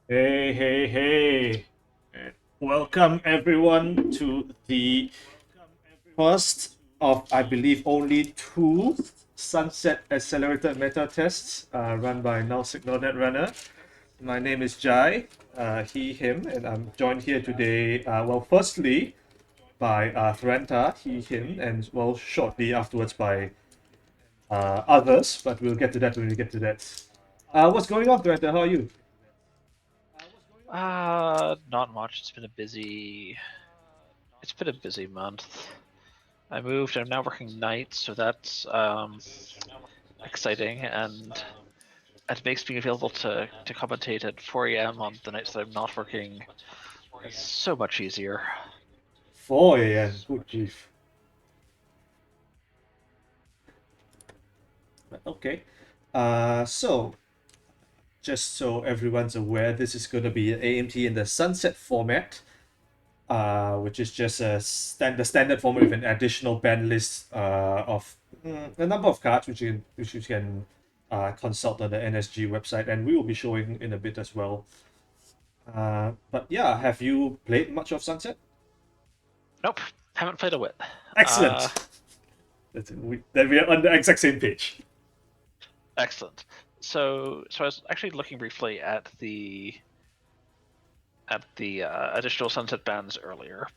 Hey, hey, hey. And welcome everyone to the first of, I believe, only two Sunset Accelerated Meta tests run by Null Runner. My name is Jai, he, him, and I'm joined here today, firstly by Thranta, he, him, and shortly afterwards by others, but we'll get to that when we get to that. What's going on, Thranta? How are you? Not much. It's been a busy month. I moved. I'm now working nights, so that's exciting, and it makes me available to commentate at 4 a.m. on the nights that I'm not working. It's so much easier. 4 a.m. Good grief. Okay. So just so everyone's aware, this is going to be an AMT in the sunset format, which is just the standard format with an additional band list of a number of cards, which you can consult on the NSG website, and we will be showing in a bit as well. But yeah, have you played much of Sunset? Nope, haven't played a whit. Uh, Excellent. Then we are on the exact same page. Excellent. So I was actually looking briefly at the additional sunset bands earlier,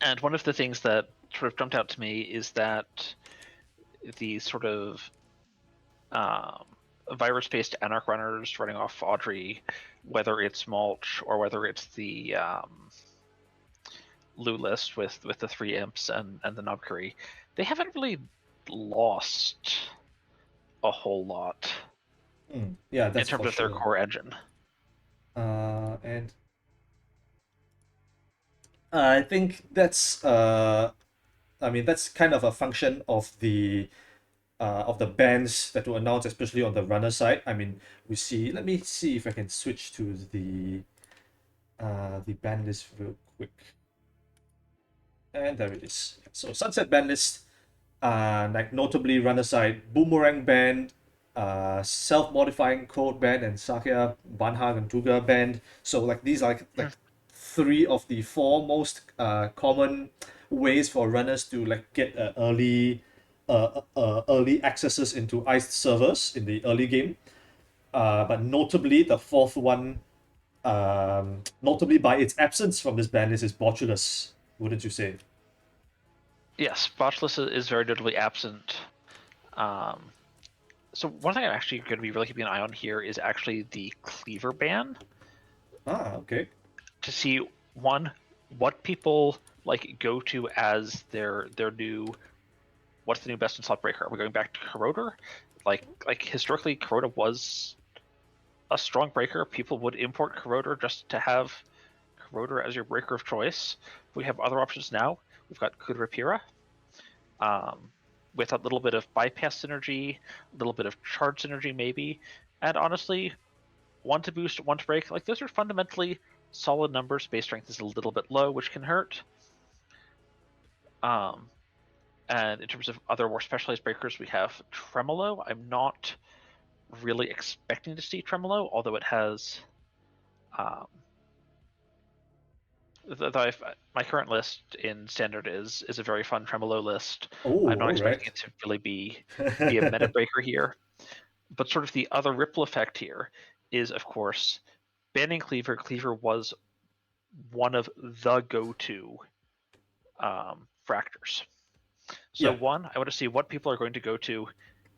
and one of the things that sort of jumped out to me is that the sort of um, virus-based Anarch runners running off Audrey, whether it's Mulch or whether it's the Lou list with the three imps and the Nubcurry, they haven't really lost a whole lot Yeah, in that's terms for of their sure. core engine. And I think that's kind of a function of the bands that were announced, especially on the runner side. I mean, we see. Let me see if I can switch to the band list real quick. And there it is. So Sunset band list, like notably runner side, Boomerang band, self-modifying code band, and Sakya Banhag and Tuga band. So like these are like three of the four most common ways for runners to like get early accesses into iced servers in the early game. But notably, the fourth one, notably by its absence from this ban list, is Botulus. Wouldn't you say? Yes, Botchless is very notably absent. Um, so one thing I'm actually going to be really keeping an eye on here is actually the Cleaver ban Okay. to see one what people like go to as their new what's the new best in slot breaker? Are we going back to Corroder? Like historically, Corroder was a strong breaker. People would import Corroder just to have Corroder as your breaker of choice. We have other options now. We've got Kudripira, um, with a little bit of bypass synergy, a little bit of charge synergy maybe, and honestly, one to boost, one to break. Like those are fundamentally solid numbers. Base strength is a little bit low, which can hurt. Um, and in terms of other more specialized breakers, we have Tremolo. I'm not really expecting to see Tremolo, although it has. Um, my current list in standard is a very fun Tremolo list. I'm Oh, not all expecting right. it to really be a meta breaker here, but sort of the other ripple effect here is, of course, banning Cleaver. Cleaver was one of the go-to fractors. So Yeah. one, I want to see what people are going to go to.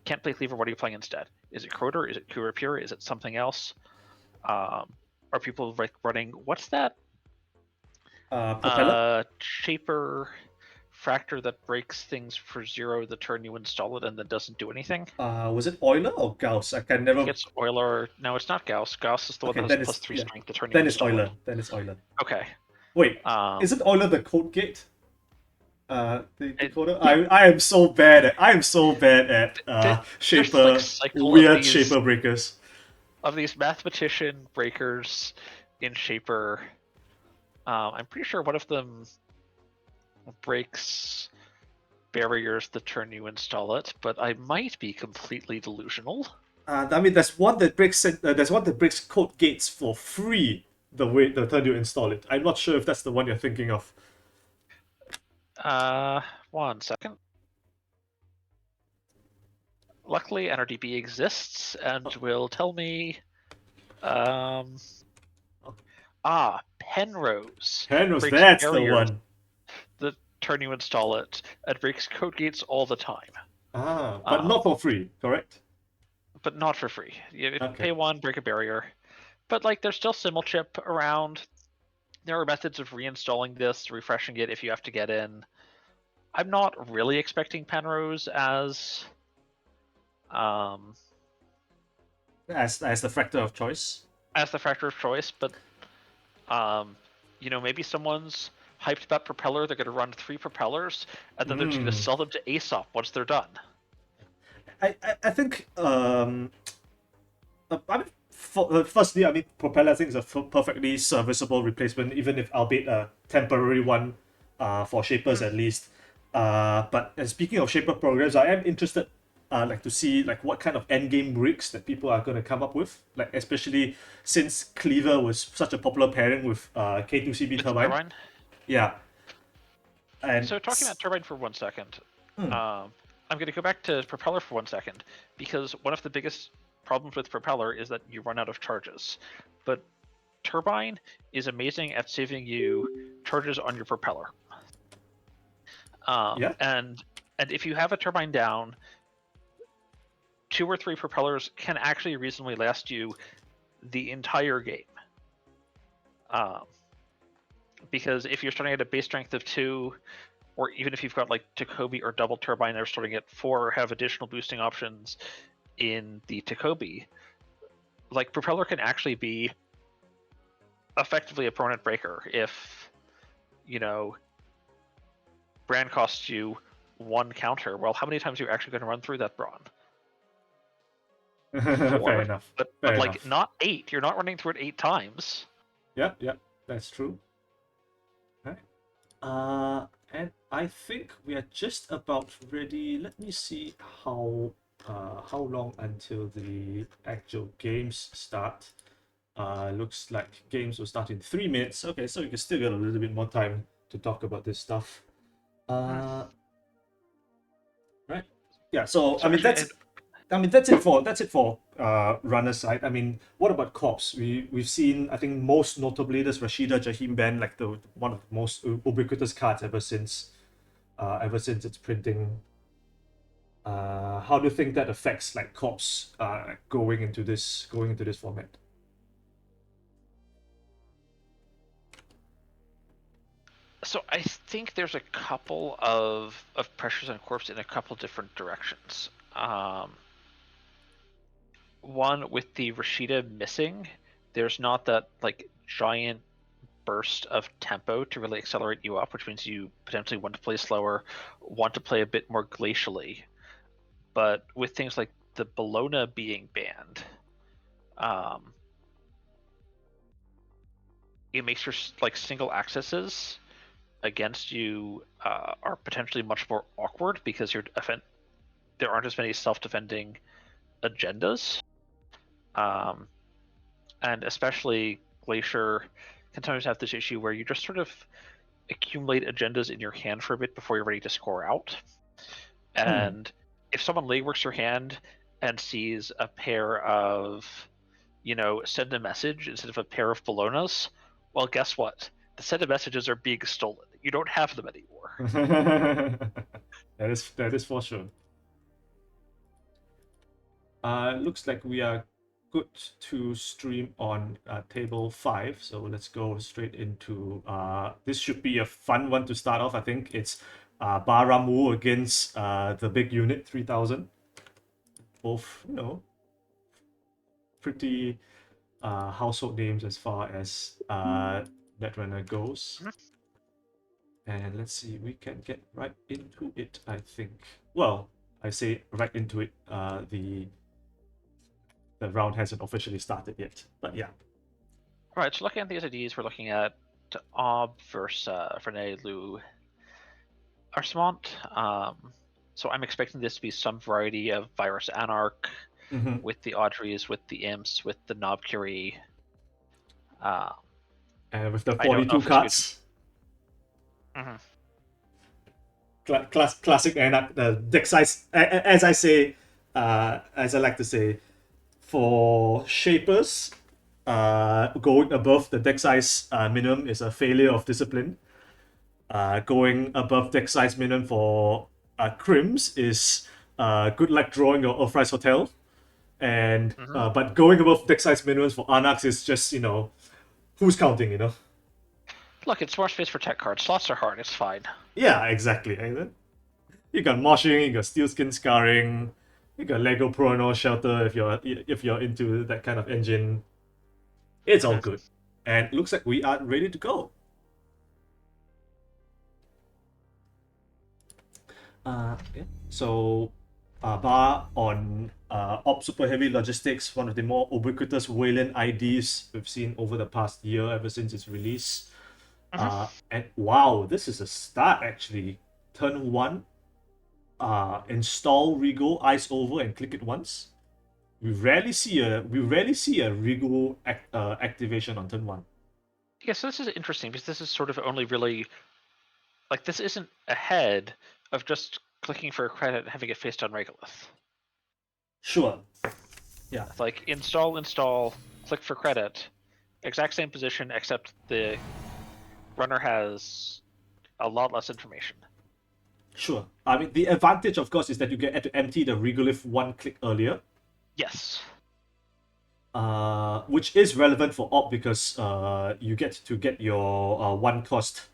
Can't play Cleaver. What are you playing instead? Is it Croter? Is it Kurapura? Is it something else? Are people like running? What's that Propeller. Shaper fractor that breaks things for zero the turn you install it and then doesn't do anything? Was it Euler or Gauss? I can I think never. it's Euler. No, it's not Gauss. Gauss is the one Okay, that has then plus it's three yeah. strength the turn you Then it's install it. Euler. Then it's Euler. Okay. Wait, Um, isn't Euler the code gate? The it, decoder. I am so bad at there's this like shaper cycle weird shaper breakers. of these mathematician breakers in Shaper. I'm pretty sure one of them breaks barriers the turn you install it, but I might be completely delusional. I mean, there's one that breaks code gates for free. The turn you install it. I'm not sure if that's the one you're thinking of. 1 second. Luckily, NRDB exists and will tell me. Penrose Penrose, breaks that's the barriers one. the turn you install it. It breaks code gates all the time. But Um, not for free, correct? but not for free. You Okay. pay 1, break a barrier. But like, there's still Simulchip around. There are methods of reinstalling this, refreshing it if you have to get in. I'm not really expecting Penrose as As the factor of choice. the factor of choice, but maybe someone's hyped about Propeller. They're going to run 3 propellers, and then they're just going to sell them to Aesop once they're done. I think I mean, firstly, I mean, Propeller I think is a perfectly serviceable replacement, even if albeit a temporary one, for shapers at least. But speaking of shaper programs, I am interested, like to see like what kind of endgame rigs that people are going to come up with, like especially since Cleaver was such a popular pairing with K2CB With Turbine. Turbine. Yeah, and So talking about Turbine for 1 second, hmm, I'm going to go back to Propeller for 1 second, because one of the biggest problems with Propeller is that you run out of charges. But Turbine is amazing at saving you charges on your propeller. yeah. And if you have a turbine down, 2 or 3 propellers can actually reasonably last you the entire game. Because if you're starting at a base strength of 2, or even if you've got like Takobi or double turbine, they're starting at 4 or have additional boosting options in the Takobi, like Propeller can actually be effectively a permanent breaker if, Brand costs you 1 counter. Well, how many times are you actually going to run through that Brawn? Fair 4? enough. But Fair like, enough. not 8. You're not running through it 8 times. Yeah, yeah, that's true. Right. And I think we are just about ready. Let me see how long until the actual games start. Looks like games will start in 3 minutes. Okay, so we can still get a little bit more time to talk about this stuff. Right. Yeah. So I So mean actually, that's it for runner side. I mean, what about corps? We've seen, I think most notably this Rashida Jahim band, like the one of the most ubiquitous cards ever since its printing. How do you think that affects like corps going into this format? so I think there's a couple of pressures on corpse in a couple different directions. One, with the Rashida missing, there's not that like giant burst of tempo to really accelerate you up, which means you potentially want to play slower, want to play a bit more glacially. But with things like the Bologna being banned, um, it makes your like single accesses against you are potentially much more awkward because there aren't as many self-defending agendas, um, and especially Glacier can sometimes have this issue where you just sort of accumulate agendas in your hand for a bit before you're ready to score out. Hmm. And if someone legworks your hand and sees a pair of, send a message instead of a pair of Bolognas, well, guess what? The send a messages are being stolen. You don't have them anymore. That is for sure. Looks like we are good to stream on table 5. So let's go straight into this should be a fun one to start off. I think it's Baramu against the big unit 3000. Both, pretty household names as far as Netrunner goes. And let's see, we can get right into it, I think. Well, I say right into it. The round hasn't officially started yet, but yeah. All right, so looking at these IDs, we're looking at Ob versus Rene Lou Arsemont. So I'm expecting this to be some variety of Virus Anarch, Mm-hmm. with the Audreys, with the Imps, with the Nob Curie. And with the I don't know 42 if it's good. cards, Mhm. classic Anak, the deck size, as I say, as I like to say, for Shapers, going above the deck size minimum is a failure of discipline. Going above deck size minimum for Crims is good luck drawing your Earthrise Hotel. And Mhm. but going above deck size minimums for Anax is just, who's counting, Look, it's more space for tech cards. Slots are hard. It's fine. Yeah, exactly. And then you got moshing, you got steel skin scarring, you got Lego Prono Shelter if you're into that kind of engine. It's all Mhm. good. And it looks like we are ready to go. Yeah. So, bar on Op Super Heavy Logistics, one of the more ubiquitous Wayland IDs we've seen over the past year, ever since its release. Mhm. And wow, this is a start actually. Turn one, install Rigo, ice over, and click it once. We rarely see a Rigo activation on turn one. Yeah, so this is interesting because this is sort of only really like this isn't ahead of just clicking for a credit and having it face down Regolith. Sure. Yeah. It's like install, click for credit, exact same position except the runner has a lot less information. Sure. I mean, the advantage, of course, is that you get to empty the regolith one click earlier, Yes. which is relevant for op because you get to get your one cost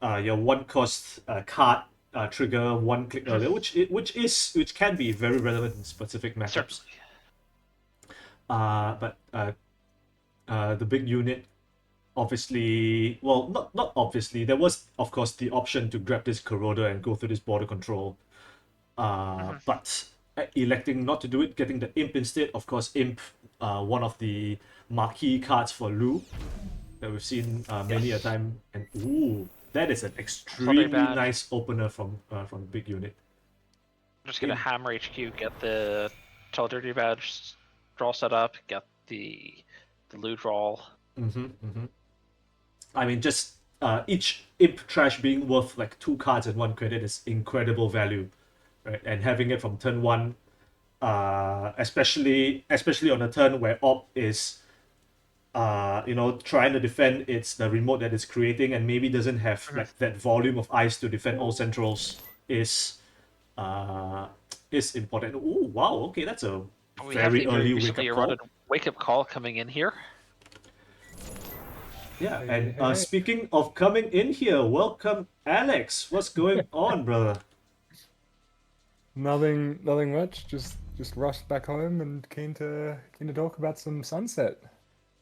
card trigger one click earlier, which can be very relevant in specific matchups. Certainly. But the big unit, obviously, well, not obviously, there was of course the option to grab this Corroder and go through this border control. But electing not to do it, getting the Imp instead. Of course, Imp, one of the marquee cards for Lu that we've seen many a Yes. time. And ooh, that is an Bloody extremely bad. nice opener from the big unit. Just get a Hammer HQ, get the Tell Dirty Badge draw set up, get the loot draw. I mean, just each Imp trash being worth like 2 cards and 1 credit is incredible value, right? And having it from turn one, especially on a turn where Op is trying to defend the remote that it's creating and maybe doesn't have like that volume of ice to defend all centrals uh is important. Oh wow, okay, that's a We have very the very early wake recently up call. eroded wake up call coming in here. Yeah, Hey, and hey, hey. speaking of coming in here, welcome Alex. What's going on, brother? Nothing much. Just rushed back home and keen to talk about some Sunset.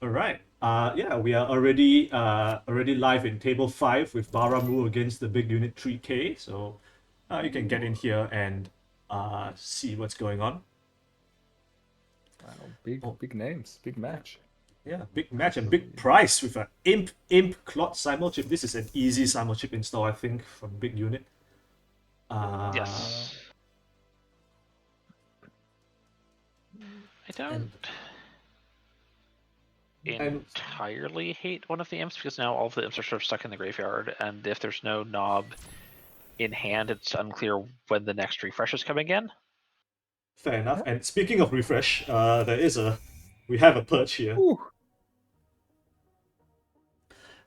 All right. Yeah, we are already live in table 5 with Baramu against the big unit 3K. So you can get in here and see what's going on. Wow, big names, big match. Yeah, big match and big price with an Imp Clot Simul chip. This is an easy Simul chip install, I think, from big unit. Yes. I don't entirely hate one of the imps because now all of the imps are sort of stuck in the graveyard, and if there's no Nob in hand, it's unclear when the next refresh is coming in. Fair enough. And speaking of refresh, we have a purge here. Ooh.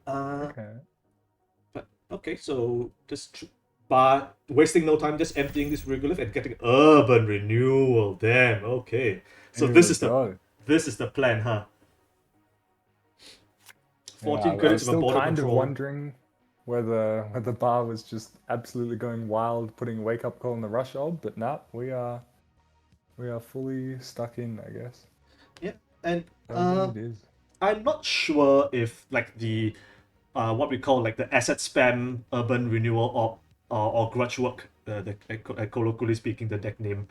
Okay. But okay, so just wasting no time, just emptying this regolith and getting urban renewal. Damn. Okay. So Here this we is the go. this is the plan, huh? 14 I was credits of a still border kind control. of wondering whether Bar was just absolutely going wild, putting wake up call in the rush ob, but nah, we are fully stuck in, I guess. Yeah, and It is. I'm not sure if like the what we call like the asset spam urban renewal or grudge work, colloquially speaking, the deck name,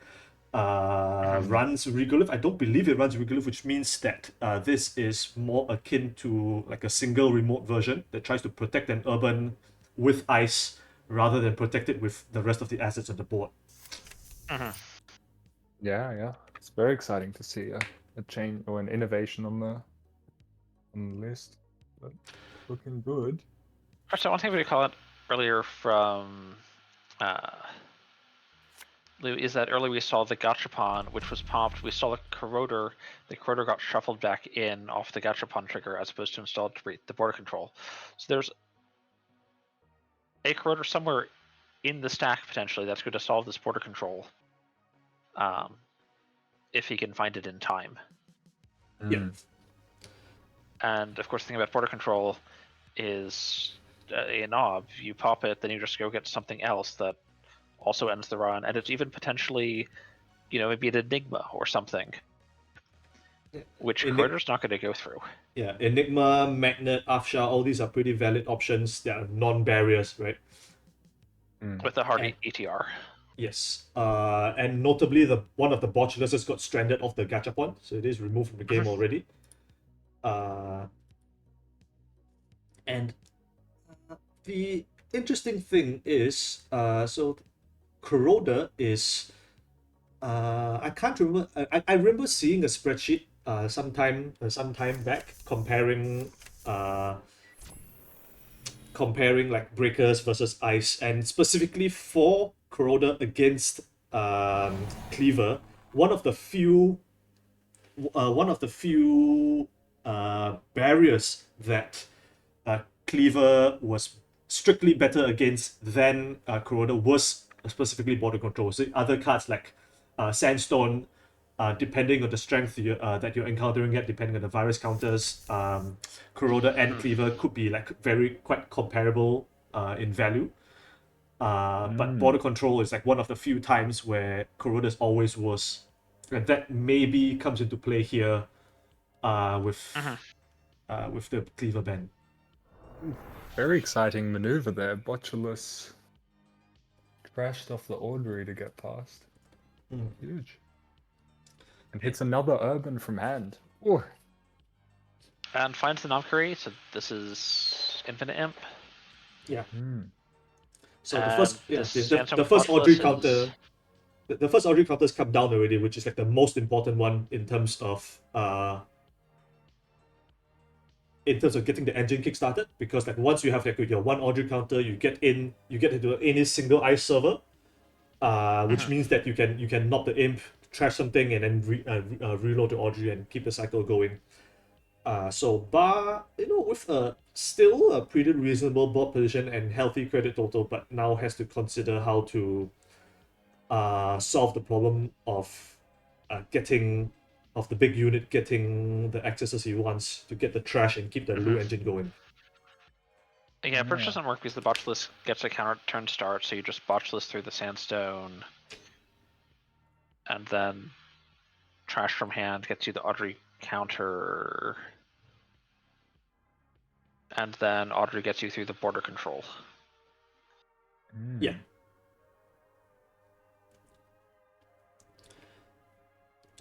runs regolith. I don't believe it runs regolith, which means that this is more akin to like a single remote version that tries to protect an urban with ice rather than protect it with the rest of the assets on the board. Yeah. It's very exciting to see a change or an innovation on the list. But looking good. Actually, one thing we call it earlier from Lou is that earlier we saw the Gachapon, which was popped. We saw the Corroder. The Corroder got shuffled back in off the Gachapon trigger as opposed to installed to the border control. So there's a Corroder somewhere in the stack potentially that's going to solve this border control. If he can find it in time. Yeah. And of course, the thing about border control is a knob. You pop it, then you just go get something else that also ends the run, and it's even potentially, maybe an Enigma or something, which Corroder's not going to go through. Yeah, Enigma, Magnet, Afshar, all these are pretty valid options that are non-barriers, right? With a hard ATR. Yes, and notably, one of the Botuluses got stranded off the Gachapon, so it is removed from the game already. And the interesting thing is, so Corroder is, I can't remember. I remember seeing a spreadsheet sometime back comparing like breakers versus ice, and specifically for Corroder against Cleaver, one of the few barriers that Cleaver was strictly better against than Corroder was specifically border control. So other cards like Sandstone, depending on the strength that you're encountering it, depending on the virus counters, Corroder and Cleaver could be like quite comparable in value. But border control is like one of the few times where Corroder is always worse, and that maybe comes into play here with the Cleaver ban. Very exciting maneuver there. Botulus crashed off the Audrey to get past. Huge. And hits another Urban from hand. Ooh. And finds the Namkari, so this is Infinite Imp. Yeah. So And the first Audrey counter, the first Audrey counters come down already, which is like the most important one in terms of getting the engine kickstarted, because like once you have like your one Audrey counter, you get into any single ice server, which means that you can knock the imp, trash something, and then reload the Audrey and keep the cycle going. So Bar, with still a pretty reasonable board position and healthy credit total, but now has to consider how to solve the problem of the big unit getting the accesses he wants to get the trash and keep the Lu engine going. Yeah, purchase doesn't work because the Botulus gets a counter turn start, so you just Botulus through the Sandstone, and then trash from hand gets you the Audrey counter, and then Audrey gets you through the border control. Yeah.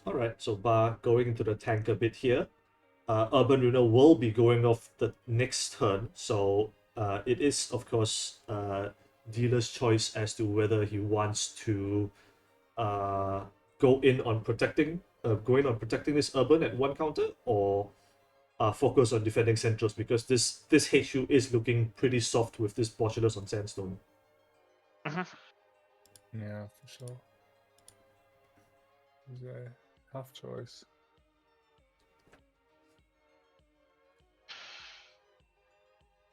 Alright, so Bar going into the tank a bit here. Urban Ruiner will be going off the next turn, so it is, of course, dealer's choice as to whether he wants to go in on protecting this Urban at one counter, or focus on defending Centrals, because this HU is looking pretty soft with this Botulus on Sandstone. Yeah, for sure. There's a half choice.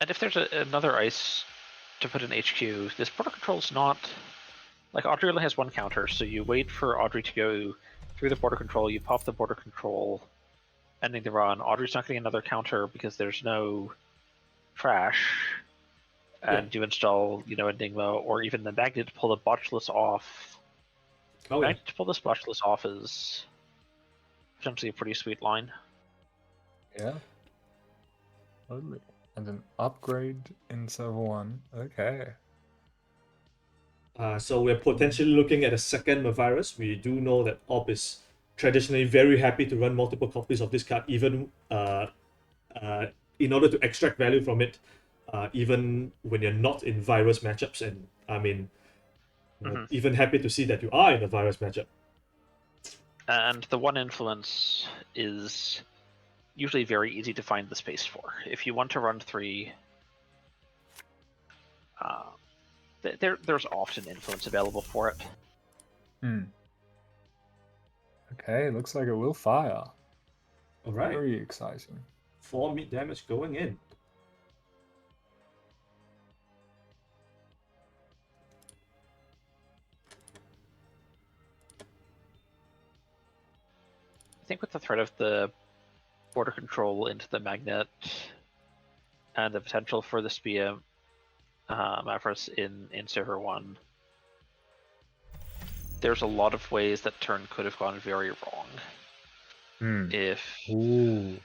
And if there's another ice to put in HQ, this border control is not... Like, Audrey only has one counter, so you wait for Audrey to go through the border control, you pop the border control, ending the run. Audrey's not getting another counter because there's no trash. And you install, Enigma, or even the Magnet to pull the Botulus off. Magnet to pull this Botulus off is potentially a pretty sweet line. Yeah. Totally. And an upgrade in server 1. Okay. So we're potentially looking at a second Mavirus. We do know that Op is traditionally very happy to run multiple copies of this card, even in order to extract value from it, even when you're not in virus matchups. And I mean, even happy to see that you are in a virus matchup. And the one influence is usually very easy to find the space for. If you want to run 3, there's often influence available for it. Hmm. Okay, looks like it will fire. All right. Very exciting. 4 meat damage going in. I think with the threat of the border control into the magnet and the potential for the Spia Mavris in server 1, there's a lot of ways that turn could have gone very wrong. Hmm. If Ooh.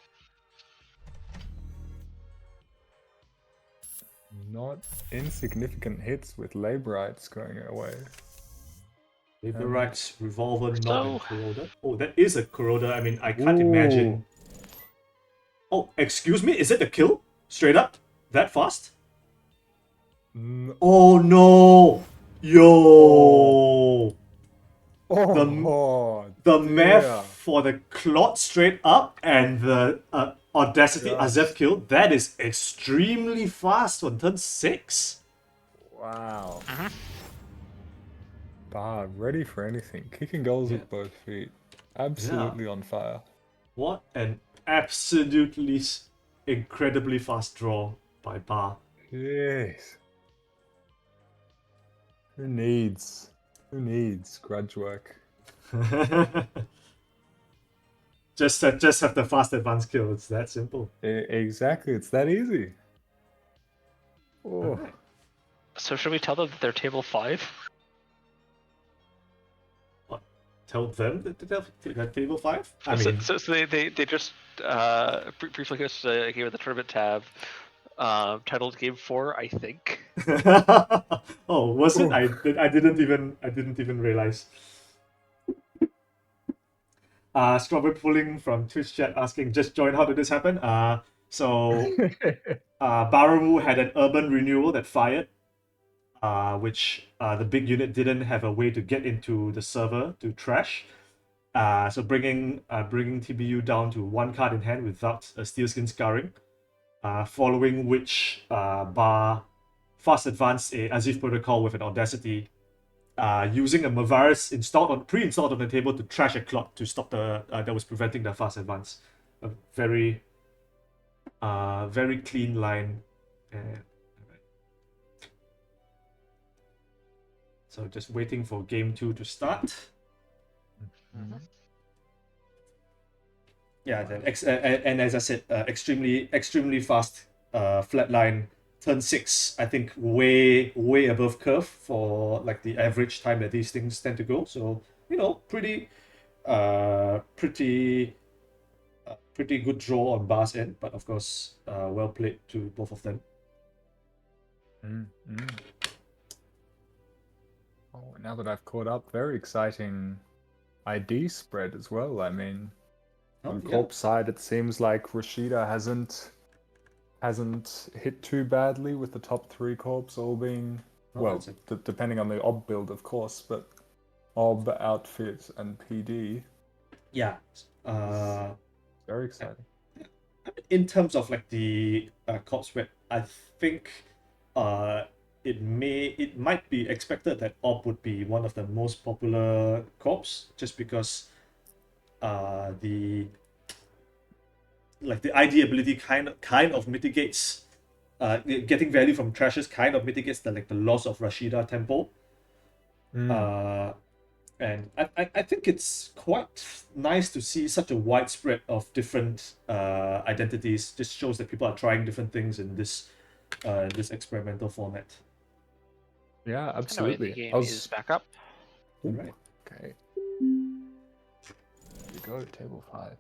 Not insignificant hits with Laborites going away. Laborites, Revolver, Knob, So- and Corroder. Oh, that is a Corroder. I mean, I can't imagine. Oh, excuse me? Is it the kill? Straight up? That fast? Oh no! Yo! Oh, The dear. math for the Clot straight up and the Audacity Gosh. Azef kill, that is extremely fast on turn 6. Wow. Bah, ready for anything. Kicking goals with both feet. Absolutely on fire. What an absolutely incredibly fast draw by Bar. Yes. Who needs grudge work? just have the fast advance kill. It's that simple. Exactly, it's that easy. Oh. So should we tell them that they're table 5? What? Tell them that they're table 5? I So, mean, so they just briefly just gave the tournament tab titled Game 4, I think. oh, was it? Oof. I didn't even realize. Strawberry pulling from Twitch chat asking, just join. How did this happen? So Barawu had an urban renewal that fired, which the big unit didn't have a way to get into the server to trash. So bringing TBU down to 1 card in hand without a Steelskin Scarring. Following which Bar fast advanced a Azif protocol with an Audacity, using a Mavaris pre-installed on the table to trash a clock to stop the that was preventing the fast advance. A very clean line. So just waiting for game 2 to start. Yeah, then and as I said, extremely fast flatline. Turn 6, I think way above curve for like the average time that these things tend to go. So pretty good draw on Bar's end, but of course well played to both of them. Oh, now that I've caught up, very exciting ID spread as well. I mean, on Corp's side, it seems like Rashida hasn't hit too badly with the top 3 Corps all being, depending on the OB build, of course, but OB, Outfit, and PD. Yeah. Very exciting. In terms of like the Corp spread, I think it might be expected that OB would be one of the most popular Corps, just because the ID ability kind of mitigates getting value from trashes, kind of mitigates the loss of Rashida Temple. And I think it's quite nice to see such a widespread of different identities. Just shows that people are trying different things in this experimental format. Yeah, absolutely. Anyway, the game is back up. All right. Okay. Here we go, table 5.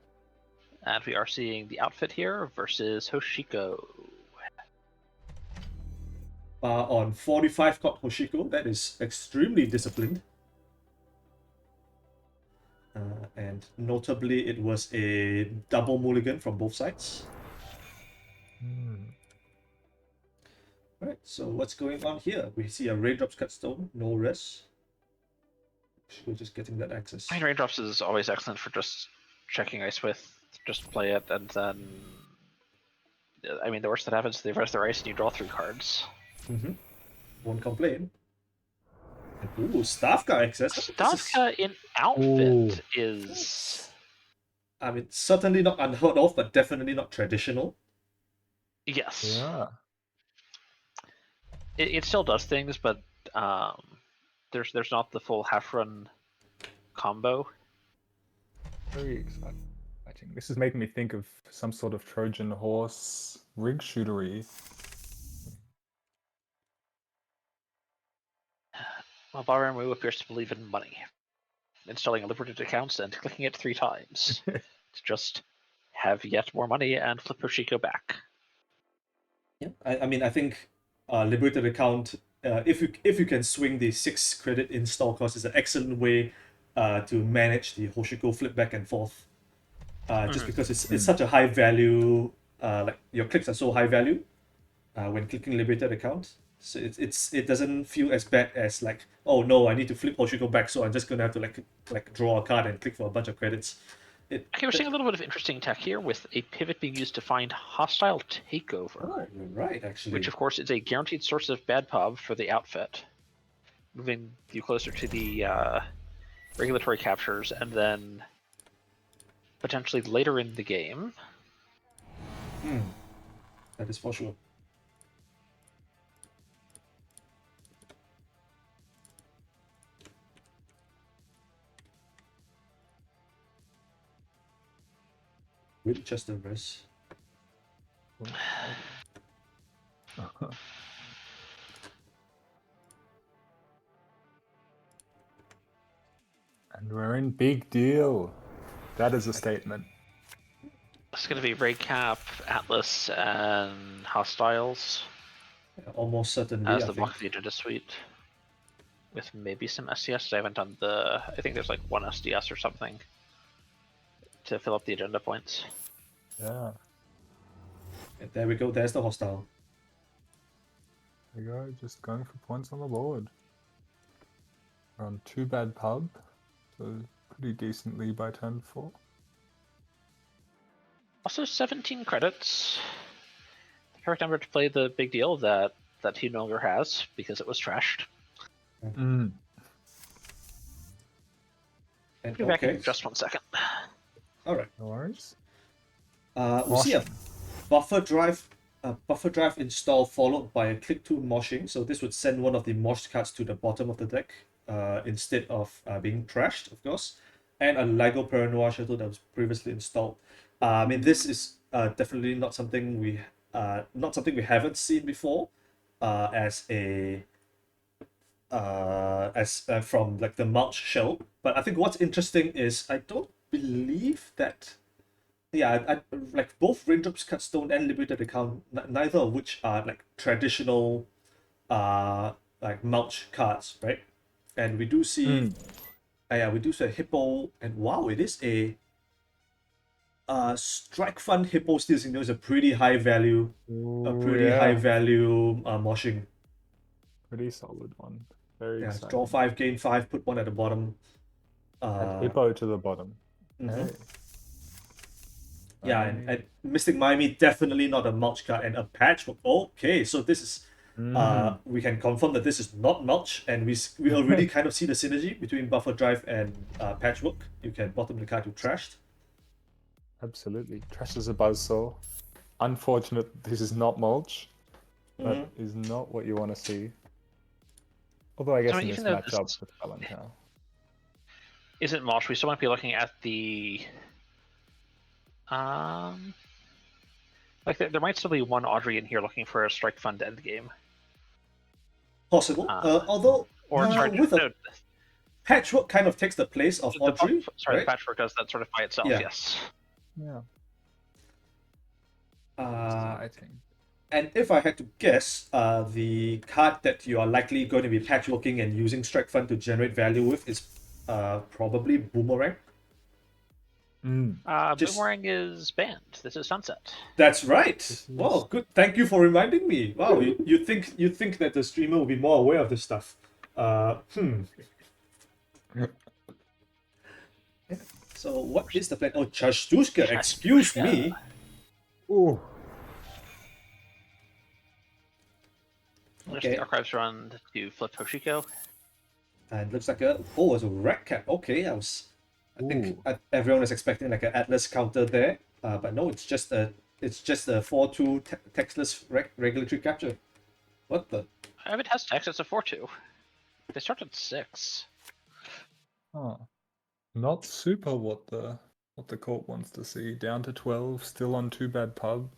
And we are seeing the Outfit here versus Hoshiko. On 45 caught Hoshiko, that is extremely disciplined. And notably, it was a double mulligan from both sides. Right, so what's going on here? We see a Raindrops Cutstone, no rest. We're just getting that access. I mean, Raindrops is always excellent for just checking ice with. Just play it, and then. I mean, the worst that happens is they rest their ice and you draw 3 cards. Won't complain. Ooh, Stavka access. This is- Stavka in outfit is. I mean, certainly not unheard of, but definitely not traditional. Yes. Yeah. It still does things, but there's not the full half run combo. Very exciting. This is making me think of some sort of Trojan horse rig shootery. Well, Baramu appears to believe in money, installing unlimited accounts and clicking it 3 times to just have yet more money and flip Hoshiko back. Yeah, I mean, I think liberated account. If you can swing the 6 credit install cost, is an excellent way to manage the Hoshiko flip back and forth. Just because it's such a high value, like your clicks are so high value when clicking liberated account. So it doesn't feel as bad as like, oh no, I need to flip Hoshiko back, so I'm just gonna have to like draw a card and click for a bunch of credits. Okay, we're seeing a little bit of interesting tech here with a pivot being used to find hostile takeover. Oh, you're right, actually. Which, of course, is a guaranteed source of bad pub for the outfit, moving you closer to the regulatory captures, and then potentially later in the game. That is for sure. Winchester verse. And we're in big deal. That is a statement. It's going to be Raid Cap, Atlas, and Hostiles Almost certainly, as I the think. block of the agenda suite. With maybe some SDS. I haven't done the. I think there's like 1 SDS or something to fill up the agenda points. Yeah. And there we go. There's the hostile. There you go. Just going for points on the board. We're on 2 bad pub, so pretty decently by turn 4. Also 17 credits. The perfect number to play the big deal that he no longer has because it was trashed. And Be back in just 1 second. All right. No worries. We see a buffer drive install followed by a click 2 moshing. So this would send one of the moshed cards to the bottom of the deck instead of being trashed, of course. And a Lego Paranoia Shuttle that was previously installed. I mean, this is definitely not something we haven't seen before as from like the Mulch shell. But I think what's interesting is I don't believe that. Yeah, I like both Raindrops, Cutstone, and Liberated Account. Neither of which are like traditional, like Mulch cards, right? And we do see, we do see a Hippo, and wow, it is a Strike Fund Hippo Steel Signal is a pretty high value, high value moshing. Pretty solid one. Very exciting. Draw 5, gain 5, put 1 at the bottom. And Hippo to the bottom. Hey. Yeah, and Mystic Miami definitely not a Mulch card, and a Patchwork. Okay, so this is we can confirm that this is not Mulch, and we already kind of see the synergy between Buffer Drive and Patchwork. You can bottom the card to Trashed. Absolutely. Trash is a buzzsaw. Unfortunate this is not Mulch. That is not what you want to see. Although I guess in this matchup with Valentine. Isn't Mulch, we still might be looking at the like there might still be one Audrey in here looking for a Strike Fund endgame. Possible. Although with Patchwork kind of takes the place of Audrey. The Patchwork does that sort of by itself, yes. Yeah. I think. And if I had to guess, the card that you are likely going to be patchworking and using Strike Fund to generate value with is probably Boomerang. Boomerang is banned. This is Sunset. That's right. Wow, good. Thank you for reminding me. Wow, you think that the streamer will be more aware of this stuff? So what is the plan? Oh, Chashtushka, excuse me. Ooh. There's Okay. the archives run to flip Toshiko. And looks like a it's a red cap. Okay, I think Ooh. everyone was expecting like an Atlas counter there, but no, it's just a 4-2 textless regulatory capture. What the? I mean, it has text. It's a 4-2. They start at 6. Huh. Not super what the court wants to see. Down to 12, still on 2 bad pub.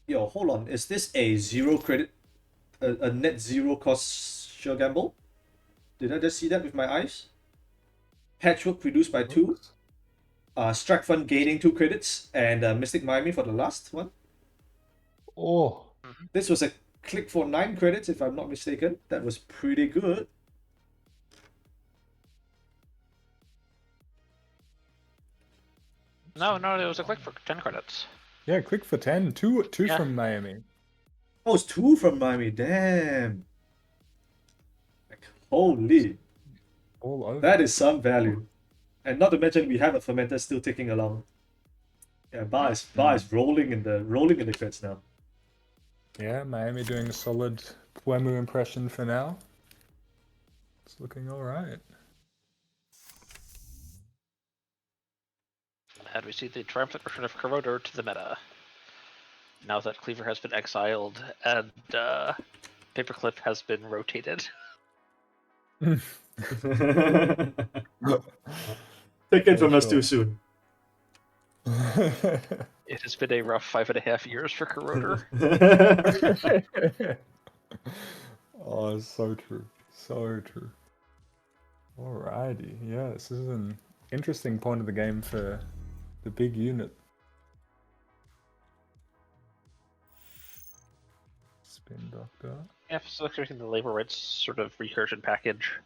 Yo, hold on. Is this a zero credit, a net zero cost sure gamble? Did I just see that with my eyes? Patchwork reduced by 2. Looks- Strike Fund gaining 2 credits, and Mystic Miami for the last one. Oh. This was a click for 9 credits, if I'm not mistaken. That was pretty good. No, it was a click for 10 credits. Yeah, click for 10. Two Yeah. from Miami. Oh, it's 2 from Miami. Damn. Like, holy. All over. That is some value. And not to mention we have a fermenter still ticking along. Yeah, bar is rolling in the creds now. Yeah, Miami doing a solid Puemu impression for now. It's looking alright. And we see the triumphant return of Corroder to the meta. Now that Cleaver has been exiled and Paperclip has been rotated. Taken For from us sure. too soon. It has been a rough 5.5 years for Corroder. Oh, so true. So true. Alrighty. Yeah, this is an interesting point of the game for the big unit. Spin Doctor. Yeah, so expecting the labor rights sort of recursion package.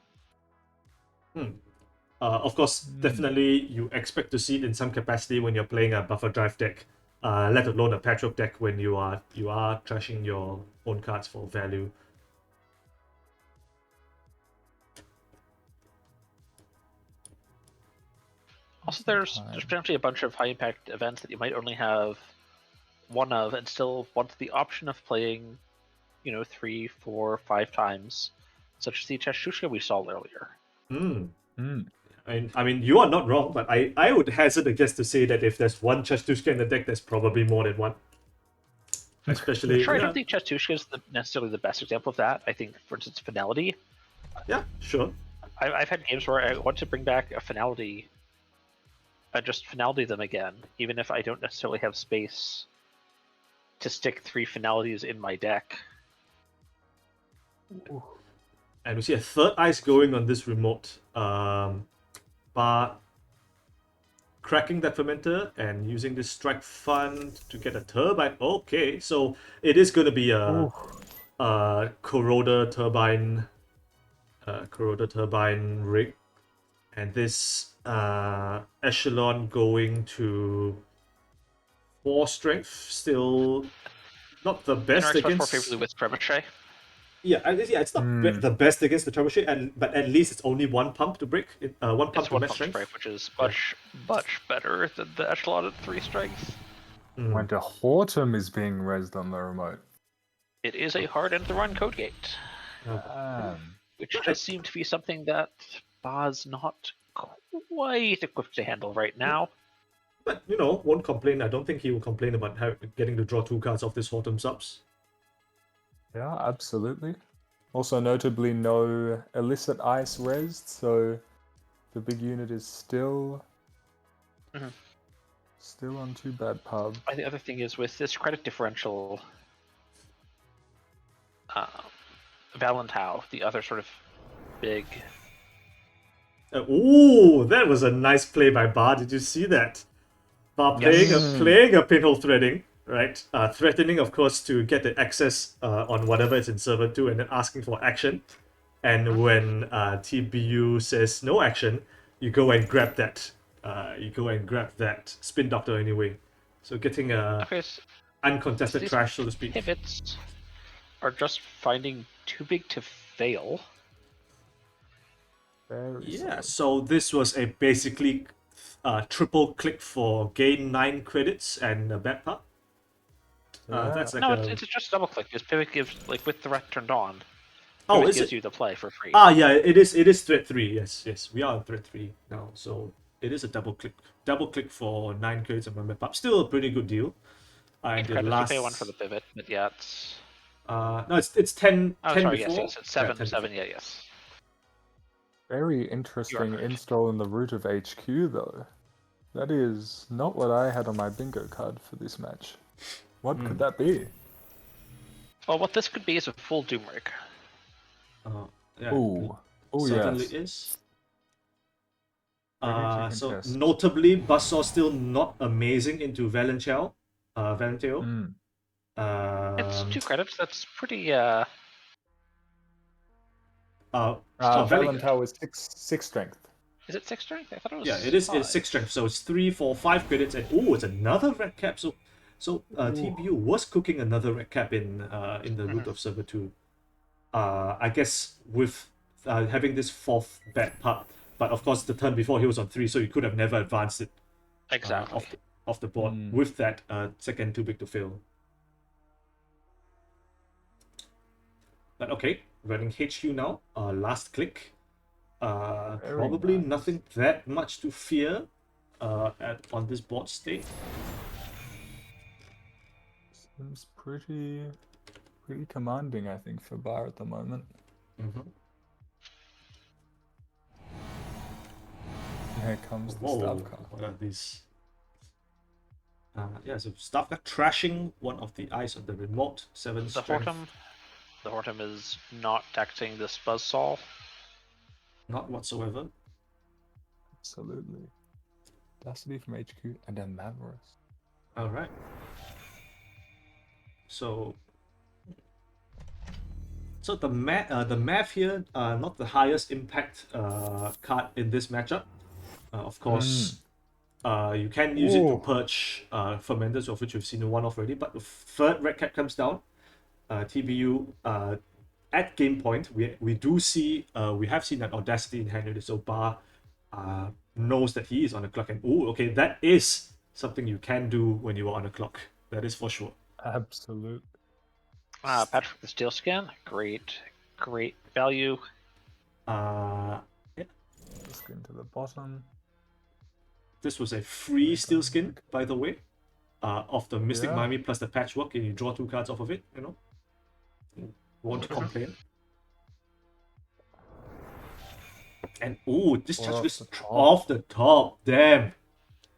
Of course, definitely you expect to see it in some capacity when you're playing a buffer drive deck, let alone a patchwork deck when you are trashing your own cards for value. Also, there's potentially a bunch of high impact events that you might only have one of, and still want the option of playing, 3, 4, 5 times, such as the Chashtushka we saw earlier. I mean, you are not wrong, but I would hazard a guess to say that if there's one Chashtushka in the deck, there's probably more than one. Especially, Sure, I don't think Chashtushka is necessarily the best example of that. I think, for instance, Finality. Yeah, sure. I've had games where I want to bring back a Finality, just Finality them again, even if I don't necessarily have space to stick 3 Finalities in my deck. And we see a third ice going on this remote. But cracking that fermenter and using this strike fund to get a turbine. Okay, so it is going to be a corroder turbine rig, and this echelon going to 4 strength. Still not the best Interacts much more against. favorably with Trebuchet. Yeah, it's not the best against the Trebuchet, but at least it's only 1 pump to break. 1 pump It's to 1 match pump strength. strike, which is much better than the Echelon at 3 strength. Winter Hortum is being rezzed on the remote. It is a hard end to run code gate, which does seem to be something that Ba's not quite equipped to handle right now. But, won't complain. I don't think he will complain about getting to draw 2 cards off this Hortum subs. Yeah, absolutely. Also, notably, no illicit ice rezzed, so the big unit is still on 2 bad pub. The other thing is with this credit differential, Valentau, the other sort of big. Ooh, that was a nice play by Bar. Did you see that? Bar playing a pinhole threading, right? Threatening, of course, to get the access on whatever it's in server 2 and then asking for action. And when TBU says no action, you go and grab that. Spin Doctor anyway. So getting a uncontested trash, so to speak. Pivots are just finding too big to fail. Very Yeah, solid. so this was a basically triple click for gain 9 credits and a bad part. Yeah. That's like No, a... it's just double click. This pivot gives, like, with the ret turned on, Oh, pivot is gives it? you the play for free. Ah, yeah, it is. It is thread 3. Yes, yes, we are on thread 3 now, so it is a double click for 9 credits and one bad part. Still a pretty good deal. 8 And the credits, you pay 1 for last... the pivot, but yeah, it's... no, it's 10, Oh, 10 sorry, yes, before. yes, it's Yeah, 7, 10 before. 7, yeah, yes. Very You are interesting correct. install in the root of HQ though. That is not what I had on my bingo card for this match. What could that be? Well, what this could be is a full Doom Rig. Yeah, Ooh. Oh certainly yes. is. Ready to So contest. notably, Buzzsaw still not amazing into Valentel. Valenteo. Mm. It's Um, 2 credits, that's pretty, Still very good. Valentel is six strength. Is it 6 strength? I thought it was Yeah, it is. It's 6 5. strength, so it's 3, 4, 5 credits, and oh, it's another red cap. So TBU was cooking another red cap in the root of server 2. I guess with having this 4th bad part, but of course the turn before he was on 3, so he could have never advanced it Exactly. off the board with that second too big to fail. But okay, running HQ now. Last click. Probably nice. nothing that much to fear on this board state. Seems pretty commanding, I think, for Bar at the moment. Here comes the Stavka. What are these? Yeah, so Stavka trashing one of the eyes on the remote. 7 The strength. Hortum is not taxing this Buzzsaw. Not whatsoever. Absolutely. Dastardly from HQ and then Mavericks. Alright. So the math here, not the highest impact card in this matchup. Of course, you can use it to purge Fermenters, of which we've seen one already. But the third red cap comes down. TBU at game point, we do see we have seen that Audacity in hand, so Bar knows that he is on the clock, and oh, okay, that is something you can do when you are on the clock. That is for sure. Absolutely. Patrick the Steel Skin, great value. Yeah. Skin to the bottom. This was a free steel skin, by the way, of the Mystic Miami plus the patchwork, and you draw 2 cards off of it. You know, won't complain. And oh, this touch is off the top. Damn.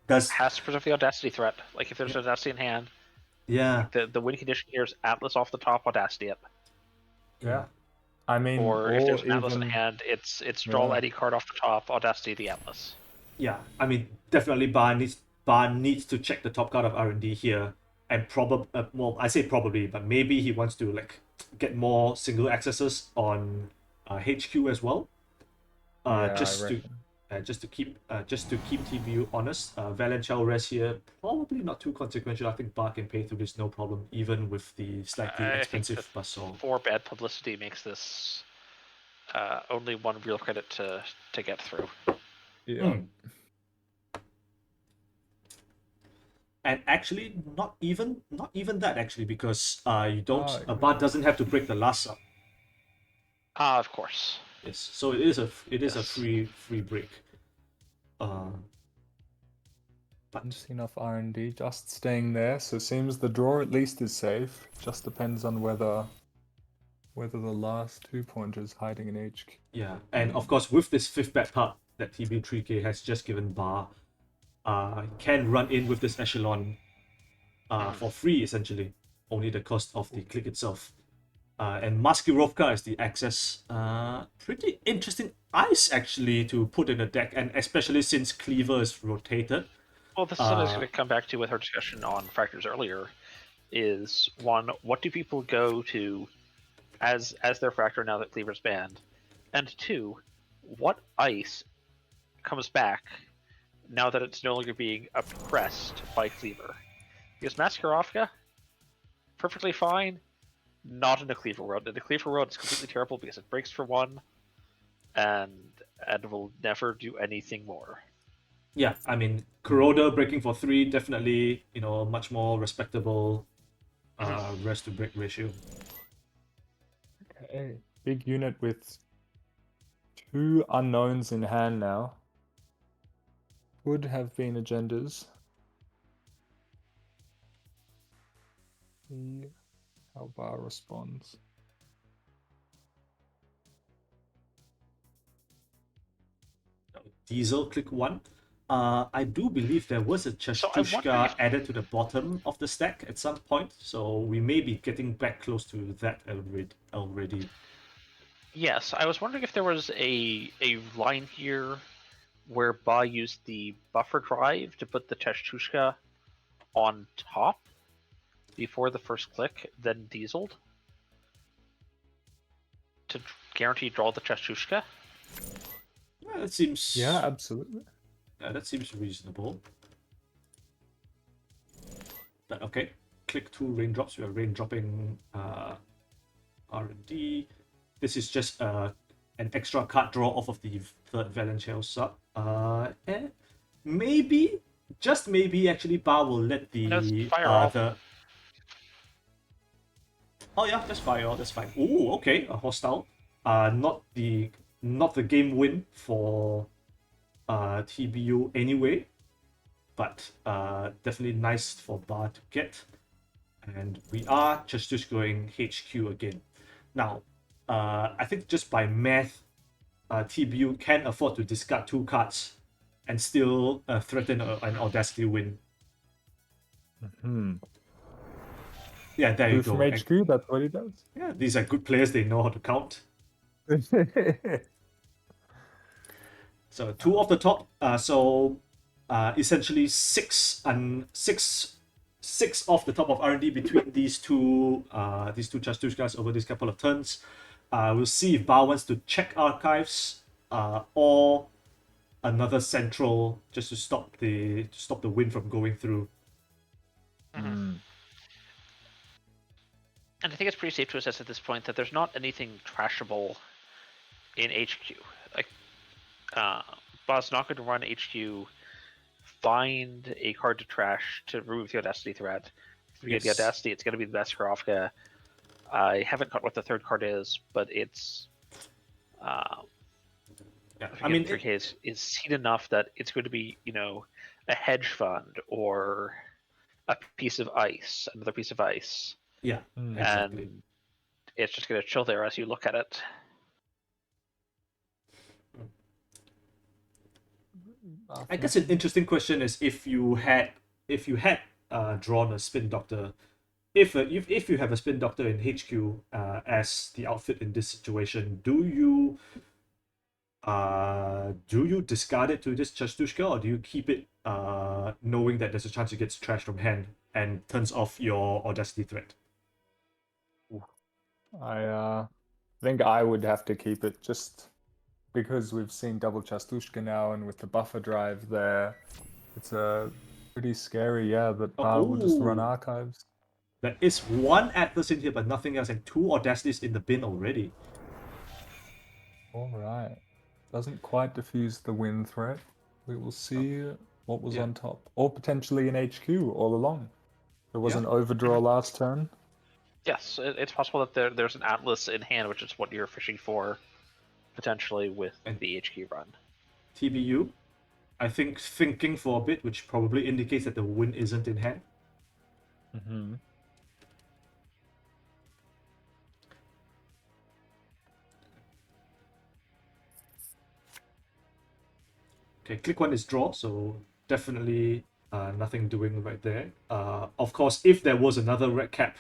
Has to preserve the Audacity threat. Like, if there's Audacity in hand, yeah, the win condition here is Atlas off the top, Audacity up. Yeah. I mean, or if there's an Atlas in hand, it's draw any card off the top, Audacity the Atlas. Yeah, I mean, definitely Bar needs to check the top card of R&D here, and probably well, I say probably, but maybe he wants to like get more single accesses on HQ as well. Just to keep TBU honest. Valenchal res here probably not too consequential. I think Bar can pay through this no problem, even with the slightly expensive Buzzsaw. 4 bad publicity makes this only 1 real credit to get through. Yeah. And actually, not even that actually, because you don't Bar doesn't have to break the last sub. Of course. Yes, so it is a free break. But just enough R&D just staying there, so it seems the draw at least is safe. Just depends on whether the last 2 pointers hiding in HQ. Yeah, and of course with this 5th bad part that TB3K has just given Bar, can run in with this echelon for free essentially, only the cost of the click itself. And Maskirovka is the access. Pretty interesting ice actually to put in a deck, and especially since Cleaver is rotated. Well, this is what I was going to come back to with our discussion on factors earlier. Is 1, what do people go to as their factor now that Cleaver's banned? And 2, what ice comes back now that it's no longer being oppressed by Cleaver? Because Maskirovka, perfectly fine. Not in the Cleaver world. In the Cleaver world, it's completely terrible because it breaks for 1, and and will never do anything more. Yeah, I mean, Kuroda breaking for 3, definitely, a much more respectable rest to break ratio. Okay. Big unit with 2 unknowns in hand now. Would have been agendas. See how Bar responds. Diesel, click 1. I do believe there was a So I'm wondering Chastushka if- added to the bottom of the stack at some point, so we may be getting back close to that already. Yes, I was wondering if there was a line here where Ba used the buffer drive to put the Testushka on top before the first click, then dieseled to guarantee draw the Testushka. Yeah, that seems. Yeah, absolutely. That seems reasonable. But okay, click 2 raindrops. We are raindropping R&D. This is just an extra card draw off of the third Valentiel sub. Maybe, just maybe, actually, Bar will let No, the fire all. the. Oh yeah, that's fine. Oh, that's fine. Oh, okay, a hostile. Not the game win for TBU anyway, but definitely nice for Bar to get. And we are just going HQ again. Now, I think just by math, TBU can afford to discard 2 cards and still threaten an Audacity win. Hmm. Yeah, there you 2 from go. HQ, that's what he does. Yeah, these are good players. They know how to count. So 2 off the top. Essentially 6 off the top of R&D between these two Chastushkas over these couple of turns. We'll see if Bar wants to check archives or another central just to stop the win from going through. Hmm. And I think it's pretty safe to assess at this point that there's not anything trashable in HQ. Like, Ba's not going to run HQ, find a card to trash to remove the Audacity threat. If we get the Yes. Audacity, it's going to be the Veskarovka. I haven't caught what the third card is, but it's. Yeah, I mean, 3K is seen enough that it's going to be, a hedge fund or a piece of ice, another piece of ice. yeah, exactly. And it's just going to chill there as you look at it. I guess an interesting question is if you had drawn a spin doctor, if you have a spin doctor in HQ as the outfit in this situation, do you discard it to this Chastushka, or do you keep it knowing that there's a chance it gets trashed from hand and turns off your Audacity threat? I think I would have to keep it just because we've seen double Chastushka now, and with the buffer drive there, it's pretty scary, yeah, that Bar will just run Oh. archives. There is 1 Atlas in here, but nothing else, and 2 Audacities in the bin already. Alright. Doesn't quite diffuse the win threat. We will see what was on top. Or potentially an HQ all along. There was an overdraw last turn. Yes, it's possible that there's an Atlas in hand, which is what you're fishing for, potentially with the HQ run. TBU, I think thinking for a bit, which probably indicates that the win isn't in hand. Mm-hmm. Okay, click 1 is draw, so definitely nothing doing right there. Of course, if there was another red cap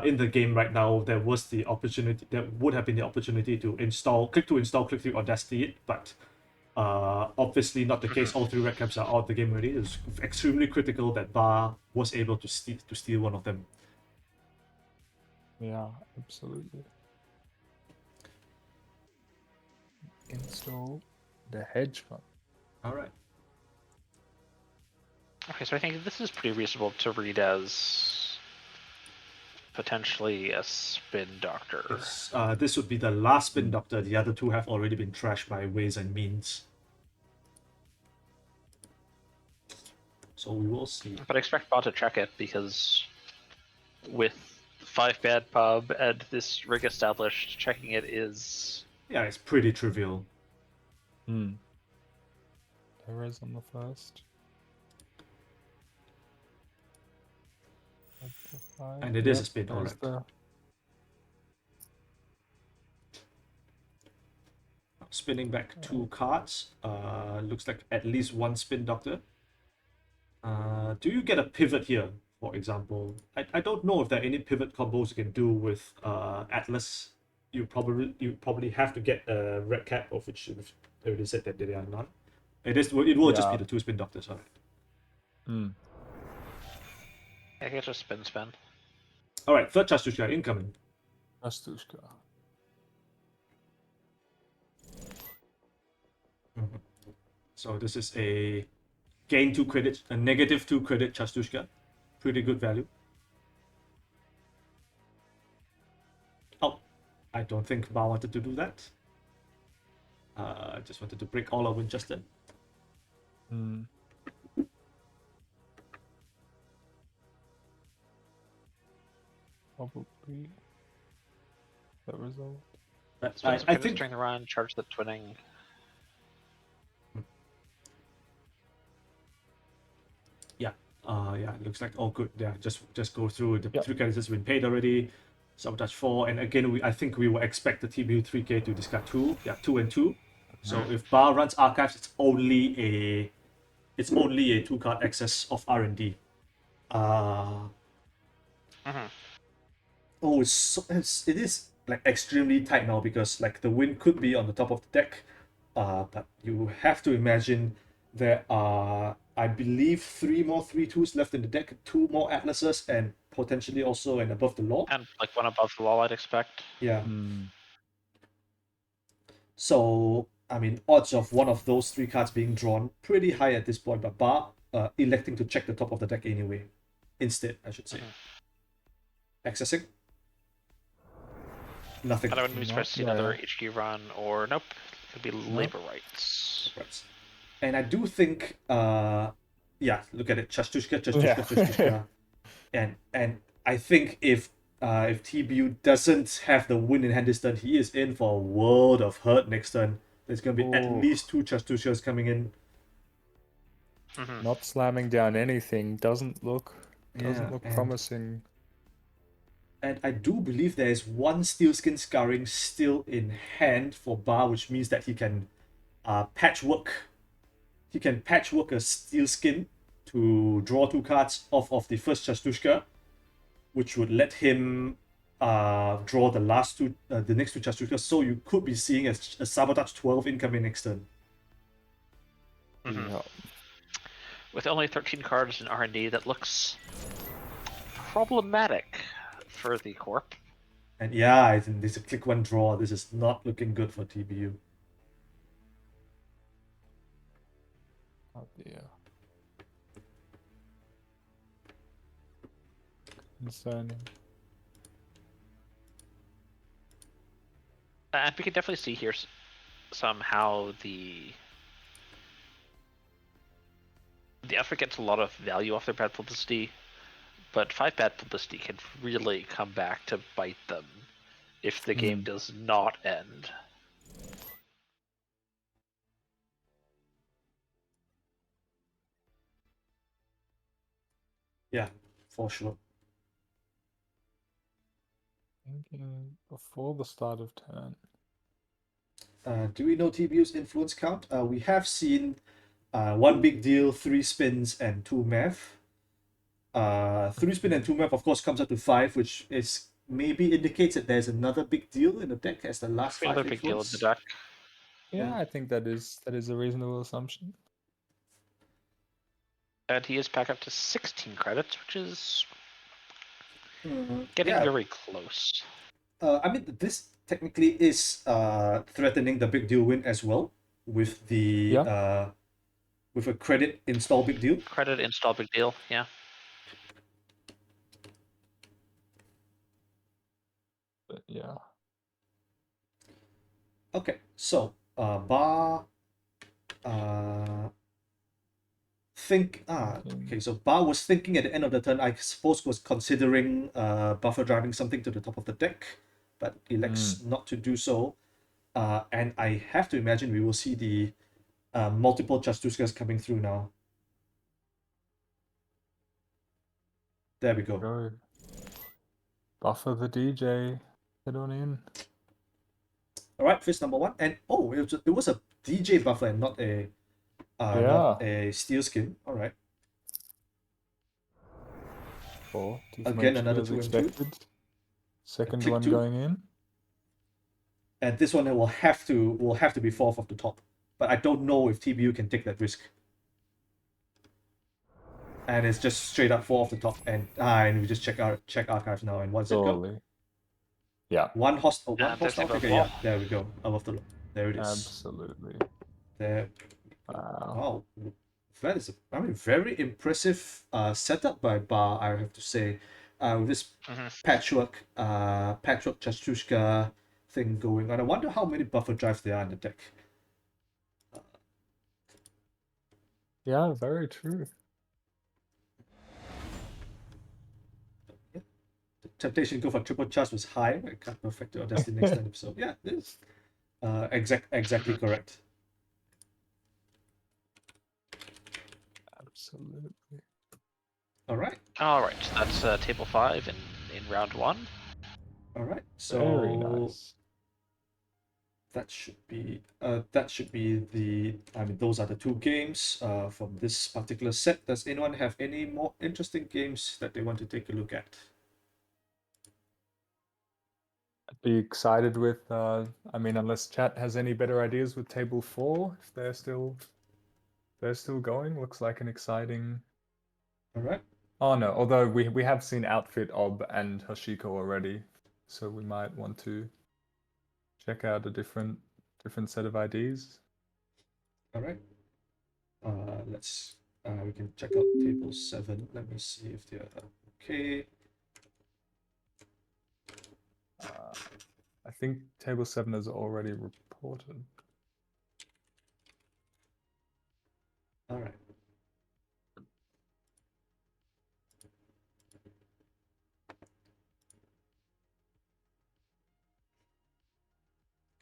in the game right now, there would have been the opportunity to click 3 Audacity it, but obviously not the case. All 3 red caps are out of the game already. It's extremely critical that Bar was able to steal one of them. Yeah, absolutely. Install the hedge fund. Alright. Okay, so I think this is pretty reasonable to read as potentially a spin doctor. This would be the last spin doctor. The other two have already been trashed by ways and means. So we will see. But I expect Bot to check it because with 5 bad pub and this rig established, checking it is. Yeah, it's pretty trivial. Perez on the first. And it is a spin, there's alright. Spinning back 2 cards. Looks like at least 1 spin doctor. Do you get a pivot here, for example? I don't know if there are any pivot combos you can do with Atlas. You probably have to get a red cap, of which you've already said that there are none. It will just be the 2 spin doctors, alright. I guess just spin. Alright, third Chastushka incoming. Chastushka. So this is a gain 2 credit, a negative 2 credit Chastushka. Pretty good value. Oh, I don't think Ba wanted to do that. I just wanted to break all of Winchester. Probably the result. But I think think during the run, charge the twinning. Yeah, it looks like all good. Yeah, just go through the 3 credits has been paid already. Sabotage 4, and again I think we will expect the TBU 3K to discard 2. Yeah, 2 and 2. So if Ba runs archives, it's only a 2 card excess of R&D. Oh, it is like extremely tight now because like the win could be on the top of the deck, but you have to imagine there are, I believe, 3 more 3/2s left in the deck, 2 more Atlases, and potentially also an above the law. And like one above the wall, I'd expect. Yeah. So I mean, odds of one of those 3 cards being drawn pretty high at this point, but Ba electing to check the top of the deck anyway. Instead, I should say. Accessing. Nothing. And I wouldn't be surprised to see another HQ run, or nope, it could be labor rights. Right. And I do think, look at it, Chastushka. And I think if TBU doesn't have the win in hand this turn, he is in for a world of hurt next turn. There's going to be at least 2 Chastushkas coming in. Not slamming down anything doesn't look promising. And I do believe there is 1 Steel Skin Scarring still in hand for Ba, which means that he can patchwork. He can patchwork a Steel Skin to draw 2 cards off of the first Chastushka, which would let him draw the next 2 Chastushkas. So you could be seeing a Sabotage 12 incoming next turn. With only 13 cards in R&D, that looks problematic for the Corp. And yeah, it's a click 1 draw. This is not looking good for TBU. Oh dear. Concerning. And we can definitely see here somehow the effort gets a lot of value off their bad publicity, but 5 bad publicity can really come back to bite them if the game does not end. Yeah, for sure. Thinking before the start of turn. Do we know TBU's influence count? We have seen 1 big deal, 3 spins, and 2 math. 3 spin and 2 math, of course, comes up to 5, which is maybe indicates that there's another big deal in the deck as the last 5 Another big deal in the deck. Yeah, I think that is a reasonable assumption. And he is back up to 16 credits, which is getting very close. I mean, this technically is threatening the big deal win as well, with the with a credit install big deal. Credit install big deal, yeah. Yeah. Okay, so Bar okay, so Bar was thinking at the end of the turn, I suppose was considering buffer driving something to the top of the deck, but elects not to do so. And I have to imagine we will see the multiple Chastuskas coming through now. There we go. Go. Buffer the DJ. Head on in. All right, fist number one, and oh, it was a DJ buffer and not a steel skin. All right. Four. Again, another as 2 and 2. expected. Second Click one 2. going in. And this one will have to be fourth off the top. But I don't know if TBU can take that risk. And it's just straight up 4 off the top, and we just check archives now, and what's it go? Surely. Yeah. One hostile. That's above Okay, wall. yeah, there we go. Above the there it is. Absolutely. There. Wow. Wow, that is very impressive setup by Bar, I have to say. With this patchwork Chastushka thing going on. I wonder how many buffer drives there are in the deck. Yeah, very true. The temptation to go for triple charge was high. I can't perfect it, or that's the next time. So yeah, this exactly correct. Absolutely. All right. All right, that's table 5 in round 1. All right. So Very nice. that should be the. I mean, those are the 2 games from this particular set. Does anyone have any more interesting games that they want to take a look at? I'd be excited with. I mean, unless chat has any better ideas with table 4, if they're still going. Looks like an exciting. All right. Oh no! Although we have seen Outfit Ob and Hashiko already, so we might want to check out a different set of IDs. All right. Let's we can check out table 7. Let me see if they're okay. I think table 7 is already reported. All right.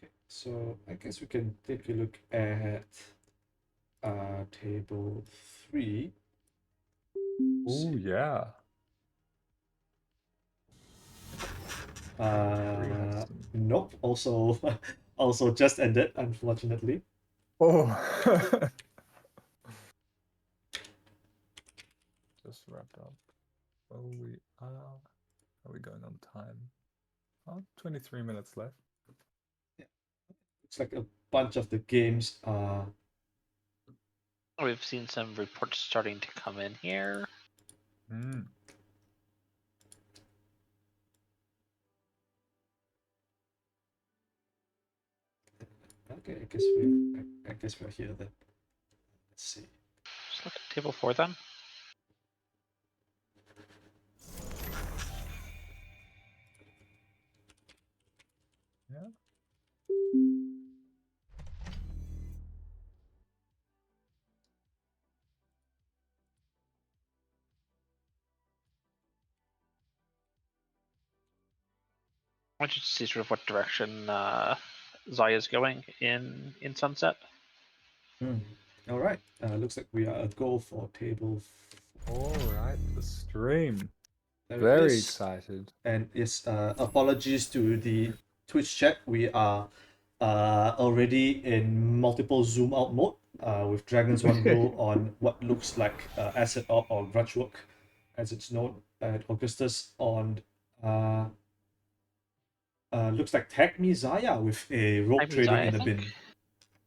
Okay, so I guess we can take a look at table 3. Oh yeah. Nope. Also, also just ended, unfortunately. Oh. Just wrapped up. Oh, we are we going on time? Oh, 23 minutes left. Yeah. It's like a bunch of the games are. We've seen some reports starting to come in here. Okay, I guess we're here then. Let's see. Let's look at table 4 then. Yeah. I want you to see sort of what direction Zaya's going in Sunset. All right. Looks like we are a go for table 4. All right, the stream. There it Very is. excited. And yes, apologies to the Twitch chat. We are already in multiple zoom out mode with Dragon's One Rule on what looks like Asset Op or Grudge Work, as it's known, and Augustus on looks like Tag Me Zaya with a rogue Tag Me trading Zaya, in I the think. bin.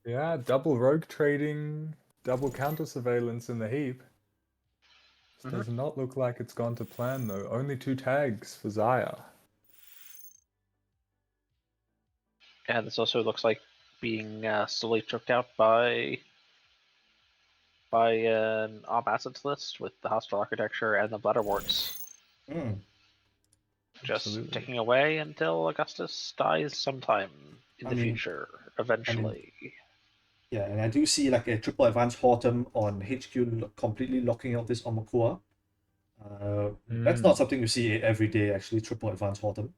Yeah, double rogue trading, double counter surveillance in the heap. This does not look like it's gone to plan though. Only 2 tags for Zaya. Yeah, this also looks like being slowly choked out by an op assets list with the hostile architecture and the bladderworts. just Absolutely. ticking away until Augustus dies sometime in I the mean- future, eventually. Yeah, and I do see like a triple advanced Hortum on HQ completely locking out this Omakua. That's not something you see every day, actually, triple advanced Hortum.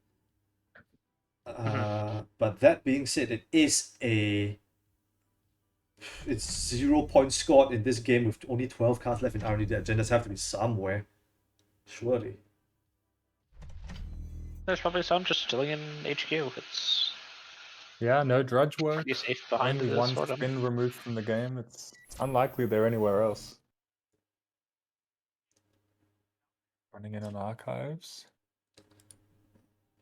But that being said, it's 0 points scored in this game with only 12 cards left in R&D. The agendas have to be somewhere, surely. There's probably some just chilling in HQ. It's Yeah, no drudge work. pretty safe behind Only this one sort of. spin removed from the game. It's unlikely they're anywhere else. Running in on archives.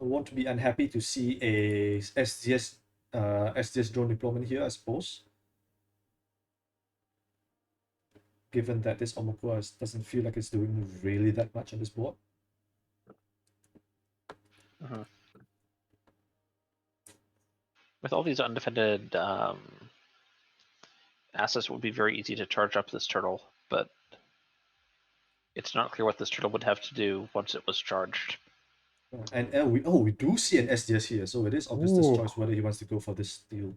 I won't be unhappy to see a SDS drone deployment here, I suppose. Given that this Omakua doesn't feel like it's doing really that much on this board. With all these undefended assets, it would be very easy to charge up this turtle, but it's not clear what this turtle would have to do once it was charged. And we do see an SDS here, so it is Augustus' Ooh. choice whether he wants to go for this deal.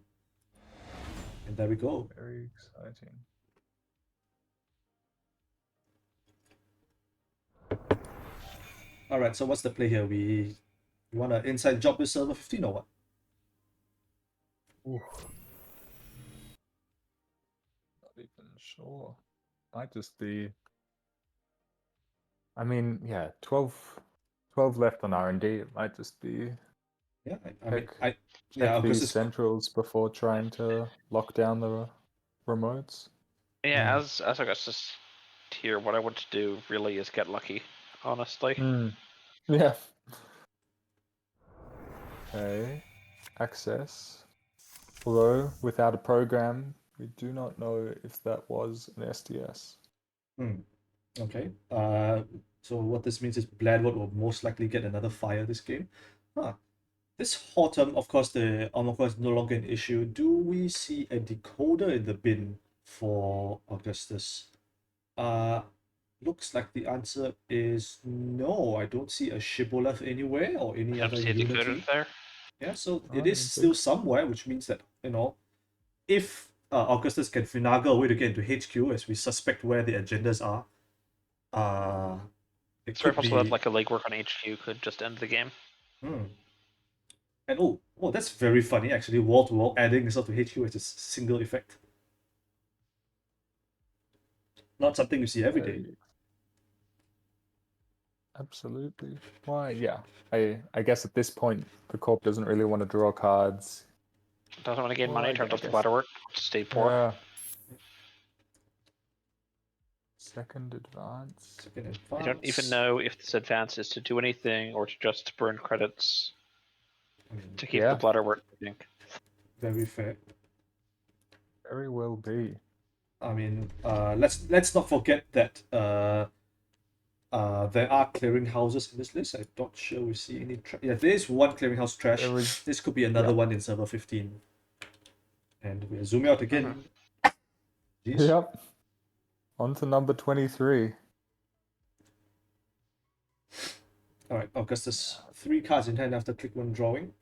And there we go. Very exciting. Alright, so what's the play here? We want to inside job with server 15 or what? Ooh. Not even sure. Might just be. I mean, yeah, 12 left on R&D. It might just be Yeah, check yeah, these Augustus. centrals before trying to lock down the remotes. Yeah, as Augustus here, what I want to do really is get lucky, honestly. Yeah. Okay. Access. Although, without a program, we do not know if that was an SDS. Okay. So what this means is Bladwood will most likely get another fire this game. This Hortum, of course, the Omakua is no longer an issue. Do we see a decoder in the bin for Augustus? Looks like the answer is no. I don't see a Shibboleth anywhere or any I other don't see a decoder unity. there. Yeah, so I it is don't still think- somewhere, which means that, if Augustus can finagle a way to get into HQ, as we suspect where the agendas are, it It's very could possible be. that like a legwork on HQ could just end the game. And that's very funny actually. Wall to wall adding yourself to HQ as a single effect. Not something you see every day. Very- Absolutely. Why? Yeah. I guess at this point the corp doesn't really want to draw cards. Doesn't want to gain Well, money, I turns off the guess- bladder work, stay poor. Yeah. Second advance. Second advance. I don't even know if this advance is to do anything or to just burn credits to keep Yeah. the bladder work. I think. Very fair. Very well be. I mean, let's not forget that there are clearing houses in this list. I'm not sure we see any. Yeah, there is one clearinghouse trash. There is- This could be another yeah. one in server 15. And we're zooming out again. Jeez. Yep. On to number 23. Alright, Augustus. 3 cards in hand after click 1 drawing.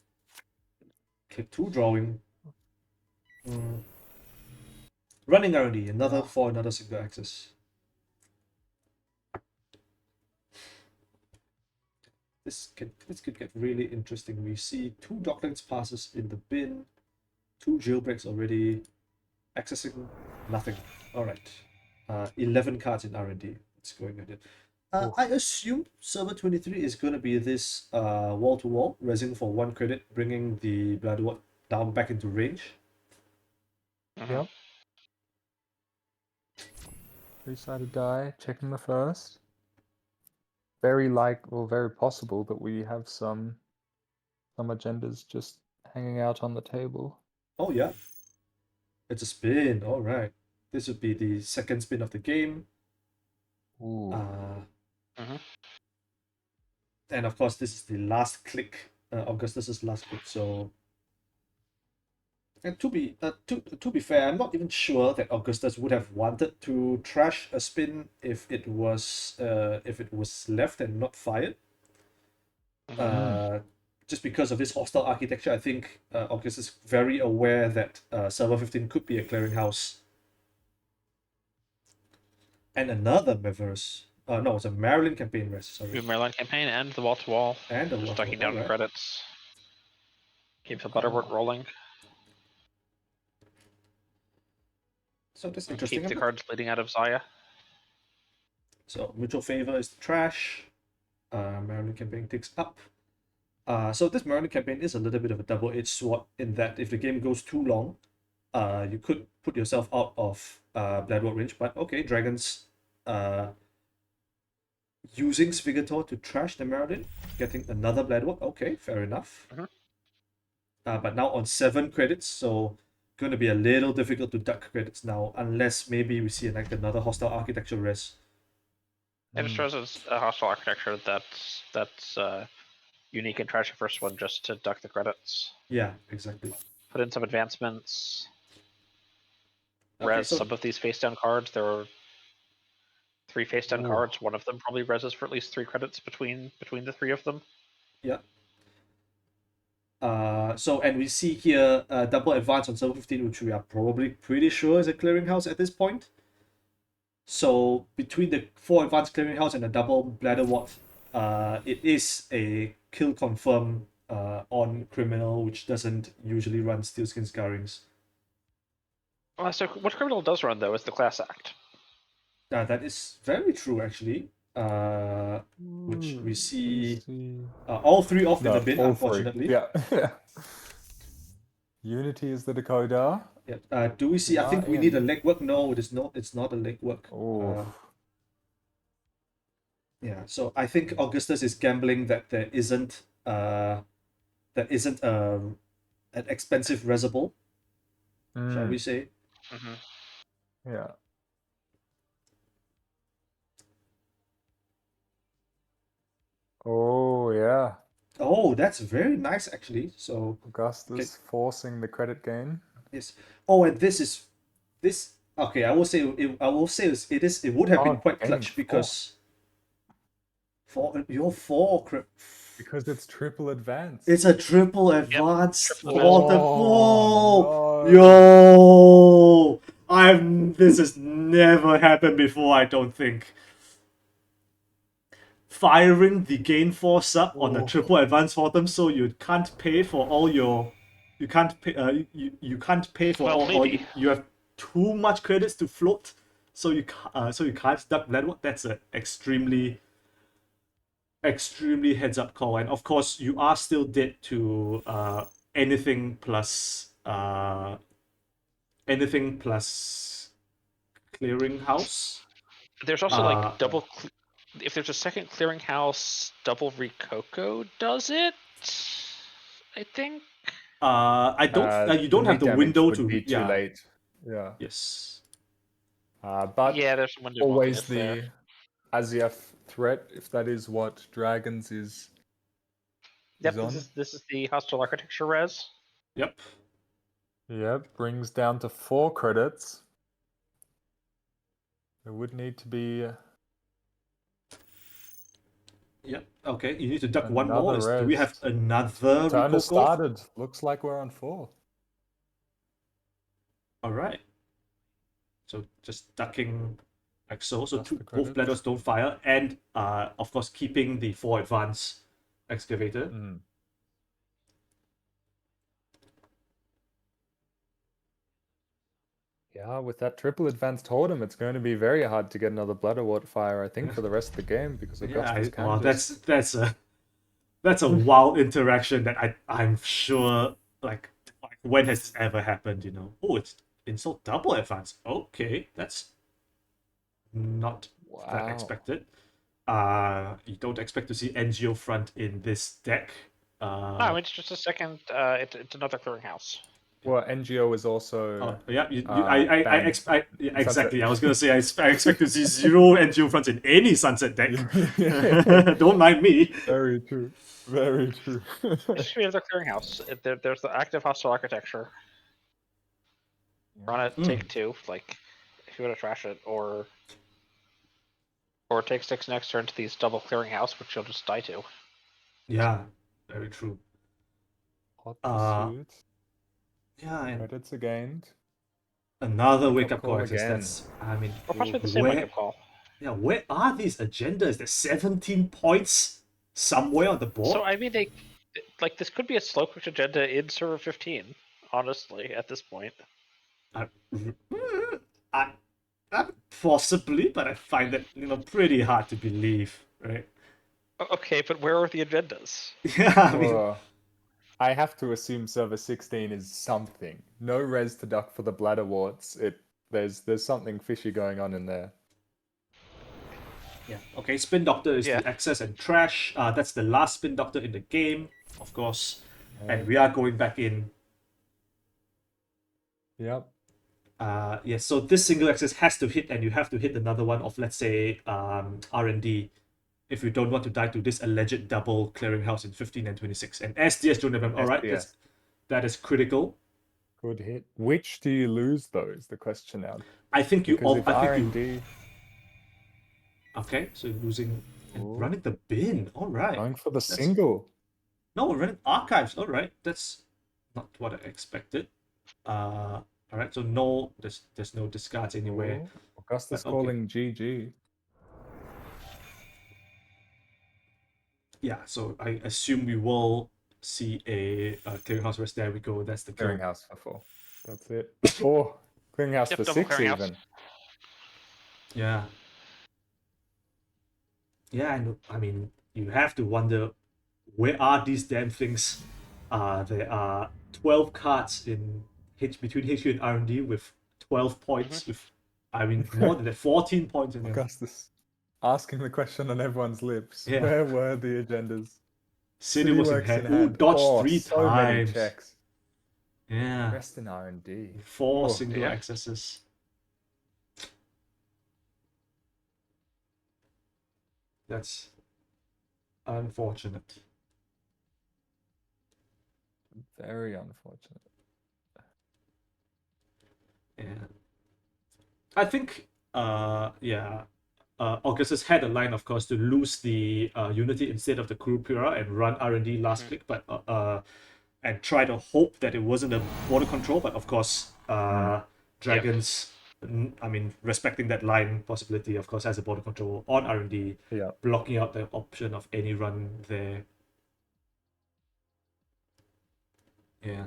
Click 2 drawing. Running already, another for another single access. This could get really interesting. We see 2 Docklands passes in the bin, 2 jailbreaks already, accessing nothing. Alright. 11 cards in R&D. It's going ahead. I assume server 23 is going to be this wall to wall, resin for 1 credit, bringing the Bloodwort down back into range. Yep. 3-sided die, checking the first. Very possible that we have some agendas just hanging out on the table. Oh yeah. It's a spin. Alright. This would be the second spin of the game. Ooh. And of course, this is the last click, Augustus's last click. So, and to be fair, I'm not even sure that Augustus would have wanted to trash a spin if it was left and not fired. Just because of this hostile architecture, I think August is very aware that Server 15 could be a clearinghouse. And another Mavericks. No, it's a Maryland campaign rest, We sorry. have Maryland campaign and the wall to wall. And the Just wall-to-wall, stacking down alright. credits. Keeps the Butterwort rolling. So that's interesting. Keep the cards leading out of Zaya. So mutual favor is the trash. Maryland campaign ticks up. So this Maryland campaign is a little bit of a double-edged sword in that if the game goes too long, you could put yourself out of Bloodwort range. But okay, Dragons using Svigator to trash the Maryland, getting another Bloodwort. Okay, fair enough. But now on 7 credits, so going to be a little difficult to duck credits now, unless maybe we see another hostile architecture res. It just shows us a hostile architecture that's unique and trash the first one just to duck the credits. Yeah, exactly. Put in some advancements. Okay, Res so some of these face down cards. There are 3 face down Ooh. cards. One of them probably reses for at least 3 credits between the 3 of them. yeah. And we see here double advance on server 15, which we are probably pretty sure is a clearinghouse at this point. So between the 4 advanced clearinghouse and the double bladder ward, it is a kill confirm on criminal, which doesn't usually run Steelskin Scarrings. So what criminal does run though is the class act. That is very true, actually. Which we see all 3 off in the bin, all unfortunately. 3. Yeah. Unity is the decoder. Yeah. Do we see? I think we need a legwork. No, it is not. It's not a legwork. Oh. Yeah. So I think Augustus is gambling that there isn't an expensive reservoir, shall we say? Yeah. Oh yeah. Oh, that's very nice, actually. So Augustus forcing the credit gain. yes. Oh, and this. Okay, I will say it would have been quite gain clutch 4. because for your 4 Because it's triple advance. it's a triple advance triple for the Oh, 4. Yo, this has never happened before, I don't think. Firing the gain 4 sub on the triple advance for them, so you can't pay for all your you can't pay you can't pay for Well, all or maybe. you have too much credits to float, so you can't duck Bloodwort. That's an extremely heads up call, and of course you are still dead to anything plus clearing house. There's also like double. If there's a second clearinghouse, double Rikoko does it. I think. I don't. You don't have the damage window would to. be too late. Yeah. Yes. But Yeah, there's a window. always there. the Asiaf threat, if that is what Dragons is. Yep, on. this is the hostile architecture res. Yep. Yep, brings down to 4 credits. There would need to be. Yep. Okay, you need to duck one more. Another Do we have rest. another Turn has Rikoko? started. Looks like we're on 4. All right. So just ducking like so. So That's the both credits. bladders don't fire, and of course keeping the 4 advance excavator. Yeah, with that triple advanced totem, it's going to be very hard to get another Bladderwort fire, I think, for the rest of the game, because Augustus can just... that's a wild interaction that I'm sure like when has this ever happened, you know? Oh, it's insult double advance. Okay, that's not that expected. You don't expect to see NGO front in this deck. No, it's just a second. It's another clearinghouse. Well, NGO is also... yeah, banned exactly. I was gonna say I expect to see 0 NGO fronts in any Sunset deck. Don't mind me. Very true. Very true. Just we have the clearinghouse. There's the active hostile architecture. Run it, take 2. Like, if you want to trash it, or take 6 next turn to these double clearinghouse, which you'll just die to. Yeah, very true. Hot Uh, pursuit. yeah, and Credits again. another Wake wake up up call call access. again. That's, I mean, Or possibly the same wake-up call. yeah, where are these agendas? There's 17 points somewhere on the board. So I mean, they like this could be a slow cooked agenda in server 15. Honestly, at this point. I, I, possibly, but I find that pretty hard to believe, right? Okay, but where are the agendas? Yeah, I mean, I have to assume server 16 is something. No res to duck for the bladder warts. There's something fishy going on in there. yeah. Okay, Spin Doctor is Yeah. the access and trash. That's the last Spin Doctor in the game, of course, and we are going back in. Yep. Yes. So this single access has to hit, and you have to hit another one of, let's say, R&D, if you don't want to die to this alleged double clearinghouse in 15 and 26. And SDS don't have. All right, SDS. that is critical. Good hit. Which do you lose though? Is the question now. I think you Because all. if I think R&D... you. Okay, so you're losing and Ooh. running the bin. All right. Going for the single. No, we're running archives. All right, that's not what I expected. All right, so no, there's no discards anywhere. Ooh. Augustus Okay. calling GG. Yeah, so I assume we will see a clearinghouse rest. There we go. That's the kill. Clearinghouse for 4. That's it. 4. Clearinghouse Yep, for double 6 clearinghouse. even. Yeah. Yeah, and I mean, you have to wonder, where are these damn things? There are 12 cards in between HQ and R&D with 12 points. With, I mean, more than that, 14 points in them. Augustus asking the question on everyone's lips. Yeah. Where were the agendas? City was in Works hand. Ooh, dodged 3 so many times. checks. Yeah. Rest in R&D. 4 Oh, single yeah. accesses. That's unfortunate. Very unfortunate. Yeah. I think, Augustus had a line, of course, to lose the Unity instead of the Kurupura and run R&D last click, but and try to hope that it wasn't a border control. But of course, Dragons, I mean, respecting that line possibility, of course, has a border control on R&D, Yeah. blocking out the option of any run there. Yeah,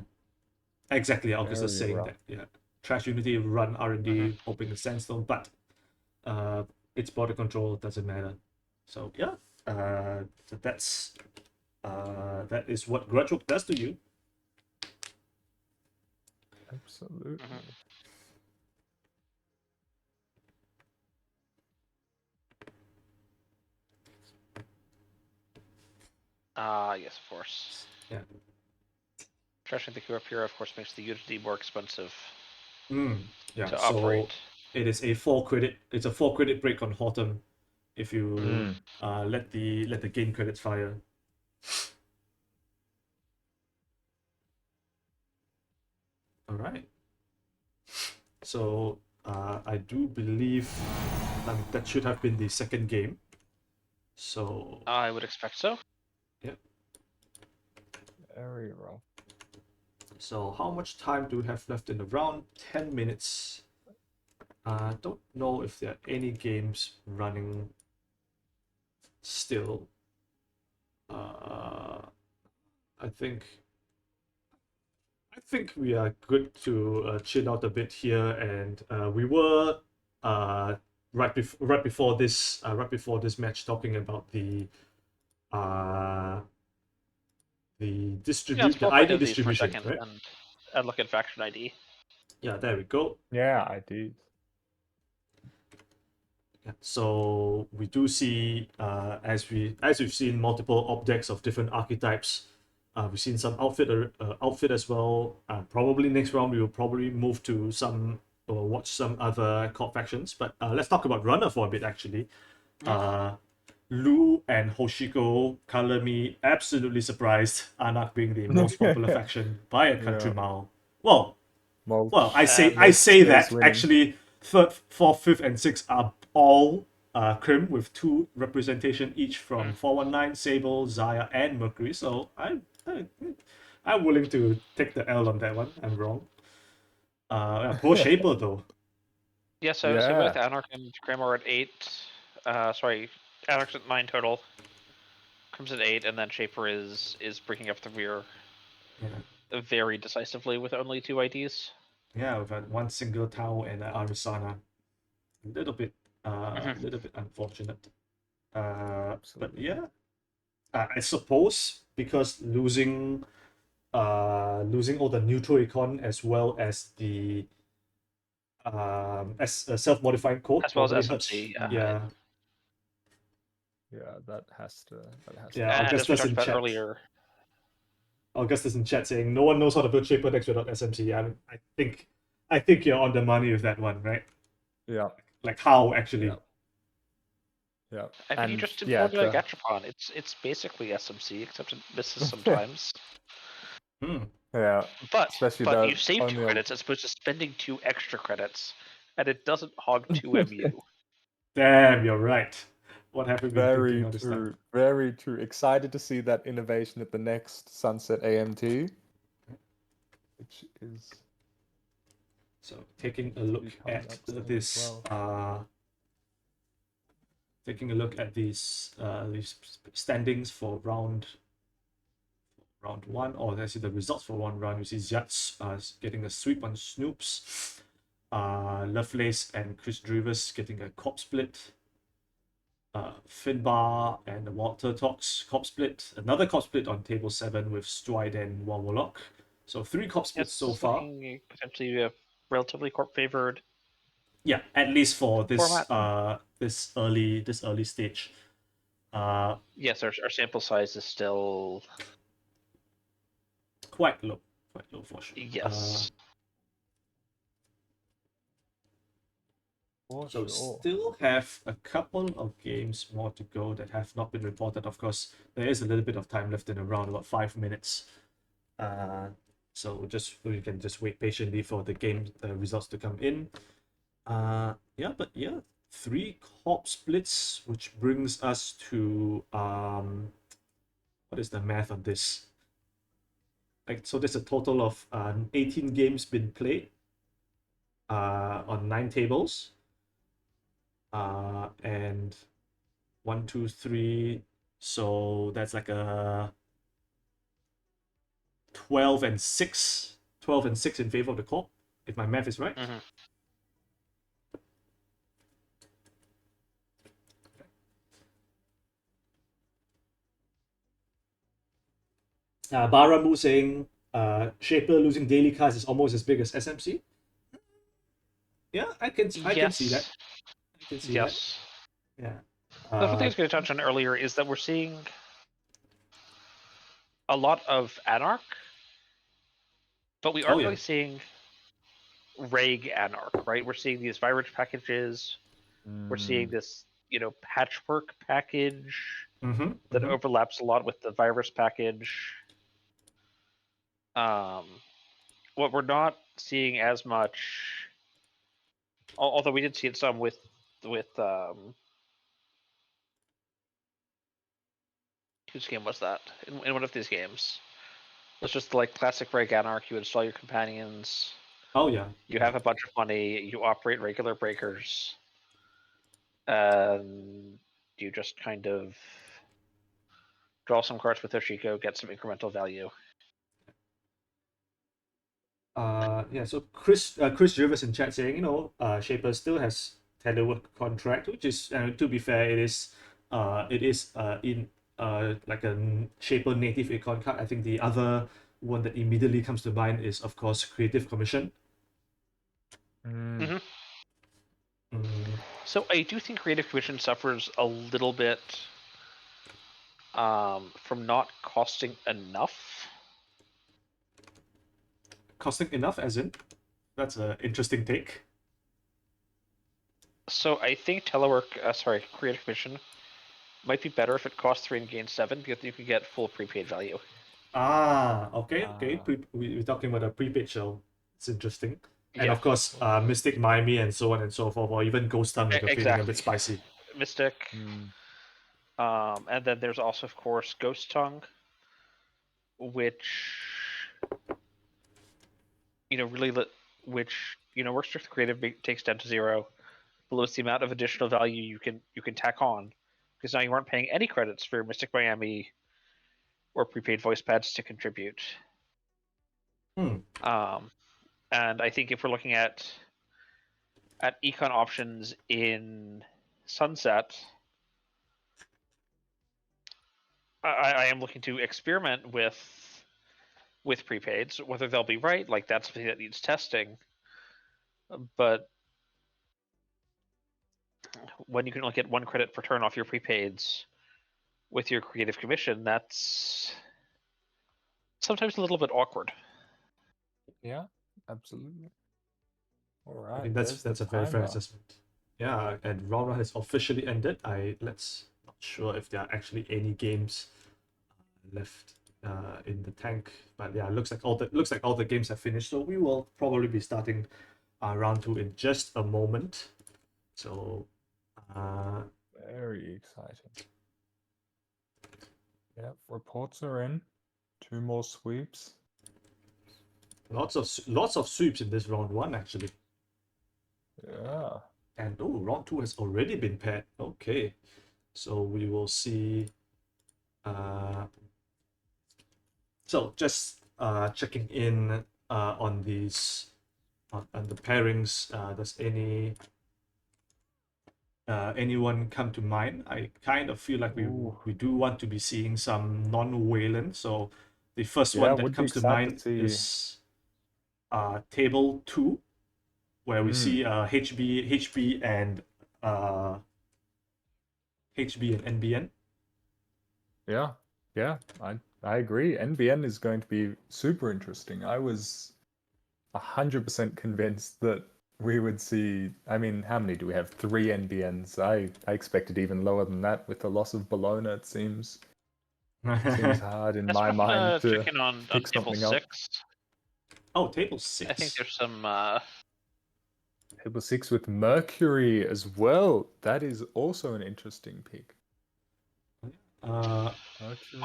exactly. Augustus Very saying rough. that. Yeah, trash Unity, run R&D, hoping the Sandstone, but its border control doesn't matter. So yeah, so that's that is what Grudgehook does to you. Absolutely. Yes, of course. Yeah. Trashing the Kurapura, of course, makes the Unity more expensive Yeah. to So operate. it is a 4 credit. It's a 4 credit break on Horton if you let the gain credits fire. All right. So I do believe that should have been the second game. So I would expect so. yeah. Very rough. So how much time do we have left in the round? 10 minutes. I don't know if there are any games running still. I think we are good to chill out a bit here, and we were right before this match talking about the Yeah, the ID distribution, for a second right? and look at faction ID. Yeah, there we go. Yeah, I did. Yeah, so we do see, as we've seen multiple objects of different archetypes. We've seen some outfit as well. Probably next round we will probably move to some or watch some other cult factions. But let's talk about runner for a bit actually. Lu and Hoshiko color me absolutely surprised. Anak being the most popular faction by a country mile. Well, I say there's that winning. actually. Third, fourth, fifth, and sixth are all Crim with 2 representation each from 419, Sable, Zaya, and Mercury. So I'm willing to take the L on that one. I'm wrong. Yeah, poor Shaper though. Yeah, so Yeah. both Anarch and Crim are at 8. Sorry, Anarch's at 9 total. Crim's at 8, and then Shaper is breaking up the rear Yeah, very decisively with only 2 IDs. yeah, we've had 1 single Tau and Arisana. A little bit unfortunate. But Absolutely. yeah, I suppose because losing all the neutral econ as well as the as a self-modifying code As well as probably SMC, hurts. yeah. Yeah, that has to Yeah, be. And as we Augustus talked in about chat. earlier, Augustus in chat saying no one knows how to build shaper decks without SMC. I think you're on the money with that one, right? Yeah. Like how actually? Yeah. Yeah. I think you just did yeah, Formula Gachapon. It's basically SMC, except it misses sometimes. yeah. But Especially but the you save 2 only credits as opposed to spending 2 extra credits, and it doesn't hog 2 MU. Damn, you're right. What have we been thinking Very all this time? true. Very true. Excited to see that innovation at the next Sunset AMT, which is So taking a look coming at up soon as this, taking a look at these standings for round 1, or let's see the results for 1 round. You see Zats getting a sweep on Snoops, Lovelace and Chris Drivers getting a cop split, Finbar and Walter Talks cop split, another cop split on table 7 with Stride and Warlock. So 3 cop splits It's so far. looking potentially a relatively corp favored. Yeah, at least for this Format. this early stage. Yes, our sample size is still quite low for sure. yes. So still have a couple of games more to go that have not been reported. Of course, there is a little bit of time left in around about 5 minutes. So we can just wait patiently for the results to come in. But 3 corp splits, which brings us to what is the math on this? So there's a total of 18 games been played on 9 tables. And 1, 2, 3. So that's like a 12 and 6 in favor of the corp, if my math is right. Baramu saying Shaper losing daily cards is almost as big as SMC. Yeah, I can see that. I can see that. Yeah. That's one thing I was going to touch on earlier is that we're seeing a lot of Anarch, but we aren't really seeing Reg Anarch, right? We're seeing these virus packages. We're seeing this, patchwork package that overlaps a lot with the virus package. What we're not seeing as much, although we did see it some with whose game was that? In one of these games. It's just like classic Reg Anarch. You install your companions. Oh yeah. You have a bunch of money. You operate regular breakers. And you just kind of draw some cards with Oshiko, get some incremental value. So Chris Jervis in chat saying, Shaper still has Telework contract, which is, to be fair, it is in like a Shaper native icon card. I think the other one that immediately comes to mind is, of course, Creative Commission. So I do think Creative Commission suffers a little bit from not costing enough. Costing enough, as in? That's an interesting take. So I think Creative Commission might be better if it costs 3 and gains 7, because you can get full prepaid value. Okay. We're talking about a prepaid show. It's interesting. And of course, Mystic Miami and so on and so forth, or even Ghost Town with a feeling a bit spicy. Mystic. Mm. And then there's also, of course, Ghost Tongue, which works with creative, takes down to 0, limits the amount of additional value you can tack on, because now you aren't paying any credits for Mystic Miami or prepaid voice pads to contribute. Hmm. And I think if we're looking at econ options in Sunset, I am looking to experiment with prepaids. Whether they'll be right, like, that's something that needs testing. But when you can only get 1 credit per turn off your prepaids with your creative commission, that's sometimes a little bit awkward. Yeah, absolutely. All I right, think there's that's the a very fair timer. assessment. Yeah, and round one has officially ended. Let's not sure if there are actually any games left in the tank, but yeah, looks like all the games have finished. So we will probably be starting round 2 in just a moment. So Very exciting. Yeah, reports are in. 2 more sweeps. lots of sweeps in this round 1 actually. Yeah. And round 2 has already been paired. Okay, so we will see. So just checking in on these on the pairings. Does anyone come to mind? I kind of feel like Ooh. we do want to be seeing some non-Wayland. So the first Yeah, one that would be comes to excited to mind see. is table 2, where we see HB and NBN. Yeah, yeah, I agree. NBN is going to be super interesting. I was 100% convinced that we would see. I mean, how many do we have? 3 NBNs. I expected even lower than that with the loss of Bologna. It seems hard in That's my worth mind to checking on pick table something up. 6. Oh, table I think 6. there's some. Table 6 with Mercury as well. That is also an interesting pick. Mercury.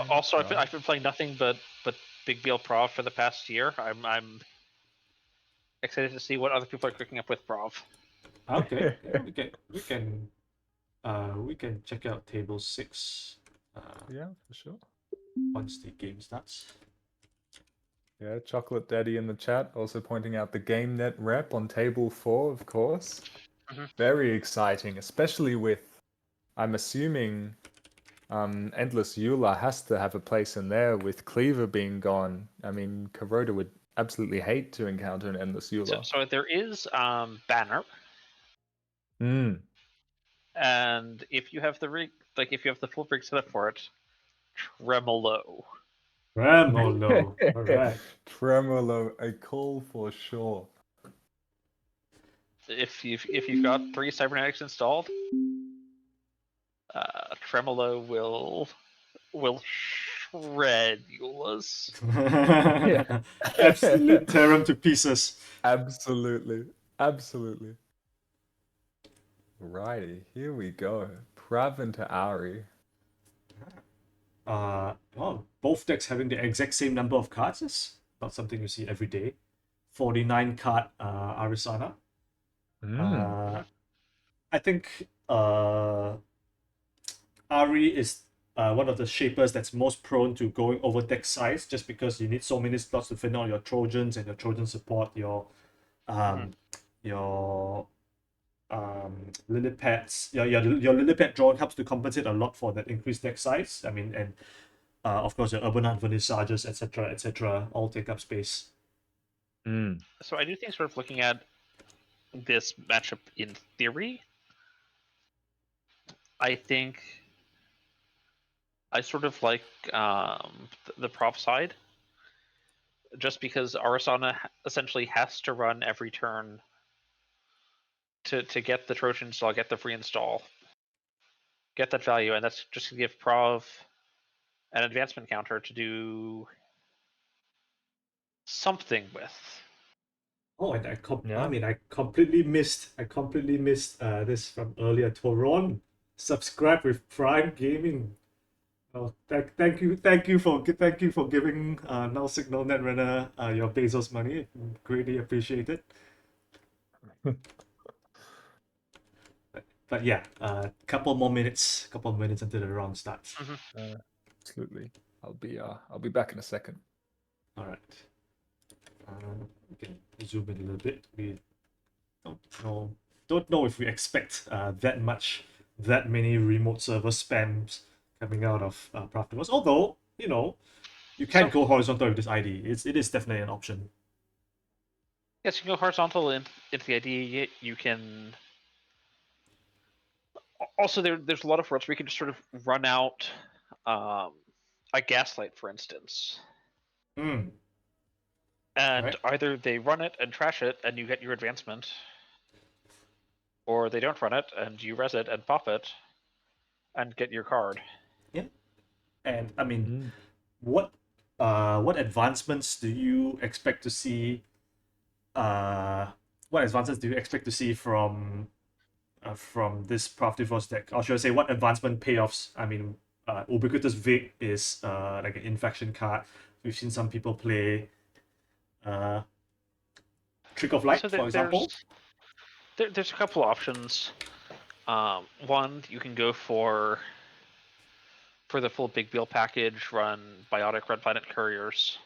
Also, Right. I've been playing nothing but Big BL Prov for the past year. I'm excited to see what other people are cooking up with Prov. Okay, yeah, we can check out table 6 Yeah, for sure. once the game starts. Yeah, Chocolate Daddy in the chat also pointing out the GameNet rep on table 4, of course. Very exciting, especially with, I'm assuming, Endless Eula has to have a place in there with Cleaver being gone. I mean, Kuroda would absolutely hate to encounter an Endless Eula. So there is Banner, and if you have the rig, like if you have the full rig set up for it, Tremolo. Tremolo. All right. Tremolo, a call for sure. If you've got 3 cybernetics installed, Tremolo will shred Eulas. Absolutely tear them to pieces. Absolutely. Absolutely. Righty, here we go. Prav into Ari. Well, both decks having the exact same number of cards is not something you see every day. 49 card Arisana. I think Ari is one of the shapers that's most prone to going over deck size, just because you need so many slots to fit on your Trojans and your Trojan support, your Lilipads. Your Lilipad draw helps to compensate a lot for that increased deck size. I mean, and of course your Urban Hunt Vernissages, etc., all take up space. So I do think, sort of looking at this matchup in theory, I think I sort of like the prop side, just because Arisana essentially has to run every turn to get the Trojan install, get the free install, get that value, and that's just to give Prov an advancement counter to do something with. Oh, and I completely missed this from earlier. Toron Subscribe with Prime Gaming. Oh, thank you for giving Null Signal Netrunner your Bezos money. Greatly appreciate it. But yeah, couple more minutes until the round starts. Absolutely. I'll be back in a second. All right. We can zoom in a little bit. We don't know if we expect that many remote server spams coming out of Profitables. Although you can go horizontal with this ID. It is definitely an option. Yes, you can go horizontal into the ID. You can. Also, there's a lot of worlds where you can just sort of run out a gaslight, for instance. Mm. And Right. either they run it and trash it and you get your advancement, or they don't run it and you res it and pop it and get your card. Yeah. And I mean, what advancements do you expect to see? What advancements do you expect to see from this Profiteers deck? Or should I say, what advancement payoffs? I mean, Ubiquitous Vic is like an infection card. We've seen some people play Trick of Light, So for example. there's a couple options. One, you can go for the full Big Bill package, run Biotic Red Planet Couriers.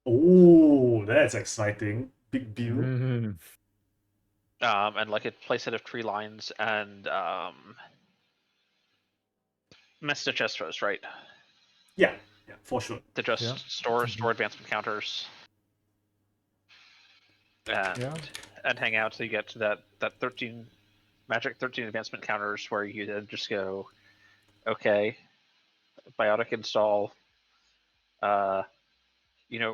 Oh, that's exciting. Big Bill. And like a playset of tree lines and Message Estros, right? Yeah, for sure. To just store advancement counters and hang out so you get to that 13 magic 13 advancement counters where you then just go, okay, Biotic install,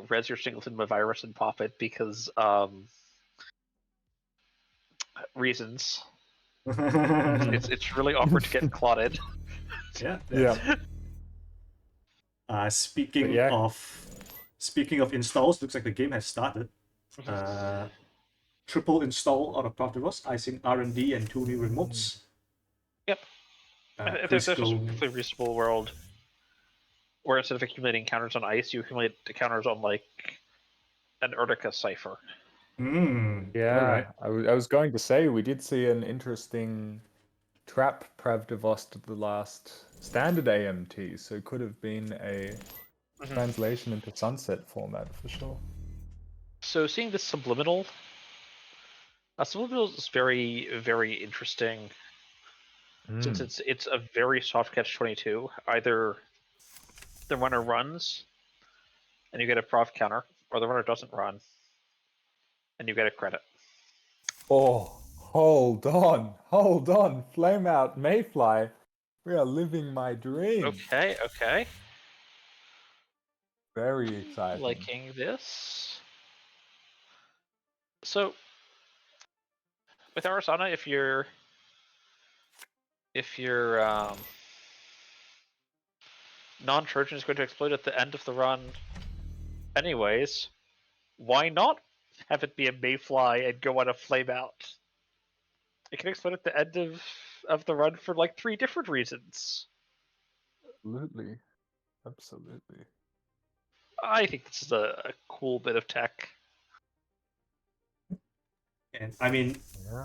res your singleton with virus and pop it because reasons. It's really awkward to get clotted. Yeah. Speaking of installs, looks like the game has started. Triple install out of Profiteers, icing R&D and 2 new remotes. Yep. There's a perfectly reasonable world where instead of accumulating counters on ice, you accumulate the counters on like an Urtica cipher. Yeah, right. I was going to say we did see an interesting trap Pravdavost at the last standard AMT, so it could have been a translation into Sunset format for sure. So seeing this subliminal is very, very interesting since it's a very soft catch-22. Either the runner runs and you get a prof counter, or the runner doesn't run and you get a credit. Oh, hold on, Flameout Mayfly. We are living my dream. Okay. Very exciting. Liking this. So with Arasana, if you're non-Trojan is going to explode at the end of the run anyways, why not have it be a Mayfly and go on a flame out? It can explode at the end of the run for like 3 different reasons. Absolutely. I think this is a cool bit of tech. And I mean,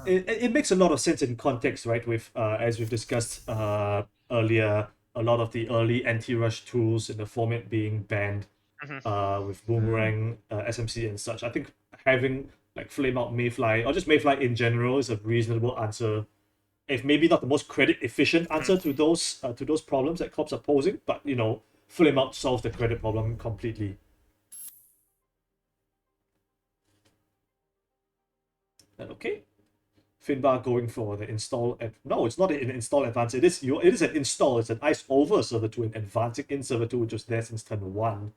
it makes a lot of sense in context, right? With as we've discussed earlier, a lot of the early anti-rush tools in the format being banned, with Boomerang, SMC, and such. I think having like Flame Out Mayfly or just Mayfly in general is a reasonable answer. If maybe not the most credit efficient answer to those problems that cops are posing, but Flame Out solves the credit problem completely. Okay. Finbar going for the install. No, it's not an install advance. It is an install. It's an ice over server 2 and advancing in server 2, which was there since turn 1.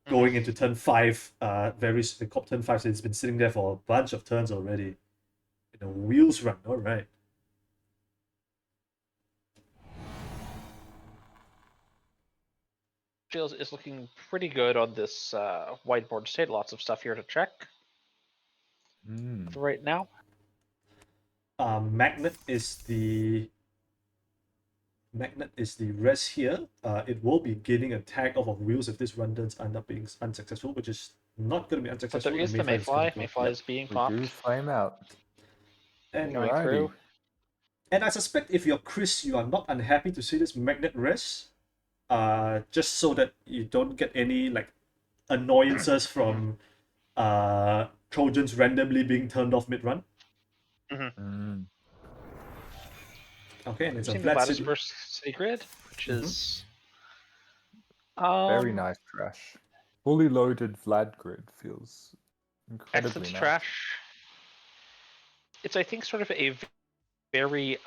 Going into turn 5, the cop turn 5, so it's been sitting there for a bunch of turns already. Wheels run. All right. Is looking pretty good on this whiteboard state. Lots of stuff here to check right now. Magnet is the magnet is the rest here. It will be gaining a tag off of wheels if this run does end up being unsuccessful, which is not going to be But unsuccessful. there is the Mayfly is gonna Mayfly. go. Mayfly Yep. is being We popped. do flame out. And Going Alrighty. through. And I suspect if you're Chris, you are not unhappy to see this magnet rest, just so that you don't get any like annoyances from Trojans randomly being turned off mid-run. Mm. Okay, and it's a Using the Vlad City. Vladisburg City Grid, which Mhm. is Very nice trash. Fully loaded Vlad grid feels incredibly excellent nice. trash. It's I think sort of a very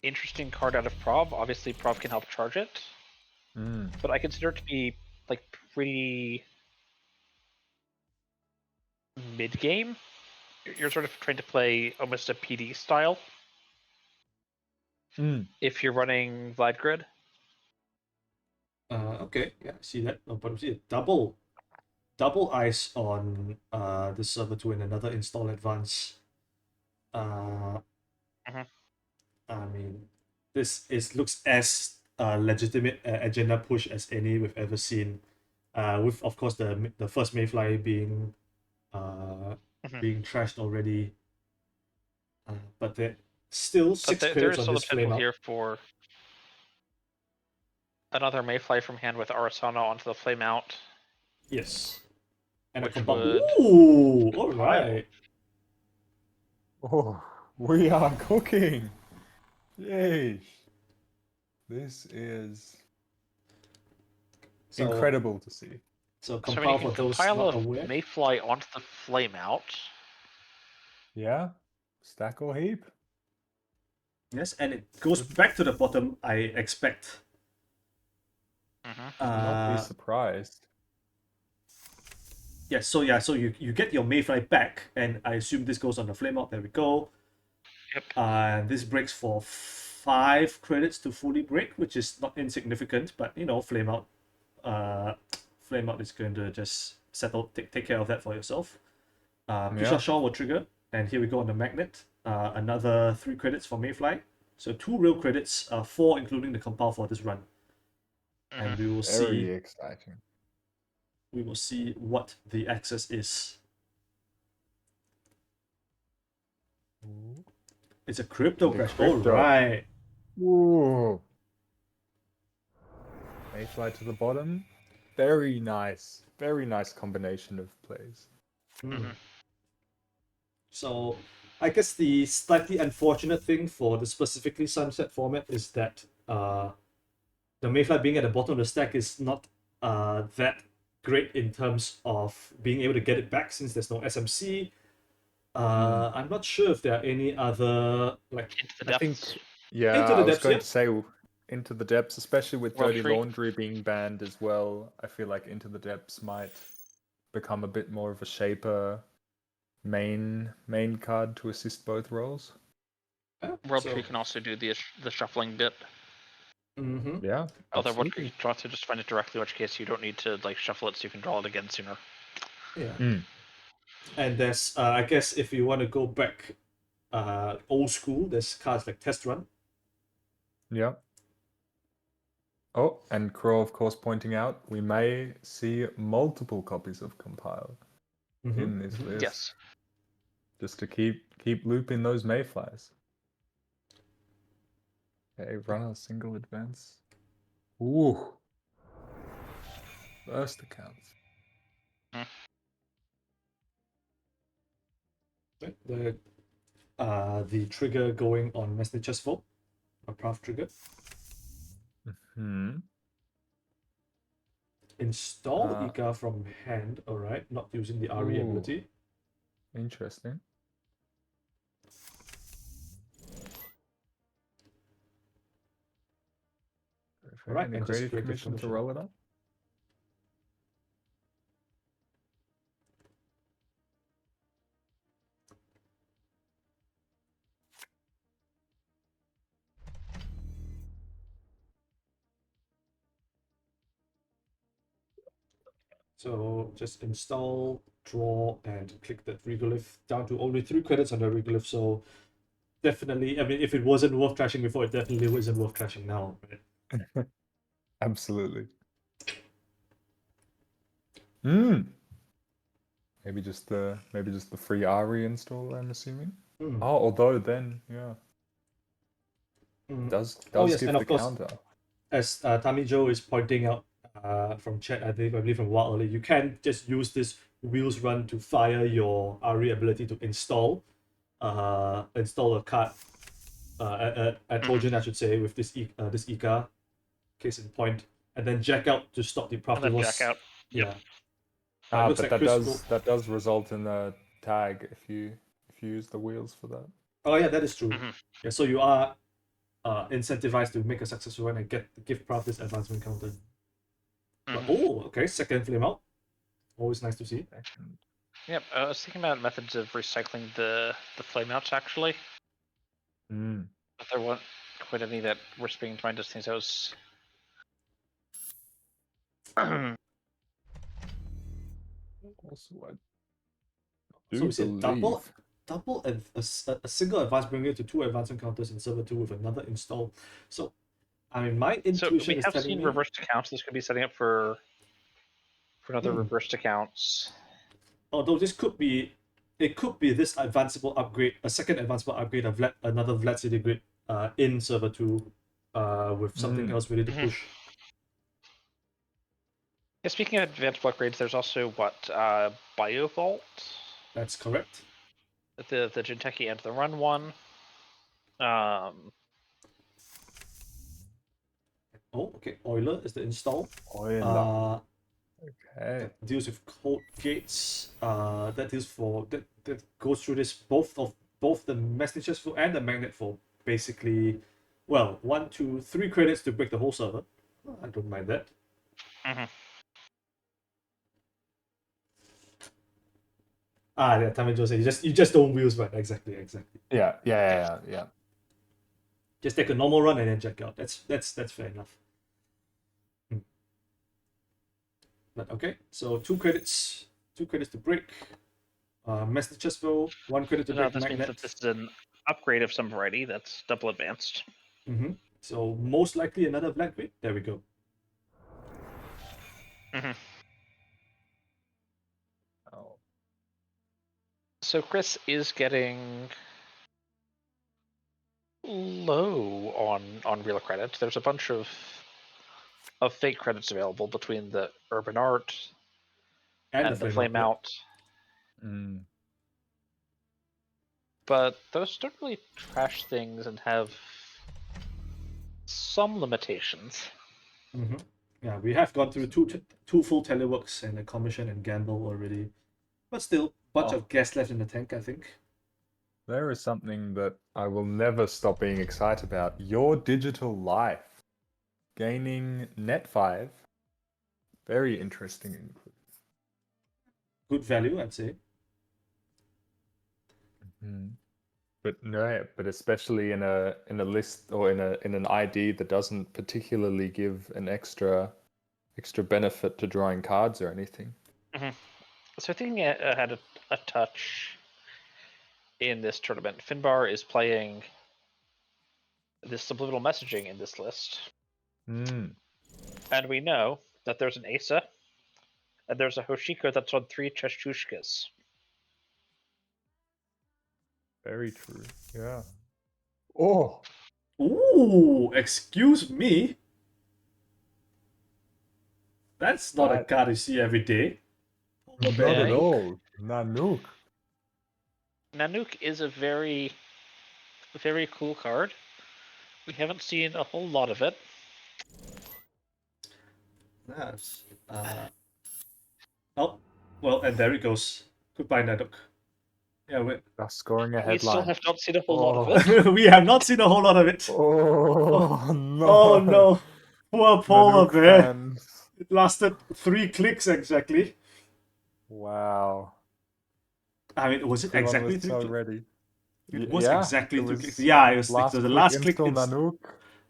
interesting card out of Prov. Obviously, Prov can help charge it, Mm. but I consider it to be like pretty mid game. You're sort of trying to play almost a PD style Mm. if you're running Vlad Grid. Okay, yeah, I see that. No problem. See it. Double ice on the server to in another install advance. Mhm. I mean, this looks as legitimate agenda push as any we've ever seen. With of course the first Mayfly being Mhm. being trashed already. But there still But six there credits is on still the this flame potential out. here for another Mayfly from hand with Arasana onto the flame out. Yes. And Which a compound. would Ooh, pile. alright. Oh, we are cooking. Yay. This is So, incredible to see. So So I mean, you compile can for those compile not a aware. Mayfly onto the flame out. Yeah? Stack or heap? Yes, and it goes back to the bottom, I expect. Not be Uh, surprised. yeah, so you get your Mayfly back, and I assume this goes on the flame out. There we go. Yep. And this breaks for 5 credits to fully break, which is not insignificant, but you know, flame out is going to just take care of that for yourself. Pisha Shaw will trigger, and here we go on the magnet. Another 3 credits for Mayfly. So 2 real credits, 4 including the compile for this run. And we will Very see exciting. what the access is. It's a crypto The crash. crypto. All right. Ooh. Mayfly to the bottom. Very nice. Very nice combination of plays. So I guess the slightly unfortunate thing for the specifically Sunset format is that the Mayfly being at the bottom of the stack is not that great in terms of being able to get it back since there's no SMC. I'm not sure if there are any other like Into the I think, depths. yeah, Into the I was depths, going yeah. to say Into the Depths, especially with World Dirty Tree. Laundry being banned as well. I feel like Into the Depths might become a bit more of a shaper main card to assist both roles. World Tree can also do the shuffling bit. Mm-hmm. Yeah, Although World Tree absolutely. can also just find it directly, in which case you don't need to like shuffle it, so you can draw it again sooner. Yeah. Mm. And there's I guess if you want to go back old school, there's cards like Test Run. Yeah. Oh, and Crow, of course, pointing out we may see multiple copies of Compile in this list. Yes. Just to keep looping those Mayflies. Okay, run a single advance. Ooh. First accounts. The trigger going on Mesnitch's Vault, a Prav trigger. Install Ika from hand, alright, not using the RE ability. Interesting. Alright, and the and just creative break the commission to commission. roll it up. So just install, draw, and click that regolith down to only 3 credits on the regolith. So definitely. I mean, if it wasn't worth trashing before, it definitely isn't worth trashing now. Right? Absolutely. Hmm. Maybe just the free Ari install, I'm assuming. Hmm. Oh, although then, yeah, Hmm. does Oh yes, give and the of course, counter. as Tammy Joe is pointing out from chat, I believe from Wild earlier, you can just use this wheels run to fire your Ari ability to install a card at Trojan, I should say, with this this Ika, case in point, and then jack out to stop the And then jack Propulus. out. Yep. Yeah. It Ah, looks but like Chris will... that does result in a tag if you use the wheels for that. Oh yeah, that is true. Mhm. Yeah, so you are incentivized to make a successful run and give Prav this advancement counter. But, oh, okay, second flame out. Always nice to see. Yep. I was thinking about methods of recycling the flameouts actually, Mm. but there weren't quite any that were springing to mind as things I was. Also, I So do we said believe. double and a single advance bringing it to 2 advance encounters in server 2 with another install. So, I mean, my So intuition we is have telling seen me... reversed accounts. This could be setting up for another Hmm. reversed accounts. Although this could be... It could be this advanceable upgrade, a second advanceable upgrade of another Vlad City Grid in server 2 with something else ready to Mhm. push. Yeah, speaking of advanced upgrades, there's also what Biovault, That's correct. the Jinteki and the Run one. Um, Oh, okay. Euler is the install. Euler. Okay. That deals with code gates. That deals for that goes through this both the messages flow and the magnet flow. Basically, well, 1, 2, 3 credits to break the whole server. I don't mind that. mhm. Yeah, Tammy Joe said you just don't wheels run. Exactly. Yeah. Just take a normal run and then check out. That's fair enough. But okay, so 2 credits to break. Message flow, 1 credit to No, break this means magnet. that this is an upgrade of some variety that's double advanced. Mm-hmm. So most likely another black grid. There we go. Mhm. Oh. So Chris is getting low on real credits. There's a bunch of fake credits available between the Urban Art And and the the Flame out. Out, Mm. but those don't really trash things and have some limitations. Mm-hmm. Yeah, we have gone through two full teleworks and a commission and gamble already, but still, bunch of gas left in the tank. I think. There is something that I will never stop being excited about. Your digital life. Gaining net 5. Very interesting. Good value, I'd say. But no, but especially in a list or in an ID that doesn't particularly give an extra benefit to drawing cards or anything. Mm-hmm. So I think it had a touch in this tournament. Finbar is playing this subliminal messaging in this list. Mm. And we know that there's an Asa, and there's a Hoshiko that's on 3 Cheshtushkas. Very true. Yeah. Oh. Ooh, excuse me. That's not a card you see every day. Not Yeah. at all. Nanook. Nanook is a very cool card. We haven't seen a whole lot of it. That's oh, well, and there it goes. Goodbye, Nanook. Yeah, That's scoring a We still headline. have not seen a whole lot of it. we have not seen a whole lot of it. Oh no. Oh no. Poor polar Nanook bear. fans. It lasted 3 clicks exactly. Wow. I mean, was it Everyone exactly was 3 so clicks? ready. It was Yeah, exactly it 2 clicks. was Yeah, it was last the click last click install Nanook.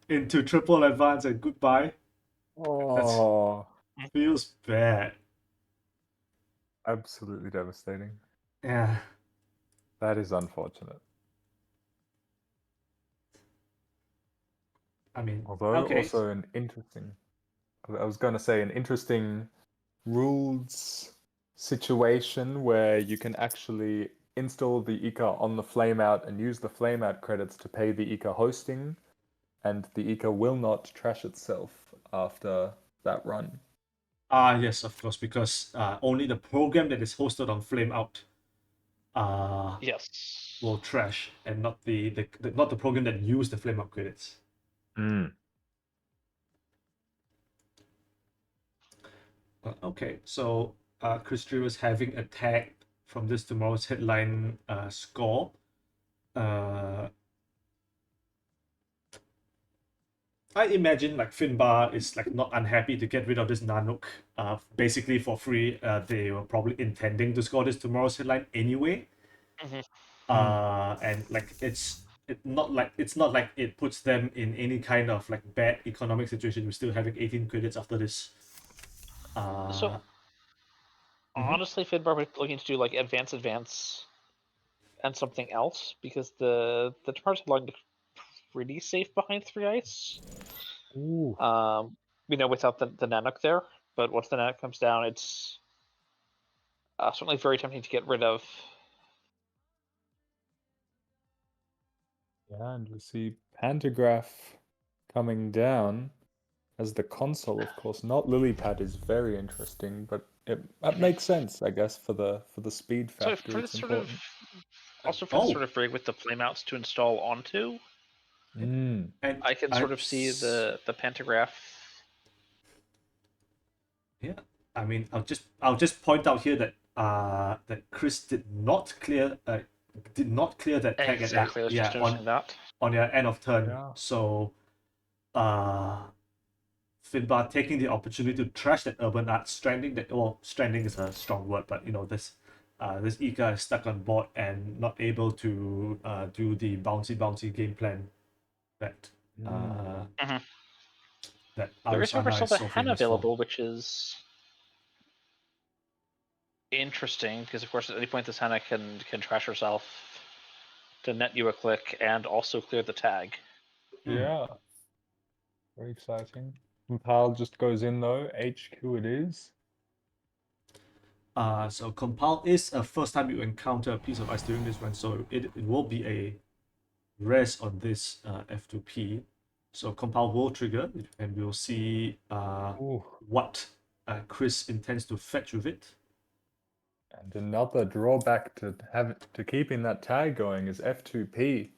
into triple advance and goodbye. Oh, Feels bad. absolutely devastating. Yeah. That is unfortunate. I mean, Although okay. also an interesting, I was going to say an interesting rules situation where you can actually install the Ika on the Flameout and use the Flameout credits to pay the Ika hosting, and the Ika will not trash itself after that run. Yes, of course, because only the program that is hosted on Flameout Yes. will trash, and not the not the program that use the Flameout credits. Okay, so Chris Drew is having a tag from this tomorrow's headline score. I imagine like Finbar is like not unhappy to get rid of this Nanook basically for free. They were probably intending to score this tomorrow's headline anyway. And like it's not like it puts them in any kind of like bad economic situation. We're still having 18 credits after this. So honestly, Finbar was looking to do like advance, and something else because the tomorrow's headline looks pretty safe behind 3 ice. Ooh. Without the Nanook there. But once the Nanook comes down, it's certainly very tempting to get rid of. Yeah, and we see Pantograph coming down as the console, of course. Not Lilypad is very interesting, but that makes sense, I guess, for the speed So factor. for It's this sort important. also for the sort of rig with the flameouts to install onto, And I can sort of see the pantograph. Yeah, I mean, I'll just point out here that that Chris did not clear that tag Exactly, I was just noticing that. on your end of turn. Yeah. So Finbar taking the opportunity to trash that Urban Art, stranding that, well, stranding is a strong word, but this Ika is stuck on board and not able to do the bouncy game plan that that There is, however, Arisana still is the so Hen famous for. available, which is interesting because, of course, at any point this Henna can trash herself to net you a click and also clear the tag. Yeah. Very exciting. Compile just goes in though. HQ it is. So Compile is a first time you encounter a piece of ice during this run, so it will be a rest on this F2P. So Compile will trigger, and we'll see what Chris intends to fetch with it. And another drawback to keeping that tag going is F2P.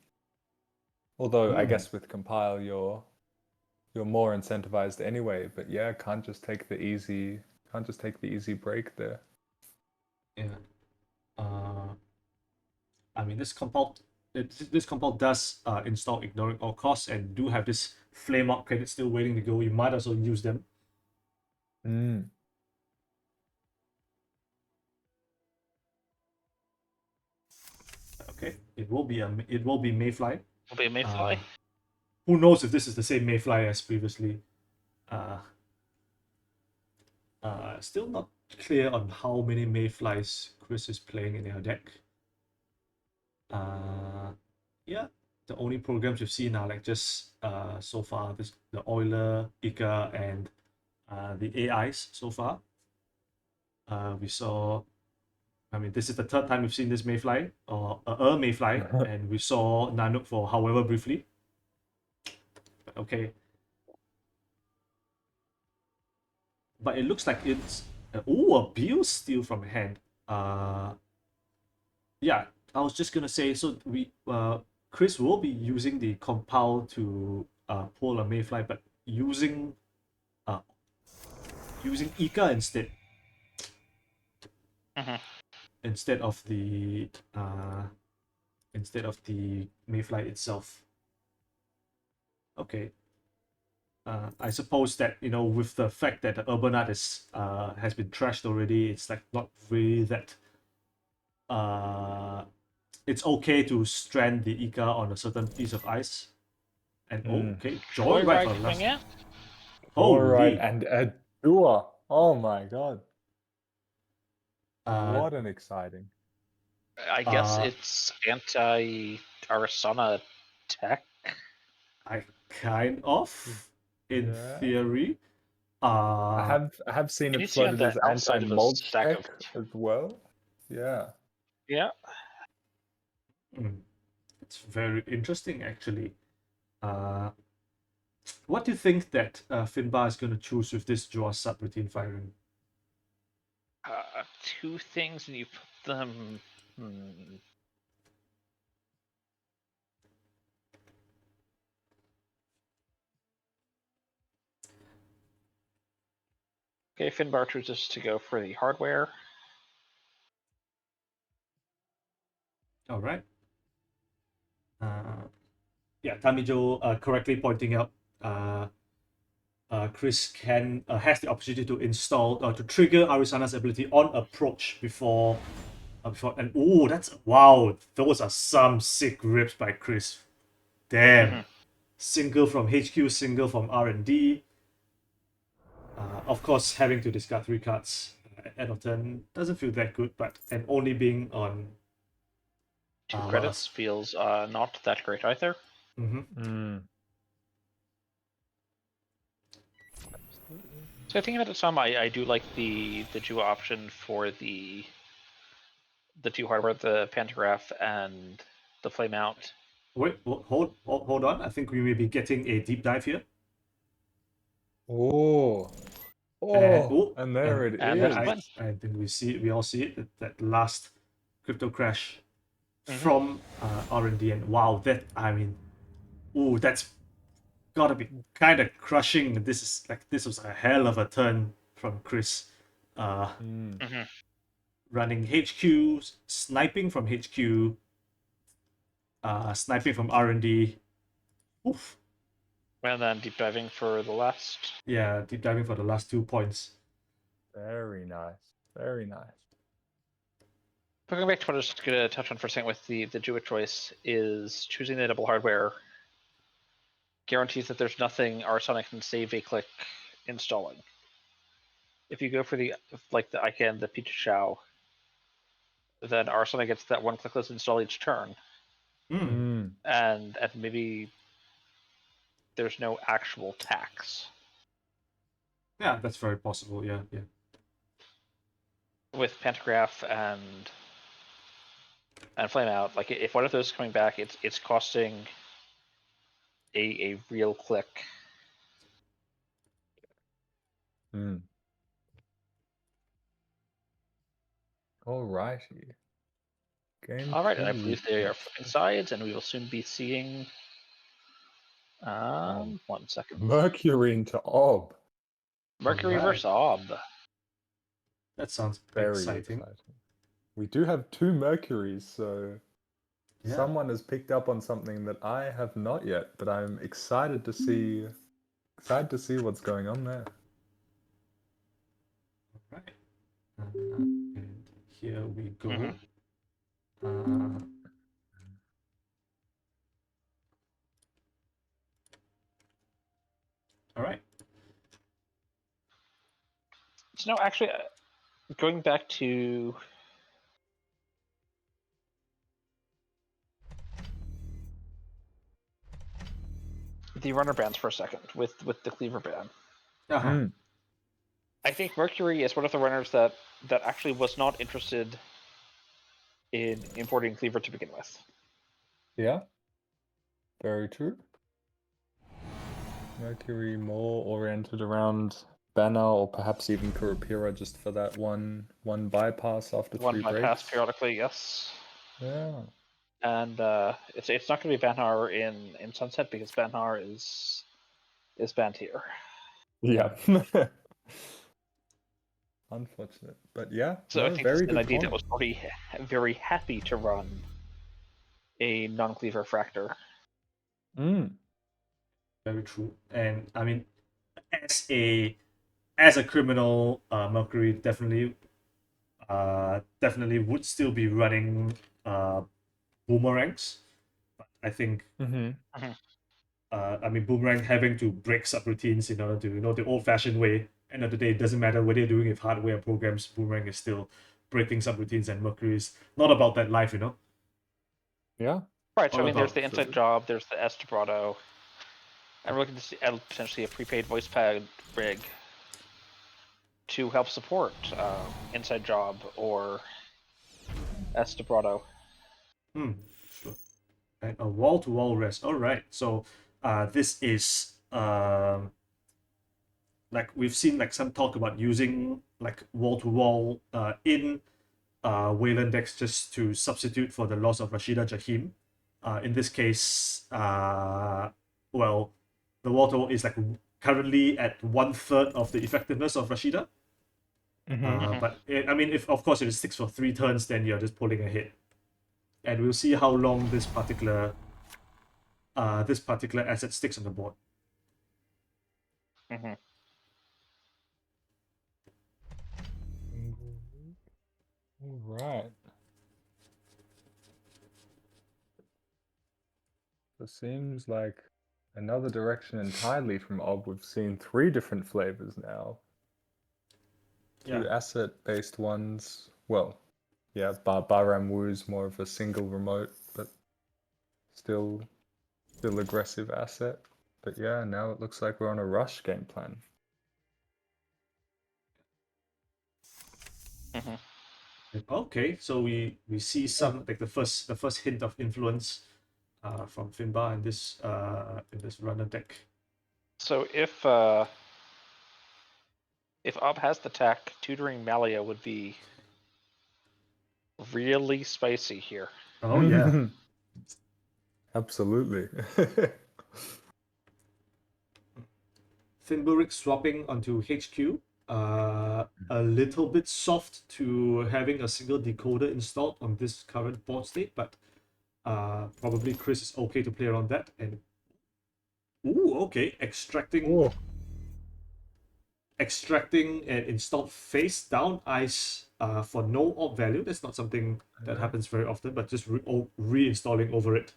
Although I guess with Compile you're more incentivized anyway, but yeah, can't just take the easy break there. Yeah. I mean, this Compile does install ignoring all costs and do have this flame up credit still waiting to go. You might as well use them. Okay, it will be Mayfly. Will be a Mayfly. Who knows if this is the same Mayfly as previously? Still not clear on how many Mayflies Chris is playing in their deck. Yeah, the only programs we've seen are like just so far the Euler, Ika, and the AIs so far. We saw. I mean, this is the third time we've seen this Mayfly or a Mayfly, and we saw Nanook for however briefly. But okay. But it looks like it's a Bill steal from hand. Yeah, I was just gonna say, so Chris will be using the Compile to pull a Mayfly, but using Ika instead. Instead of the Mayfly itself. Okay. I suppose that with the fact that the Urbanite has been trashed already, it's like not really that it's okay to strand the Ika on a certain piece of ice. And okay, Joyride for last. Joyride and Adua. Oh my god. What an exciting. I guess it's anti Arisana tech. kind of, in Yeah. theory. I have seen Can it you see on floated the as outside of a anti-mulch stack tech of? as well. Yeah. Yeah. It's very interesting, actually. Uh, what do you think that Finbar is going to choose with this draw subroutine firing? Two things, and you put them. Hmm. Okay, Finbar chooses to go for the hardware. All right. Yeah, Tamijo correctly pointing out Chris can has the opportunity to install to trigger Arisana's ability on approach before and oh that's wow, those are some sick rips by Chris. Damn. Mhm. Single from HQ, single from R&D. Of course, having to discard 3 cards at end of turn doesn't feel that good, but and only being on Two what credits else? feels not that great either. Mm-hmm. So thinking about it some, I do like the duo option for the two hardware, the Pantograph and the Flame Out. Wait, hold on. I think we may be getting a deep dive here. Oh. And Oh, and there it and is. there's the win. I think we all see it that last crypto crash Mhm. from R&D, and wow, that I mean, ooh, that's gotta be kind of crushing. This was a hell of a turn from Chris, Mhm. running HQ, sniping from HQ, sniping from R&D. Oof, And then deep diving for the last. yeah, deep diving for the last 2 points. Very nice. Very nice. But going back to what I was going to touch on for a second with the duo choice is choosing the double hardware guarantees that there's nothing Arsonic can save a click installing. If you go for the ICANN, the Pichu Chow, then Arsonic gets that one clickless install each turn, and maybe there's no actual tax. Yeah, that's very possible. Yeah. With Pantograph and Flame Out, like if one of those is coming back, it's costing a real click. Alrighty. Game All right, and I 2. believe they are flipping sides, and we will soon be seeing. 1 second. Mercury into Ob. Mercury Alright. versus Ob. That sounds Very exciting. We do have 2 Mercuries, so Yeah. someone has picked up on something that I have not yet, but I'm excited to see what's going on there. Right. And here we go. All right. So no, actually, going back to the runner bans for a second with the cleaver ban. I think Mercury is one of the runners that actually was not interested in importing cleaver to begin with. Yeah. Very true. Mercury more oriented around Banner or perhaps even Kurapira just for that one bypass after 3 One bypass breaks. periodically, yes. Yeah. And it's not going to be Banhar in Sunset because Banhar is banned here. Yeah. Unfortunate, but yeah. So no, I think very it's an good idea that point. was probably very happy to run a non-cleaver Fractor. Very true. And I mean, as a criminal, Mercury definitely would still be running boomerangs. But I think I mean boomerang having to break subroutines in order to the old-fashioned way. End of the day, it doesn't matter whether you're doing it with hardware programs. Boomerang is still breaking subroutines, and Mercury is not about that life. Yeah. Right. So All I mean, there's about the inside job, there's the Estebrado. And we're looking to see potentially a prepaid voice pad rig to help support Inside Job or Estabrado. Sure. And a wall-to-wall rest. All right. So, this is like we've seen like some talk about using like wall-to-wall in Wayland decks just to substitute for the loss of Rashida Jaheim. In this case, well, the wall-to-wall is like currently at 1/3 of the effectiveness of Rashida. But I mean, if of course if it sticks for 3 turns, then you're just pulling ahead, and we'll see how long this particular asset sticks on the board. Mm-hmm. All right. It seems like another direction entirely from Ob. We've seen 3 different flavors now. 2 asset-based ones. Well, yeah, Bahram Wu's more of a single remote, but still aggressive asset. But yeah, now it looks like we're on a rush game plan. Mm-hmm. Okay, so we see some like the first hint of influence from Finbar in this runner deck. So if Ob has the tech, tutoring Malia would be really spicy here. Oh yeah. Absolutely. Finburik swapping onto HQ. A little bit soft to having a single decoder installed on this current board state, but probably Chris is okay to play around that. And okay, extracting an installed face down ice for no op value. That's not something that happens very often, but just reinstalling over it.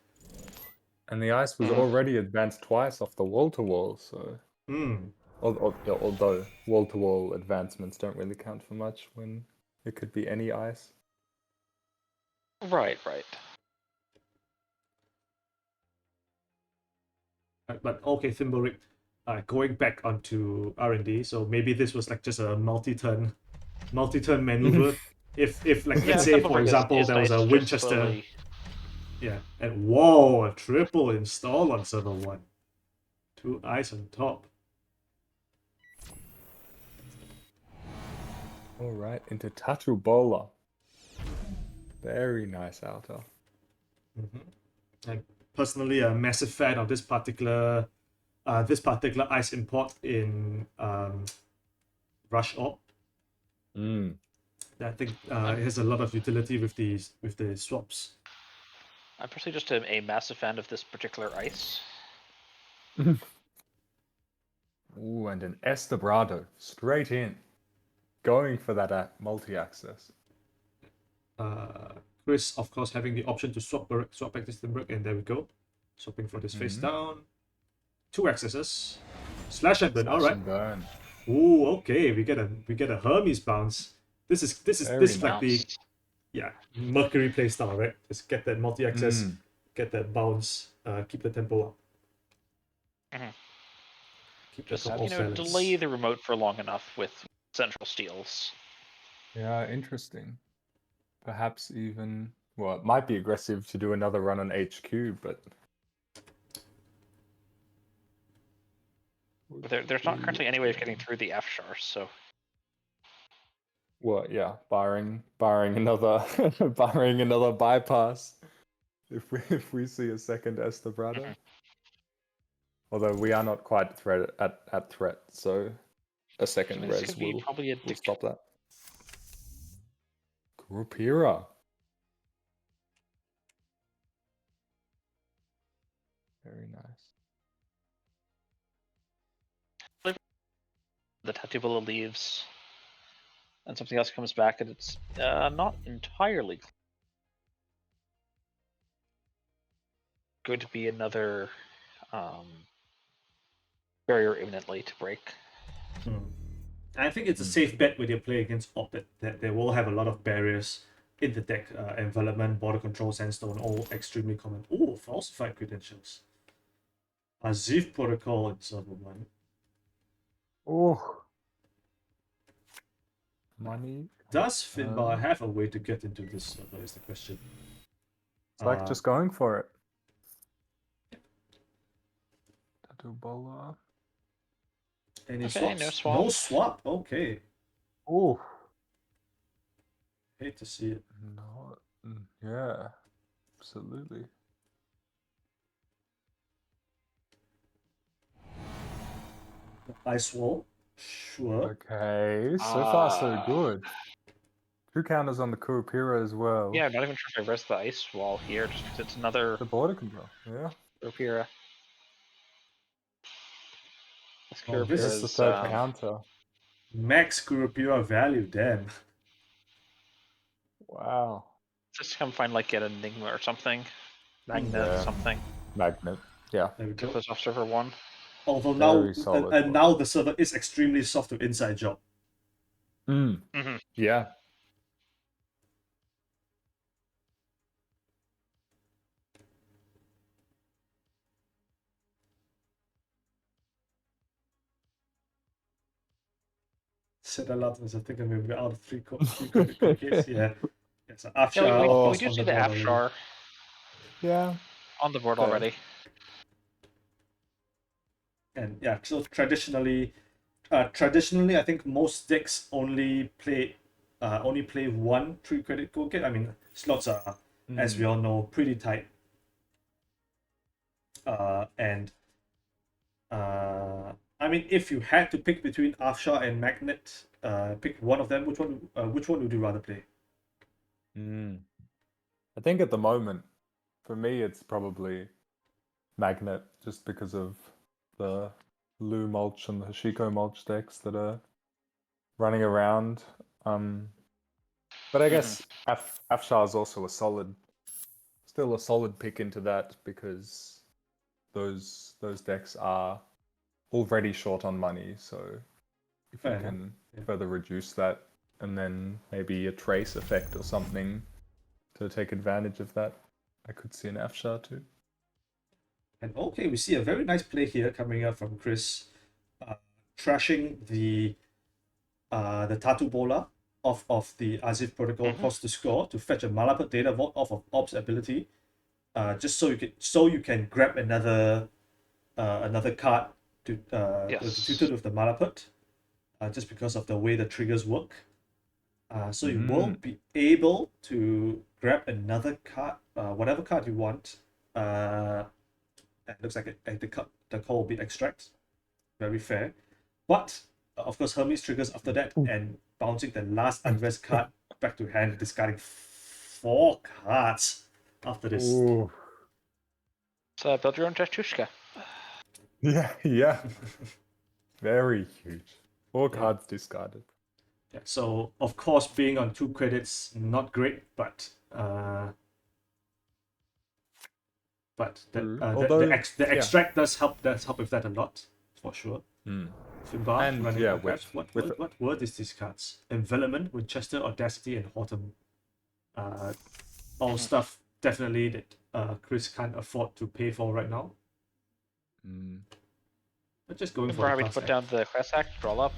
And the ice was already advanced twice off the wall-to-wall, so... Although wall-to-wall advancements don't really count for much when it could be any ice. Right. But okay, Thimblerick, going back onto R&D, so maybe this was like just a multi-turn maneuver. if like let's say for example there was a Winchester, slowly... yeah, and whoa, a triple install on server 1, 2 ice on top. All right, into Tatu Bola. Very nice outer. I'm personally a massive fan of this particular ice import in Rush Orb. I think it has a lot of utility with the swaps. I'm personally just a massive fan of this particular ice. Ooh, and an Estabrado straight in. Going for that multi-access. Chris, of course, having the option to swap back this Thimbrick, and there we go. Swapping for this face down. 2 accesses. Slash and burn. All right. Burn. Ooh, okay. We get a Hermes bounce. This is like the Mercury playstyle, right? Just get that multi-access, get that bounce, keep the tempo up. Keep Just the delay the remote for long enough with central steals. Yeah, interesting. Perhaps even, well, it might be aggressive to do another run on HQ, but there's not currently any way of getting through the F-Shar, so... Well, yeah, barring another bypass, if we see a second Estabrado. Although we are not quite at threat, so a second res will stop that. Grupira. Very nice. The Tatubula leaves, and something else comes back, and it's not entirely clear. Going to be another barrier imminently to break. I think it's a safe bet when you play against Op that they will have a lot of barriers in the deck. Envelopment, border control, sandstone, all extremely common. Falsified credentials. Azif Protocol in server 1. Oh. Money. Does Finbar Um, have a way to get into this server is the question. It's like just going for it. Tattoo Bola. Any Okay, swaps? no swap. No swap. Okay. Oh. Hate to see it. No. Yeah. Absolutely. Ice Wall. Sure. Okay. So far, so Ah. good. 2 counters on the Kurapira as well. Yeah, I'm not even sure if I rest the ice wall here, just because it's another The border control. Yeah. Kurapira. This Oh, this There's is the Kurapira's, third counter. max Kurapira value. Damn. Wow. just come find like an Enigma or something. Magnet, Yeah. something. Magnet. Yeah. There we To go. close off server 1. Although now, Very solid and one. now the server is extremely soft to inside job. Mm. Mm-hmm. Yeah. Said aloud to myself, I think I'm going to be out of three credit cookies. Yeah. Yeah, so Afshar Yeah, Oh. we do on see the the board already. Afshar Yeah. on the board Okay. already. And yeah, so traditionally, I think most decks only play one 3 credit toolkit. I mean, slots are, as we all know, pretty tight. And I mean, if you had to pick between Afshar and Magnet, pick one of them. Which one would you rather play? I think at the moment, for me, it's probably Magnet, just because of the Lu mulch and the Hashiko mulch decks that are running around. But I guess Afshar is also still a solid pick into that, because those decks are already short on money. So if you Fair enough. can Yeah. further reduce that, and then maybe a trace effect or something to take advantage of that, I could see an Afshar too. And okay, we see a very nice play here coming up from Chris, trashing the Tattoo Bola of the Azif Protocol cost to score to fetch a Malapert Data Vault off of Ops ability, just so you can grab another card to Yes. tutor with the Malapert, just because of the way the triggers work. So you will be able to grab another card, whatever card you want. It looks like the call will be extract. Very fair. But of course, Hermes triggers after that, and bouncing the last unrest card back to hand, discarding 4 cards after this. Ooh. So build your own Tatushka. Yeah, yeah. Very huge. 4 cards discarded. Yeah, so of course, being on 2 credits, not great, but True. the Although, extract does help with that a lot, for sure. Finbar And, running yeah, archives. What word is these cards? Envelopment, Winchester, Audacity, and Horton. All stuff definitely that Chris can't afford to pay for right now. But just going for We're the having to class put act. down the class act, roll up,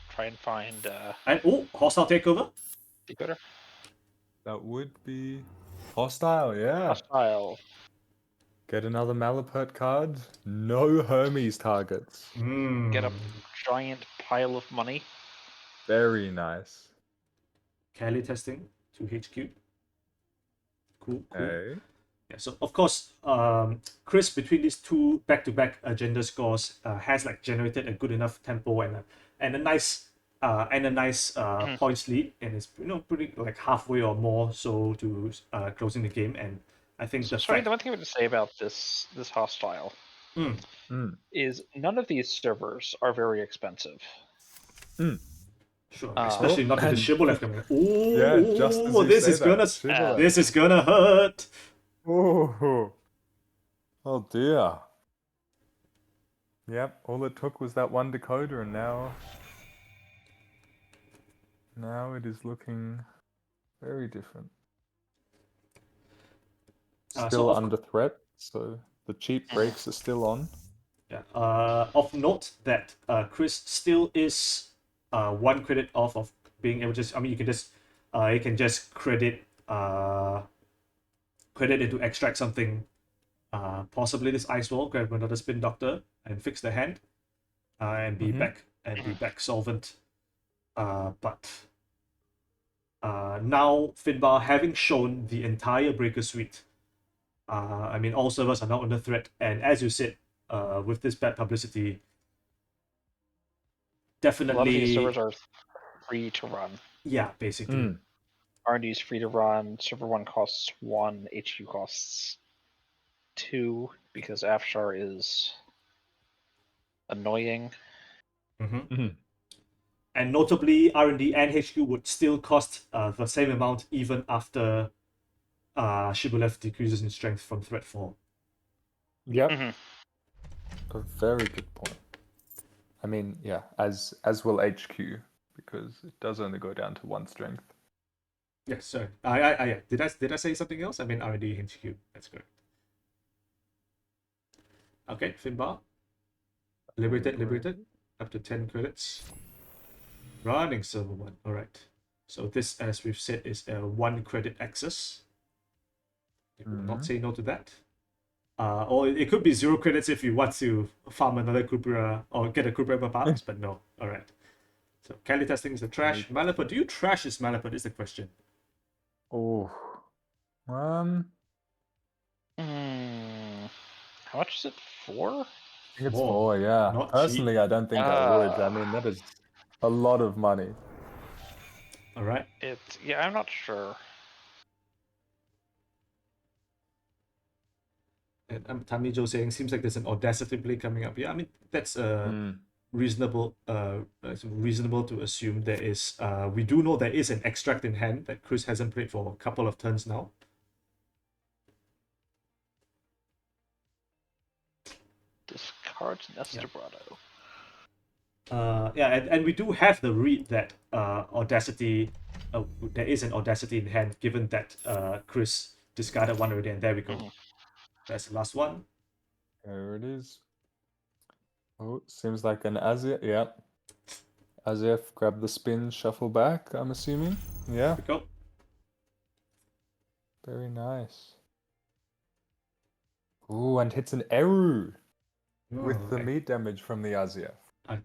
try and find And hostile takeover. decoder. that would be hostile, yeah. Hostile. Get another Malapert card. No Hermes targets. Get a giant pile of money. Very nice. Kelly testing to HQ. Cool. Hey. Yeah, so of course, Chris, between these 2 back-to-back agenda scores, has like generated a good enough tempo and a nice points lead, and it's pretty like halfway or more so to closing the game. And I think the Sorry, fact the one thing I would say about this hostile is none of these servers are very expensive. sure, especially not with the and- Shibboleth coming. Ooh, Yeah, just as you this say is that, gonna Shibboleth. this is gonna hurt. Oh dear. Yep, all it took was that one decoder, and now it is looking very different. So Still of under threat, so the cheap breaks are still on. Yeah. Of note that Chris still is 1 credit off of being able to just. I mean, you can just credit into extract something. Possibly this ice wall, grab another spin doctor and fix the hand, and be back solvent. But now Finbar having shown the entire breaker suite. I mean, all servers are now under threat, and as you said, with this bad publicity, A lot of these definitely, servers are free to run. yeah, basically. R&D is free to run. Server 1 costs 1, HQ costs 2, because Afshar is annoying. And notably, R&D and HQ would still cost the same amount even after Shibboleth decreases in strength from threat 4. Yep. Mhm. A very good point. I mean, yeah, as will HQ, because it does only go down to 1 strength. Yes, sorry. Yeah. Did I say something else? I mean R&D HQ. That's correct. Okay, Finbar. Liberated. Up to 10 credits. Running server 1. Alright. So this, as we've said, is a 1 credit access. You will not say no to that. Or it could be 0 credits if you want to farm another Kupra or get a Kupra perhaps, but no. Alright. So Cali testing is the trash. Malapert, do you trash this Malapert is the question. Oh. How much is it for? I think it's 4. 4, yeah. Not Personally, cheap. I don't think I would. I mean, that is a lot of money. Alright. Yeah, I'm not sure. And Tamijo saying seems like there's an Audacity play coming up. Yeah, I mean that's reasonable. It's reasonable to assume there is. We do know there is an extract in hand that Chris hasn't played for a couple of turns now. Discards Nestorbrado. Yeah, and we do have the read that Audacity. There is an Audacity in hand, given that Chris discarded one already, and there we go. That's the last one. There it is. Oh, seems like an Azir. Yeah. Azir, grab the spin, shuffle back, I'm assuming. Yeah. There we go. Very nice. Ooh, and hits an Eru with the meat damage from the Azir.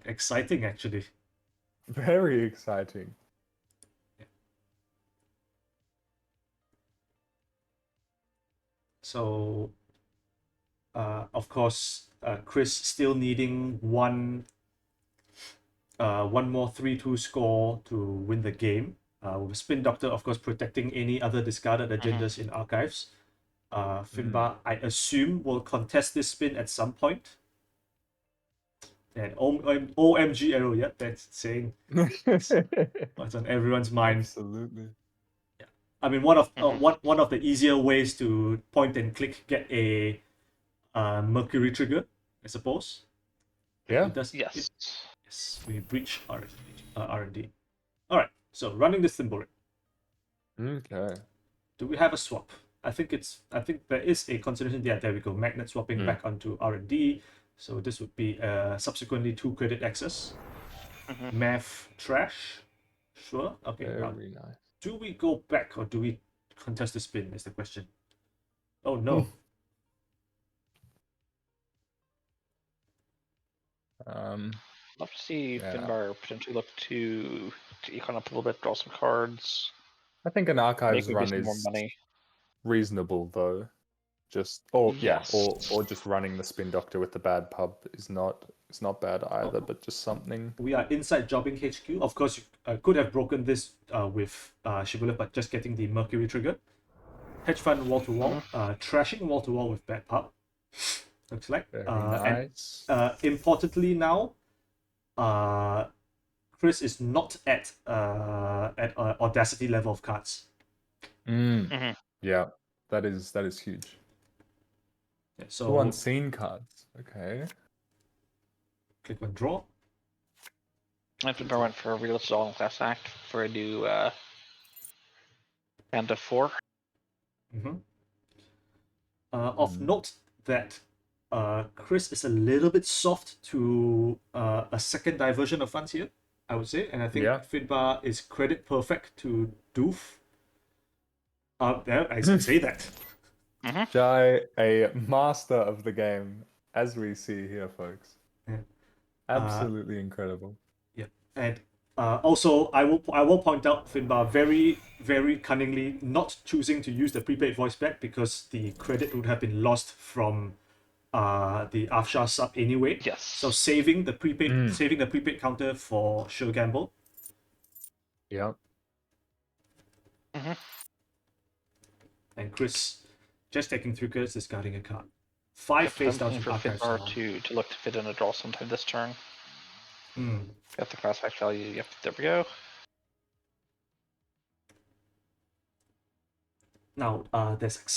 Exciting, actually. Very exciting. So, of course, Chris still needing one more 3-2 score to win the game. With Spin Doctor, of course, protecting any other discarded agendas in archives. Finbar, I assume, will contest this spin at some point. And OMG arrow, yeah, that's saying what's on everyone's mind. Absolutely. Yeah, I mean one of the easier ways to point and click get a Mercury trigger, I suppose. Yeah. It does. Yes. Yes, we breach R&D. All right, so running the symbol. Okay. Do we have a swap? I think there is a consideration. Yeah, there we go. Magnet swapping back onto R&D. So this would be subsequently 2 credit access. Math trash. Sure. Okay. Very nice. Do we go back or do we contest the spin? Is the question. Oh no. Love to see Finbar potentially look to econ up a little bit, draw some cards. I think an archives Make maybe run some more is money. reasonable though. Just Yes. or just running the spin doctor with the bad pub is not bad either, but just something. We are inside jobbing HQ. Of course, you could have broken this with Shibboleth, but just getting the Mercury trigger. Hedge fund wall to wall, trashing wall to wall with bad pub. Looks like. Very nice. And importantly now, Chris is not at Audacity level of cards. Yeah, that is huge. Yeah, so 2 unseen cards. Okay. click on draw. I Finbar went for a realistic all class act for a new Panda 4. Of note that Chris is a little bit soft to a second diversion of funds here, I would say, and I think Yeah. Finbar is credit perfect to Doof. Yeah, I can say that. Jai, a master of the game, as we see here, folks. Yeah. Absolutely incredible. Yeah, and also I will point out Finbar very very cunningly not choosing to use the prepaid voice back because the credit would have been lost from the Afshar sub anyway. Yes. So saving the prepaid counter for Sure Gamble. Yep. And Chris just taking 3 cards, discarding a card. 5 face down for to archives. Finbar now. to look to fit in a draw sometime this turn. Hmm. Got the crossback value. Yep, there we go. Now, there's like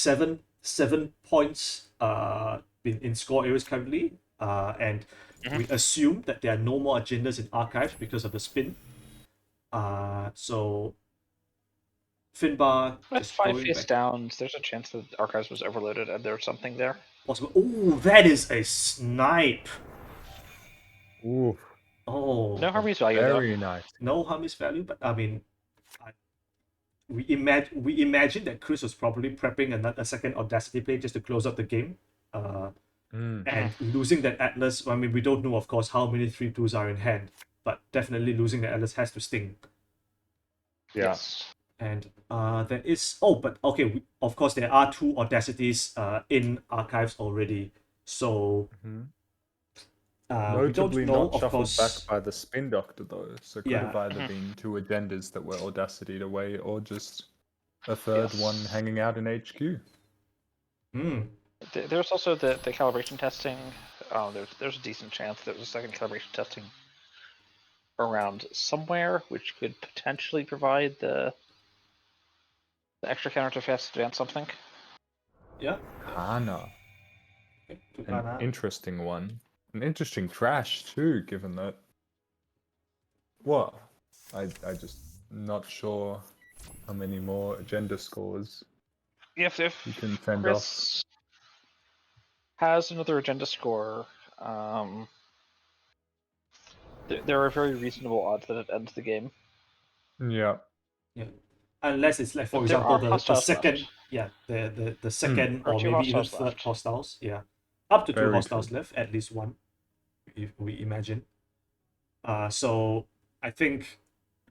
7 points in score areas currently, and we assume that there are no more agendas in archives because of the spin. So Finbar With just 5 going face back. downs, there's a chance that Archives was overloaded and there's something there. Possible. Oh, that is a snipe. Ooh, Oh, No Harmy's value though. very nice. no Hermes value, but I mean, we imagine that Chris was probably prepping a second Audacity play just to close up the game. And losing that Atlas, I mean, we don't know, of course, how many 3/2s are in hand, but definitely losing the Atlas has to sting. Yeah. Yes. And there is, but okay, of course, there are 2 Audacities in archives already. So we Notably don't know, not of shuffled course. back by the Spin Doctor, though, so could have Yeah. either been 2 agendas that were Audacity away or just a third Yes. one hanging out in HQ. There's also the calibration testing. There's a decent chance there's a second calibration testing around somewhere, which could potentially provide the extra counter to fast advance something. Yeah. Kana. Okay, An Tukana. interesting one. An interesting trash, too, given that. What? I just not sure how many more agenda scores If you can fend off. Chris has another agenda score, there are very reasonable odds that it ends the game. Yeah. Yeah. Unless it's like, for But there example, are the hostiles second, left. yeah, the second Or or 2 maybe even hostiles third left. hostiles. Yeah, up to 2 Very hostiles true. left, at least 1, if we imagine. So I think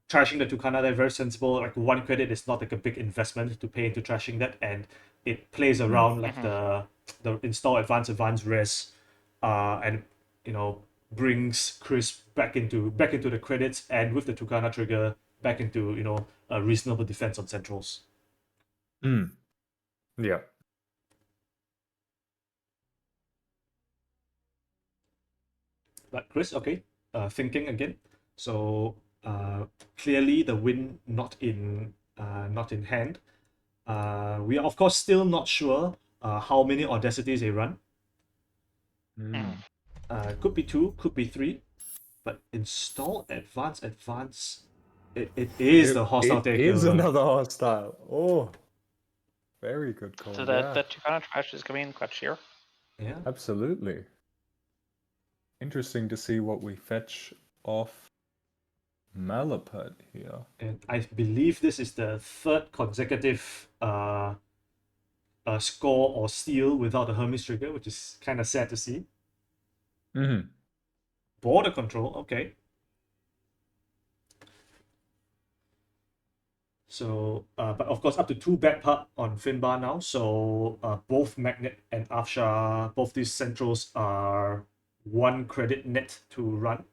trashing the Tukana there very sensible. Like 1 credit is not like a big investment to pay into trashing that, and it plays around like the install advance res, and brings Chris back into the credits, and with the Tukana trigger back into a reasonable defense on centrals. Yeah. But Chris, okay, thinking again. So clearly the win not in hand. We are of course still not sure how many Audacities they run. Could be 2, could be 3, but install advance. It is the hostile It takeover. is another hostile. Oh, very good call. So yeah. that Tukana trash is coming in clutch here. Yeah. Absolutely. Interesting to see what we fetch off Malapad here. And I believe this is the 3rd consecutive score or steal without a Hermes trigger, which is kind of sad to see. Border control, okay. So, but of course, up to 2 back part on Finbar now. So, both Magnet and Afshar, both these centrals are 1 credit net to run.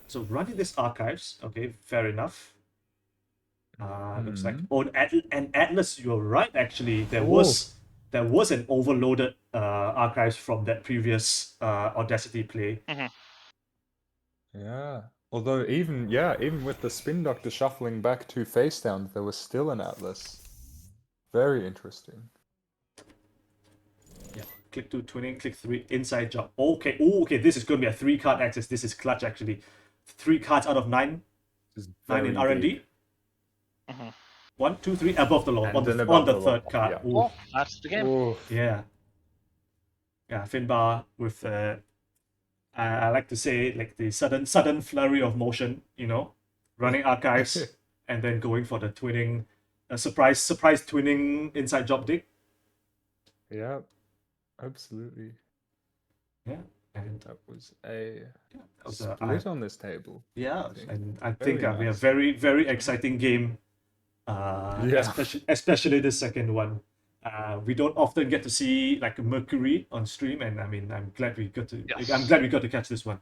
So, running this archives, okay, fair enough. Looks like and Atlas, you're right. Actually, there was an overloaded archives from that previous Audacity play. Yeah. Although even with the Spin Doctor shuffling back 2 face downs, there was still an Atlas. Very interesting. Yeah. Click 2 twinning, click 3 inside job. Okay. Oh, okay. This is going to be a 3-card access. This is clutch actually. 3 cards out of 9. 9 in R&D. 1, 2, 3 above the law And on then the above the law, third card. yeah. Ooh, Well, that's the game. Ooh. yeah. Yeah, Finbar with I like to say like the sudden flurry of motion, running archives and then going for the twinning, surprise twinning inside job dig. Yeah, absolutely. Yeah, and That was a that was split on this table. yeah, I think. and I Very think we have nice. very exciting game. Yeah. Especially the second one. We don't often get to see like Mercury on stream, and I mean, I'm glad we got to. Yes. I'm glad we got to catch this one.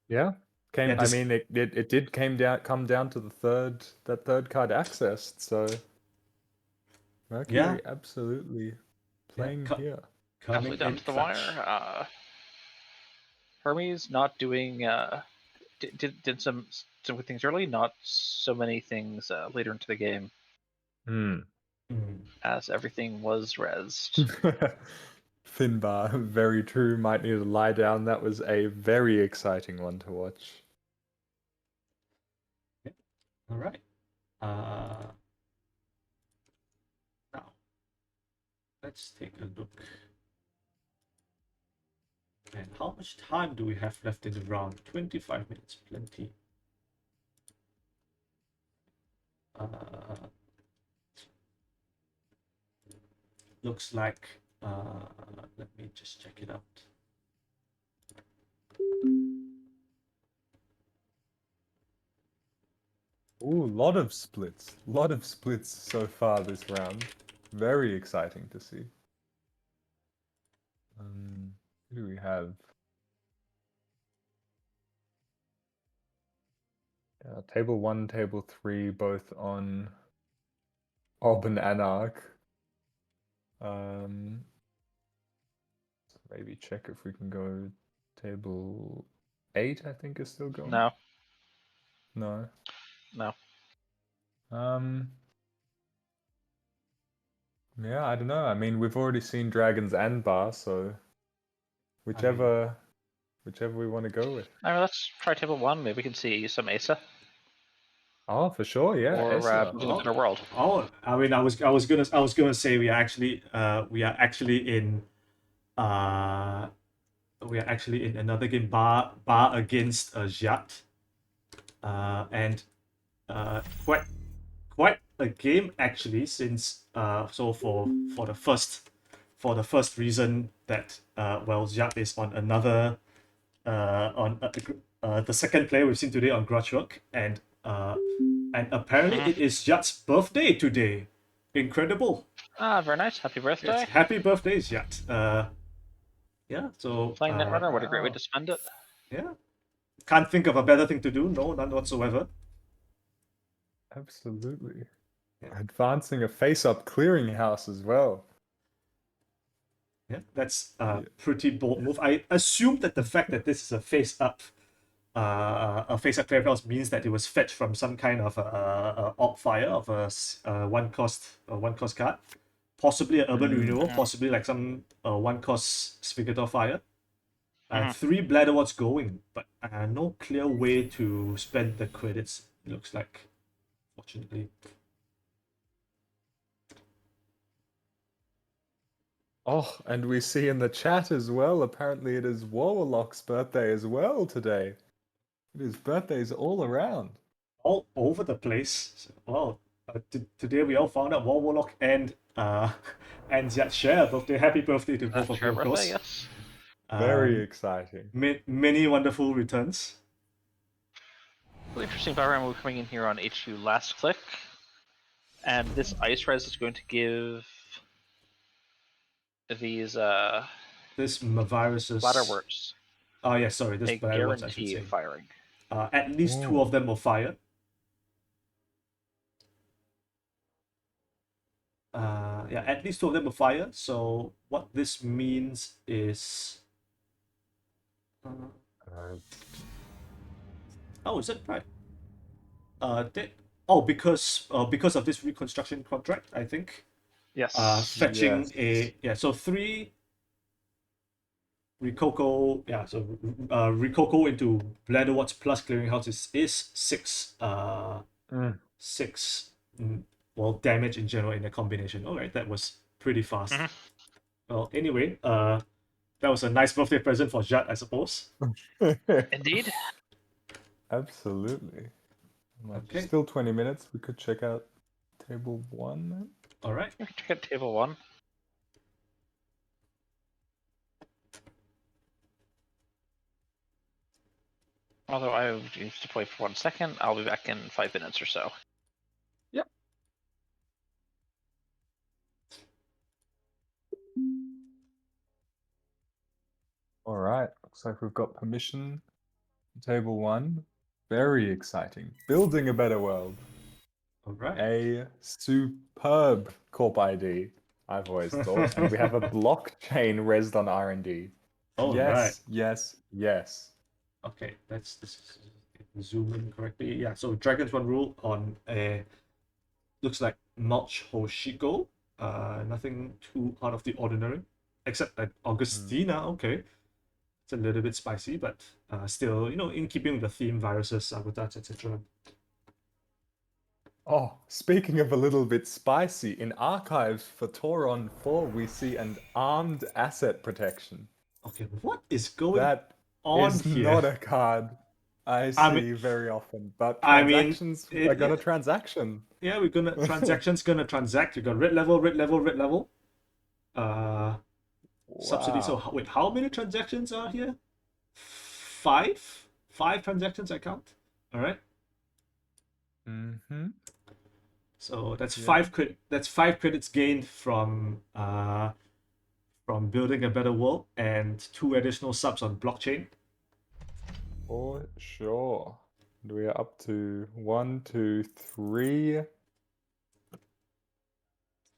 Yeah. Yeah, I mean, it did come down to that third card accessed. So Mercury absolutely playing here. Definitely down to the wire. Hermes not doing did some good things early, not so many things later into the game, as everything was rezzed. Finbar, very true. Might need to lie down. That was a very exciting one to watch. All right. Now, let's take a look. And how much time do we have left in the round? 25 minutes, plenty. Looks like, let me just check it out. Ooh, lot of splits. Lot of splits so far this round. Very exciting to see. Who do we have? Table 1, table 3, both on Ob and Anarch. Maybe check if we can go table 8, I think is still going. No. No. No. Yeah, I don't know. I mean, we've already seen dragons and bar, so whichever we want to go with. I mean, let's try table 1. Maybe we can see some Asa. Oh, for sure, yeah. Or Asa. Moving Up in a World. Oh, I mean, I was gonna say we are actually in another game, bar against Jat, and quite a game actually, since so for the first reason that Jat is on another on the second player we've seen today on Grudgework, and apparently it is Jat's birthday today. Incredible. Very nice. Happy birthday. Yes, happy birthday, Jat. Yeah, so Playing Netrunner, what a great way to spend it. yeah. Can't think of a better thing to do. No, none whatsoever. Absolutely. Advancing a face-up clearinghouse as well. Yeah, that's a pretty bold move. I assume that the fact that this is a face-up clearinghouse means that it was fetched from some kind of op fire of a one cost card, possibly an urban renewal, possibly like some one cost Sphigator fire. 3 Bladderwarts going, but no clear way to spend the credits, looks like, fortunately. Oh, and we see in the chat as well, apparently it is Warlock's birthday as well today. His birthday's all around. All over the place. Well, today we all found out Warlock and Ziad share a birthday. Happy birthday to both of you, of course. Yes. Very exciting. Many wonderful returns. Really interesting background. We're coming in here on HQ last click, and this ice res is going to give these this Maviruses Bladderwarts. Oh yeah, sorry, this a Bladderwarts, I should guarantee say. of firing. At least 2 of them will fire. Yeah, at least 2 of them will fire. So what this means is, oh, is it right? Because of this reconstruction contract, I think. Yes. Fetching so 3 Rikoko, Rikoko into Bladderwarts plus Clearinghouse is 6 well, damage in general in a combination. All right, that was pretty fast. Mhm. Well, anyway, that was a nice birthday present for Judd, I suppose. Indeed. Absolutely. Okay. Still 20 minutes. We could check out table 1 then. All right. We can check out table 1. Although I need to play for 1 second, I'll be back in 5 minutes or so. Yep. All right. Looks like we've got permission. Table 1. Very exciting. Building a better world. All right. A superb corp ID, I've always thought. And we have a blockchain resed on R&D. All yes, right. yes, yes. Okay, this is zoom in correctly. Yeah, so Dragon's One rule on a looks like Mulch Hoshiko. Nothing too out of the ordinary, except that Augustina. Okay, it's a little bit spicy, but still, in keeping with the theme, viruses, sabotage, etc. Oh, speaking of a little bit spicy, in archives for Tauron 4, we see an armed asset protection. Okay, what is going That on is here? not a card I see I mean- very often, but I mean, transactions it- are gonna transaction. Yeah, we're gonna transactions gonna transact. You got red level, red level, red level. Subsidy. So Wow. wait, how many transactions are here? Five transactions I count. All right. Mm-hmm. So that's Yeah. 5 credit. That's 5 credits gained from building a better world, and 2 additional subs on blockchain. For sure. And we are up to 1, 2, 3.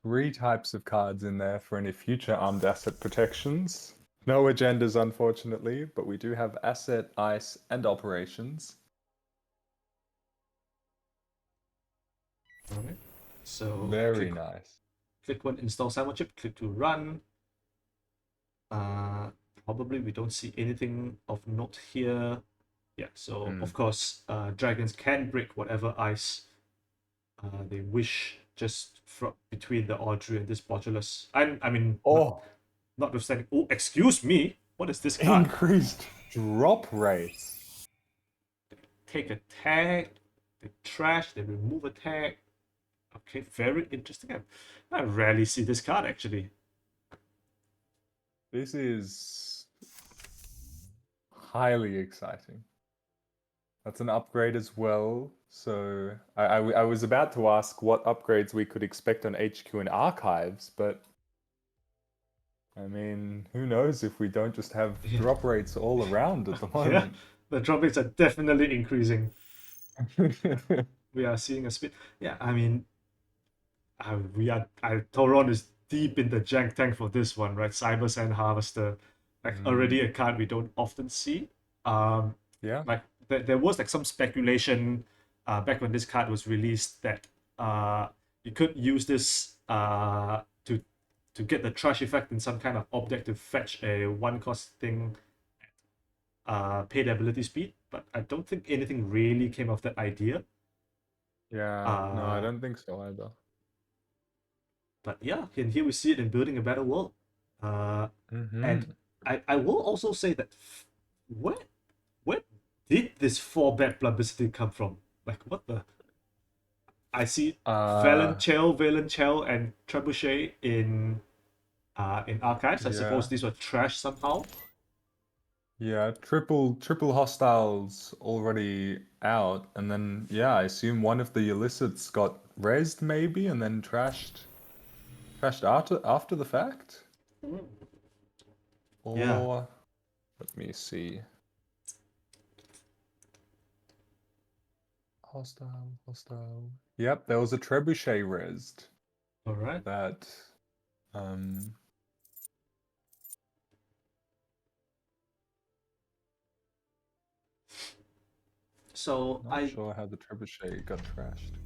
3 types of cards in there for any future armed asset protections. No agendas, unfortunately, but we do have asset, ice, and operations. All right. So Very click, nice. click 1, install Simon chip. Click 2, run. Probably we don't see anything of note here. Yeah. So of course, dragons can break whatever ice they wish, just between the Audrey and this Botulus. I mean, Oh, notwithstanding. Oh, excuse me. What is this card? increased drop rates. Take a tag, they trash, they remove a tag. Okay, very interesting. I rarely see this card actually. This is highly exciting. That's an upgrade as well. So I was about to ask what upgrades we could expect on HQ and archives, but I mean, who knows if we don't just have drop rates all around at the Yeah, moment. the drop rates are definitely increasing. We are seeing a speed. Yeah, I mean, Tauron is deep in the jank tank for this one, right? Cyber Sand Harvester, like already a card we don't often see. Yeah. Like there was like some speculation back when this card was released that you could use this to get the trash effect in some kind of object to fetch a 1-cost thing paid ability speed, but I don't think anything really came of that idea. Yeah, no, I don't think so either. But yeah, and here we see it in Building a Better World. And I will also say that where did this 4 bad publicity come from? Like what the? I see Valen Chell, and Trebuchet in archives. I suppose Yeah. these were trash somehow. Yeah, triple hostiles already out, and then yeah, I assume one of the illicits got raised maybe, and then trashed after the fact. Or Yeah. let me see. Hostile. Yep, there was a trebuchet raised All right. that So not sure how the trebuchet got trashed.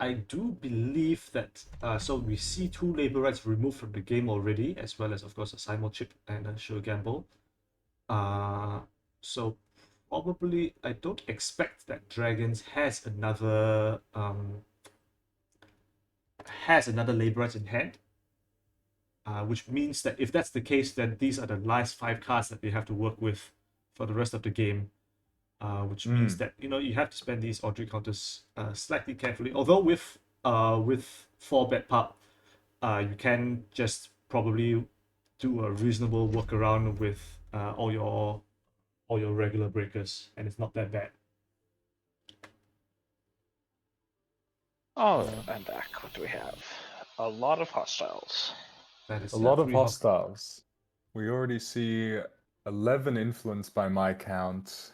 I do believe that so we see 2 labor rights removed from the game already, as well as of course a Simon chip and a Sure Gamble. So probably I don't expect that Dragons has another Laborers in hand. Which means that if that's the case, then these are the last 5 cards that we have to work with for the rest of the game. Which means that you have to spend these Audrey counters slightly carefully. Although with 4 bad pup, you can just probably do a reasonable workaround with all your regular breakers, and it's not that bad. Oh, I'm back. What do we have? A lot of hostiles. That is A lot of 3 hostiles. We already see 11 influence by my count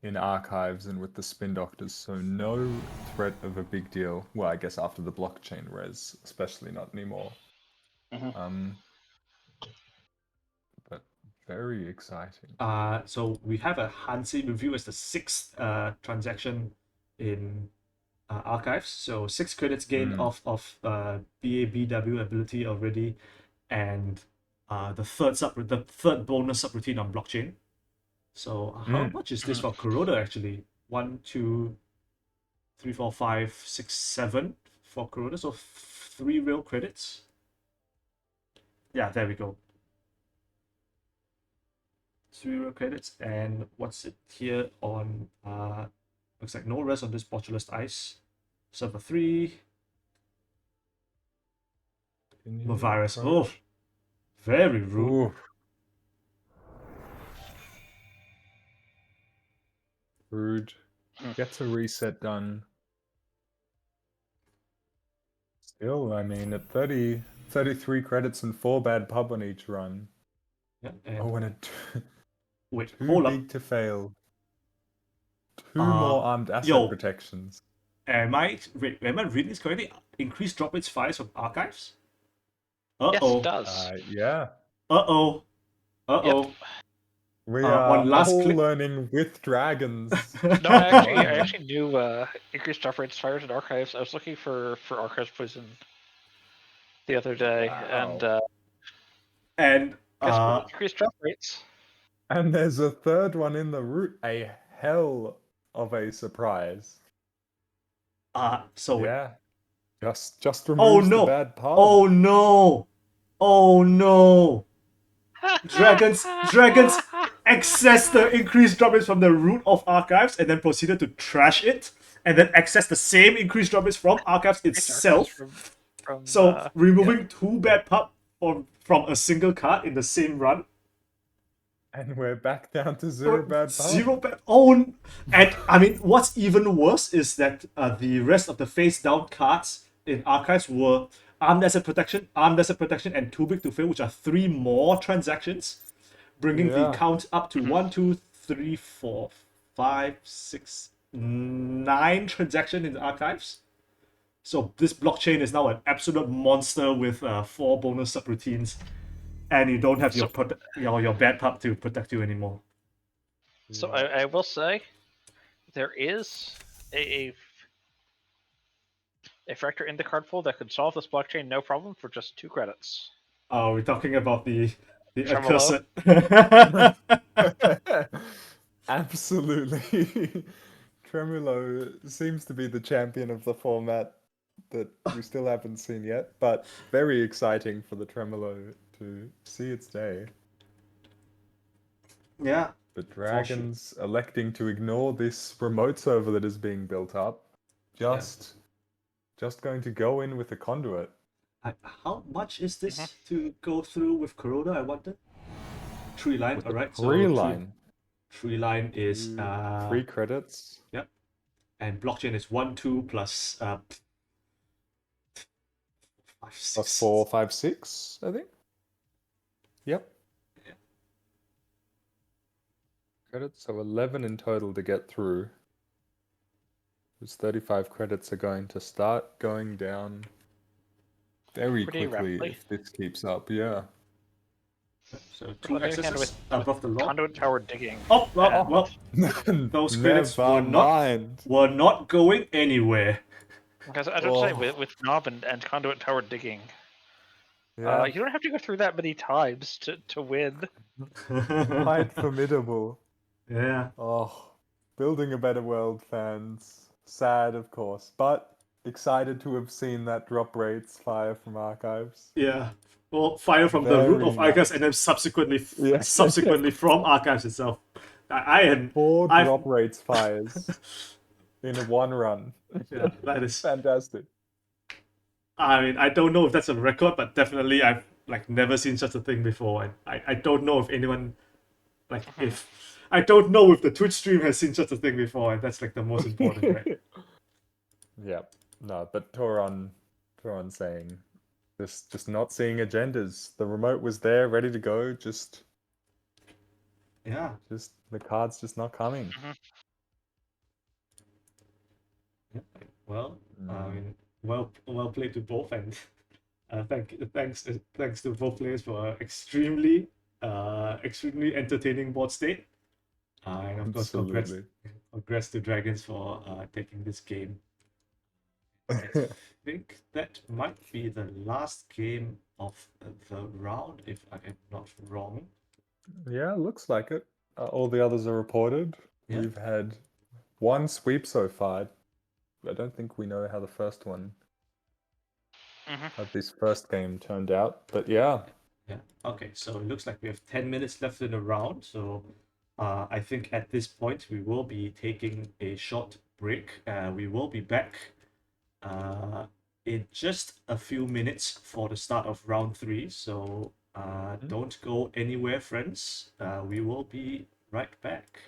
in archives and with the spin doctors, so no threat of a big deal. Well, I guess after the blockchain res, especially not anymore. But very exciting. So we have a Hansi review as the 6th transaction in archives. So 6 credits gained off of BABW ability already, and the third bonus subroutine on blockchain. So how much is this for Kuroda actually? 1, 2, 3, 4, 5, 6, 7 for Kuroda. So 3 real credits. Yeah, there we go. 3 real credits, and what's it here on? Looks like no rest on this Botulus Ice. Server 3. Virus. Oh, very rude. Ooh. Rude. Gets a reset done. Still, I mean, at 33 credits and 4 bad pub on each run. Yeah, And it wait, too hold big up. to fail. 2 more armed asset protections. Am I reading this correctly? Increased drop rates files from archives? Yes, it does. Yeah. Uh-oh. Yep. We are on last all click. learning with dragons. No, I actually knew increased drop rates fires in archives. I was looking for archives poison the other day, and guess what? Increased drop rates. And there's a third one in the route. A hell of a surprise. so yeah, just removes the bad pub. Oh no! Oh no! Dragons access the increased drop rates from the root of archives and then proceeded to trash it, and then access the same increased drop rates from archives itself. So removing 2 bad pub from a single card in the same run. And we're back down to 0 bad pub. 0 bad. Oh, and I mean, what's even worse is that the rest of the face down cards in archives were Armed Asset Protection, and Too Big to Fail, which are 3 more transactions, bringing the count up to 1, 2, 3, 4, 5, 6, 9 transactions in the archives. So this blockchain is now an absolute monster with 4 bonus subroutines, and you don't have your bad pub to protect you anymore. So I will say, there is a factor in the card pool that could solve this blockchain no problem for just 2 credits. Oh, we're talking about the Tremolo. accursed. Absolutely. Tremolo seems to be the champion of the format that we still haven't seen yet, but very exciting for the Tremolo to see its day. Yeah. But Dragons electing to ignore this remote server that is being built up. Just going to go in with a conduit. How much is this to go through with Kuroda, I wonder? 3 line, With alright. So 3 line. 3 line is 3 credits. Yep. And blockchain is 1, 2 plus 5, 6. Plus 4, 5, 6, I think. Yep. Yeah. Credits, so 11 in total to get through. Those 35 credits are going to start going down very quickly rapidly. if this keeps up, yeah. So 2 accesses above the law. Conduit tower digging. Oh, well. Those credits were not going anywhere. Because I don't say with Knob and Conduit Tower digging, you don't have to go through that many times to win. Quite formidable. Yeah. Oh, building a better world, fans. Sad, of course, but excited to have seen that drop rates fire from archives. Yeah. Well, fire from the root Very of archives nice. and then subsequently Yeah. subsequently from archives itself. I am Four I've drop rates fires in one run. yeah, that is Fantastic. I mean, I don't know if that's a record, but definitely I've like never seen such a thing before. And I don't know if anyone like if I don't know if the Twitch stream has seen such a thing before, and that's like the most important, right? Yeah. No, but Toron saying just not seeing agendas. The remote was there, ready to go, just Yeah. the cards just not coming. Yeah. Well, I Mm. mean, well played to both, and thanks to both players for extremely entertaining board state. And of course, Absolutely. congrats to Dragons for taking this game. I think that might be the last game of the round, if I am not wrong. Yeah, looks like it. All the others are reported. Yeah. We've had one sweep so far. I don't think we know how the first one, how this first game turned out. But yeah, Yeah. Okay. So it looks like we have 10 minutes left in the round. So I think at this point we will be taking a short break. We will be back in just a few minutes for the start of round 3. So don't go anywhere, friends. We will be right back.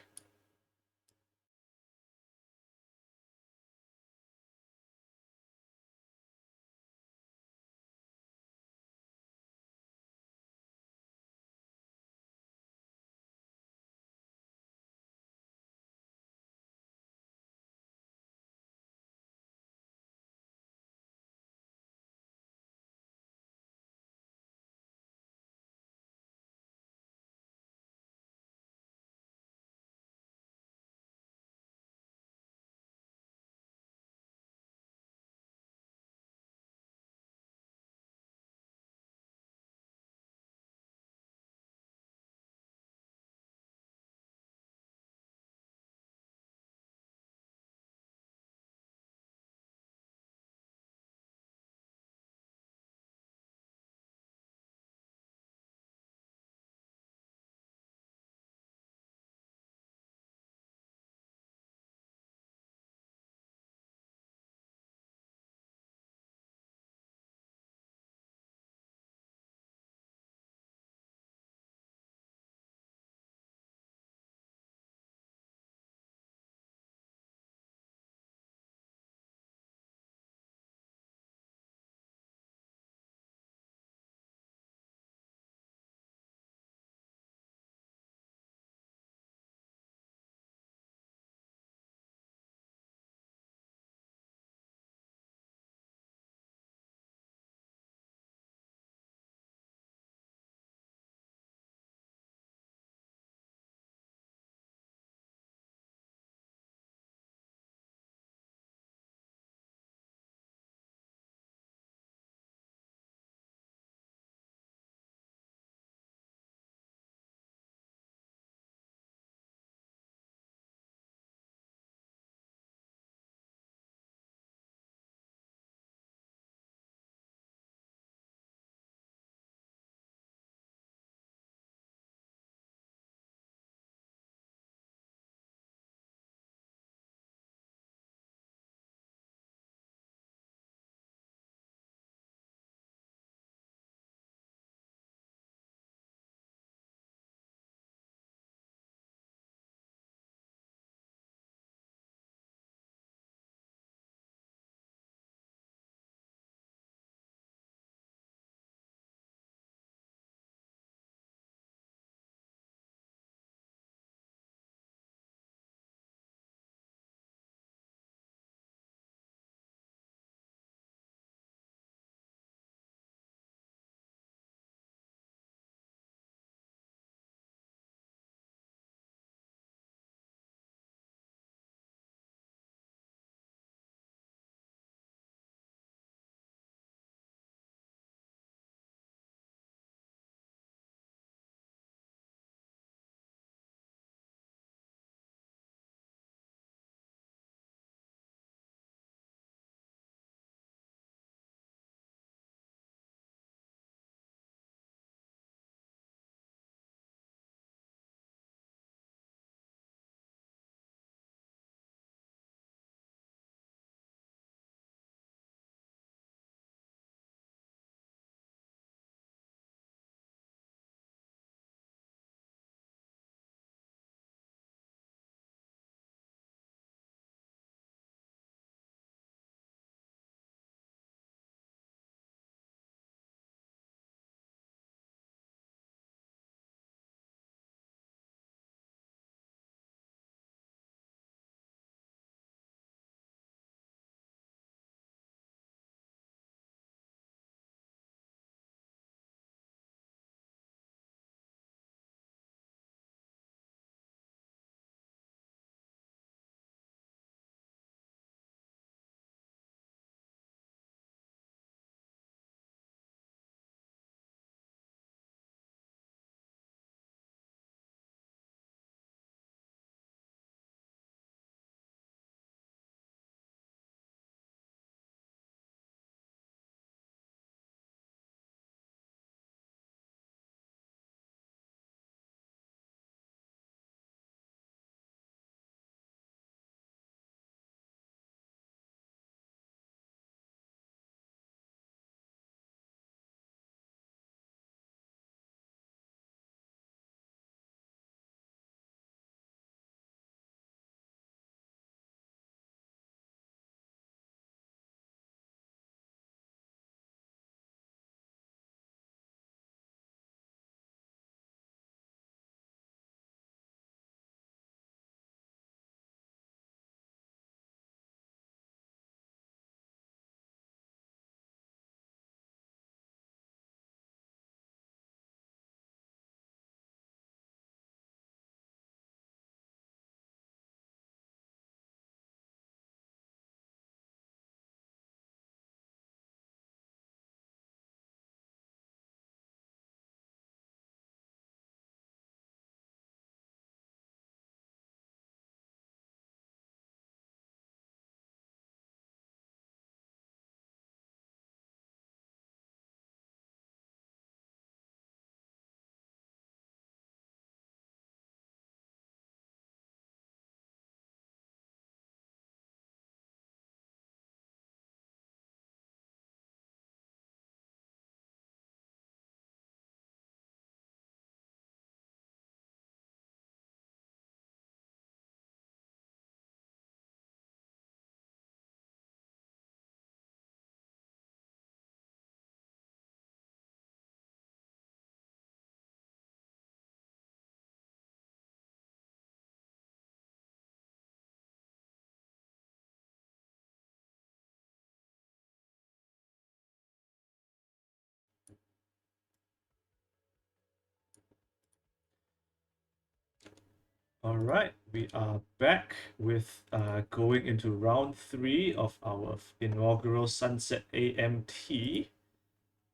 All right, we are back with going into round 3 of our inaugural Sunset AMT.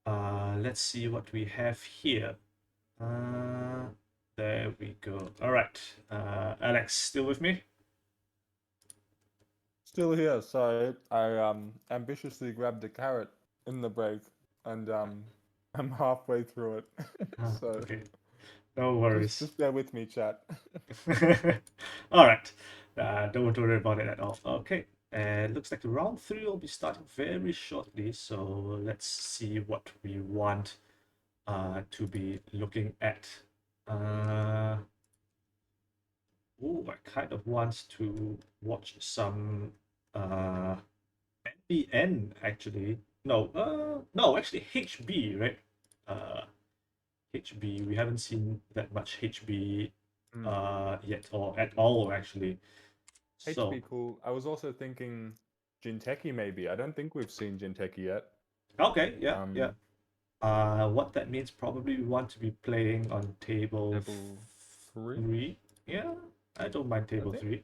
Let's see what we have here. There we go. All right, Alex, still with me? Still here, so I ambitiously grabbed a carrot in the break, and I'm halfway through it. So Okay, no worries. just bear with me, chat. All right, don't worry about it at all. Okay, and looks like the round 3 will be starting very shortly. So let's see what we want to be looking at. Oh, I kind of want to watch some NBN actually. No, actually HB, right? HB. We haven't seen that much HB yet or at all actually. So HB cool. I was also thinking Jinteki maybe. I don't think we've seen Jinteki yet. okay, yeah, Um, yeah. What that means probably we want to be playing on table Table 3, 3. Yeah, I don't mind I table think. 3.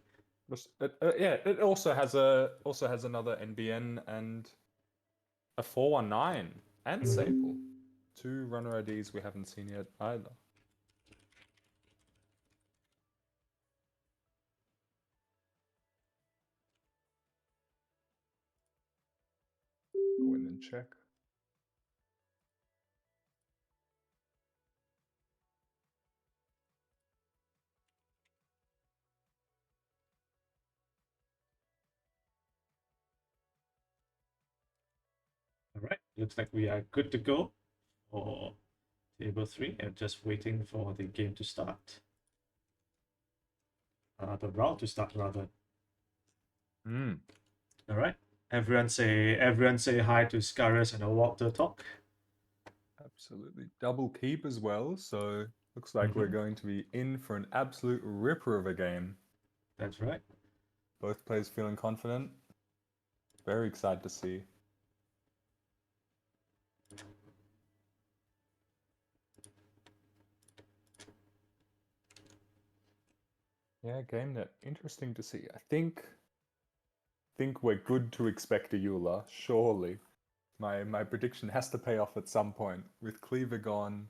Yeah, it also has another NBN and a 419 and Mhm. Sable. 2 runner IDs we haven't seen yet either. Go in and check. All right, looks like we are good to go for table 3 and just waiting for the game to start. The round to start rather. Mm. All right. Everyone say hi to Scarus and a walk the talk. Absolutely. Double keep as well, so looks like we're going to be in for an absolute ripper of a game. That's right. Both players feeling confident. Very excited to see. Yeah, GameNet. Interesting to see. I think we're good to expect a Eula, surely. My prediction has to pay off at some point. With Cleaver gone,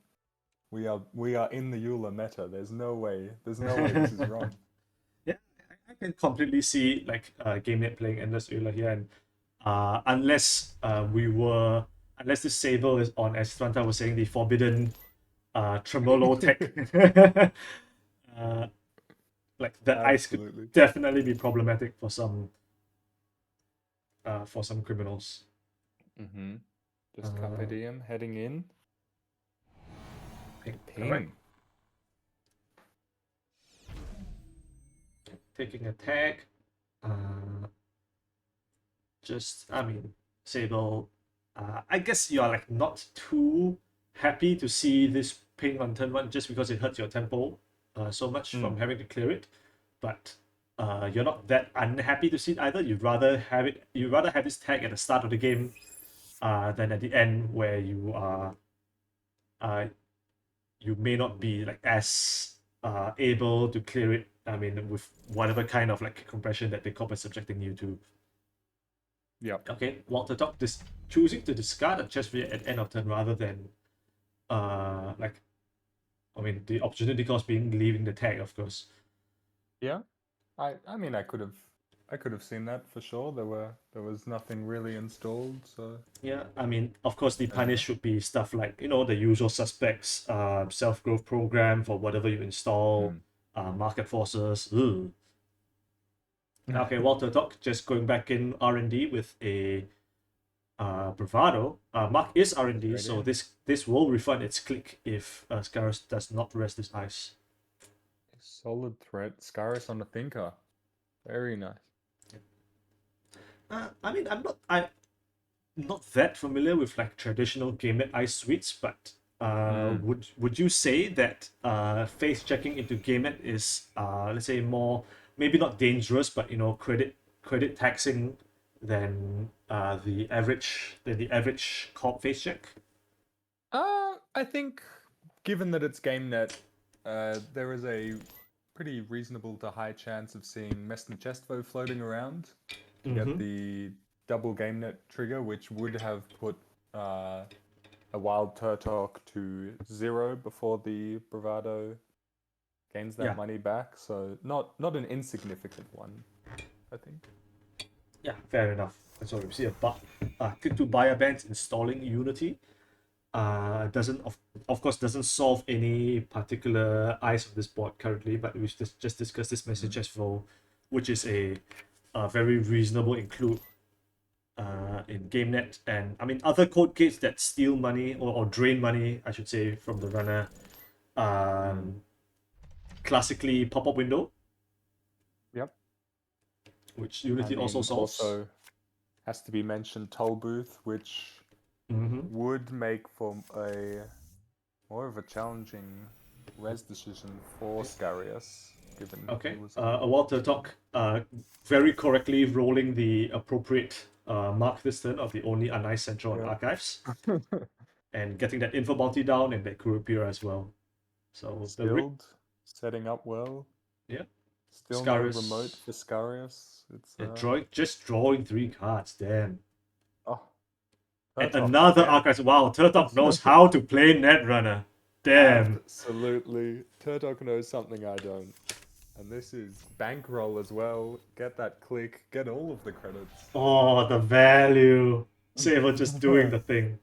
we are in the Eula meta. There's no way this is wrong. Yeah, I can completely see like GameNet playing Endless Eula here, and unless unless this Sable is on, as Tranta was saying, the forbidden Tremolo tech. uh, like that ice could Absolutely. definitely be problematic for some criminals. Mm-hmm. Just Carpe Diem heading in. All right. Taking a tag. I mean, Sable. I guess you are like not too happy to see this ping on turn 1 just because it hurts your tempo so much from having to clear it, but you're not that unhappy to see it either. You'd rather have this tag at the start of the game than at the end where you may not be like as able to clear it. I mean, with whatever kind of like compression that the corp is subjecting you to. Yep. Okay, Walter Doc choosing to discard a chest at the end of turn rather than like I mean the opportunity cost being leaving the tag, of course. Yeah. I mean I could have seen that for sure. There was nothing really installed, so Yeah, I mean, of course, the punish should be stuff like the usual suspects, self growth program for whatever you install, market forces. Ugh. Okay, Walter Doc just going back in R&D with a bravado. Mark is R&D, Right so in. this will refund its click if Scarus does not rest his eyes. Solid threat. Scarus on the thinker. Very nice. I mean, I'm not that familiar with like traditional GameNet ice suites, but would you say that face checking into GameNet is let's say more maybe not dangerous, but credit taxing than the average corp face check? I think given that it's GameNet, there is a pretty reasonable to high chance of seeing Messner Chestvo floating around to Mhm. get the double game net trigger, which would have put a wild Turtok to 0 before the Bravado gains that Yeah. money back. So not an insignificant one, I think. Yeah, fair enough. And so we see a click to buyer bands installing Unity. Doesn't of course doesn't solve any particular eyes of this board currently, but we just discussed this message as well, which is a very reasonable include in GameNet, and I mean other code gates that steal money or drain money, I should say, from the runner. Classically pop-up window, Yep. which Unity also solves. Also has to be mentioned toll booth, which would make for a more of a challenging res decision for Scarius, given Okay. he was A Walter talk very correctly rolling the appropriate mark this turn of the only Anai Central on Yeah. Archives and getting that info bounty down and that Kurupira as well. So Skilled, setting up well. Yeah. Still Scarius- no remote for Scarius. It's just drawing 3 cards, damn. oh, And Turtok another again. Archives. Wow, Turtok knows how to play Netrunner. Damn. Absolutely. Turtok knows something I don't. And this is bankroll as well. Get that click. Get all of the credits. Oh, the value. Saber just doing the thing.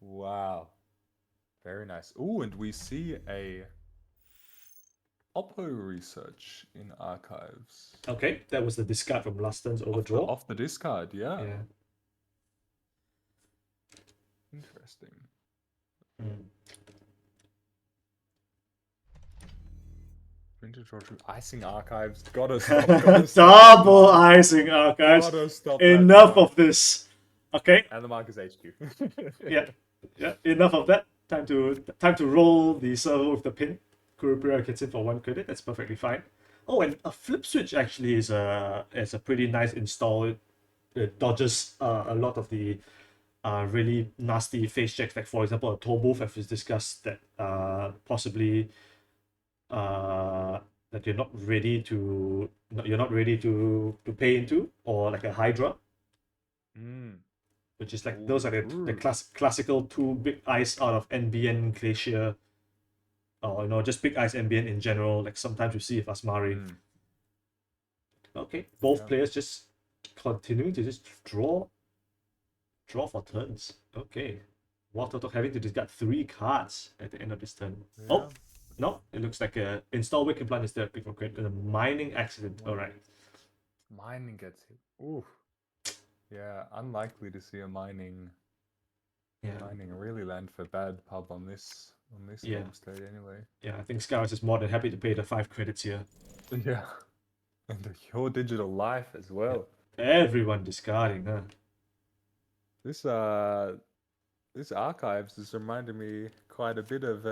Wow. Very nice. Ooh, and we see a Oppo research in archives. Okay, that was the discard from last turn's overdraw. Off the discard, yeah. Yeah. Interesting. Vintage or icing archives. Gotta stop. Double icing archives. Gotta stop. Enough of this. Okay. And the mark is HQ. Yeah. Enough of that. Time to roll the server with the pin. Kurupira gets in for 1 credit. That's perfectly fine. Oh, and a flip switch actually is a pretty nice install. It dodges a lot of the really nasty face checks. Like for example, a Tobooth, as discussed, that possibly that you're not ready to pay into, or like a Hydra, which is like those are the classical 2 big ice out of NBN Glacier, or just big ice NBN in general. Like sometimes you see with Asmari. Okay, both players just continuing to just draw for turns. Okay, Walter having to discard 3 cards at the end of this turn. Yeah. Oh. No, it looks like a install wicked plant instead of pick for credit. A mining accident. Alright. Mining gets hit. Ooh. Yeah, unlikely to see a mining really land for bad pub on this home state anyway. Yeah, I think Scars is more than happy to pay the 5 credits here. Yeah. And the Your Digital Life as well. Everyone discarding, huh? This archives is reminding me quite a bit of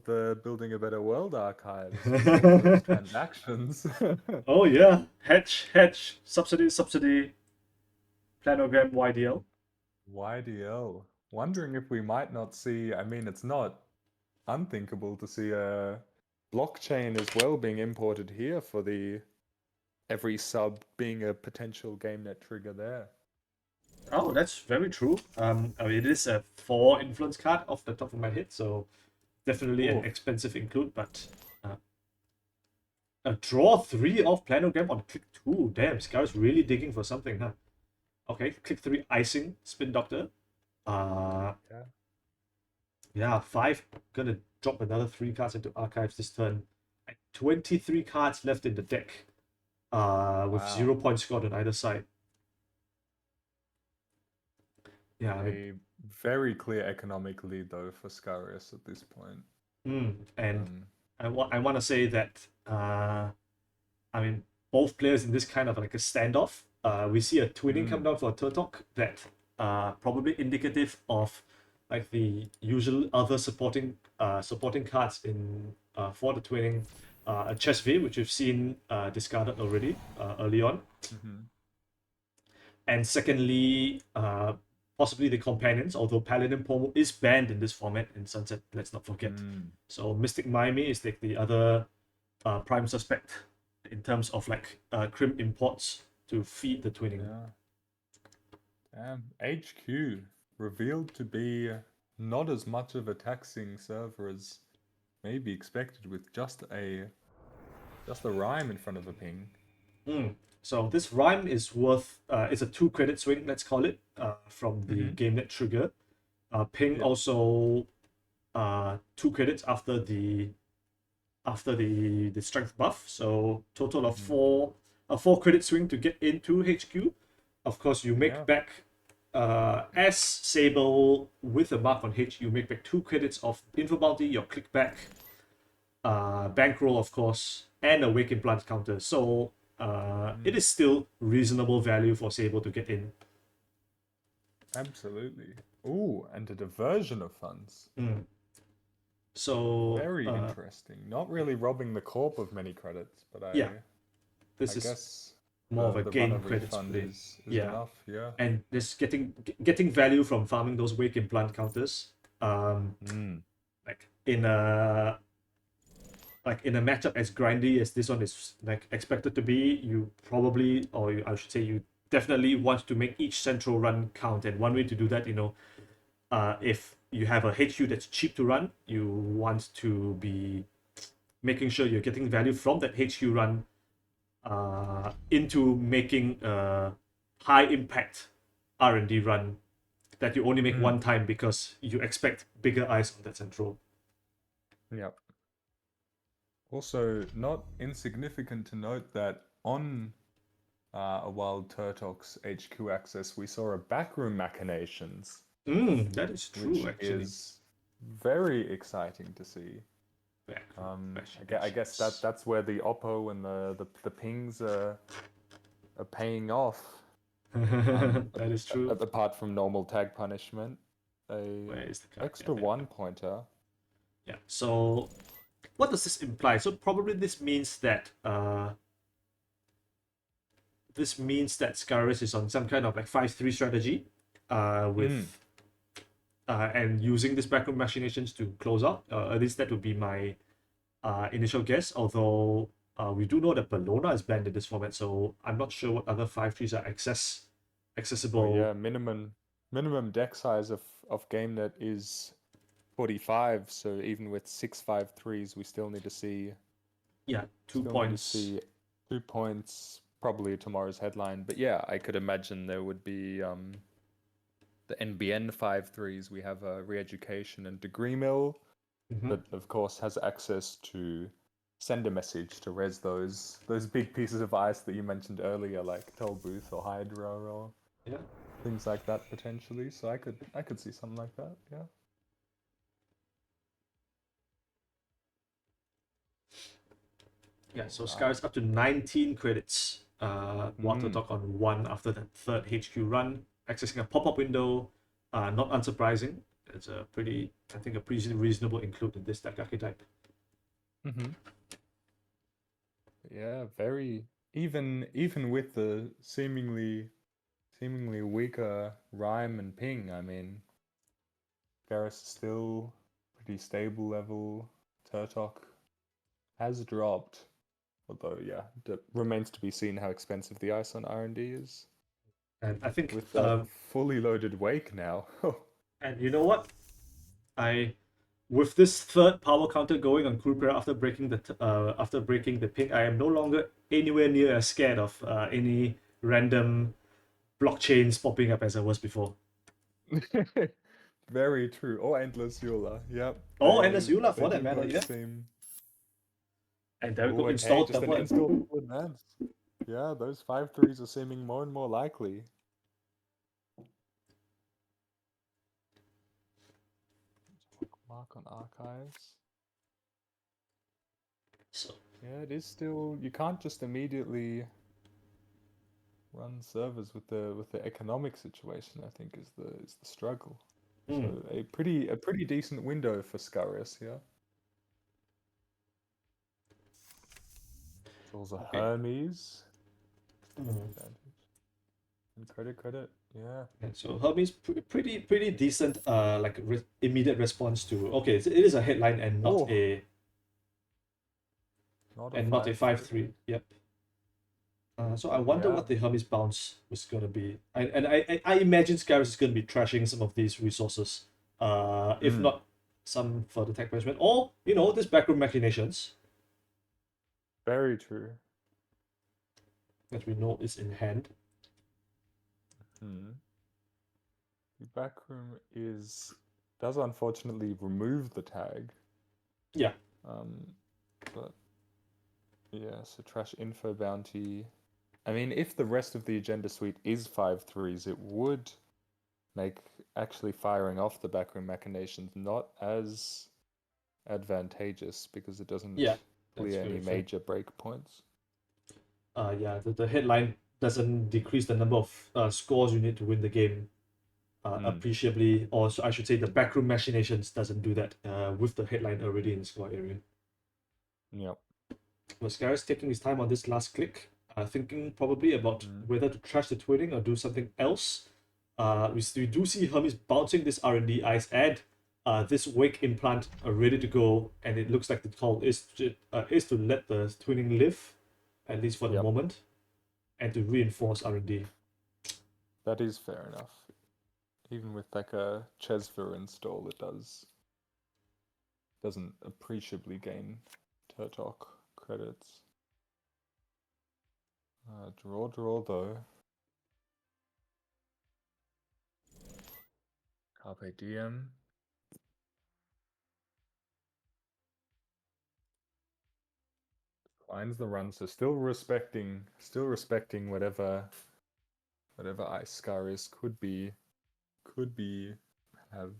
the Building a Better World archives. Transactions. Oh yeah, hedge, subsidy, planogram, YDL. YDL. Wondering if we might not see, I mean, it's not unthinkable to see a blockchain as well being imported here for the every sub being a potential GameNet trigger there. Oh, that's very true. I mean, it is a 4 influence card off the top of my head, so definitely an expensive include, but a draw 3 off planogram on click 2. Damn, Scar's really digging for something, huh? Okay, click 3 icing, Spin Doctor. Yeah, 5. Gonna drop another 3 cards into archives this turn. 23 cards left in the deck. With 0 points scored on either side. Yeah, a very clear economic lead though for Scarius at this point. And I want to say that I mean, both players in this kind of like a standoff. We see a twinning come down for a Turtok that probably indicative of like the usual other supporting cards in for the twinning. A Chess V, which we've seen discarded already early on. And secondly, possibly the companions, although Paladin Pommel is banned in this format in Sunset, let's not forget. So Mystic Mime is like the other prime suspect in terms of like crimp imports to feed the twinning. Yeah. HQ revealed to be not as much of a taxing server as maybe expected, with just a rhyme in front of a ping. So this rhyme is worth it's a 2 credit swing, let's call it, from the GameNet trigger. Ping also 2 credits after the strength buff, so total of 4 credit swing to get into HQ. Of course, you make back as Sable with a mark on H, you make back 2 credits of info bounty, your click back, bankroll of course, and a wake implant counter. So it is still reasonable value for Sable to get in. Absolutely. Ooh, and a diversion of funds. So Very interesting. Not really robbing the corp of many credits, but this I is guess more of a the game run of credits refund play. is enough. Yeah. And just getting value from farming those wake implant counters. Like in a matchup as grindy as this one is like expected to be, you probably, or I should say, you definitely want to make each central run count. And one way to do that, if you have a HQ that's cheap to run, you want to be making sure you're getting value from that HQ run into making a high impact R&D run that you only make one time because you expect bigger eyes on that central. Yep. Also, not insignificant to note that on a Wild Turtok's HQ access, we saw a backroom machinations. That is true, which actually. is very exciting to see. I guess that's where the Oppo and the pings are paying off. That is true. Apart from normal tag punishment, Where is the card? extra 1-pointer. Yeah. So, what does this imply? So probably this means that Scaris is on some kind of like 5-3 strategy, with and using this backroom machinations to close out. At least that would be my initial guess. Although we do know that Bellona is banned in this format, so I'm not sure what other 5-3s are accessible. Oh, yeah, minimum deck size of GameNet is 45. So even with 6-5-3s, we still need to see 2 points. 2 points, probably tomorrow's headline. But yeah, I could imagine there would be the NBN 5-3s. We have Re-Education and Degree Mill that, of course, has access to send a message to res those big pieces of ice that you mentioned earlier, like Tollbooth or Hydra or things like that potentially. So I could see something like that. Yeah. Yeah, so Scaris up to 19 credits. Water Talk on 1 after that third HQ run. Accessing a pop-up window, not unsurprising. It's a pretty reasonable include in this deck archetype. Yeah, very even with the seemingly weaker rhyme and ping. I mean, Garrus is still pretty stable level. Turtok has dropped, although it remains to be seen how expensive the ice on R&D is. And I think with fully loaded wake now. And you know what? With this third power counter going on Kurupera after breaking the ping, I am no longer anywhere near as scared of any random blockchains popping up as I was before. Very true. Or Endless Eula. Yep. Oh, Endless Eula for that matter, yeah. And there we go, installed just an install advance. Yeah, those 5-3s are seeming more and more likely. Mark on archives. So yeah, it is still, you can't just immediately run servers with the economic situation. I think is the struggle. So a pretty decent window for Scaris, yeah. It's also Hermes. And credit. Yeah. And so Hermes pretty decent like immediate response to okay, it is a headline and not Oh. a Not a and not a 5-3. 5-3. Yep. So I wonder Yeah. what the Hermes bounce was gonna be. I imagine Scarus is gonna be trashing some of these resources. If Mm. not some further tech management, or this backroom machinations Very true. that we know is in hand. Hmm. The backroom does unfortunately remove the tag. Yeah. But yeah, so trash info bounty. I mean, if the rest of the agenda suite is 5-3s, it would make actually firing off the backroom machinations not as advantageous because it doesn't Yeah, that's clear very any fair. major breakpoints. Yeah, the headline doesn't decrease the number of scores you need to win the game appreciably, or so I should say the backroom machinations doesn't do that with the headline already in the score area. Yep. Mascara's taking his time on this last click, thinking probably about whether to trash the twinning or do something else. We do see Hermes bouncing this R&D ice and this wake implant ready to go, and it looks like the call is to let the twinning live, at least for the Yep. moment, and to reinforce R&D. That is fair enough. Even with like a Chesver install, it doesn't appreciably gain Turtok credits. Draw though. Carpe diem. Finds the run, so still respecting whatever Ice Scar is could be have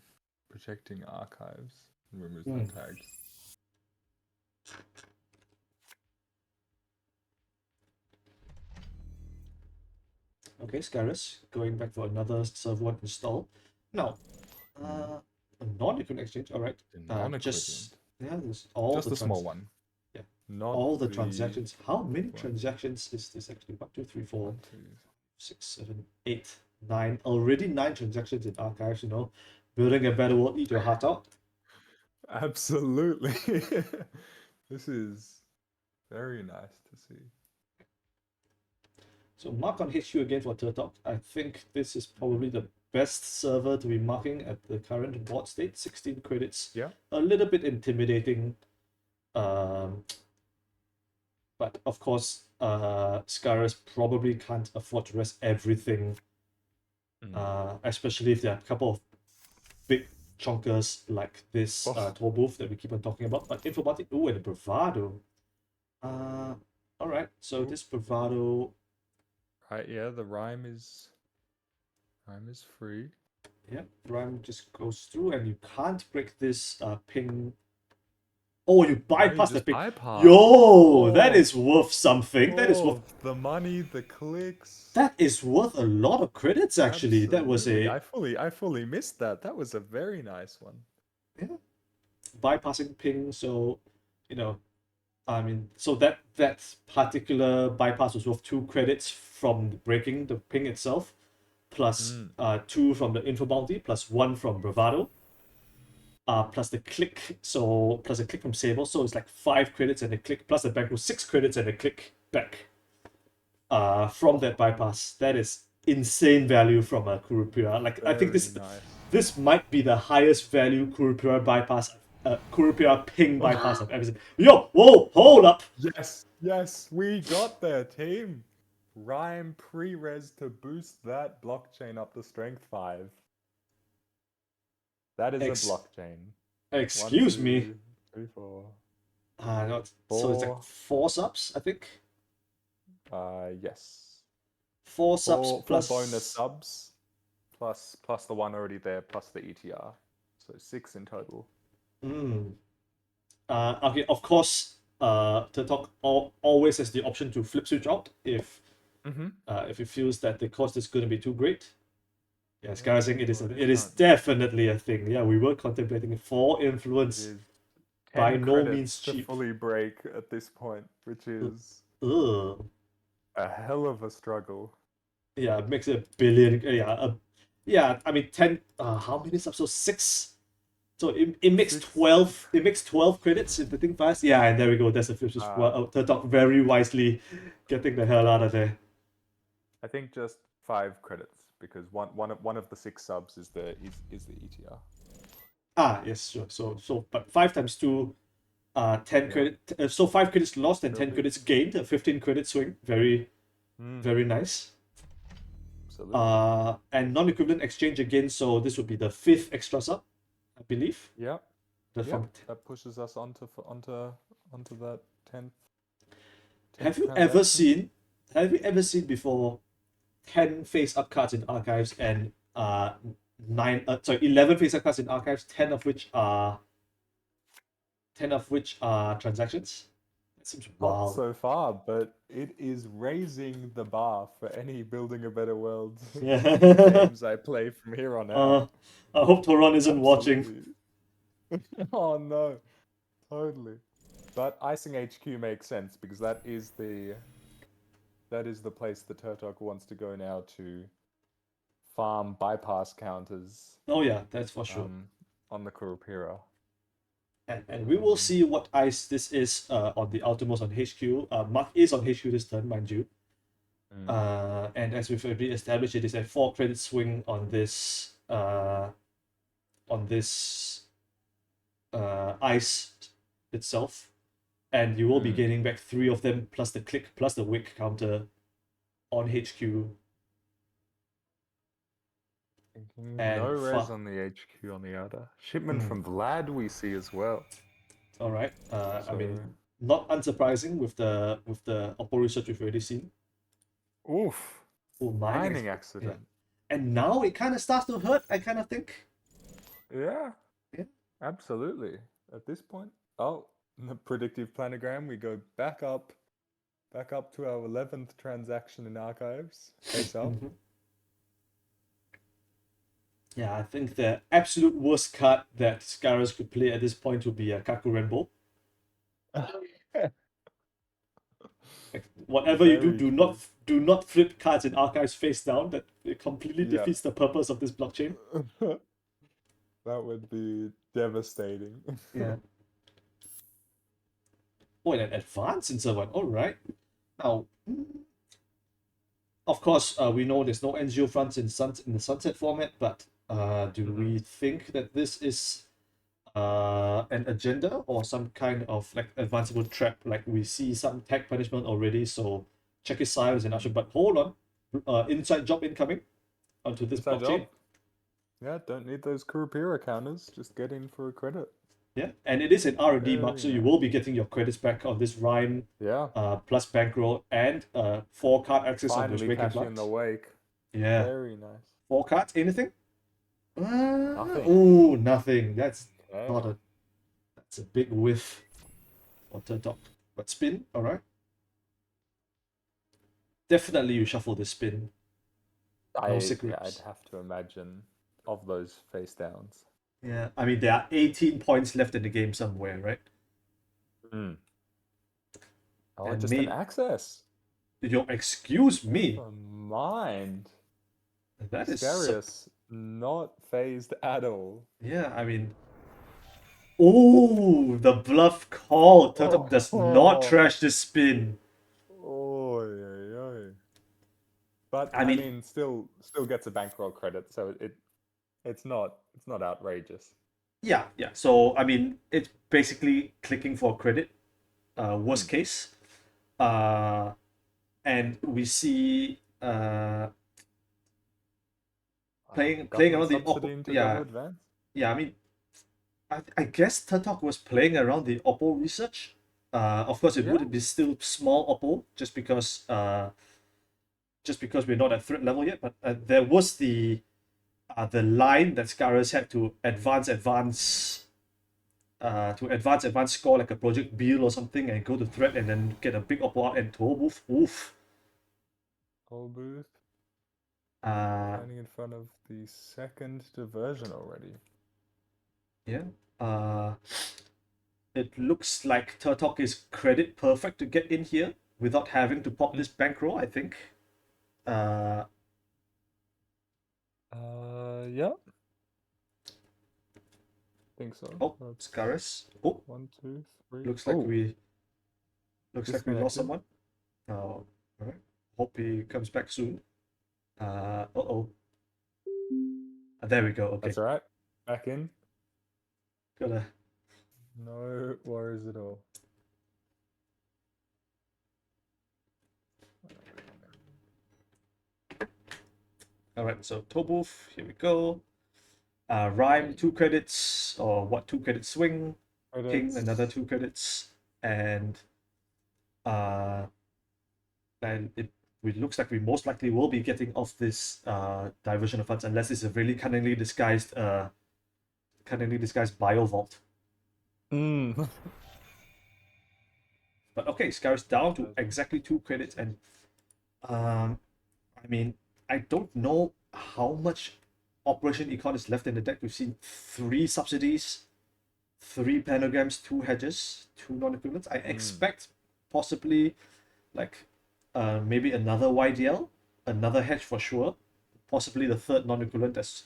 protecting archives and removes that tag. Okay, Scarus, going back for another server 1 install. Now, a non-equivalent exchange, alright. Just all just the a small one. Yeah. Not all the transactions. How many one. transactions is this actually? 1, 2, 3, 4, 1, 2. 6, 7, 8, 9. Already 9 transactions in archives, Building a better world, eat your heart out. Absolutely. This is very nice to see. So mark on HQ again for Turtok. I think this is probably the best server to be marking at the current board state. 16 credits. Yeah. A little bit intimidating. But of course, Scarus probably can't afford to rest everything. Especially if there are a couple of big chonkers like this Torbooth that we keep on talking about. But Infomatic, and the Bravado. Alright, so this Bravado. Right, yeah, the rhyme is free. Yeah, rhyme just goes through and you can't break this ping. Oh, you bypass the ping. Yo, that is worth something. That is worth the money, the clicks. That is worth a lot of credits actually. Absolutely. That was a I fully missed that. That was a very nice one. Yeah. Bypassing ping, so so that particular bypass was worth 2 credits from breaking the ping itself, plus 2 from the info bounty, plus 1 from Bravado. Plus the click, plus a click from Sable, so it's like 5 credits and a click, plus the back row 6 credits and a click back. From that bypass. That is insane value from a Kurupira. Like I think this might be the highest value Kurupira bypass, Kurupira ping bypass I've ever seen. Yo, whoa, hold up. Yes, we got there, team. Rhyme pre-res to boost that blockchain up to strength 5. That is a blockchain. Excuse 1, 2, me. 3, 4. So it's like 4 subs, I think. Yes. 4 subs plus 4 bonus subs, plus the one already there, plus the ETR. So 6 in total. Okay, of course, Turtok always has the option to flip switch out if it feels that the cost is going to be too great. Yeah, Scar saying it is definitely a thing. Yeah, we were contemplating it for influence. By no means cheap. To fully break at this point, which is a hell of a struggle. Yeah, it makes it a billion. Yeah, I mean 10. How many subs? So 6. So it makes Six. 12. It makes 12 credits if the thing fast. Yeah, and there we go. That's the flip. Turtok very wisely getting the hell out of there. I think just 5 credits because one of the 6 subs is the ETR. Yes, sure. So but 5 times 2, 10 Yeah. credit. So 5 credits lost and 10 Perfect. credits gained. A 15 credit swing. Very very nice. Absolutely. And non-equivalent exchange again. So this would be the 5th extra sub, I believe. Yeah. That's Yeah. from. That pushes us onto that 10th. Have you ever seen? Have you ever seen before 10 face-up cards in archives and 11 face-up cards in archives, 10 of which are transactions? That seems Not wild. so far, but it is raising the bar for any Building a Better World Yeah. games I play from here on out. I hope Toron isn't watching. Absolutely. Oh no, totally. But Icing HQ makes sense because that is the place the Turtok wants to go now to farm bypass counters Oh yeah, that's for sure. on the Kurapira. And we will see what ice this is on the Ultimos on HQ. Mark is on HQ this turn, mind you. And as we've already established, it is a 4 credit swing on this ice itself, and you will be gaining back 3 of them plus the click plus the wick counter on HQ. And no res on the HQ on the other. Shipment from Vlad we see as well. All right. I So- mean, not unsurprising with the Oppo research we've already seen. Oof. Oh, Mining accident. And now it kind of starts to hurt, I kind of think. Yeah. Yeah. Absolutely. At this point, in the predictive planogram, we go back up to our 11th transaction in archives. Face up. Yeah, I think the absolute worst card that Scaras could play at this point would be a Kaku Renbo. Whatever you Very do not flip cards in archives face down. That it completely Yeah. defeats the purpose of this blockchain. That would be devastating. Yeah. Oh, and an advance in server. All right. Now, of course, we know there's no NGO fronts in the Sunset format, but do we think that this is an agenda or some kind of like advanceable trap? Like we see some tag punishment already, so check his silence and action. But hold on, inside job incoming onto this Inside blockchain. job. Yeah, don't need those Kurapira counters. Just get in for a credit. Yeah, and it is an R&D mark, Very so you will be getting your credits back on this rhyme, Yeah. plus bankroll and 4 card access on those Finally Wake and cash in the Bloods. wake. Yeah, Very nice. 4 cards, anything? Nothing. Oh, nothing. That's Okay. not a. That's a big whiff for Turtok. But spin, all right. Definitely, you shuffle the spin. No secrets. I'd have to imagine of those face downs. Yeah, I mean there are 18 points left in the game somewhere, right? Oh, And just an access. Excuse me. Never mind. That is Scarius, not phased at all. Yeah, I mean. Oh, the bluff call. Turtok does not trash the spin. Oh, yeah. But I mean- still gets a bankroll credit, so it's not outrageous. Yeah. So I mean, it's basically clicking for credit. Worst case. And we see playing around the subsidy into yeah. double advance. Yeah, I mean, I guess Turtok was playing around the Oppo research. Of course, it would be still small Oppo just because we're not at threat level yet. But there was the line that Scaras had to advance, score like a Project Beal or something, and go to threat and then get a big Oppo out and toe booth. Oof. Whole booth Uh, standing in front of the second diversion already. Yeah. It looks like Turtok is credit perfect to get in here without having to pop this bankroll, I think. Yeah. Think so. Oh, That's Scaris. Oh, 1, 2, 3. looks like Oh, we lost disconnected. someone. Oh, all right. Hope he comes back soon. Uh-oh. There we go. Okay. That's alright. Back in. Gotta. No worries at all. All right. So Tobuth, here we go. Rhyme 2 credits, or what 2 credit swing. King Credits. another 2 credits, and uh, it looks like we most likely will be getting off this diversion of funds unless it's a really cunningly disguised bio vault. Mm. But okay, Scaris down to exactly 2 credits, and I mean, I don't know how much Operation Econ is left in the deck. We've seen 3 subsidies, 3 panograms, 2 hedges, 2 non-equivalents. I expect possibly like maybe another YDL, another hedge for sure, possibly the 3rd non-equivalent that's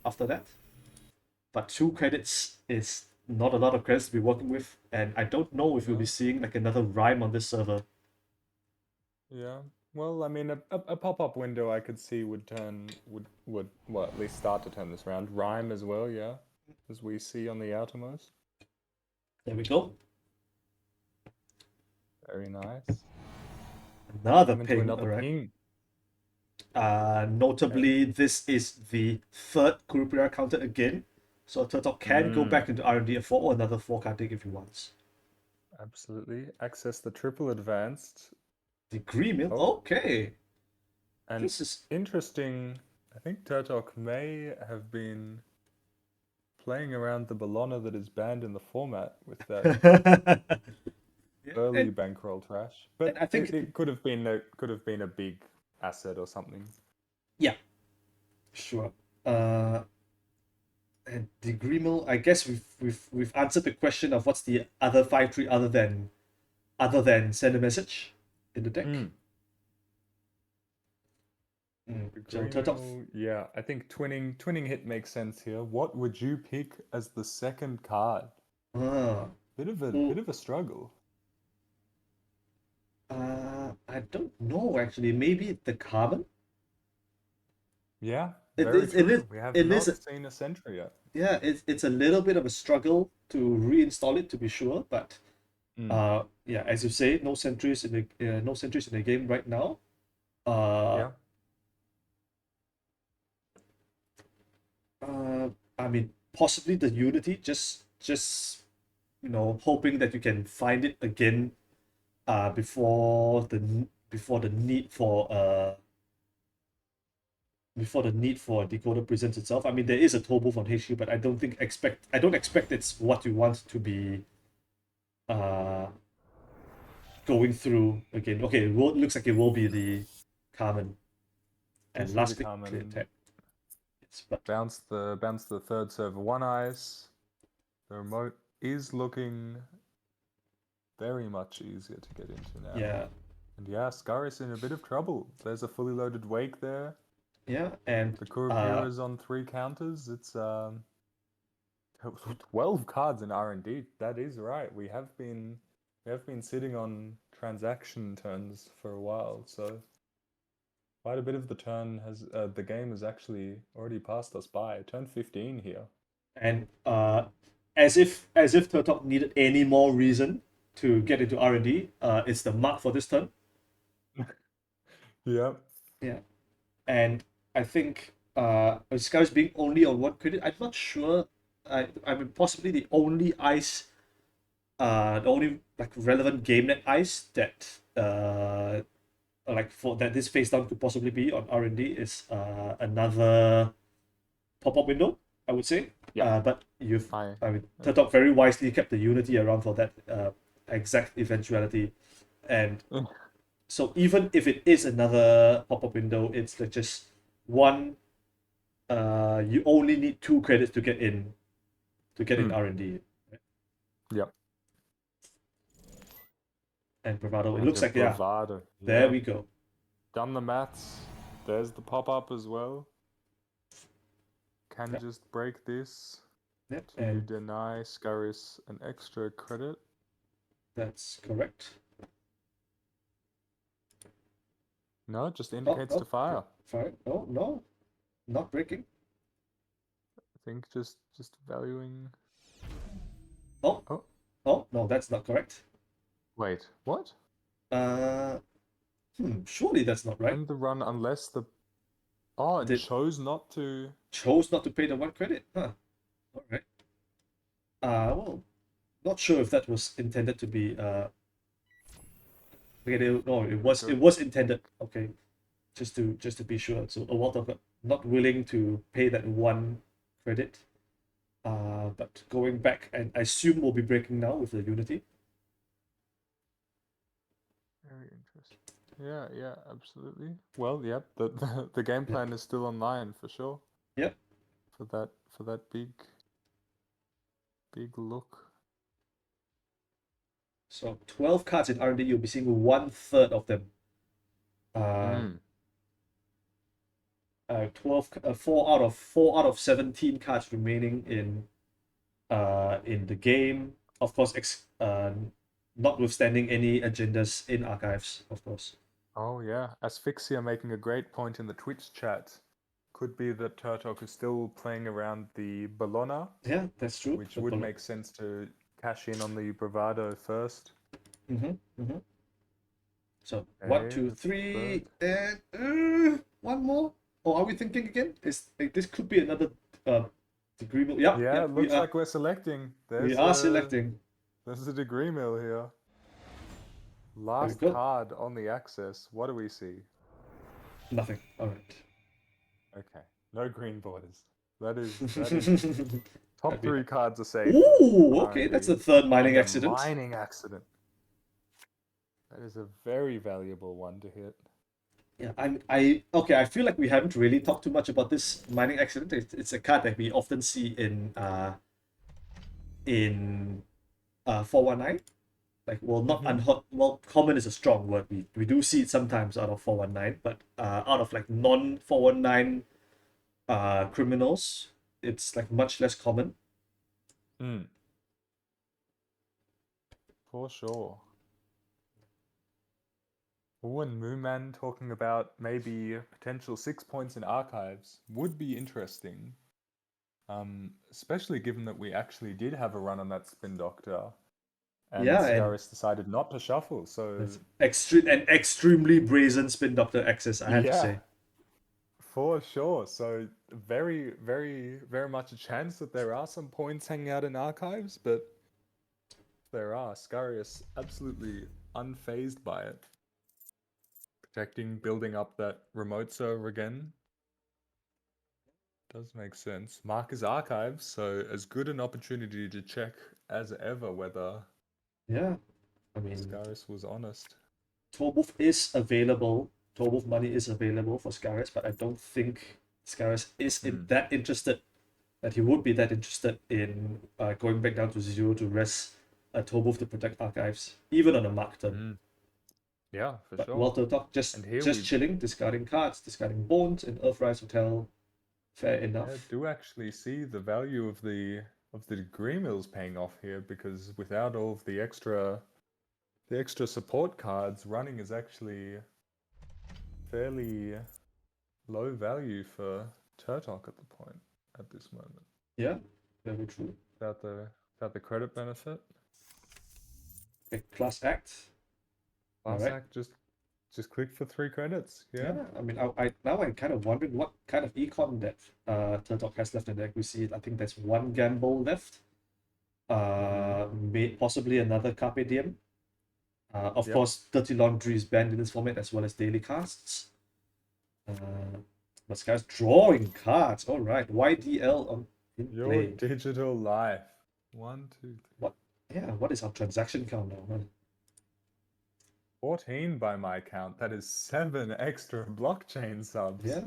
after that. But 2 credits is not a lot of credits to be working with, and I don't know if we'll be seeing like another rhyme on this server. Yeah. Well, I mean, a pop-up window I could see would well, at least start to turn this around. Rhyme as well, yeah, as we see on the outermost. There we go. Very nice. Another Into ping. another Alright. ping. Notably, this is the 3rd Kurupira counter again, so Turtok can go back into R&D for another 4 card deck if he wants. Absolutely. Access the triple advanced. Degree Mill. Oh. Okay. And This is interesting. I think Turtok may have been playing around the Bellona that is banned in the format with that early and bankroll trash. But I think it could have been a big asset or something. yeah, sure. And Degree Mill, I guess we've answered the question of what's the other 5-3 other than send a message in the deck. So Turtok, Yeah, I think twinning hit makes sense here. What would you pick as the second card? Bit of a struggle. I don't know actually. Maybe the Carbon. Yeah, It very is- true. it is- We have it not is a- seen a sentry yet. Yeah, it's a little bit of a struggle to reinstall it to be sure, but yeah, as you say, no sentries in the game right now. Yeah. I mean, possibly the Unity, just hoping that you can find it again, before the need for a decoder presents itself. I mean, there is a toll booth on HQ, but I don't expect it's what you want to be going through again. Okay, looks like it will be the Carmen. And last pick, clear tap. Bounce the 3rd server 1 ice. The remote is looking very much easier to get into now. Yeah. And yeah, Scaris in a bit of trouble. There's a fully loaded Wake there. Yeah, and the Kurupira is on 3 counters. It's 12 cards in R&D. That is right. We have been sitting on transaction turns for a while, so quite a bit of the game has actually already passed us by. Turn 15 here. And as if Turtok needed any more reason to get into R&D, it's the mark for this turn. Yeah. Yeah. And I think Scaris being only on 1 credit, I'm not sure. I mean, possibly the only ice, the only like relevant GameNet ice that like for that this face down could possibly be on R&D is another pop-up window, I would say. Yeah. But Turtok very wisely kept the Unity around for that exact eventuality, and so even if it is another pop-up window, it's like just one. You only need 2 credits to get in R&D. Right? Yep. And Bravado. It looks like Bravado. There we go. Done the maths. There's the pop-up as well. can Yep. just break this Yep, to and deny Scaris an extra credit. that's correct. No, it just indicates oh, to fire. Fine. Oh, no, not breaking. I think just valuing. Oh, Oh, oh, no, that's not correct. wait, what? Uh, surely that's not right. End the run unless the. Oh, it Did chose not to. chose not to pay the 1 credit? Huh. All right. Well, not sure if that was intended to be. Okay, no, it was intended. Okay, just to be sure. So a Walter not willing to pay that 1 credit. But going back, and I assume we'll be breaking now with the Unity. Very interesting. Yeah, yeah, absolutely. Well, yep, the game plan is still online for sure. Yep. For that big look. So 12 cards in R&D, you'll be seeing 1/3 of them. Mm. 4 out of 17 cards remaining in the game. Of course, notwithstanding any agendas in archives, of course. Oh yeah, Asphyxia making a great point in the Twitch chat. Could be that Turtok is still playing around the Bellona, Yeah, that's true. which would make sense to cash in on the Bravado first. So Okay, 1, 2, that's 3, third. and one more. Or are we thinking again? This could be another degree mill? Yeah, Yeah, it looks we are, like we're selecting. we are selecting. There's a degree mill here. Last go. card on the access. What do we see? Nothing. All right. Okay, no green boys. That is top 3 cards are safe. Ooh, okay, that's the third mining And a accident. mining accident. That is a very valuable one to hit. Yeah, okay. I feel like we haven't really talked too much about this mining accident. It's a card that we often see in 419. Like, well, not unheard. Well, common is a strong word. We do see it sometimes out of 419, but out of like non 419 criminals, it's like much less common. For sure. Oh, and Mooman talking about maybe potential 6 points in archives would be interesting. Especially given that we actually did have a run on that Spin Doctor. And Yeah, Scaris decided not to shuffle, so extremely brazen Spin Doctor access, I have to say. For sure. So very, very, very much a chance that there are some points hanging out in archives, but there are. Scarius absolutely unfazed by it. Protecting, building up that remote server again. Does make sense. Mark his archives, so as good an opportunity to check as ever whether Scarius was honest. Torbooth is available. Torbooth money is available for Scaris, but I don't think Scaris is that interested, that he would be that interested in going back down to 0 to rest Torbooth to protect archives, even on a mark turn. Yeah, for sure. Walter Talk just chilling, discarding cards, discarding bones in Earthrise Hotel. Fair enough. I do actually see the value of the degree mills paying off here, because without all of the extra support cards, running is actually fairly low value for Turtok at this moment. Yeah, very true. Without the credit benefit. Okay, Class Act. Class Act just click for 3 credits. Yeah. I mean, I'm kind of wondering what kind of econ that Turtok has left in the deck. We see, I think there's 1 gamble left. Possibly another Carpe Diem. Of course, Dirty Laundry is banned in this format, as well as daily casts. But guys, drawing cards. All right, YDL in Your play. digital life. 1, 2, 3. What? Yeah, what is our transaction count now? 14 by my count. That is 7 extra blockchain subs. Yeah.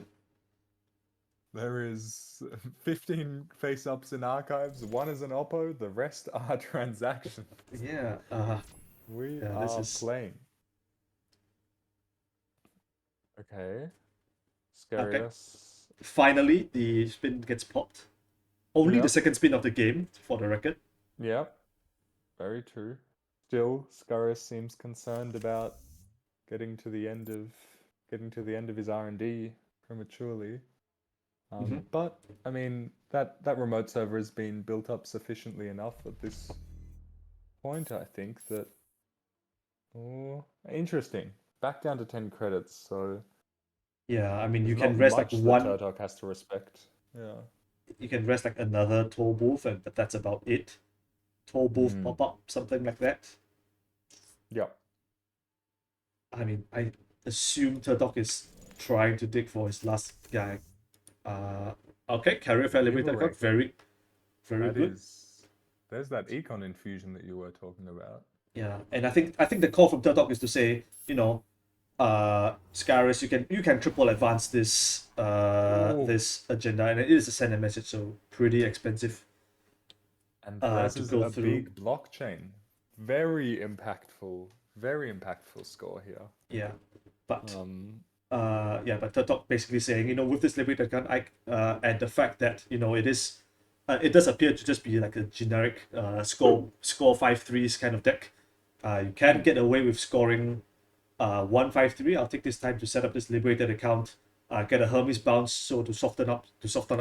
There is 15 face-ups in archives. 1 is an oppo. The rest are transactions. Yeah. We are playing. Okay. Scarius finally the spin gets popped. Only the Yep. second spin of the game, for the record. Yep. Very true. Still, Scurris seems concerned about getting to the end of his R&D prematurely. Mhm. But I mean that remote server has been built up sufficiently enough at this point, I think that. Oh, interesting. Back down to 10 credits, so Yeah, I mean, you there's can not rest like much that one. Turtok has to respect. Yeah. You can rest like another toll booth, but that's about it. Toll booth Mm. pop up, something like that. Yep. I mean, I assume Turtok is trying to dig for his last guy. Okay, carrier fair limited account, Liberate. very, very That good. is. There's that econ infusion that you were talking about. Yeah, and I think the call from Turtok is to say, Scaris, you can triple advance this Ooh. this agenda, and it is a send a message, so pretty expensive And to this is go a through. big blockchain. Very impactful score here. Yeah, but Um, but Turtok basically saying, with this liberated gun, and the fact that it does appear to just be like a generic score 5-3s kind of deck. You can get away with scoring 1-5-3. I'll take this time to set up this liberated account, get a Hermes bounce, so to soften up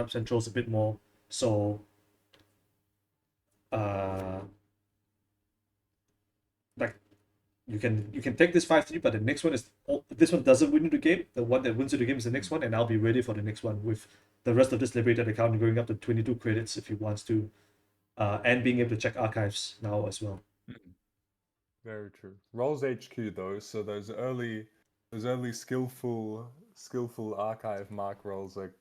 centrals a bit more. So like you can take this 5-3, but the next one is this one doesn't win you the game. The one that wins you the game is the next one, and I'll be ready for the next one with the rest of this liberated account going up to 22 credits if he wants to, and being able to check archives now as well. very true. Rolls HQ though, so those early skillful archive mark rolls are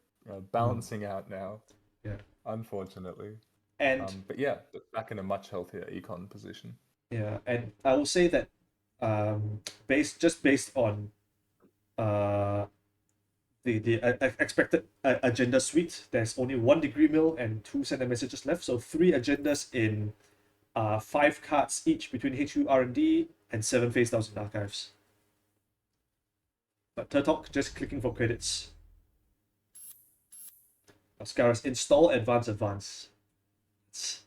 balancing out now. Yeah. Unfortunately. And But yeah, back in a much healthier econ position. yeah, and I will say that based on the expected agenda suite, there's only 1 degree mill and 2 sender messages left, so 3 agendas in 5 cards each between HQ R&D and 7 face downs in archives. But Turtok just clicking for credits. Scaris install advance. It's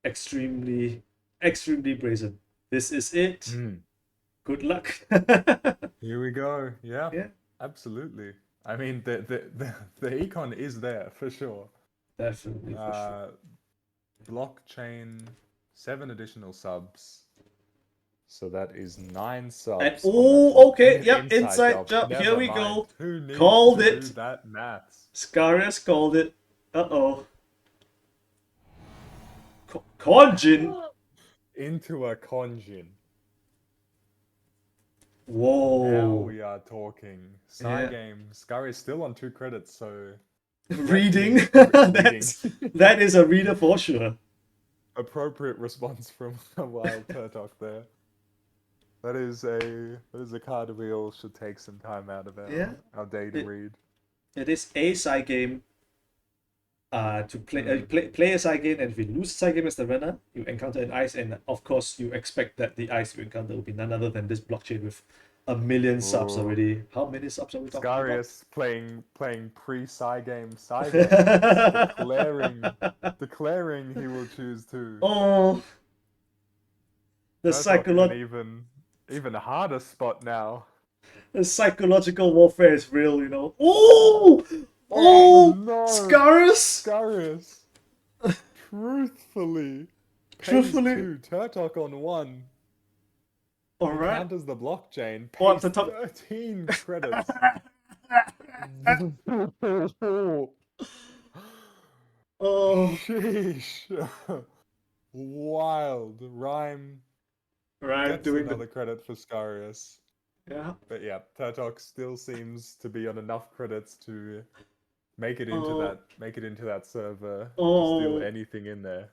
extremely brazen. This is it. Good luck. Here we go. Yeah. Yeah. Absolutely. I mean, the econ is there for sure. Definitely, for sure. Blockchain, 7 additional subs. So that is 9 subs. And on that okay, blockchain. yep, inside job. Never Here we mind. go. Who needs Called to it. do that maths? Scarius called it. Uh-oh. Conjin. Into a Conjin. Whoa. Now we are talking. Yeah. Game. Scurry is still on 2 credits, so Reading. Reading. That is a reader for sure. Appropriate response from a wild Turtok there. That is a card we all should take some time out of our day to read. It is a side game. To play a side game, and if you lose a side game as the runner, you encounter an ice, and of course you expect that the ice you encounter will be none other than this blockchain with 1 million subs already. How many subs are we talking about? Scarius playing pre-sci game, declaring he will choose to. Oh, the psychological even harder spot now. The psychological warfare is real, Oh no! Scarius! Truthfully. Truthfully. 2, Turtok on 1. Alright. Counters the blockchain. Oh, Pays the top 13 credits. Oh, sheesh. Wild. Rhyme gets doing another credit for Scarius. Yeah. But yeah, Turtok still seems to be on enough credits to make it into that server. Steal anything in there.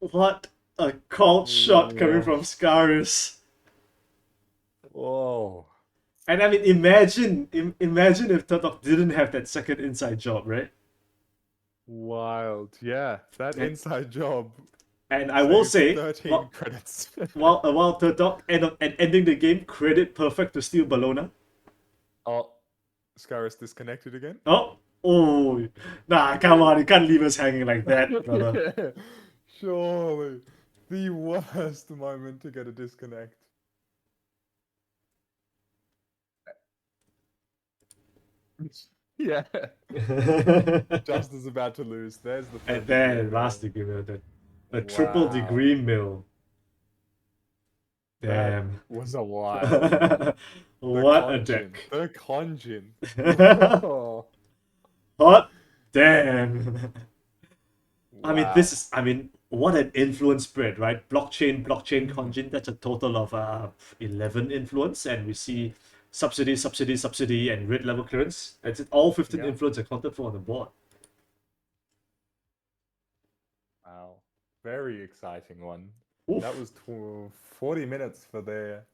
What a called shot coming from Scarius. Whoa. And I mean, imagine if Turtok didn't have that second inside job, right? Wild. Yeah, that inside job. And I will say, 13 credits. while Turtok ending the game, credit perfect to steal Bellona. Oh, Scarus disconnected again. Oh, oh, nah, come on, you can't leave us hanging like that, brother. Surely. The worst moment to get a disconnect. Yeah. Just is about to lose. There's the And third then degree last mill. degree mill, the triple Wow. degree mill. That Damn. was a wild one. What a Conjin. deck. The Conjin. Oh, Hot damn. I mean, wow. what an influence spread, right? Blockchain, Mhm. Conjin, that's a total of 11 influence, and we see subsidy, and red level clearance. It's all 15 Yeah. influence accounted for on the board. Wow. Very exciting one. Oof, That was 40 minutes for their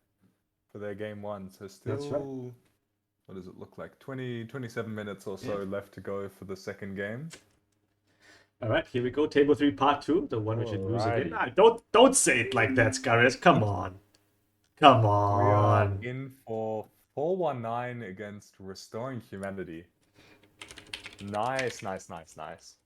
game one. So that's right. still, what does it look like? 27 minutes or so left to go for the second game. All right, here we go. Table 3, part 2, the one we should lose again. Alrighty. Don't say it like that, Scaris. Come on. Come We are on. in for 419 against Restoring Humanity. Nice, nice, nice, nice.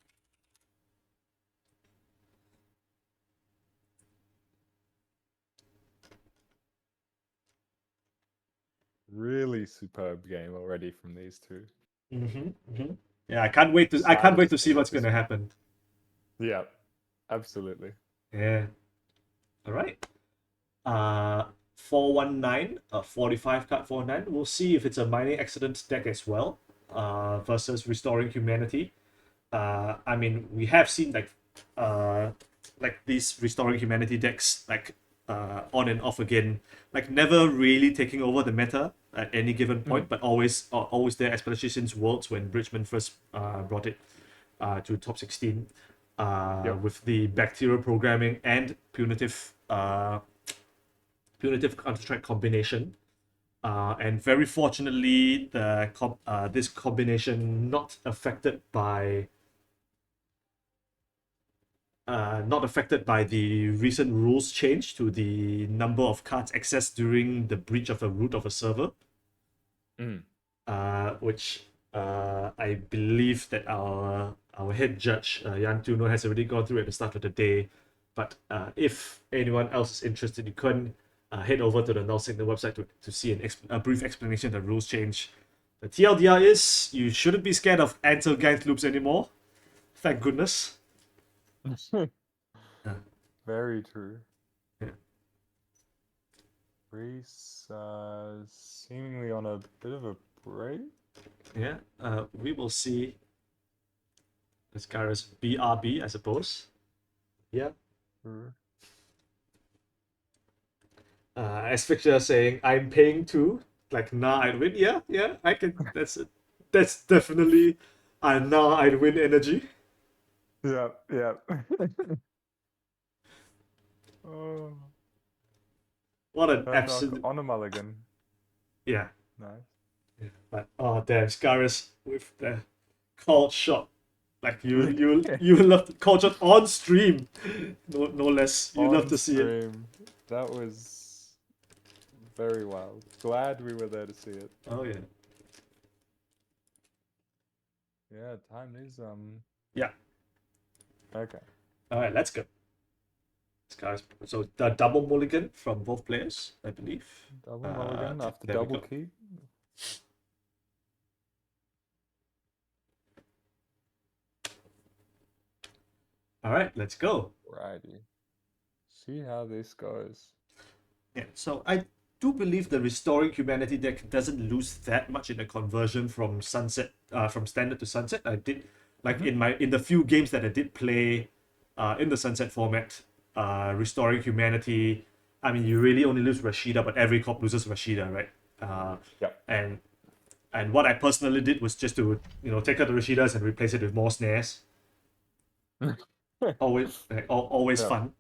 Really superb game already from these two. Yeah, I can't wait to see what's this gonna one. happen. Yeah, absolutely. Yeah. All right. 419, 45 card 49. We'll see if it's a mining accident deck as well. Versus restoring humanity. I mean, we have seen like these restoring humanity decks on and off again, like never really taking over the meta at any given point, but always there, especially since Worlds when Bridgman first brought it to top 16 with the bacterial programming and punitive Counter-Strike combination. And very fortunately, this combination not affected by the recent rules change to the number of cards accessed during the breach of a root of a server, which I believe that our head judge Yan Tuno has already gone through at the start of the day. But if anyone else is interested, you can head over to the Null Signal website to see a brief explanation of the rules change. The TLDR is you shouldn't be scared of Ansel-Gantt loops anymore. Thank goodness. Very true. Yeah. Reese seemingly on a bit of a break. Yeah, we will see. This guy is BRB, I suppose. Yeah. Asphyxia saying, I'm paying too. Like, nah, I'd win. Yeah, I can. That's it. That's definitely a nah, I'd win energy. Yeah, yeah. Oh, What an Hurt absolute. on a mulligan. Yeah. Nice. Yeah. But, oh, damn, Scaris with the called shot. Like, you love the called shot on stream. No less. You love to see it. That was very wild. Glad we were there to see it. Oh, yeah. Yeah, time is Yeah. Okay. All right, let's go. So the double mulligan from both players, I believe. Double mulligan after there we double go. key. All right, let's go. Righty. See how this goes. Yeah, so I do believe the Restoring Humanity deck doesn't lose that much in the conversion from Sunset, from Standard to Sunset. I did in the few games that I did play, in the Sunset format, Restoring Humanity. I mean, you really only lose Rashida, but every corp loses Rashida, right? Yep. And what I personally did was just to take out the Rashidas and replace it with more snares. always Yeah. fun.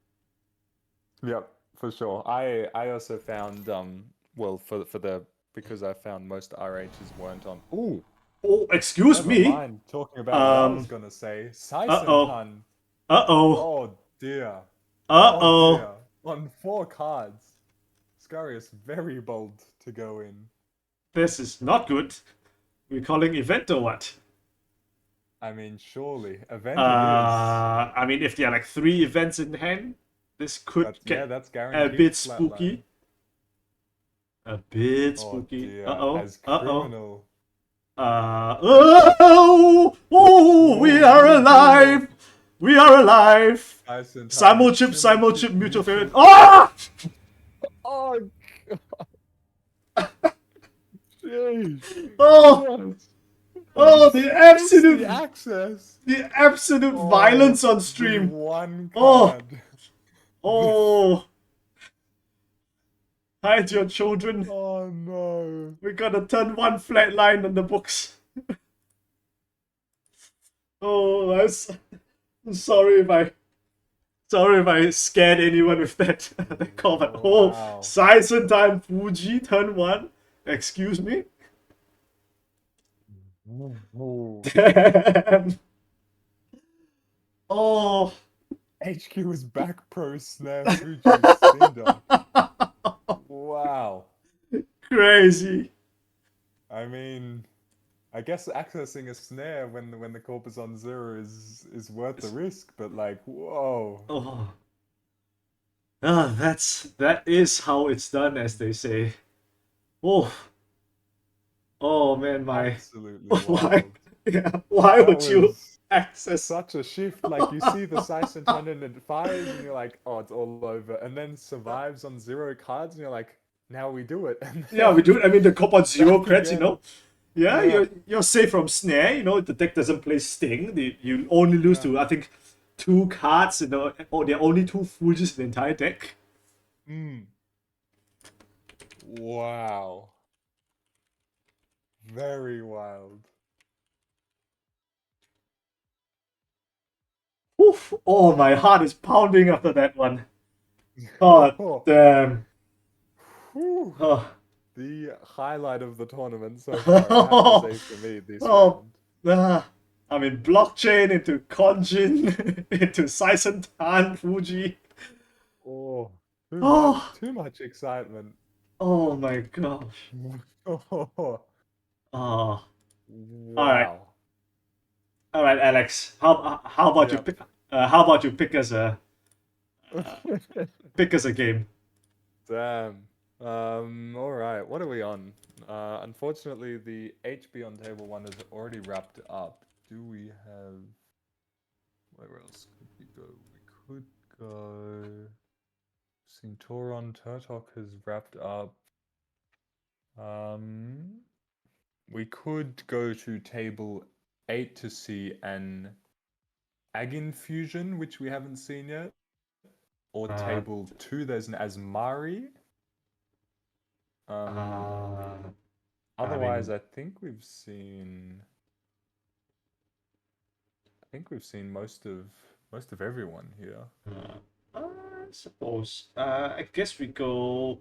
Yep, for sure. I also found well for the because I found most RHs weren't on. Ooh, Oh, excuse never me. mind. Talking about what I was gonna say. Uh-oh. Saisentan. Uh-oh. Oh dear. Uh-oh. Oh dear. On 4 cards. Scarius very bold to go in. This is not good. We calling event or what? I mean, surely event it is. I mean, if there are like 3 events in hand, this could get That's a guaranteed bit flatline. spooky. A bit Oh spooky. dear, Uh-oh. as Uh-oh. criminal. Oh, we are alive. We are alive. Tyson Simul Tyler, chip, mutual favorite. Ah! Oh, jeez. Oh, oh, the absolute, The access. the absolute Oh, violence on the stream. one Oh. card. Oh, hide your children. Oh no. We're gonna turn 1 flat line on the books. Oh, I'm sorry if I scared anyone with that. That call, but Wow. Sizen time Fuji turn 1. Excuse me. Ooh. Damn. Oh. HQ is back pro snare Fuji Cinder. Wow. Crazy. I mean, I guess accessing a snare when the corp is on 0 is worth the risk, but like, whoa. Oh. Ah, that is how it's done, as they say. Oh. Oh man, my Absolutely why? wild. Yeah, why That would you was access? such a shift. Like you see the Sice and turn into 5 and you're like, oh, it's all over. And then survives on 0 cards and you're like, now we do it. And Yeah, we do it. I mean, the cop on 0 back creds, again. you know. Yeah, Yeah. you're safe from snare. You know, the deck doesn't play sting. You only lose to, I think, 2 cards. You know, or there are only 2 Fujis in the entire deck. Wow. Very wild. Oof. Oh, my heart is pounding after that one. God damn. Whew. Oh. The highlight of the tournament so far, I have to say for me this Oh. round. I mean, blockchain into Konjin, into Sizen Tan, Fuji. Oh, Oh. too much excitement. Oh my gosh. Oh, Oh. wow. All right, Alex. How about you Yep. pick? How about you pick us a game? Damn. All right. What are we on? Unfortunately, the HB on table 1 is already wrapped up. Do we have? Where else could we go? We could go. Cinturon Turtok has wrapped up. We could go to table 8 to see an Agin fusion, which we haven't seen yet. Or table 2, there's an Asmari. Otherwise, I think we've seen. Most of everyone here. I suppose. I guess we go.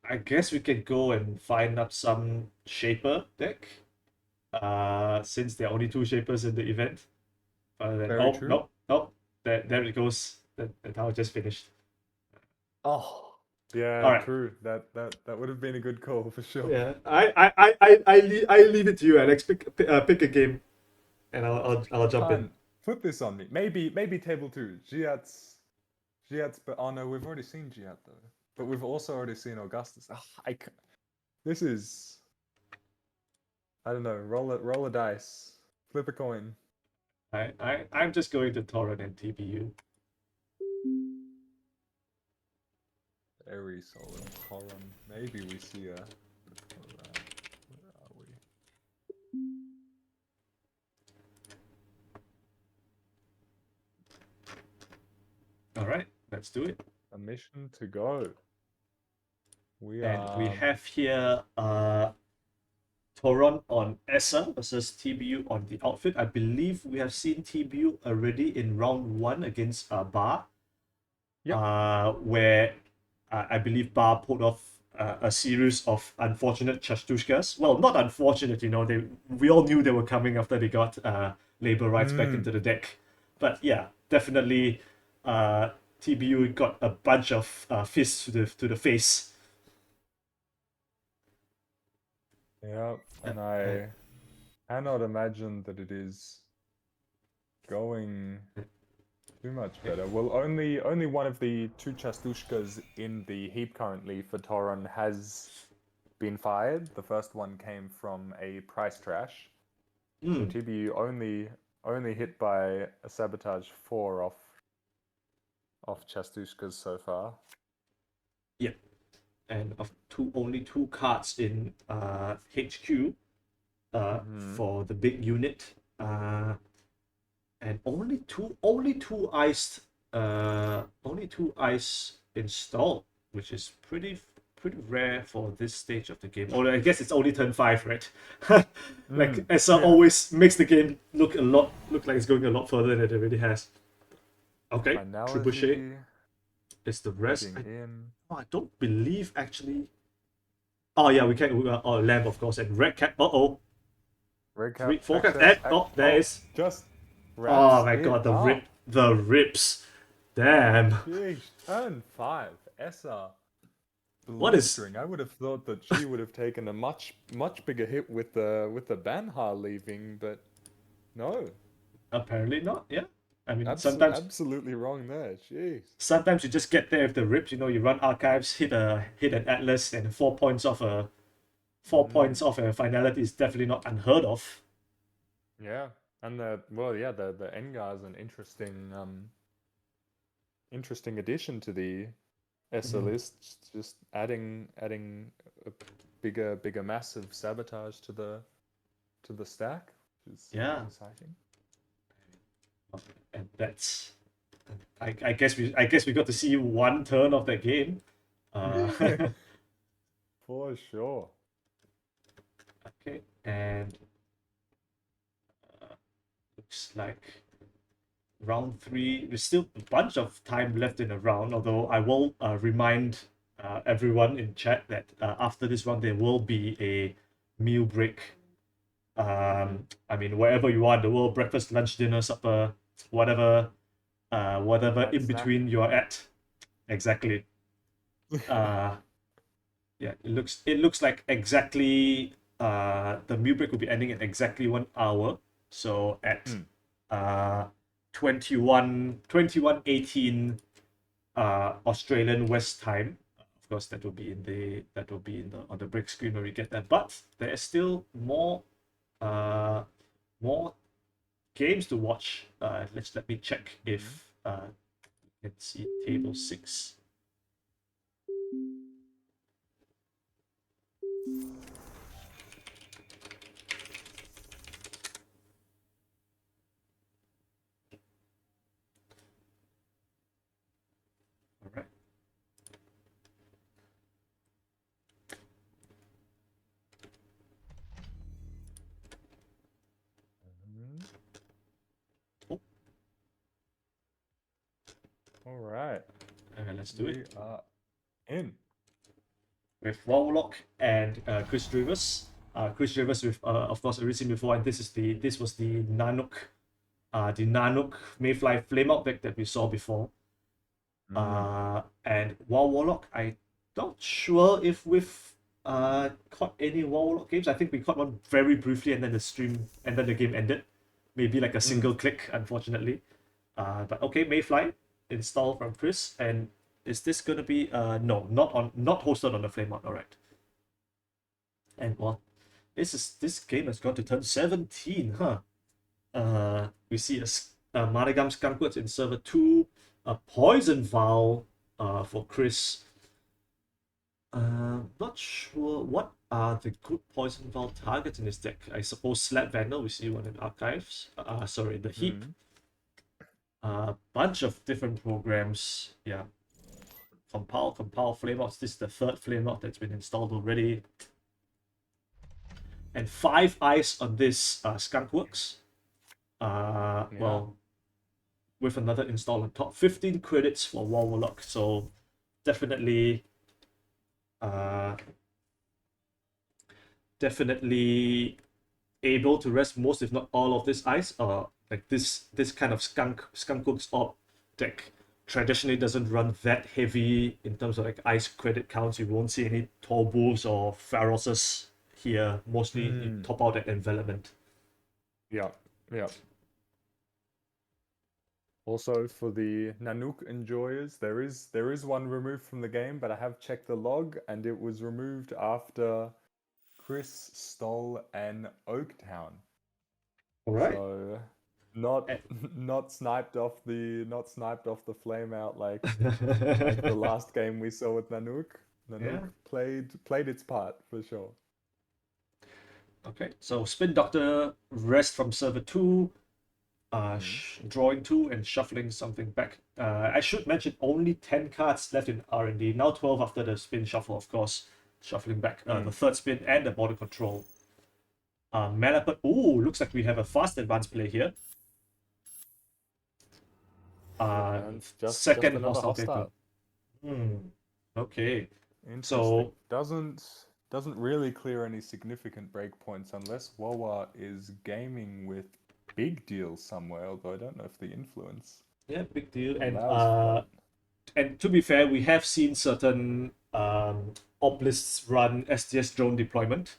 I guess we can go and find up some Shaper deck. Since there are only 2 Shapers in the event. Very true. Nope. There it goes. That tower just finished. Oh, yeah, Alright. true. That would have been a good call for sure. Yeah, I leave it to you, Alex. Pick a game, and I'll jump in. Put this on me. Maybe table 2. Giat's, but oh no, we've already seen Giat though. But we've also already seen Augustus. This is. I don't know. Roll a dice. Flip a coin. I'm just going to Torrent and TBU. Very solid. Torrent. Maybe we see a. Where are we? All right, let's do it. A mission to go. We have here Toron on Essa versus TBU on the outfit. I believe we have seen TBU already in round 1 against Bar. Yep. Where I believe Bar pulled off a series of unfortunate Chastushkas. Well, not unfortunate, you know. We all knew they were coming after they got labor rights back into the deck. But yeah, definitely TBU got a bunch of fists to the face. Yeah, and I cannot imagine that it is going too much better. Well, only one of the two Chastushkas in the heap currently for Toron has been fired. The first one came from a price trash. So TBU only hit by a sabotage 4 off Chastushkas so far. Yep. And of only two cards in HQ for the big unit. And only two ice installed, which is pretty rare for this stage of the game. Although I guess it's only turn 5, right? Like Essa always makes the game look like it's going a lot further than it already has. Okay, Trebuchet is the rest. I don't believe actually. Oh yeah, we can. Oh, Lamb of course, and Red Cap. Red Cap. 4 cap. There is. Just. Oh my god, the rips. Damn. Jeez, turn 5. Essa. What is? I would have thought that she would have taken a much bigger hit with the Banha leaving, but no. Apparently not. Yeah. I mean, absolutely wrong there. Jeez. Sometimes you just get there with the rips. You know, you run archives, hit an atlas, and 4 points off a finality is definitely not unheard of. Yeah, and the Engar is an interesting addition to the Essa list. Just adding a bigger massive sabotage to the stack, which is exciting. And that's, I guess we got to see one turn of that game. For sure. Okay, and looks like round 3. There's still a bunch of time left in the round. Although I will remind everyone in chat that after this round there will be a meal break. I mean, wherever you are in the world, breakfast, lunch, dinner, supper, whatever in between you're at. Exactly. Yeah, it looks like exactly the meal break will be ending at exactly 1 hour. So at 21:18 Australian West time. Of course, that will be on the break screen where we get that. But there is still more games to watch. Let me check if let's see table 6. All right. All right. Let's do it. We are in. With Warlock and Chris Drivers. Chris Drivers with of course already seen before, and this was the Nanook Mayfly Flameout deck that we saw before. And Warlock, I'm not sure if we've caught any Warlock games. I think we caught one very briefly, and then the game ended. Maybe like a single click, unfortunately. But okay, Mayfly install from Chris, and is this gonna be no, not hosted on the Flameout, alright. And well, this game has gone to turn 17, huh? We see a Managam Skunkworks in server 2, a Poison Vow for Chris. Not sure what are the good Poison Vow targets in this deck. I suppose Slap Vandal, we see one in archives. Sorry, the heap. Bunch of different programs. Yeah. Compile Flameouts. This is the 3rd Flameout that's been installed already. And 5 eyes on this Skunkworks. Well, with another install on top. 15 credits for Warlock. So definitely able to rest most, if not all, of this ice. Like this kind of Skunkworks Orb deck traditionally doesn't run that heavy in terms of like ice credit counts. You won't see any Torbos or Pharoses here, mostly you top out that envelopment. Yeah, yeah. Also, for the Nanook enjoyers, there is one removed from the game, but I have checked the log, and it was removed after Chris stole an Oaktown. All right. So not Eh. not sniped off the flame out like the last game we saw with Nanook. Nanook played its part for sure. Okay, so Spin Doctor, rest from server 2, drawing 2 and shuffling something back. I should mention only 10 cards left in R&D, now 12 after the spin shuffle, of course. Shuffling back the third spin and the border control. Malapert, ooh, looks like we have a fast advance play here. Just Second another hostile paper. Okay. Interesting. So doesn't really clear any significant breakpoints unless Wawa is gaming with Big Deal somewhere, although I don't know if the influence. Yeah, big deal. allows And to be fair, we have seen certain oblists run STS drone deployment.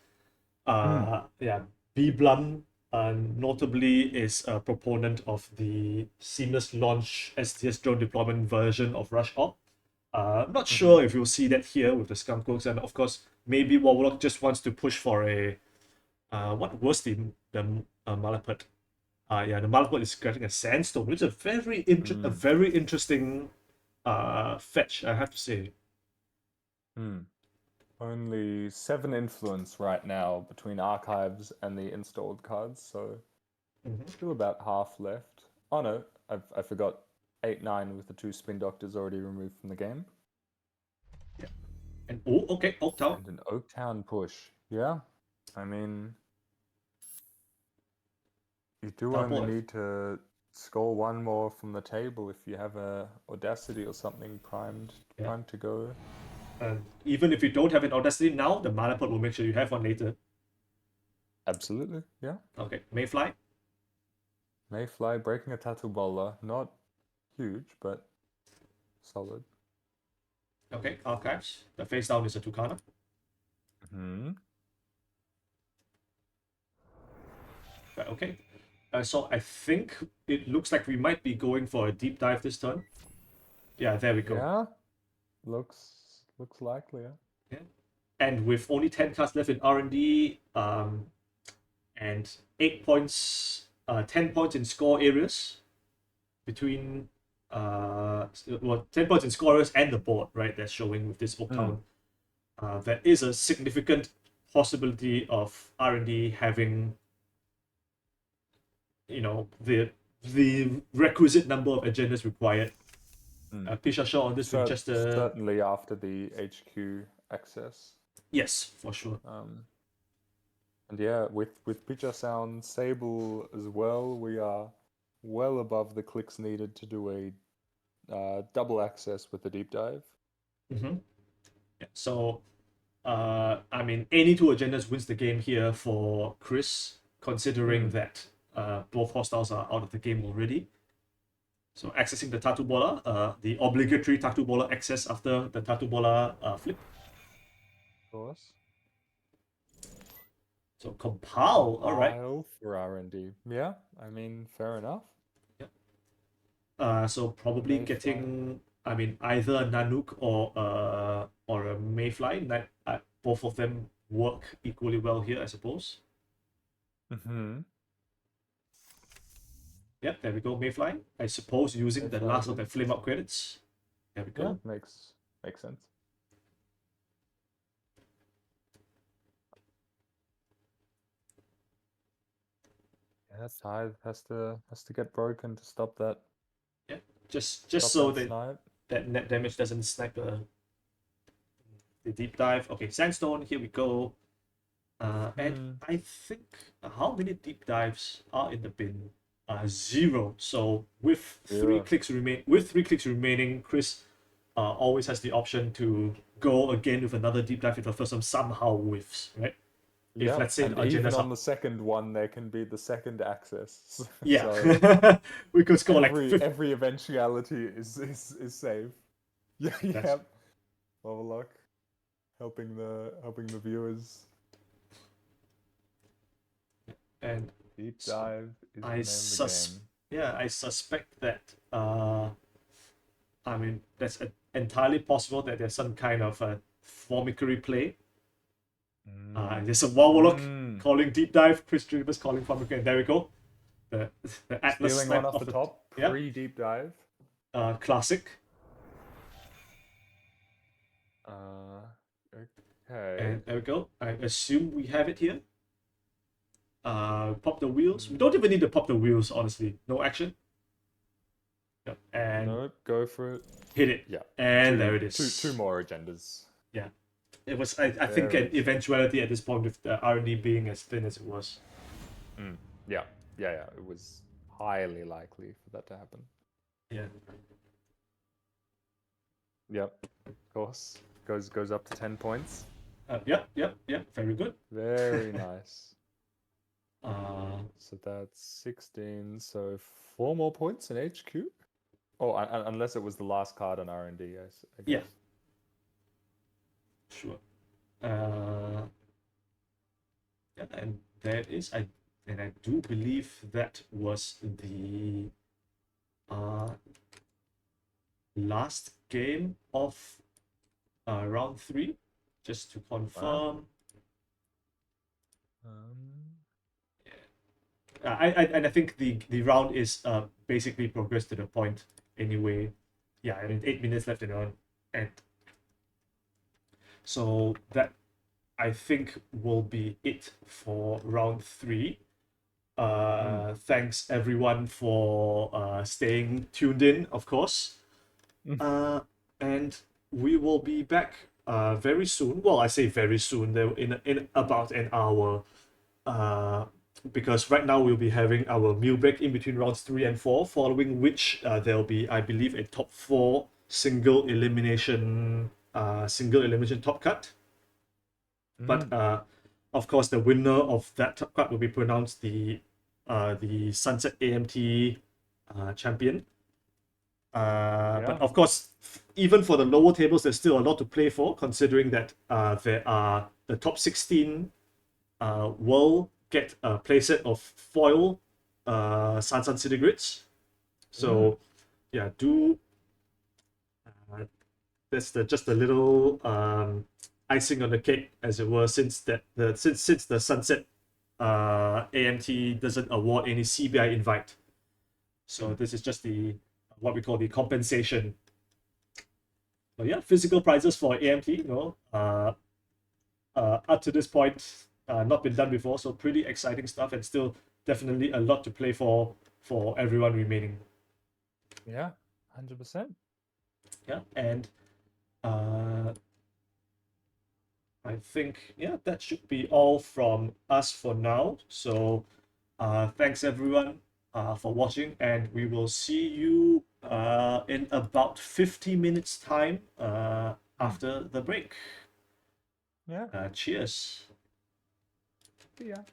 Yeah, B-Blum notably is a proponent of the seamless launch STS drone deployment version of Rush Op. I'm not sure if you'll see that here with the Skunkworks, and of course, maybe Warlock just wants to push for a what was the Malapert? Yeah, the Malapert is getting a Sandstone, which is a very interesting fetch, I have to say. Only 7 influence right now between archives and the installed cards, so still about half left. Oh no, I forgot 8-9 with the 2 Spin Doctors already removed from the game. Yeah. And okay, Oaktown. And an Oaktown push. Yeah. I mean, you do only need to score 1 more from the table if you have a Audacity or something primed to go. And even if you don't have an Audacity now, the Malapert will make sure you have one later. Absolutely, yeah. Okay, Mayfly. Mayfly breaking a Tattoo Bowler. Not huge, but solid. Okay, Archives. The face down is a Tucana. Okay. So I think it looks like we might be going for a deep dive this turn. Yeah, there we go. Yeah, looks likely. Yeah. And with only 10 cards left in R&D, and 8 points, 10 points in score areas between 10 points in score areas and the board, right? That's showing with this Oaktown. There is a significant possibility of R&D having, the requisite number of agendas required. Pisha Shaw on this with just certainly after the HQ access. Yes, for sure. And yeah, with Pitcher Sound Sable as well, we are well above the clicks needed to do a double access with the deep dive. Yeah, so, I mean, any 2 agendas wins the game here for Chris, considering that both hostiles are out of the game already. So accessing the Tattoo Bola, the obligatory Tattoo Bola access after the Tattoo Bola flip. Of course. So Compile, alright. For R&D. Yeah, I mean, fair enough. Yeah. So probably getting, I mean, either a Nanook or a Mayfly. Both of them work equally well here, I suppose. Yep, there we go, Mayfly. I suppose using the last of the flame up credits. There we go. Yeah, makes sense. Yeah, Tithe has to get broken to stop that. Yeah, just so that net damage doesn't snipe the deep dive. Okay, Sandstone, here we go. And I think, how many deep dives are in the bin? 0. So with 3 clicks remaining, Chris always has the option to go again with another deep dive if the first one somehow whiffs, right? If let's say even on the second one, there can be the second access. Yeah, so we could score every eventuality is safe. Yeah. Overlock, helping the viewers And Deep So, dive is the I name of the sus- game. yeah, I suspect that I mean that's entirely possible that there's some kind of a formicary play. There's a Warlock Mm. calling deep dive, Chris Dreamers calling formicary, and there we go. The Atlas Stealing snap one off of the top, yeah. pre-deep dive. Classic. Okay. And there we go. I assume we have it here. Pop the wheels. We don't even need to pop the wheels, honestly. No action. Yep. And No, go for it. hit it. Yeah. And there it is. Two more agendas. Yeah. It was I think Very an eventuality at this point with the R&D being as thin as it was. Yeah. It was highly likely for that to happen. Yeah. Yep. Of course. Goes up to 10 points. Yep. Very good. Very nice. So that's 16. So 4 more points in HQ. Oh, unless it was the last card on R&D, I guess. yeah. Sure. Yeah, and that is I do believe that was the last game of round 3. Just to confirm. I think the round is basically progressed to the point anyway. Yeah, I mean 8 minutes left in the round, and so that I think will be it for round 3. Thanks everyone for staying tuned in, of course. And we will be back very soon. Well, I say very soon. In about an hour. Because right now we'll be having our meal break in between rounds 3 and 4, following which there'll be, I believe, a top 4 single elimination top cut. But of course, the winner of that top cut will be pronounced the Sunset AMT champion. But of course, even for the lower tables, there's still a lot to play for, considering that there are the top 16 will get a playset of foil Sansan City Grids. So yeah, do that's just a little icing on the cake, as it were, since the Sunset AMT doesn't award any CBI invite. So this is just the what we call the compensation. But yeah, physical prizes for AMT, up to this point, not been done before, so pretty exciting stuff, and still definitely a lot to play for everyone remaining. Yeah, 100%. Yeah, and I think that should be all from us for now. So thanks everyone for watching, and we will see you in about 50 minutes time after the break. Yeah. Cheers. Yeah.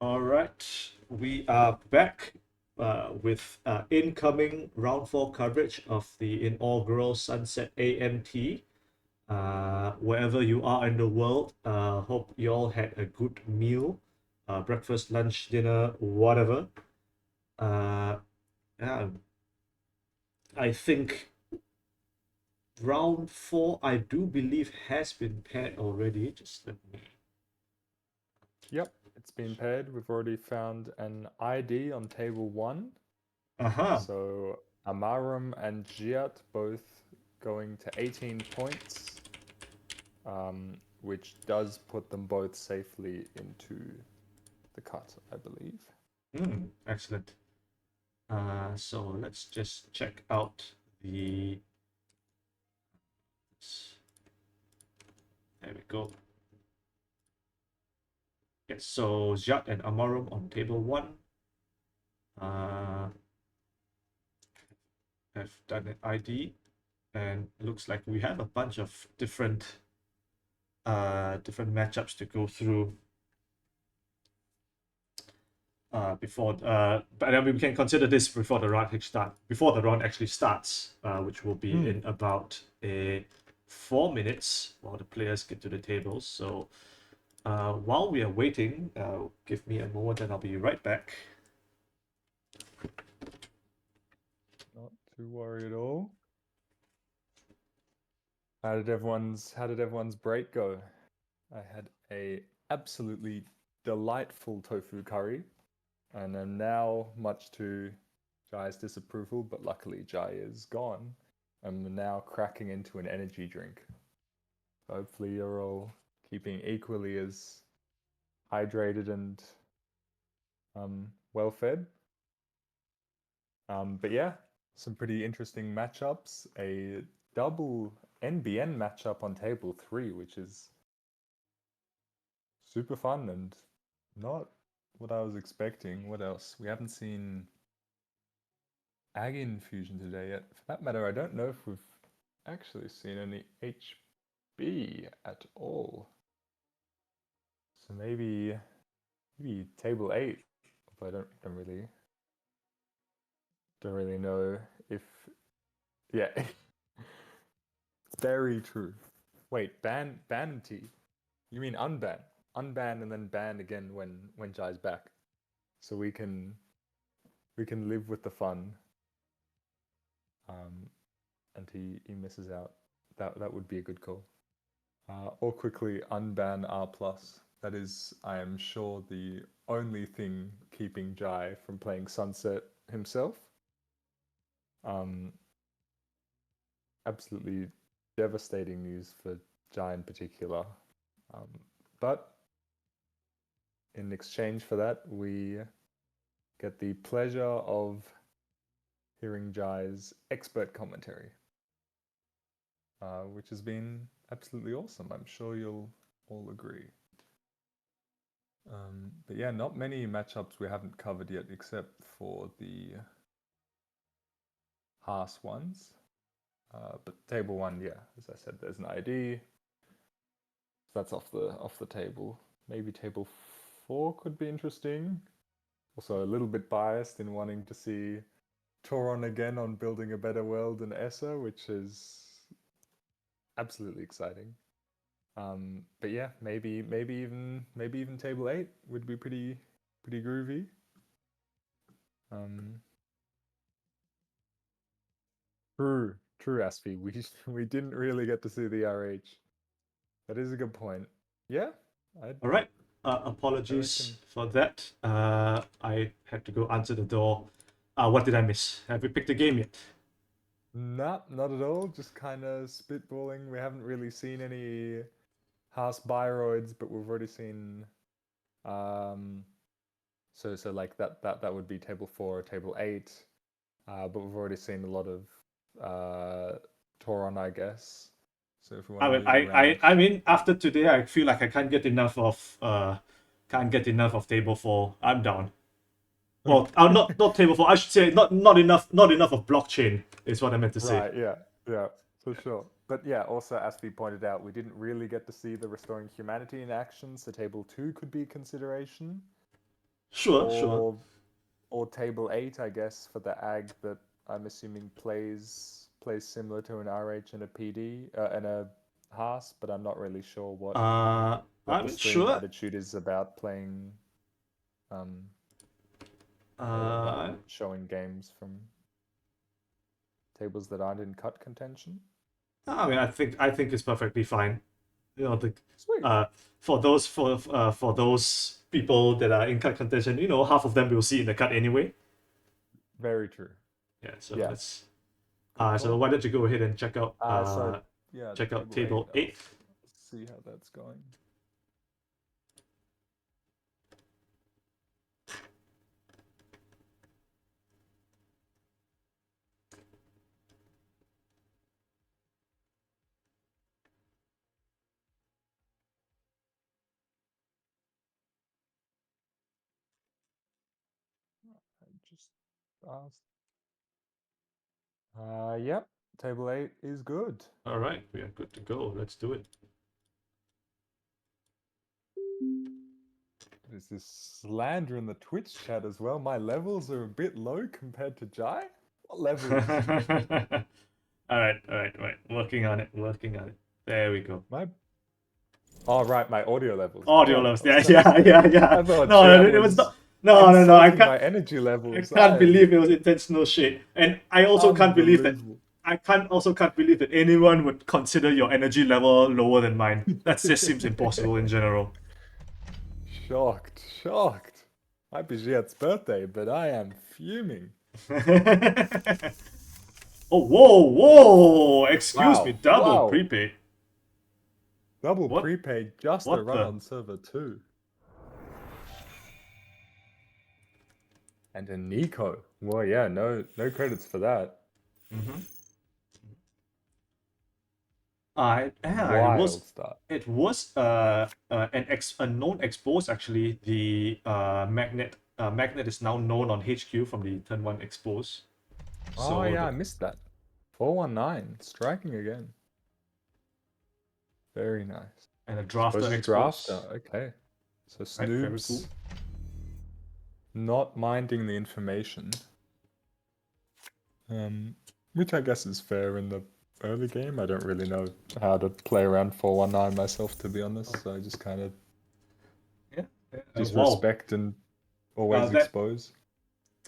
All right, we are back with incoming round 4 coverage of the inaugural Sunset AMT. Wherever you are in the world, hope you all had a good meal, breakfast, lunch, dinner, whatever. Yeah, I think round 4, I do believe, has been paired already. Just let me. Yep, it's been paired. We've already found an ID on table 1. Aha. So Amarum and Giat both going to 18 points, which does put them both safely into the cut, I believe. Excellent. So let's just check out the. There we go. Yes, so Jacques and Amarum on table 1 have done an ID, and looks like we have a bunch of different matchups to go through before but then we can consider this before the round actually starts, which will be in about 4 minutes while the players get to the tables. So while we are waiting, give me a moment and I'll be right back. Not too worried at all. How did everyone's break go? I had a absolutely delightful tofu curry, and am now, much to Jai's disapproval, but luckily Jai is gone, I'm now cracking into an energy drink. Hopefully you're all keeping equally as hydrated and well fed. But yeah, some pretty interesting matchups. A double NBN matchup on table 3, which is super fun and not what I was expecting. What else? We haven't seen Ag Infusion today yet. For that matter, I don't know if we've actually seen any HB at all. So maybe table 8. But I don't really know if, yeah. Very true. Wait, ban T. You mean unban? Unban and then ban again when Jai's back, so we can live with the fun. And he misses out. That would be a good call. Or quickly unban R+. That is, I am sure, the only thing keeping Jai from playing Sunset himself. Absolutely devastating news for Jai in particular. But in exchange for that, we get the pleasure of hearing Jai's expert commentary, which has been absolutely awesome. I'm sure you'll all agree. But yeah, not many matchups we haven't covered yet, except for the Haas ones. But table 1, yeah, as I said, there's an ID. So that's off the table. Maybe table 4 could be interesting. Also a little bit biased in wanting to see Toron again on Building a Better World and ESSA, which is absolutely exciting. But yeah, maybe even table 8 would be pretty groovy. True, Aspie. We didn't really get to see the RH. That is a good point. Yeah. All right. Apologies for that. I had to go answer the door. What did I miss? Have we picked a game yet? Not at all. Just kind of spitballing. We haven't really seen any House Biroids, but we've already seen. So like that would be table 4 or table 8. But we've already seen a lot of Toron, I guess. So if we want I mean, after today, I feel like I can't get enough of table 4. I'm down. Well, not table 4. I should say not enough of blockchain is what I meant to say. Right. Yeah, for sure. But yeah, also as we pointed out, we didn't really get to see the Restoring Humanity in action, so table 2 could be a consideration. Sure. Or table 8, I guess, for the ag that I'm assuming plays similar to an RH and a PD and a Haas, but I'm not really sure what the I'm stream sure. attitude is about playing or Uh, showing games from tables that aren't in cut contention. I mean, I think it's perfectly fine. You know, Sweet. for those people that are in cut contention, you know, half of them will see in the cut anyway. Very true. Yeah. So Yeah. let's. Good So call. why don't you go ahead and check out Yeah, check out table 8. I'll see how that's going. I just asked. Yep. Table 8 is good. All right, we are good to go. Let's do it. There's this slander in the Twitch chat as well. My levels are a bit low compared to Jai. What levels? All right. Working on it. There we go. My Oh right, my audio levels. Audio God, levels. I was Yeah. I thought No, chat it was was not. No. I insulting my can't. energy I levels. can't believe it was intentional shade, and I also can't believe that. Unbelievable. I can't believe that anyone would consider your energy level lower than mine. That just seems impossible in general. Shocked. Might be Jiat's birthday, but I am fuming. Oh, whoa! Excuse Wow, me, double wow. prepaid. Double What? prepaid just to What run the? on server 2. And a Nico. Well, yeah, no credits for that. Mm-hmm. Wild start. It was a known expose actually. The magnet is now known on HQ from the turn 1 expose. Oh yeah, I missed that. 419, striking again. Very nice. And a drafter Suppose it's expose. drafter. Okay. So Right, very Snoob's cool. not minding the information. Which I guess is fair in the early game. I don't really know how to play around 419 myself, to be honest. So I just kind of disrespect and always expose.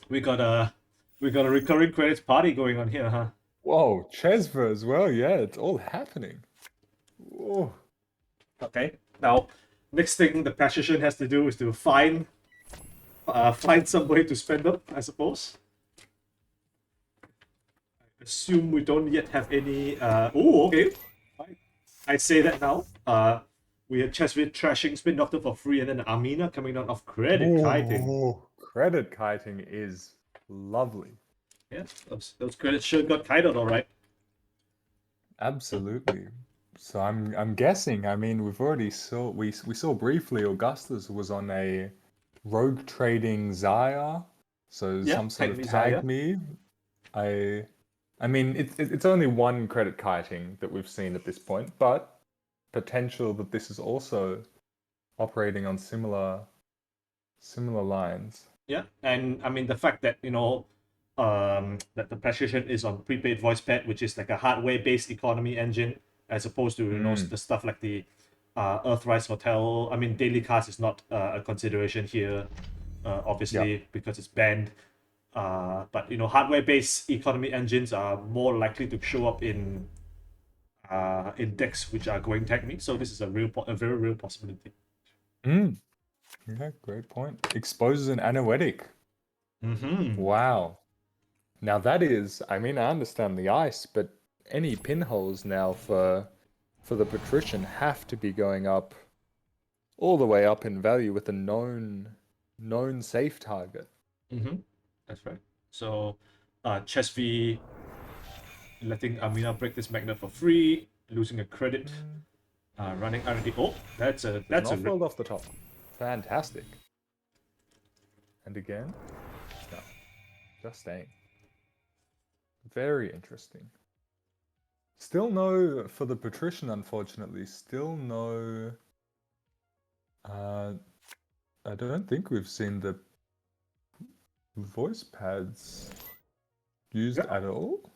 We got a recurring credits party going on here, huh? Whoa, Chesva as well. Yeah, it's all happening. Whoa. Okay. Now, next thing the practitioner has to do is to find some way to spend them, I suppose. I assume we don't yet have any. Okay. I say that now. We have Chesva trashing Spin Doctor for free, and then Amina coming out of credit kiting. Credit kiting is lovely. Yeah, those credits sure got kited all right. Absolutely. So I'm guessing. I mean, we've already we saw briefly Augustus was on a rogue trading Zaya, so Yeah, some sort of Zaya. tag me. I mean, it's only one credit kiting that we've seen at this point, but potential that this is also operating on similar lines. Yeah, and I mean the fact that that the precision is on prepaid voice pad, which is like a hardware-based economy engine, as opposed to the stuff like the Earthrise Hotel. I mean, daily cast is not a consideration here, obviously because it's banned. But hardware-based economy engines are more likely to show up in decks which are going tag me. So this is a very real possibility. Yeah, great point. Exposes an Anoetic. Mm-hmm. Wow. Now that is, I mean, I understand the ice, but any pinholes now for the Patrician have to be going up all the way up in value with a known safe target. Mm-hmm. That's right. So, Chesv letting Amina break this magnet for free, losing a credit, running R&D. Oh, that's a rolled off the top. Fantastic. And again, no, just staying. Very interesting. Still no for the Patrician, unfortunately. Still no. I don't think we've seen the voice pads used Yeah. at all?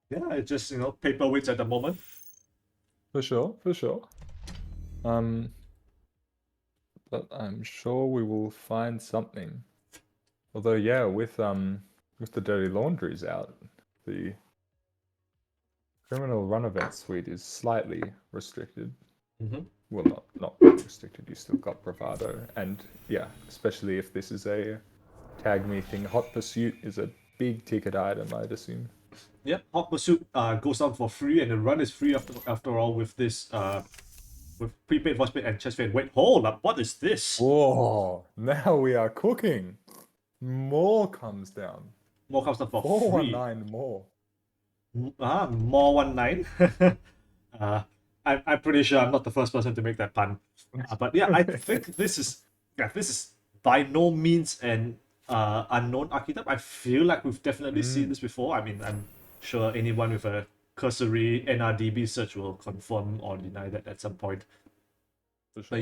Yeah, it's just paperweights at the moment. For sure, for sure. But I'm sure we will find something. Although, yeah, with the Dirty Laundries out, the Criminal Run Event suite is slightly restricted. Mm-hmm. Well, not really restricted. You still got Bravado, and yeah, especially if this is a tag me thing. Hot Pursuit is a big ticket item, I'd assume. Yep, Hot Pursuit goes on for free, and the run is free after all with this with prepaid, postpaid, and chest fade. Wait, hold up, what is this? Whoa! Now we are cooking. More comes down. More comes down for free. 419 more. More 19. I'm pretty sure I'm not the first person to make that pun. But yeah, I think this is by no means an unknown archetype. I feel like we've definitely seen this before. I mean, I'm sure anyone with a cursory NRDB search will confirm or deny that at some point. For sure. But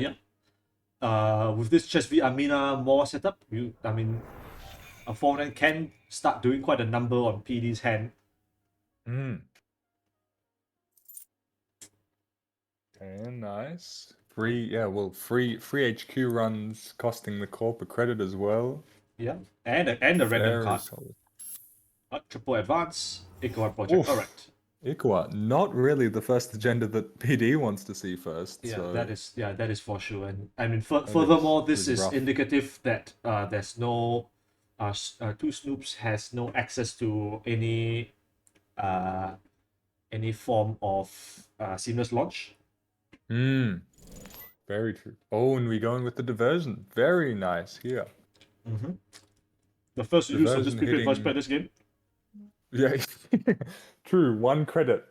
yeah, with this Chess v Amina more setup, I mean, a 4-9 can start doing quite a number on PD's hand. Okay, nice. Free HQ runs costing the corp a credit as well. Yeah, and a random Very card. solid. Triple advance, Ikawa project. Oof. All right. Ikawa, not really the first agenda that PD wants to see first. Yeah, so that is for sure. And I mean, furthermore, this is rough. indicative that there's no Two Snoops has no access to any form of seamless launch. Very true. Oh, and we're going with the diversion. Very nice here. Mm-hmm. The first use of this prepaid voice pad this game. Yeah, true. 1 credit.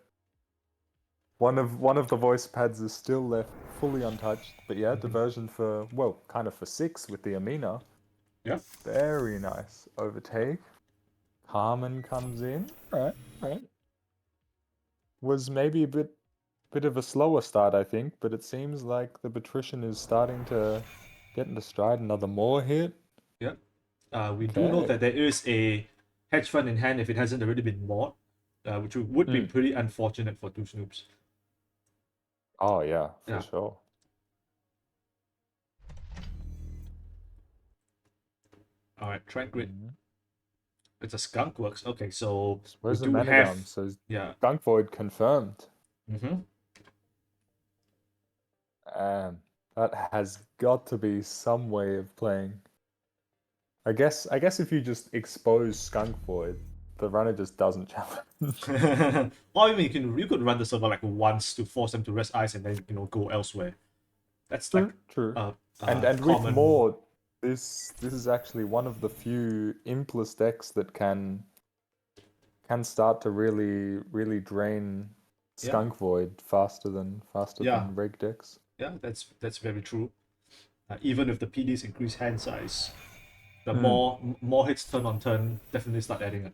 One of the voice pads is still left fully untouched, but yeah, diversion for kind of for 6 with the Amina. Yeah. Very nice overtake. Carmen comes in. All right. Was maybe a bit of a slower start, I think, but it seems like the Patrician is starting to get into stride. Another more hit. Yeah. We do know Okay. that there is a hedge fund in hand if it hasn't already been bought, which would be pretty unfortunate for Two Snoops. Oh yeah, for sure. All right, Trank Grid. It's a Skunk Works. Okay, so Where's the do mana have gum? So yeah. Skunk Void confirmed. Mm-hmm. That has got to be some way of playing. I guess if you just expose Skunk Void, the runner just doesn't challenge. Or I mean, you could run the server like once to force them to rest ice and then go elsewhere. That's true. And with common... more, this is actually one of the few Impless decks that can start to really drain Skunk Void faster than reg decks. Yeah, that's very true. Even if the PDs increase hand size, the more hits turn on turn definitely start adding up.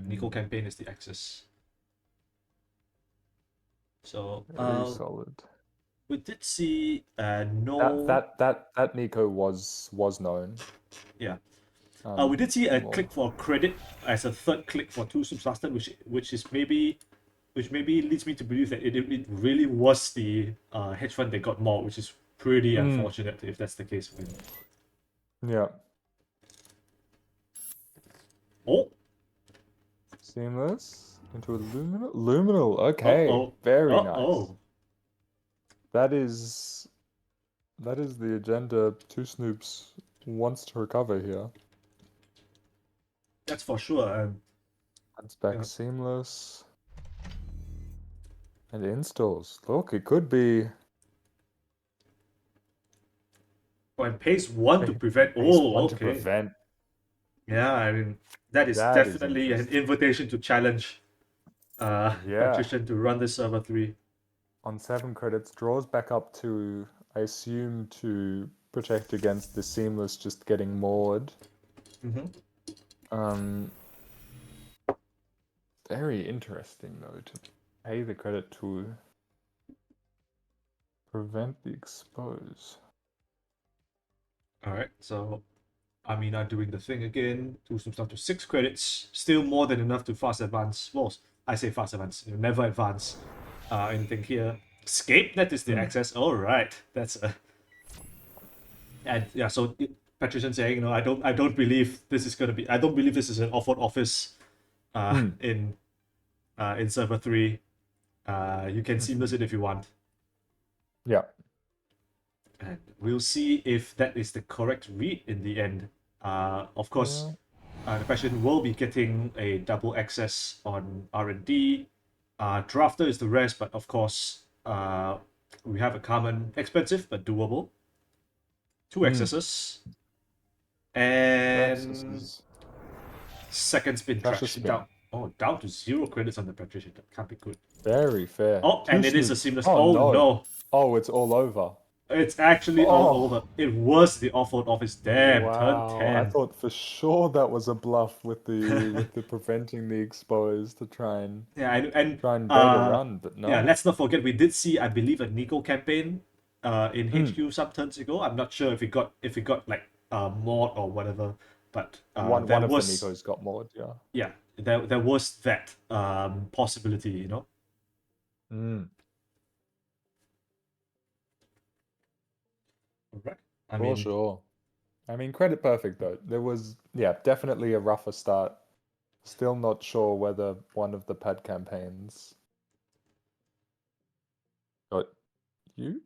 Nico campaign is the axis. So very solid. We did see no that Nico was known. Yeah. We did see a click for credit as a third click for Two Snoops last time, which maybe leads me to believe that it really was the hedge fund that got more, which is pretty unfortunate if that's the case for him. Yeah. Oh. Seamless into a luminal. Okay. Very nice. That is the agenda Two Snoops wants to recover here. That's for sure. That's back seamless. And installs. Look, it could be. And pays 1 to prevent. To prevent. Yeah, I mean that is definitely an invitation to challenge Patrician to run this server 3. On 7 credits, draws back up to, I assume, to protect against the seamless just getting moored. Very interesting though to pay the credit to prevent the expose. Alright, so Amina doing the thing again. Two Snoops down to 6 credits. Still more than enough to fast advance. Well, I say fast advance. You never advance anything here. Escape net is the access. Alright, that's a. And yeah, so Patrician saying, I don't believe this is gonna be. I don't believe this is an offered office in server 3. You can seamless it if you want. Yeah. And we'll see if that is the correct read in the end. Of course, the question will be getting a double access on R&D. Drafter is the rest, but of course, we have a common, expensive but doable. 2 accesses. And second spin Trash trash spin. down to 0 credits on the Patrician. That can't be good. Very fair. Oh, Two and it is a Snoops. seamless. Oh, Oh no. Oh, it's all over. It's actually all over. It was the offered office. Damn, Wow. turn 10. I thought for sure that was a bluff with the preventing the exposed to try and Yeah, and bait a run, but no. yeah, let's not forget we did see, I believe, a Nico campaign in HQ some turns ago. I'm not sure if it got like mod or whatever, but one there of was the Nikos got mod, yeah. yeah, there was that possibility, you know. Correct. I For mean, sure. I mean, credit perfect though. There was, yeah, definitely a rougher start. Still not sure whether one of the pad campaigns got used.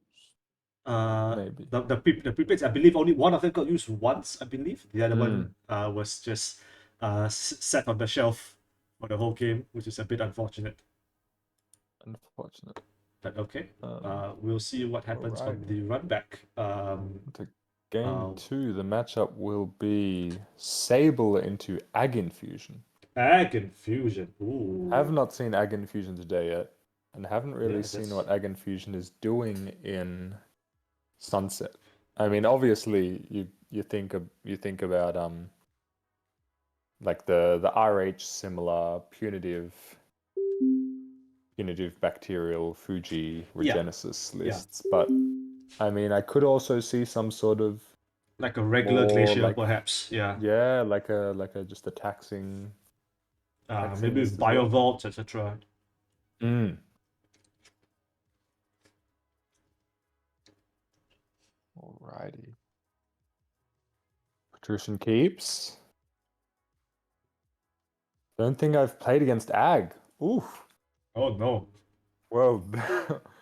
Maybe. the prepaids, I believe only one of them got used once. I believe the other one was just set on the shelf for the whole game, which is a bit unfortunate. Unfortunate. But okay, we'll see what happens on the run back. To game 2, the matchup will be Sable into Ag Infusion. Ag Infusion. Ooh. Have not seen Ag Infusion today yet, and haven't really Yeah, seen that's- what Ag Infusion is doing in Sunset. I mean, obviously, you think about like the RH similar punitive bacterial Fuji regenesis lists, but I mean, I could also see some sort of like a regular more glacier, like- perhaps. Yeah. yeah, like a just a taxing. Maybe with list as well. biovaults, etc. Alrighty. Patrician keeps. Don't think I've played against Ag. Oof. Oh no. Well,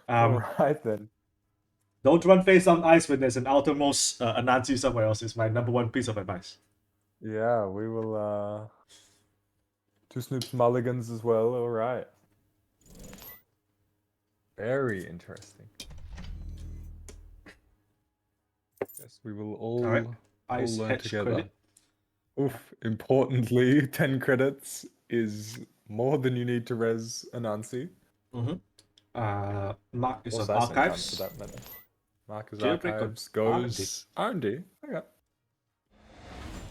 alright then. Don't run face on ice when there's an outermost Anansi somewhere else. Is my number one piece of advice. Yeah, we will 2 Snoops mulligans as well, alright. Very interesting. Yes, we will all Ice learn hedge together. credit. Oof, importantly, 10 credits is more than you need to res Anansi. Mark is Or on Sassen archives. for that matter. Mark is Jailbreak on archives goes R&D. Okay.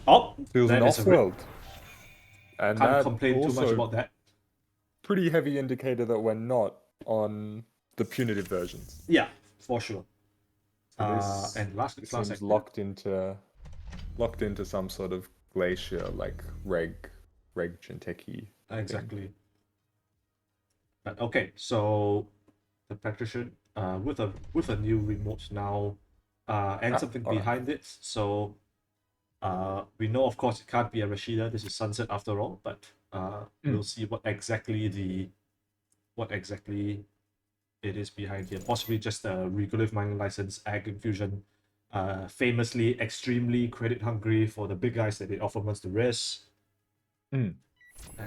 Oh, Feels an that is a off-world. And Can't that complain too much also about that. pretty heavy indicator that we're not on the punitive versions. Yeah, for sure. So this And last seems sector. locked into some sort of glacier like Reg Genteki. Exactly. But okay, so the Patrician with a new remote now and something alright. behind it. So we know, of course, it can't be a Rashida. This is Sunset after all, but we'll see what exactly it is behind here. Possibly just a regolith mining license, Ag Infusion. Famously extremely credit hungry for the big guys that they offer once to res. And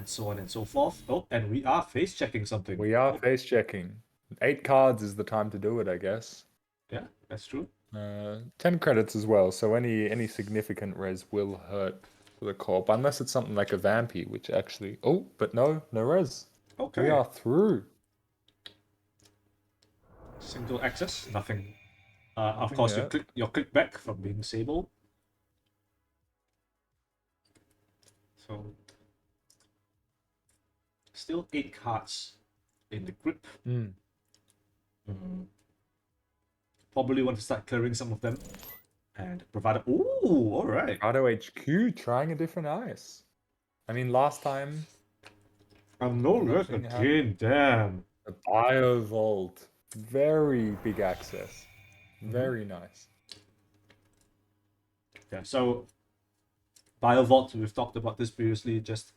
so on and so forth. Oh, and we are face checking something. We are face checking. 8 cards is the time to do it, I guess. Yeah, that's true. 10 credits as well, so any significant res will hurt for the corp, unless it's something like a Vampy, which actually... Oh, but no res. Okay. We are through. Single access, nothing. Of course, your click back from being Sable. So, still 8 cards in the grip. Probably want to start clearing some of them And provider. Ooh, all right. Prado HQ trying a different ice. I mean, last time Anolis Nothing again. Damn. the Bio Vault, very big access, very nice. Yeah. So BioVault, we've talked about this previously. Just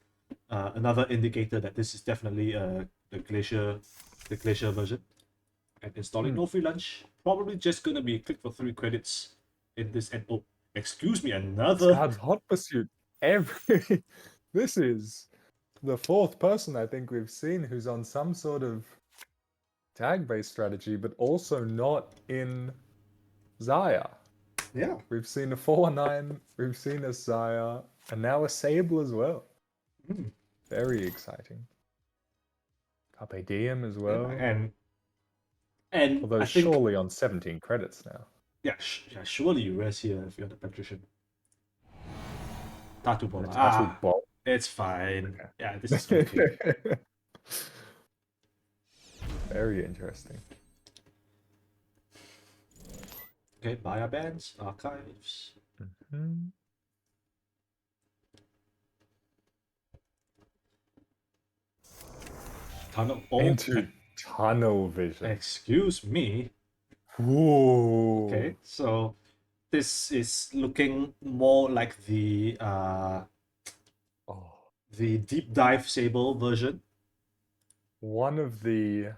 another indicator that this is definitely the glacier version. And installing no free lunch. Probably just gonna be a click for 3 credits in this. And oh, excuse me, another. Scout's Hot Pursuit. Every this is the fourth person I think we've seen who's on some sort of tag-based strategy, but also not in Zaya. Yeah. We've seen a 4-9, we've seen a Zaya, and now a Sable as well. Mm. Very exciting. Carpe Diem as well. And Although I think surely on 17 credits now. yeah, surely you rest here if you're the patrician. Tattoo ball. Tattoo ball. It's fine. Okay. Yeah, this is okay. Very interesting. Okay, buyer bands, archives. Hmm. Tunnel. Oh, Into tunnel vision. excuse me. Ooh. Okay, so this is looking more like Oh. the deep dive Sable version. One of the,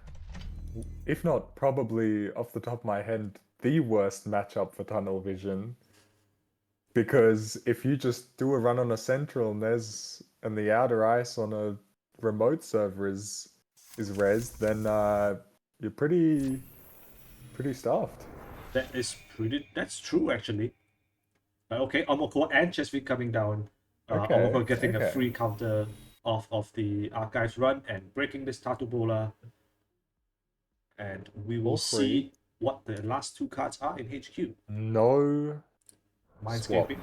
if not probably off the top of my head, the worst matchup for tunnel vision. Because if you just do a run on a central and the outer ice on a remote server is rezzed, then you're pretty stuffed. That's true actually. Okay, Omoko and Chesvik coming down. Okay, Omoko getting a okay. free counter of the archives run and breaking this Tattoo Bola. And we will All free. see what the last 2 cards are in HQ. No Mindscaping.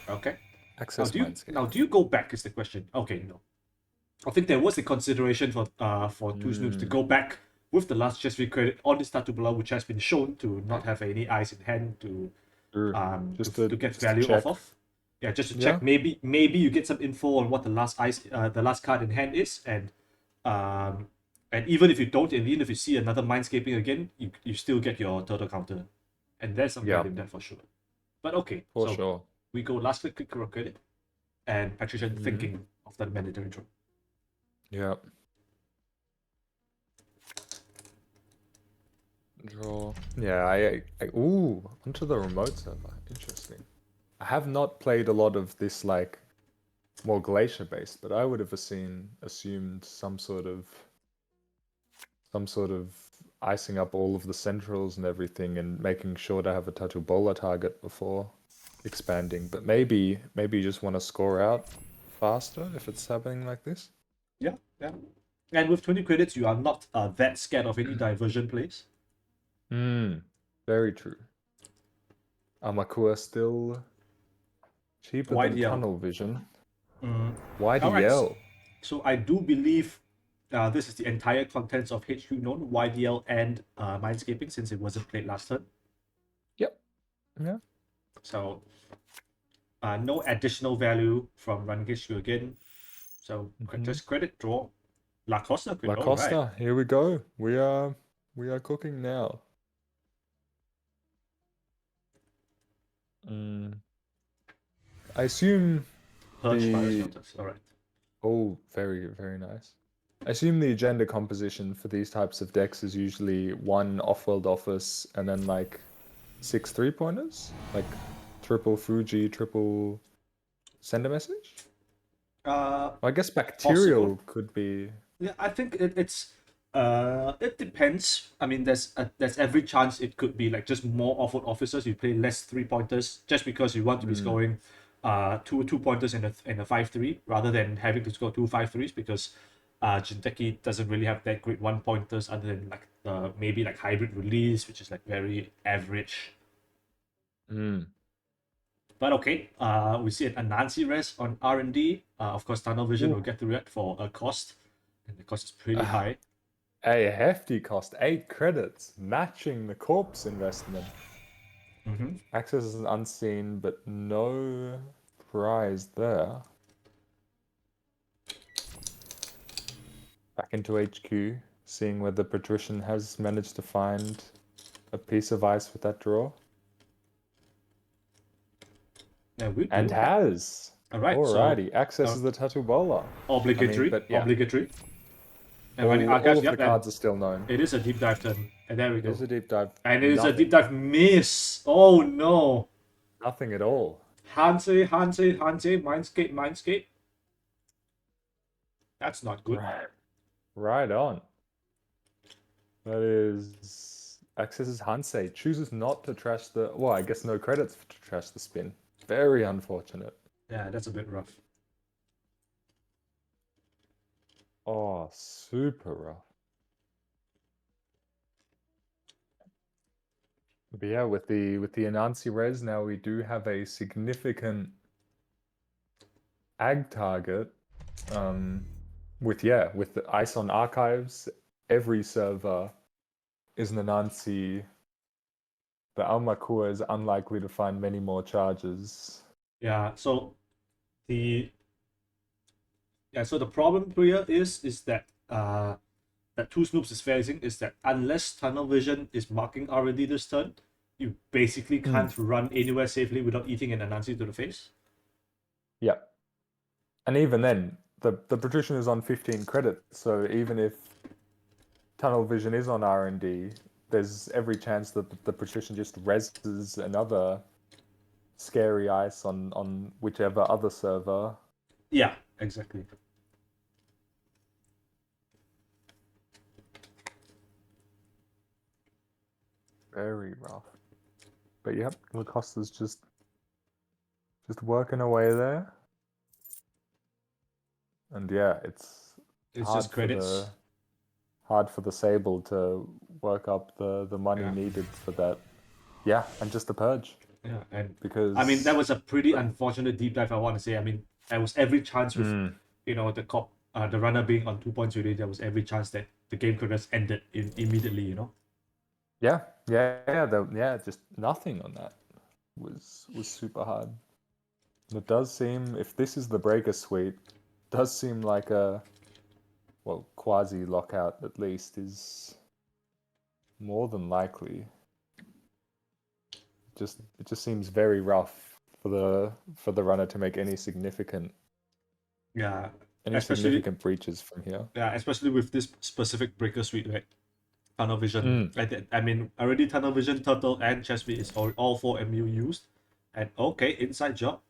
Okay. access Mindscape. Now, do you go back is the question. Okay, no. I think there was a consideration for Two Snoops to go back with the last Chesvik credit on this Tattoo Bola, which has been shown to not have any eyes in hand to to get value off of. Yeah, just to check. Maybe you get some info on what the last card in hand is, and even if you don't, and even if you see another Mindscaping again, you still get your turtle counter, and there's some value in that for sure. But okay, For sure. we go last click credit, and Patrician thinking of that mandatory draw. Yeah. Draw. Yeah, I ooh, onto the remote server. Interesting. I have not played a lot of this like more glacier based, but I would have assumed some sort of icing up all of the centrals and everything and making sure to have a Tattoo Bola target before expanding. But maybe you just want to score out faster if it's happening like this. Yeah. And with 20 credits, you are not that scared of any diversion plays. Very true. Amakua still cheaper than YDL. tunnel vision. Alright, YDL. so I do believe this is the entire contents of HQ known, YDL and Mindscaping, since it wasn't played last turn. Yep. Yeah. So no additional value from running HQ again. So just credit draw. La Costa. La Costa, here we go. We are cooking now. I assume Purge fire shelters. All right. Oh, very, very nice. I assume the agenda composition for these types of decks is usually 1 off-world office and then like 6 3-pointers? Like triple Fuji, triple send a message? I guess bacterial could be. Yeah, I think it depends. I mean, there's every chance it could be like just more off-world officers. You play less 3-pointers just because you want to be scoring 2 2-pointers and a 5-3 rather than having to score 2 5-3s because Jinteki doesn't really have that great 1-pointers other than like maybe like hybrid release, which is like very average. But okay, we see an Anansi res on R&D. Of course, Tunnel Vision will get to react for a cost, and the cost is pretty high. A hefty cost, 8 credits, matching the corpse investment. Mm-hmm. Access is unseen, but no prize there. Back into HQ, seeing whether Patrician has managed to find a piece of ice with that draw. Yeah, we And do. has. All right. Alrighty, So accesses the Tattoo Bowler. obligatory. but yeah. Obligatory. And All, running all archives. of Yep. the cards are still known. It is a deep dive turn, and there we It go. is a deep dive. And it is a Nothing. deep dive miss. Oh no. Nothing at all. Hanse, Mindscape, Mindscape. That's not good. Right on. That is accesses Hansei. Chooses not to trash the. Well, I guess no credits to trash the spin. Very unfortunate. Yeah, that's a bit rough. Oh, super rough. But yeah, with the Anansi res now we do have a significant ag target. With the ice on archives, every server is an Anansi. The Almakua is unlikely to find many more charges. Yeah, so the problem here is that that Two Snoops is facing is that unless Tunnel Vision is marking R&D this turn, you basically can't run anywhere safely without eating an Anansi to the face. Yeah. And even then, the Patrician is on 15 credits, so even if Tunnel Vision is on R&D, there's every chance that the Patrician just reses another scary ice on whichever other server. Yeah, exactly. Very rough. But yep, Lacosta's just working away there. And yeah, it's just credits. Hard for the Sable to work up the money needed for that. Yeah, and just the purge. Yeah, and because I mean that was a pretty unfortunate deep dive. I want to say. I mean, there was every chance with the runner being on 2 points already. There was every chance that the game could have ended immediately. Yeah. Just nothing on that was super hard. And it does seem, if this is the Breaker Suite, does seem like a quasi lockout at least is more than likely. It just seems very rough for the runner to make any significant significant breaches from here. Yeah, especially with this specific Breaker Suite, right? Tunnel Vision. I mean, already Tunnel Vision, Turtle, and Chestnut is all 4 MU used. And okay, inside job.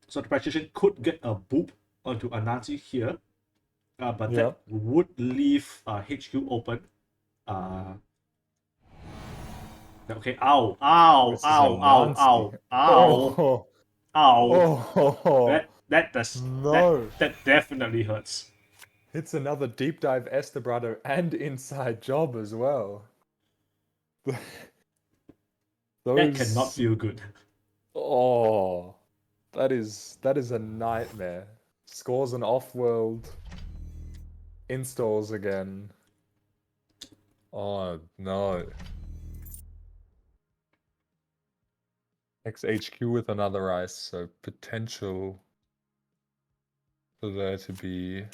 So the Practitioner could get a boop onto Anansi here. But that would leave HQ open. Okay, ow. That definitely hurts. It's another deep dive Estebrado and inside job as well. That cannot feel good. Oh, that is a nightmare. Scores an off-world, installs again. Oh no. XHQ with another ice, so potential for there to be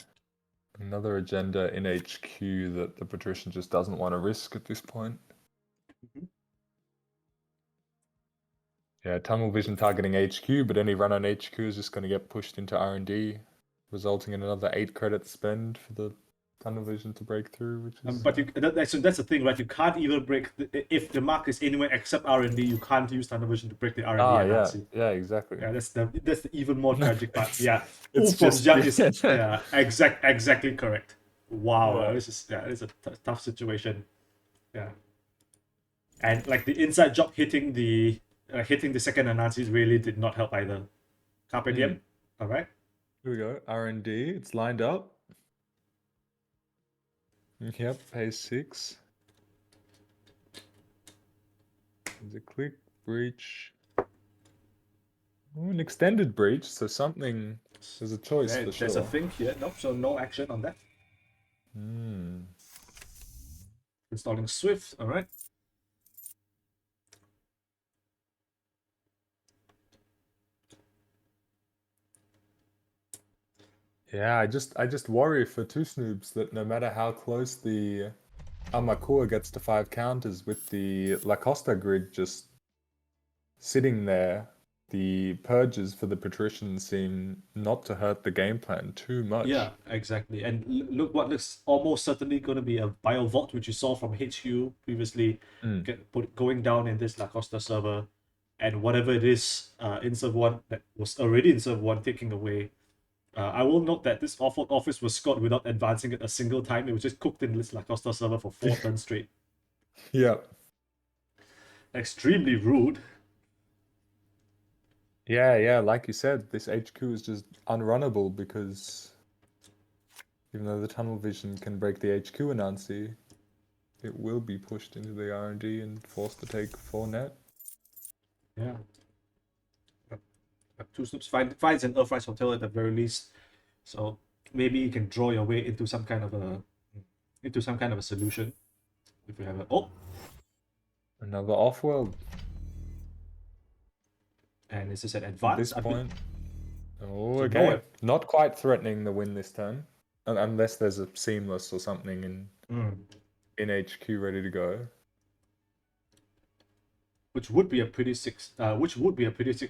another agenda in HQ that the Patrician just doesn't want to risk at this point. Yeah, Tunnel Vision targeting HQ, but any run on HQ is just going to get pushed into R&D, resulting in another 8 credit spend for the Tunnel Vision to break through, which is... But that's the thing, right? You can't even break... if the mark is anywhere except R&D, you can't use Tunnel Vision to break the R&D. Yeah, exactly. Yeah, that's the even more tragic part. Yeah, it's just... exactly correct. Wow, this is a tough situation. Yeah, and like the inside job hitting the second Anansi really did not help either. Carpe diem. All right. Here we go. R&D. It's lined up. Yep. Phase 6. There's a click breach. Oh, an extended breach. So something. There's a choice for sure. There's a thing here. Nope. So no action on that. Installing Swift. All right. Yeah, I just worry for two Snoobs that no matter how close the Armakua gets to 5 counters with the La Costa grid just sitting there, the purges for the patricians seem not to hurt the game plan too much. Yeah, exactly. And look what looks almost certainly going to be a Bio Vault, which you saw from HQ previously, Mm. going down in this La Costa server, and whatever it is in server 1 that was already in server 1 taking away. I will note that this Awful Office was scored without advancing it a single time. It was just cooked in this La Costa server for 4 turns straight. Yeah. Extremely rude. Yeah, like you said, this HQ is just unrunnable because even though the tunnel vision can break the HQ in Ansi, it will be pushed into the R&D and forced to take 4 net. Yeah. Two Snoops finds an Earthrise Hotel at the very least. So maybe you can draw your way into some kind of a solution. If you have a Another off-world and this is an at advance. this point. Oh, So okay. nowhere. Not quite threatening the win this turn. Unless there's a seamless or something in HQ ready to go. Which would be a pretty sick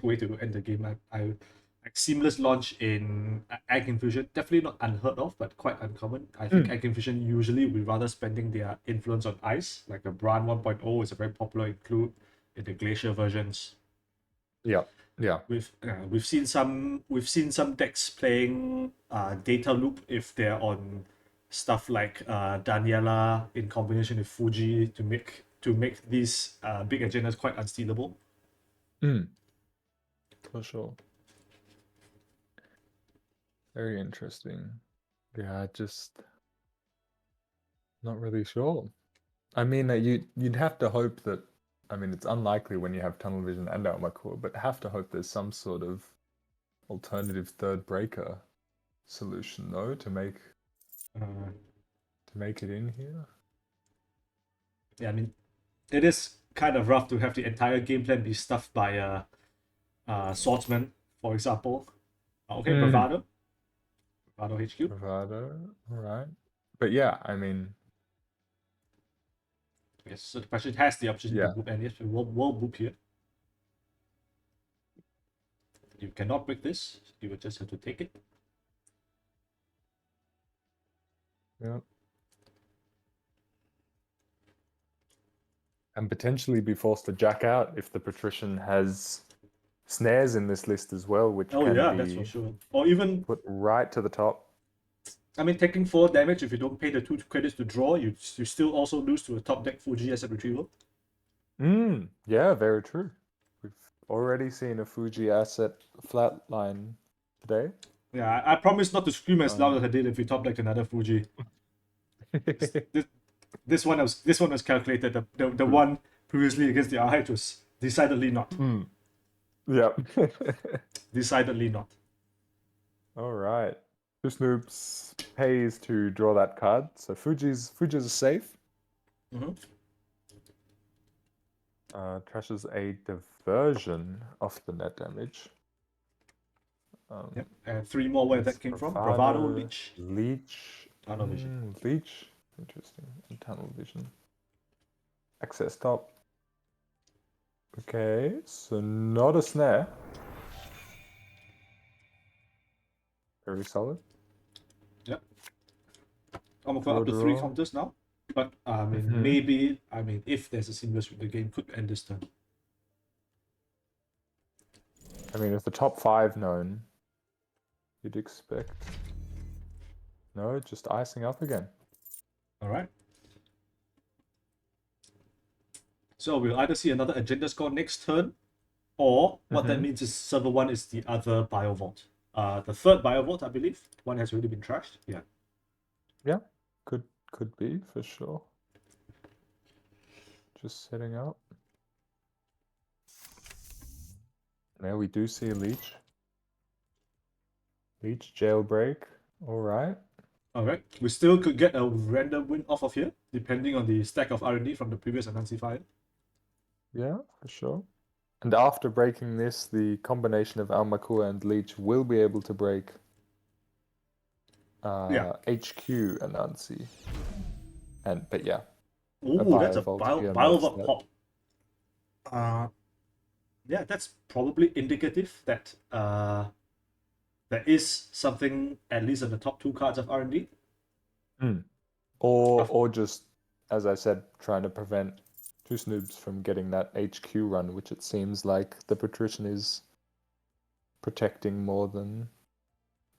way to end the game. Like seamless launch in Egg Infusion, definitely not unheard of, but quite uncommon. I think Egg Infusion usually would rather spending their influence on ice, like the Bran 1.0 is a very popular include in the Glacier versions. Yeah. We've seen some decks playing Data Loop if they're on stuff like Daniela in combination with Fuji to make these big agendas quite unstealable. For sure. Very interesting. Yeah, just not really sure. I mean, you'd have to hope that. I mean, it's unlikely when you have tunnel vision and Armakor, but have to hope there's some sort of alternative third breaker solution, though, to make it in here. Yeah, I mean, it is kind of rough to have the entire game plan be stuffed by swordsman, for example. Okay, Bravado HQ. Bravado, all right. But yeah, I mean, Yes, so the question has the option Yeah. to boop, and yes, we'll boop here. You cannot break this. You will just have to take it. yeah. And potentially be forced to jack out if the patrician has snares in this list as well, which Oh can yeah, be that's for sure. Or even, put right to the top. I mean, taking 4 damage if you don't pay the 2 credits to draw, you still also lose to a top deck Fuji asset retrieval. Yeah, very true. We've already seen a Fuji asset flatline today. Yeah, I promise not to scream as loud as I did if we top decked another Fuji. This one was calculated. The one previously against the RH was decidedly not. Yep. Decidedly not. All right. Two Snoops pays to draw that card, so Fuji's safe. Trashes a diversion of the net damage. Yep. And 3 more where that came from. Bravado, Leech. Tunnel Vision. Leech. Interesting. And Tunnel Vision. Access top. Okay, so not a snare. Very solid. Yep. Almost up to 3 counters now. But I mean, if there's a seamless with the game, could end this turn. I mean, if the top 5 known, you'd expect. No, just icing up again. All right. So we'll either see another agenda score next turn, or what that means is server 1 is the other Bio Vault. The third Bio Vault, I believe. One has already been trashed. Yeah. Yeah, could be for sure. Just setting up. Now we do see a Leech. Leech jailbreak. All right. All right. We still could get a random win off of here, depending on the stack of R&D from the previous Enuncifier. Yeah, for sure. And after breaking this, the combination of Almakua and Leech will be able to break HQ Anansi. But yeah, Ooh, that's a Biovolt here makes Biovolt that. pop. Yeah, that's probably indicative that there is something at least on the top two cards of R&D. Or just, as I said, trying to prevent Two Snoobs from getting that HQ run, which it seems like the Patrician is protecting more than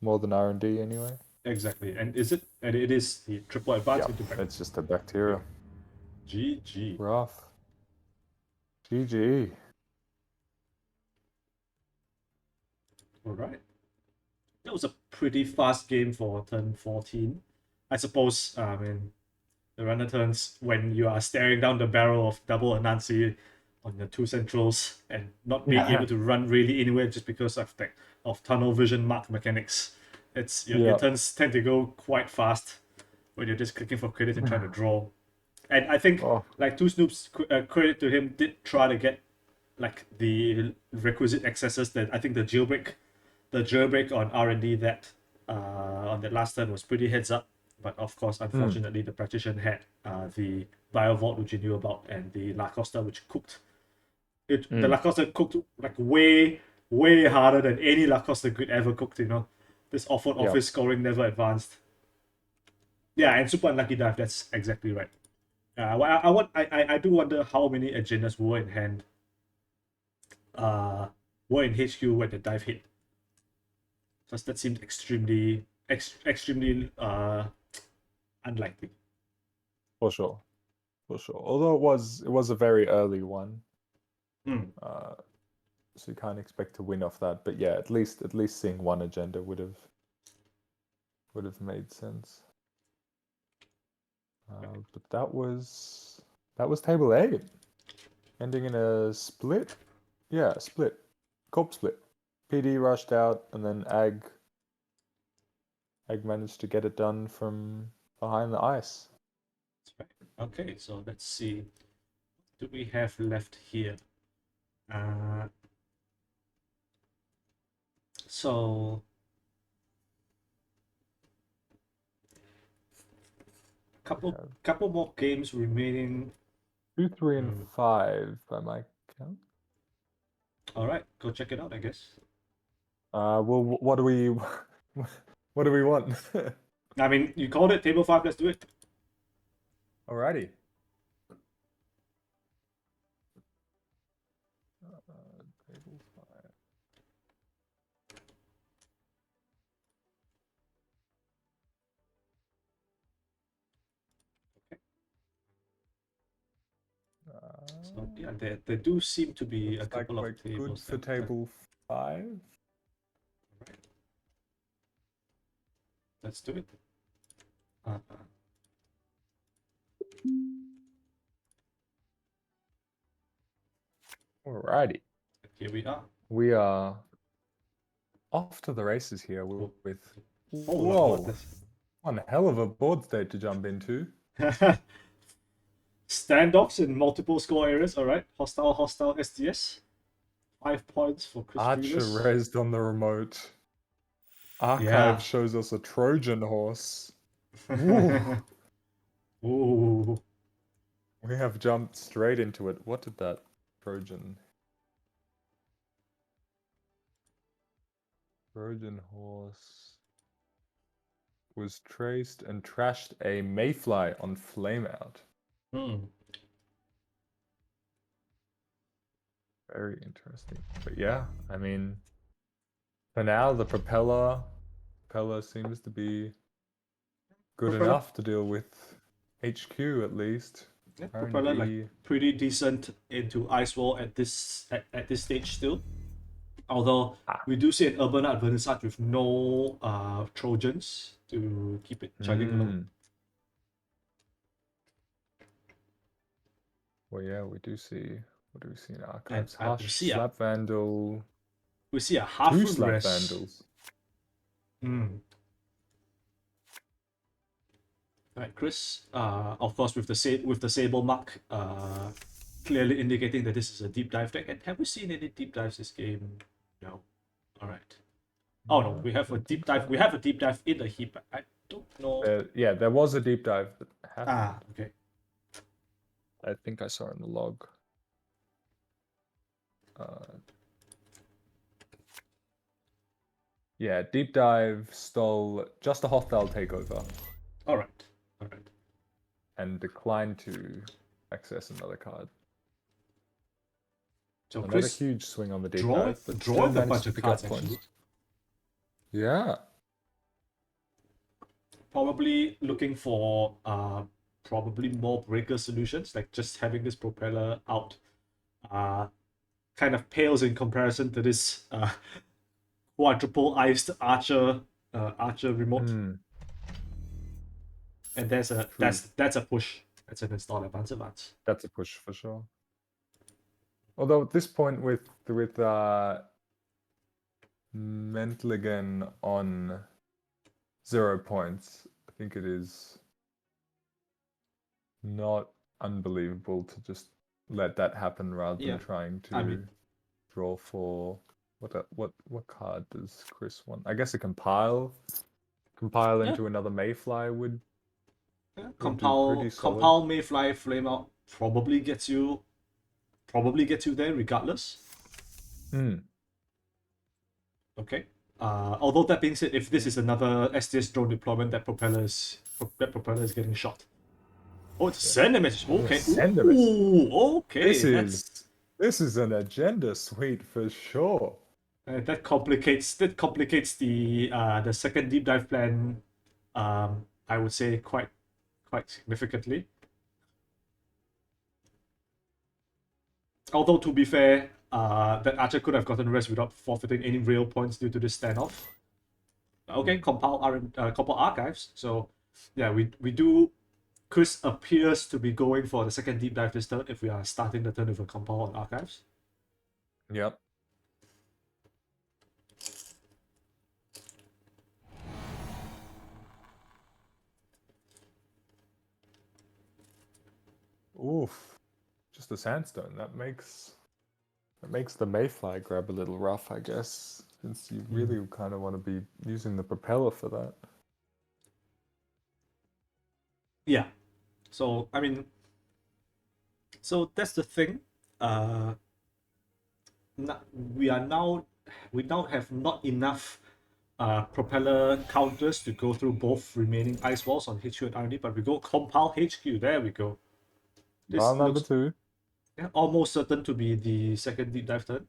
R&D anyway. Exactly, and it is the triple advance into back. It's just a bacteria. GG. Rough. GG. All right. That was a pretty fast game for turn 14. I suppose, I mean, the runner turns when you are staring down the barrel of double Anansi on your two centrals and not being able to run really anywhere just because of tunnel vision mark mechanics. Your turns tend to go quite fast when you're just clicking for credit and trying to draw. And I think like Two Snoops, credit to him, did try to get like the requisite accesses that I think the jailbreak on R&D that on that last turn was pretty heads up. But of course, unfortunately, the Practitioner had the Biovault, which you knew about, and the La Costa, which cooked. The La Costa cooked like way harder than any La Costa grid ever cooked. This awful office scoring never advanced. Yeah, and super unlucky dive. That's exactly right. I do wonder how many agendas were in hand. Were in HQ when the dive hit. Because that seemed extremely unlikely. For sure. Although it was a very early one. So you can't expect to win off that. But yeah, at least seeing one agenda would have made sense. But that was table 8. Ending in a split. Yeah, split. Corp split. PD rushed out and then Ag managed to get it done from behind the ice. That's right. Okay, so let's see. What do we have left here? So couple more games remaining. 2, 3, and 5 by my count. All right, go check it out, I guess. Well, what do we want? I mean, you called it table 5. Let's do it. Alrighty. Table 5. So yeah, there do seem to be a couple of tables. Good for table 5. Right. Let's do it. Alrighty. Here we are. We are off to the races here with Whoa. One hell of a board state to jump into. Standoffs in multiple score areas. All right. Hostile STS. 5 points for Chris Archer Reeves. raised on the remote. Archive shows us a Trojan horse. Ooh. We have jumped straight into it. What did that Trojan horse was traced and trashed a Mayfly on Flameout. Very interesting. But yeah, I mean, for now the propeller seems to be good enough to deal with HQ at least. Yeah, propeller like pretty decent into Ice Wall at this stage still. Although we do see an Urbana Vernissage with no Trojans to keep it chugging along. Well, yeah, we do see. What do we see in Archives? And Hush, Slap Vandal. We see a half 2 Slap rest. Vandals. Right, Chris. Of course, with the Sable mark, clearly indicating that this is a deep dive deck. And have we seen any deep dives this game? No. All right. Oh no, we have a deep dive. We have a deep dive in the heat. don't know. Yeah, there was a deep dive that happened. Ah, okay. I think I saw in the log. Yeah, deep dive stole just a hostile takeover All right. All right. and declined to access another card. So Not a Chris huge swing on the deep drawing dive, but still drawing a managed bunch to of pick cards up points. actually. Yeah. Probably looking for probably more breaker solutions, like just having this propeller out kind of pales in comparison to this quadruple iced archer remote. Hmm. And that's a True. that's a push. That's an install advance. That's a push for sure. Although at this point with Mentligan on 0 points, I think it is not unbelievable to just let that happen rather Yeah, than trying to I mean- draw for what card does Chris want? I guess a compile Yeah. into another Mayfly would Yeah, do pretty solid. compile Mayfly flame out probably gets you there regardless. Hmm. Okay. Although that being said, if this is another STS drone deployment, that propeller is getting shot. Oh, it's a send a message. Okay. Send a message. Ooh, okay. This is an agenda suite for sure. That complicates the second deep dive plan. I would say quite significantly. Although to be fair, that archer could have gotten rest without forfeiting any real points due to this standoff. Okay, compile archives. So yeah, we do. Chris appears to be going for the second deep dive this turn if we are starting the turn with a compile on archives. Yep. Oof. Just a sandstone. That makes the Mayfly grab a little rough, I guess, since you really kind of want to be using the propeller for that. Yeah. So I mean, so that's the thing. We now have not enough propeller counters to go through both remaining ice walls on HQ and R&D, but we go compile HQ. There we go. This Round number looks 2. almost certain to be the second deep dive turn.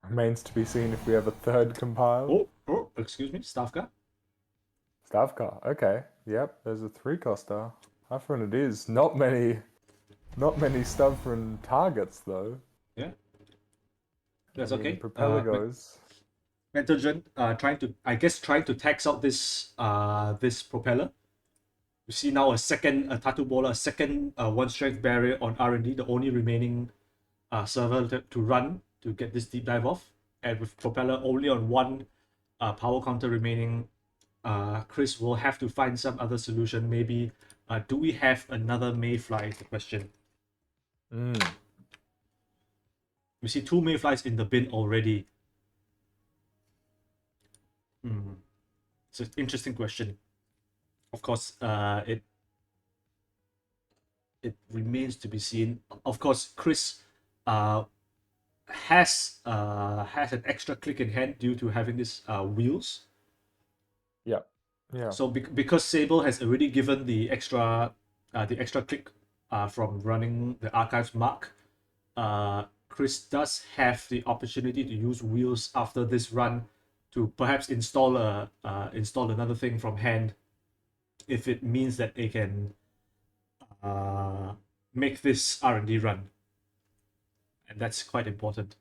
Remains to be seen if we have a third compile. Oh, excuse me, Stavka. Stavka. Okay. Yep. There's a 3-coster. Hafren it is. Not many Stavren targets though. Yeah. That's I mean, okay. Propeller goes. Mentogen trying to tax out this this propeller. You see now a second tattoo baller, a second 1 strength barrier on R&D, the only remaining server to run to get this deep dive off. And with propeller only on 1 power counter remaining, Chris will have to find some other solution. Maybe do we have another Mayfly? Is the question. We see 2 Mayflies in the bin already. It's an interesting question. Of course, it remains to be seen. Of course, Chris has an extra click in hand due to having this wheels. Yeah. Yeah. So because Sable has already given the extra click from running the archives mark, Chris does have the opportunity to use wheels after this run to perhaps install another thing from hand, if it means that they can make this R&D run, and that's quite important.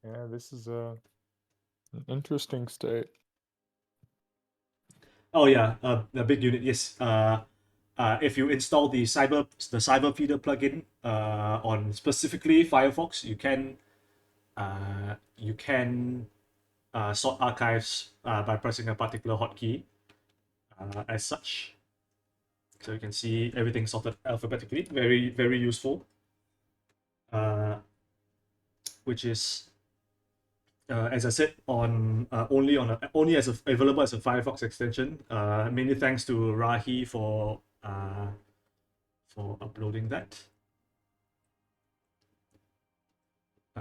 Yeah, this is an interesting state. Oh yeah, the big unit. Yes. If you install the cyber feeder plugin on specifically Firefox, you can sort archives by pressing a particular hotkey as such. So you can see everything sorted alphabetically. Very, very useful. Which is as I said, on only as available as a Firefox extension. Many thanks to Rahi for uploading that.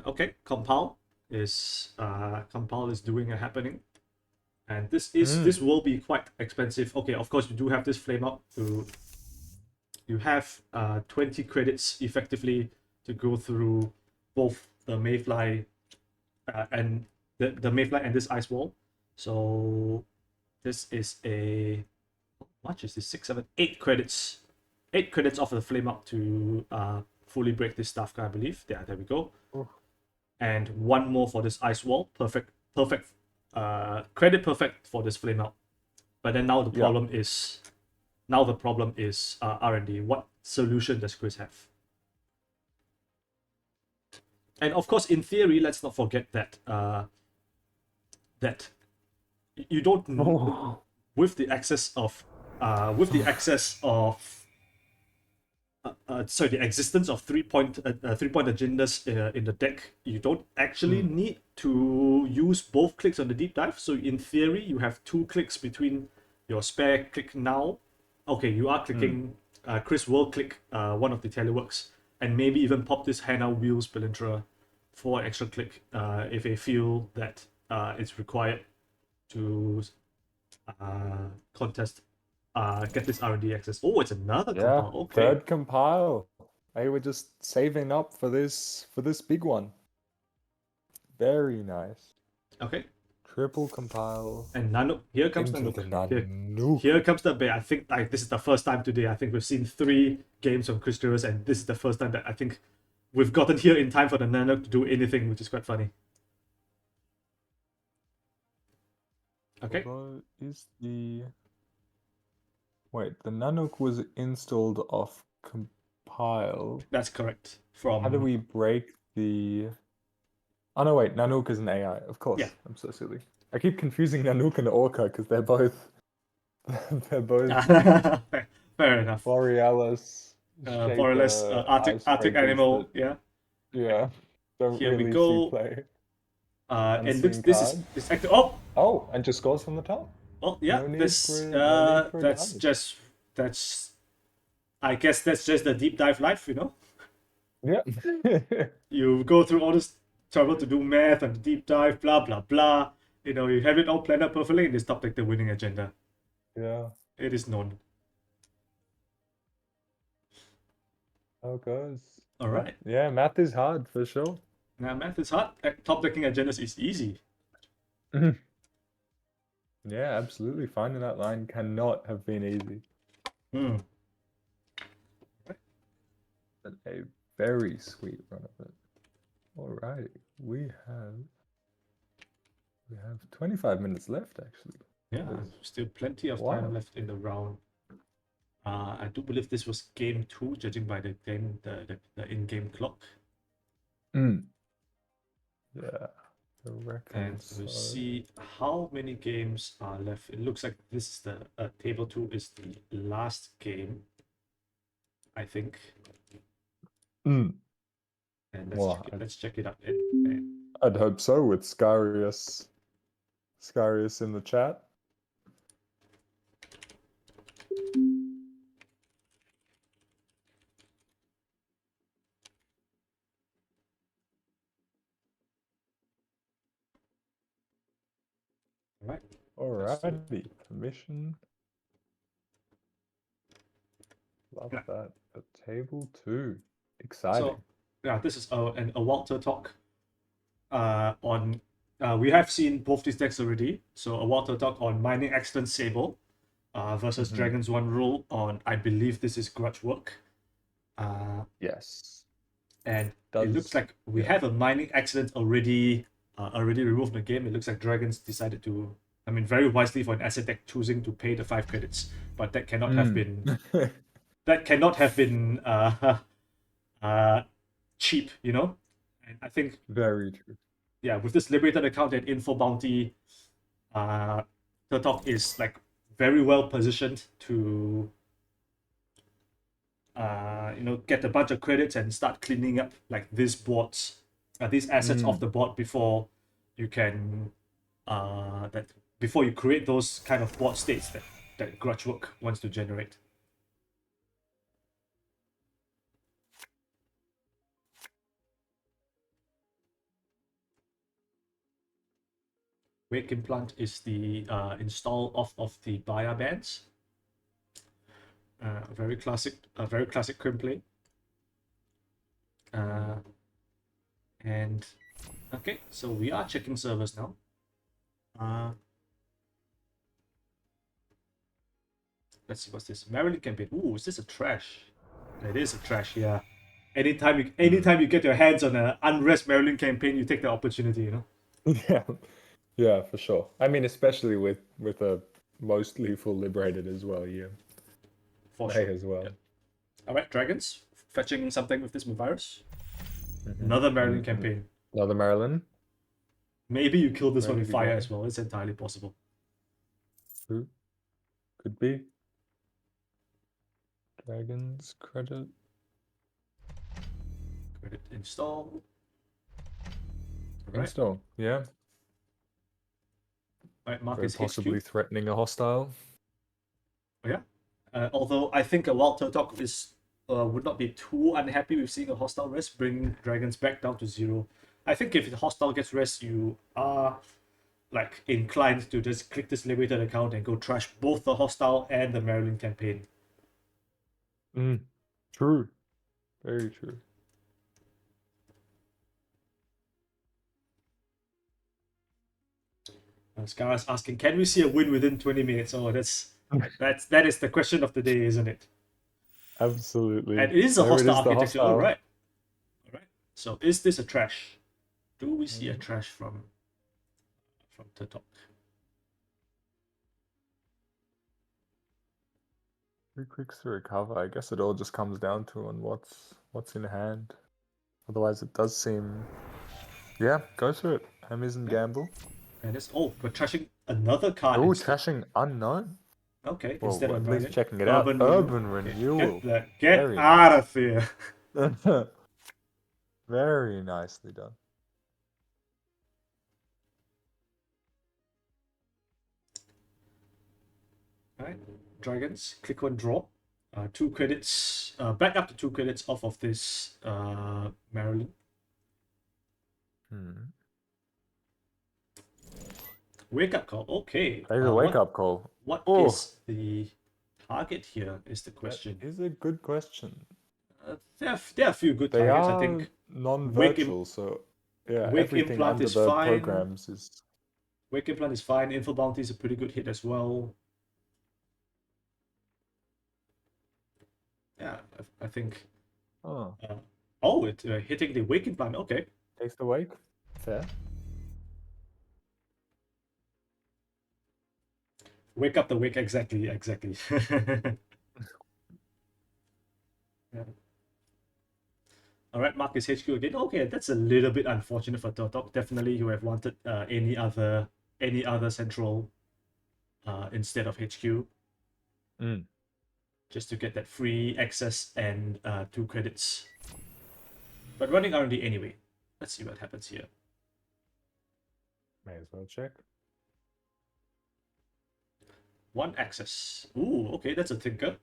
Okay, compile is doing a happening, and this will be quite expensive. Okay, of course you do have this flame up to. You have 20 credits effectively to go through both the Mayfly and the Mayfly and this ice wall. So this is a how much is this? 6, 7, 8 credits. 8 credits off the flame up to fully break this stuff, I believe. Yeah, there we go. Oh. And one more for this ice wall. Perfect. Credit perfect for this flame out. But then now the problem is R&D. What solution does Chris have? And of course, in theory, let's not forget that that you don't with the access of the existence of 3-point agendas in the deck, you don't actually need to use both clicks on the deep dive. So in theory, you have 2 clicks between your spare click now. Okay, you are clicking. Chris will click one of the teleworks and maybe even pop this Hannah Wheels Belintra for an extra click if they feel that it's required to get this R&D access. Oh, it's another compile. Okay. Third compile. They were just saving up for this big one. Very nice. Okay. Triple compile. And Nanook. Here comes into Nanook. the Nanook. Here comes the bit. I think this is the first time today. I think we've seen 3 games from Chris Drews, and this is the first time that I think we've gotten here in time for the Nanook to do anything, which is quite funny. Okay. Although, wait, the Nanook was installed off compile. That's correct. How do we break the... Oh no, wait, Nanook is an AI, of course. Yeah. I'm so silly. I keep confusing Nanook and Orca because they're both Fair enough. Borealis. Borealis, Arctic animal, yeah. Yeah. Don't Here we really go. see play. And Unseen this card. is active. Oh, Oh, and just scores from the top. well, yeah. No need This for that's I guess that's just the deep dive life, you know. Yeah. You go through all this trouble to do math and deep dive, blah blah blah. You know, you have it all planned out perfectly, and they stop like the winning agenda. Yeah. It is known. How it goes. All right. Yeah, math is hard for sure. Now math is hard. Top decking agendas is easy. Yeah, absolutely. Finding that line cannot have been easy. But a very sweet run of it. Alrighty, we have 25 minutes left actually. Yeah, still plenty of time left in the round. I do believe this was game 2, judging by the in-game clock. Yeah. And we'll see how many games are left. It looks like this is the table 2 is the last game, I think. And let's check it out. I'd hope so with Scarius in the chat. Alrighty, permission. Love that. At table 2. Exciting. So, yeah, this is a Walter talk. We have seen both these decks already. So a Walter talk on Mining Excellence Sable versus Dragon's One rule on, I believe this is Grudge Work. Yes. And it looks like we have a Mining Excellence already removed from the game. It looks like Dragons decided to, I mean, very wisely for an asset deck choosing to pay the 5 credits, but that cannot have been cheap, you know. And I think very true. Yeah, with this liberated account and info bounty, Turtok is like very well positioned to get a bunch of credits and start cleaning up like these assets off the board before you can that before you create those kind of board states that Grudgework wants to generate. Wake Implant is the install of the Baya bands. Very classic crimp play. And okay, so we are checking servers now. Let's see what's this. Maryland campaign. Ooh, is this a trash? It is a trash, yeah. Anytime you get your hands on an Unrest Maryland campaign, you take the opportunity, you know? Yeah, yeah, for sure. I mean, especially with a most lethal liberated as well, you For may sure. as well. Yeah. Alright, Dragons. Fetching something with this virus. Mhm. Another Maryland Mhm. campaign. Another Maryland. Maybe you kill this one with Maybe fire go. as well. It's entirely possible. Who? Could be. Dragons credit. Credit install. Alright. Install. Yeah. Alright, Very Marcus possibly HQ. threatening a hostile. Yeah. Although I think a Wild Turtok would not be too unhappy with seeing a hostile rest, bringing dragons back down to 0. I think if the hostile gets rest, you are like inclined to just click this liberated account and go trash both the hostile and the Maryland campaign. True. Very true. Scar's asking, can we see a win within 20 minutes? Oh, that is the question of the day, isn't it? Absolutely. And it is a There hostile the architecture. hostile. All right. So is this a trash? Do we see a trash from Turtok? 3 clicks to recover. I guess it all just comes down to on what's in hand. Otherwise, it does seem. Yeah, go through it. Amazon gamble. And it's we're trashing another card. Oh, instead. trashing unknown. Okay, Well, instead of at least Maryland. checking it out. Urban renewal. Get Very out of here. Very nicely done. Alright, dragons. Click on draw. 2 credits. Back up to 2 credits off of this Maryland. Wake up call. Okay. There's a wake up call. What is the target here? Is the question. That is a good question. There are a few good They targets, are I think. non-virtual, so yeah, Wake everything Implant under is the fine. programs is. Wake Implant is fine. Info Bounty is a pretty good hit as well. Yeah, I think. It's hitting the Wake Implant. Okay. Takes the wake. Fair. Wake up the wake. Exactly. Yeah. All right, Marcus HQ again. Okay, that's a little bit unfortunate for Turtok. Definitely, you have wanted any other central instead of HQ. Just to get that free access and 2 credits. But running R&D anyway. Let's see what happens here. May as well check. 1 access. Ooh, okay, that's a thinker.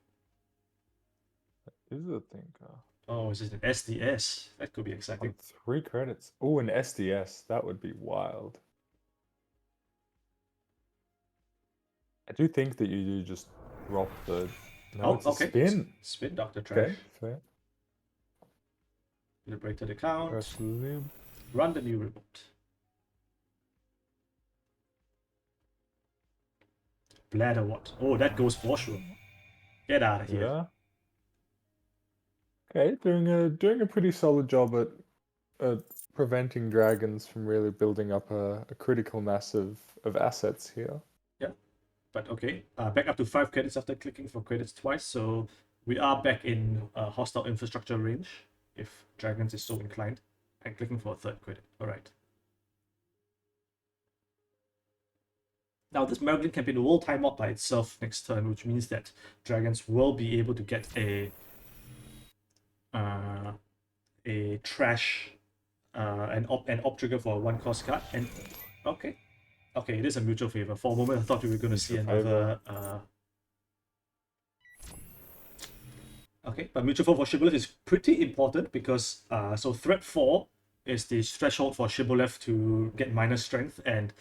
That is a thinker. Oh, is it an SDS? That could be exciting. 3 credits. Oh, an SDS. That would be wild. I do think that you do just drop the. No, it's okay. a spin. Spin Dr. Trash. Okay, fair. Liberated account. Personally. Run the new remote. Bladder what? Oh, that goes for sure. Get out of here. Yeah. Okay, doing a pretty solid job at preventing dragons from really building up a critical mass of assets here. Yeah, but okay. Back up to 5 credits after clicking for credits twice, so we are back in hostile infrastructure range if dragons is so inclined, and clicking for a 3rd credit. All right. Now this Maryland campaign will time out by itself next turn, which means that dragons will be able to get a trash an op trigger for a 1-cost card. And okay, it is a mutual favor. For a moment, I thought we were going to see Mutual another. Okay, but mutual favor for Shibboleth is pretty important because so threat 4 is the threshold for Shibboleth to get minus strength, and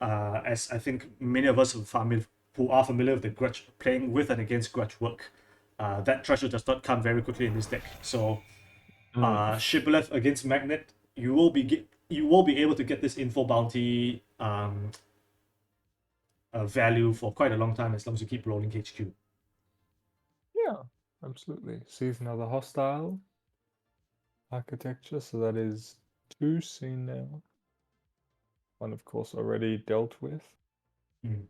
as I think many of us who are familiar with the Grudge, playing with and against Grudge work, that threshold does not come very quickly in this deck. So Shibboleth against Magnet, you will be able to get this info bounty value for quite a long time as long as you keep rolling HQ. Yeah, absolutely. Sees another hostile architecture, so that is 2 seen now. One, of course, already dealt with. Mm.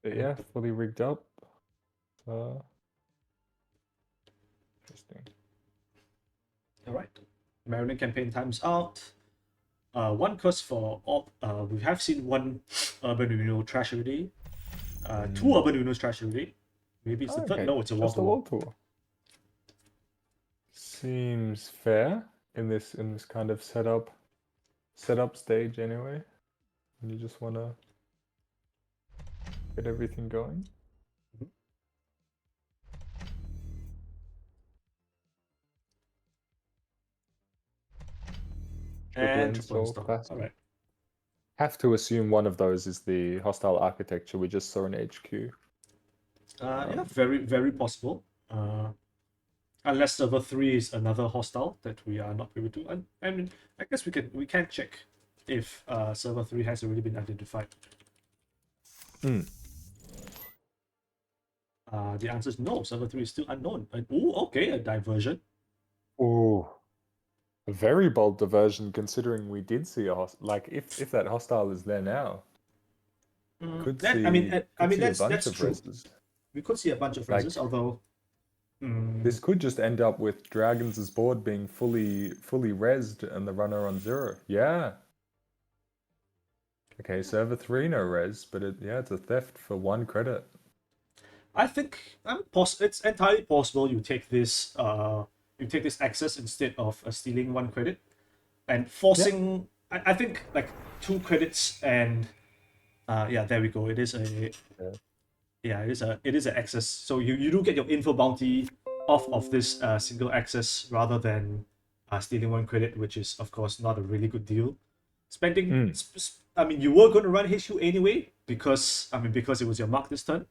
But yeah, fully rigged up. Interesting. All right, Maryland campaign times out. 1 curse for op. We have seen 1 urban renewal trash already. 2 urban renewals trash already. Maybe it's the third. Okay, No, it's a just a wall wall tour. Seems fair in this kind of setup stage anyway. And you just wanna get everything going. And Triple triple install install. classic. All right. Have to assume one of those is the hostile architecture we just saw in HQ. Yeah, very, very possible. Unless server 3 is another hostile that we are not able to. I mean, I guess we can check if server 3 has already been identified. The answer is no. Server 3 is still unknown. And, ooh, okay, a diversion. Ooh. A very bold diversion considering we did see a if that hostile is there now. Could see that's a bunch of true. reses. We could see a bunch of reses, although this could just end up with Dragons' board being fully rezzed and the runner on 0. Yeah. Okay, server 3 no res, but it's a theft for 1 credit. I think it's entirely possible you take this access instead of stealing 1 credit and forcing. Yep. I think like 2 credits and there we go. It is a it is an access. So you do get your info bounty off of this single access rather than stealing 1 credit, which is of course not a really good deal. Spending, I mean, you were going to run HQ anyway because it was your mark this turn.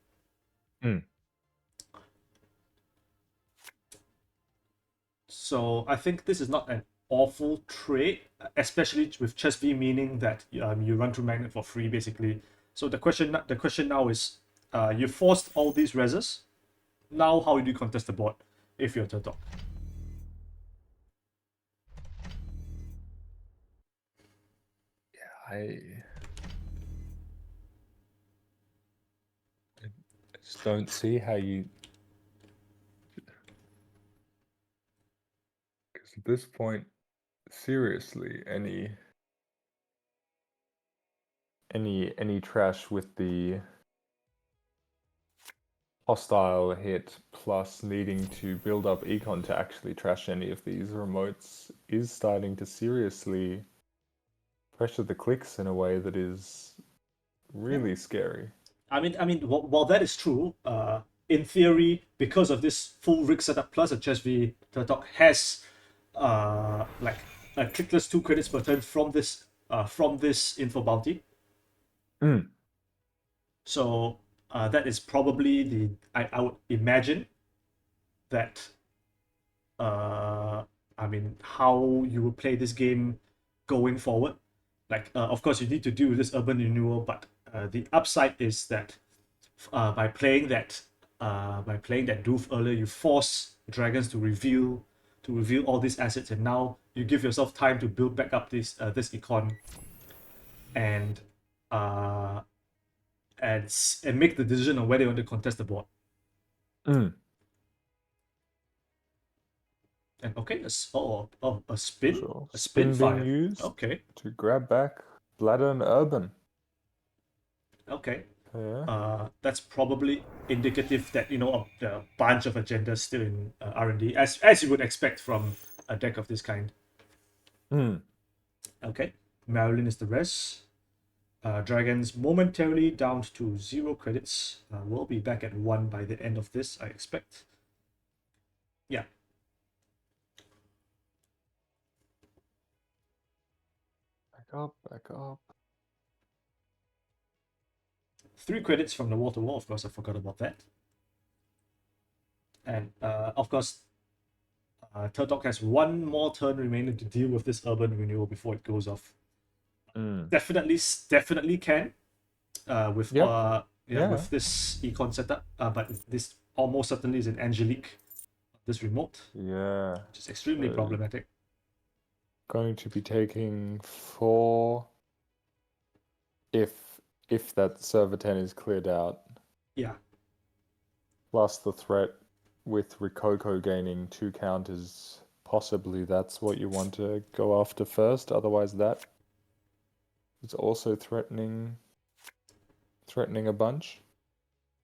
So I think this is not an awful trade, especially with Chess V, meaning that you run through Magnet for free basically. So the question now is, you forced all these reses. Now how do you contest the board if you're Turtok? Yeah, I just don't see how you. Because at this point, seriously, any trash with the hostile hit plus needing to build up econ to actually trash any of these remotes is starting to seriously pressure the clicks in a way that is really scary. I mean, while that is true, in theory, because of this full rig setup plus a Chess V, Turtok has like a clickless 2 credits per turn from this info bounty. So that is probably I would imagine that I mean how you will play this game going forward. Like of course you need to deal with this urban renewal, but the upside is that by playing that doof earlier, you force Dragons to reveal all these assets, and now you give yourself time to build back up this econ and make the decision on whether you want to contest the board. And okay, a spin, Sure. a spin being fire. used Okay, to grab back Bladder and Urban. okay. Yeah. That's probably indicative that a bunch of agendas still in R&D, as you would expect from a deck of this kind. Hmm. Okay, Marilyn is the rest. Dragons momentarily down to 0 credits. We'll be back at 1 by the end of this, I expect. Yeah. Back up, back up. 3 credits from the wall to wall, of course, I forgot about that. And of course, Turtok has 1 more turn remaining to deal with this urban renewal before it goes off. Mm. Definitely can. With Yep. Yeah. with this econ setup, but this almost certainly is an Angelique, this remote, Yeah. which is extremely problematic. Going to be taking 4 if that server 10 is cleared out. Yeah. Plus the threat with Rikoko gaining 2 counters. Possibly that's what you want to go after first. Otherwise that is also threatening a bunch.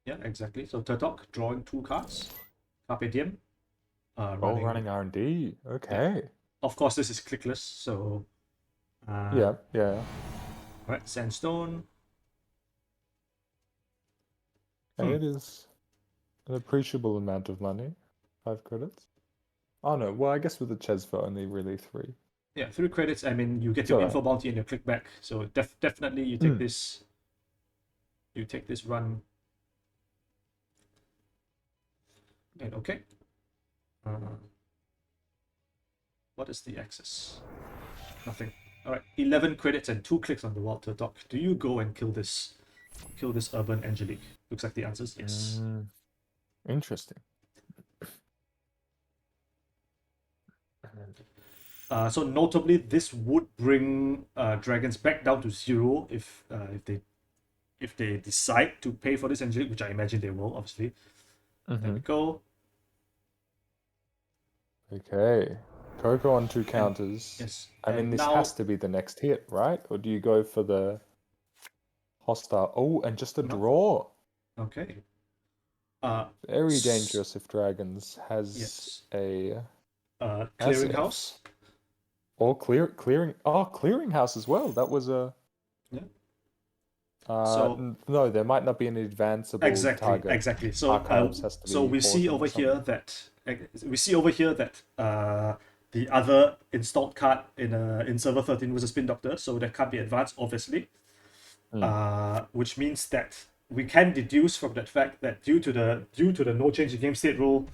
Yeah, exactly. So Turtok drawing 2 cards. Carpe Diem. Running R&D. Okay. Of course, this is clickless, so. Yeah. Right, Sandstone. It is an appreciable amount of money. 5 credits. Oh no, well I guess with the Chesva only really 3. Yeah, 3 credits. I mean, you get It's your alright. info bounty and your clickback. So definitely you take this. You take this run. And okay. What is the access? Nothing. All right, 11 credits and 2 clicks on the wall to talk. Do you go and kill this urban Angelique? Looks like the answer is yes. Interesting. So notably, this would bring dragons back down to 0 if they decide to pay for this Angelique, which I imagine they will. Obviously, there we go. Okay. Coco on 2 counters. Yes. I mean, and this now, has to be the next hit, right? Or do you go for the hostile? Oh, and just a No. draw. Okay. Very dangerous if Dragons has Yes. a Clearinghouse. Or clearinghouse as well. That was a Yeah. no, there might not be an advanceable target. Exactly. So Archives has to so be we see Horton or over here something. that the other installed card in server 13 was a Spin Doctor, so that can't be advanced, obviously. Which means that we can deduce from that fact that due to the no change in game state rule,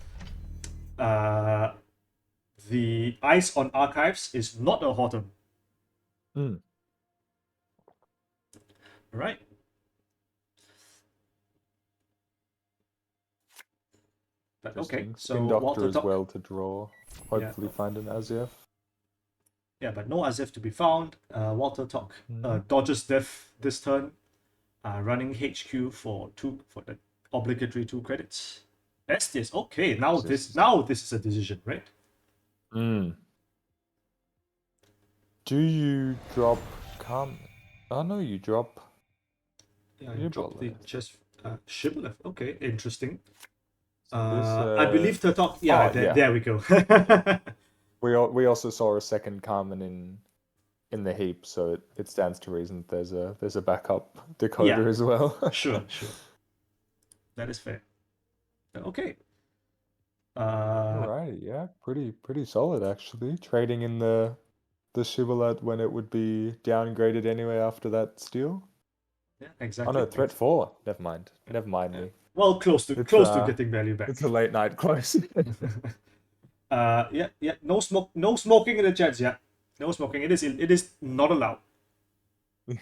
the ice on archives is not a Horton. Right. But okay, so Spin Doctor Walter as Talk. well to draw. Hopefully find an Azef. Yeah, but no Azef to be found. Walter Talk dodges death this turn, running HQ for the obligatory 2 credits. Estes, okay, now this is a decision, right? Do you drop Carmen? Oh no, you drop. Yeah, you drop the just Shibboleth. Okay, interesting. I This, believe Turtok. Yeah, there we go. We also saw a second Carmen in the heap, so it stands to reason that there's a backup decoder as well. Sure. That is fair. Okay. Alright, yeah, pretty solid actually. Trading in the Shibboleth when it would be downgraded anyway after that steal. Yeah, exactly. Oh no, threat 4. Never mind me. Well, close to getting value back. It's a late night close. Yeah. No smoking in the chats. Yeah, no smoking. It is not allowed.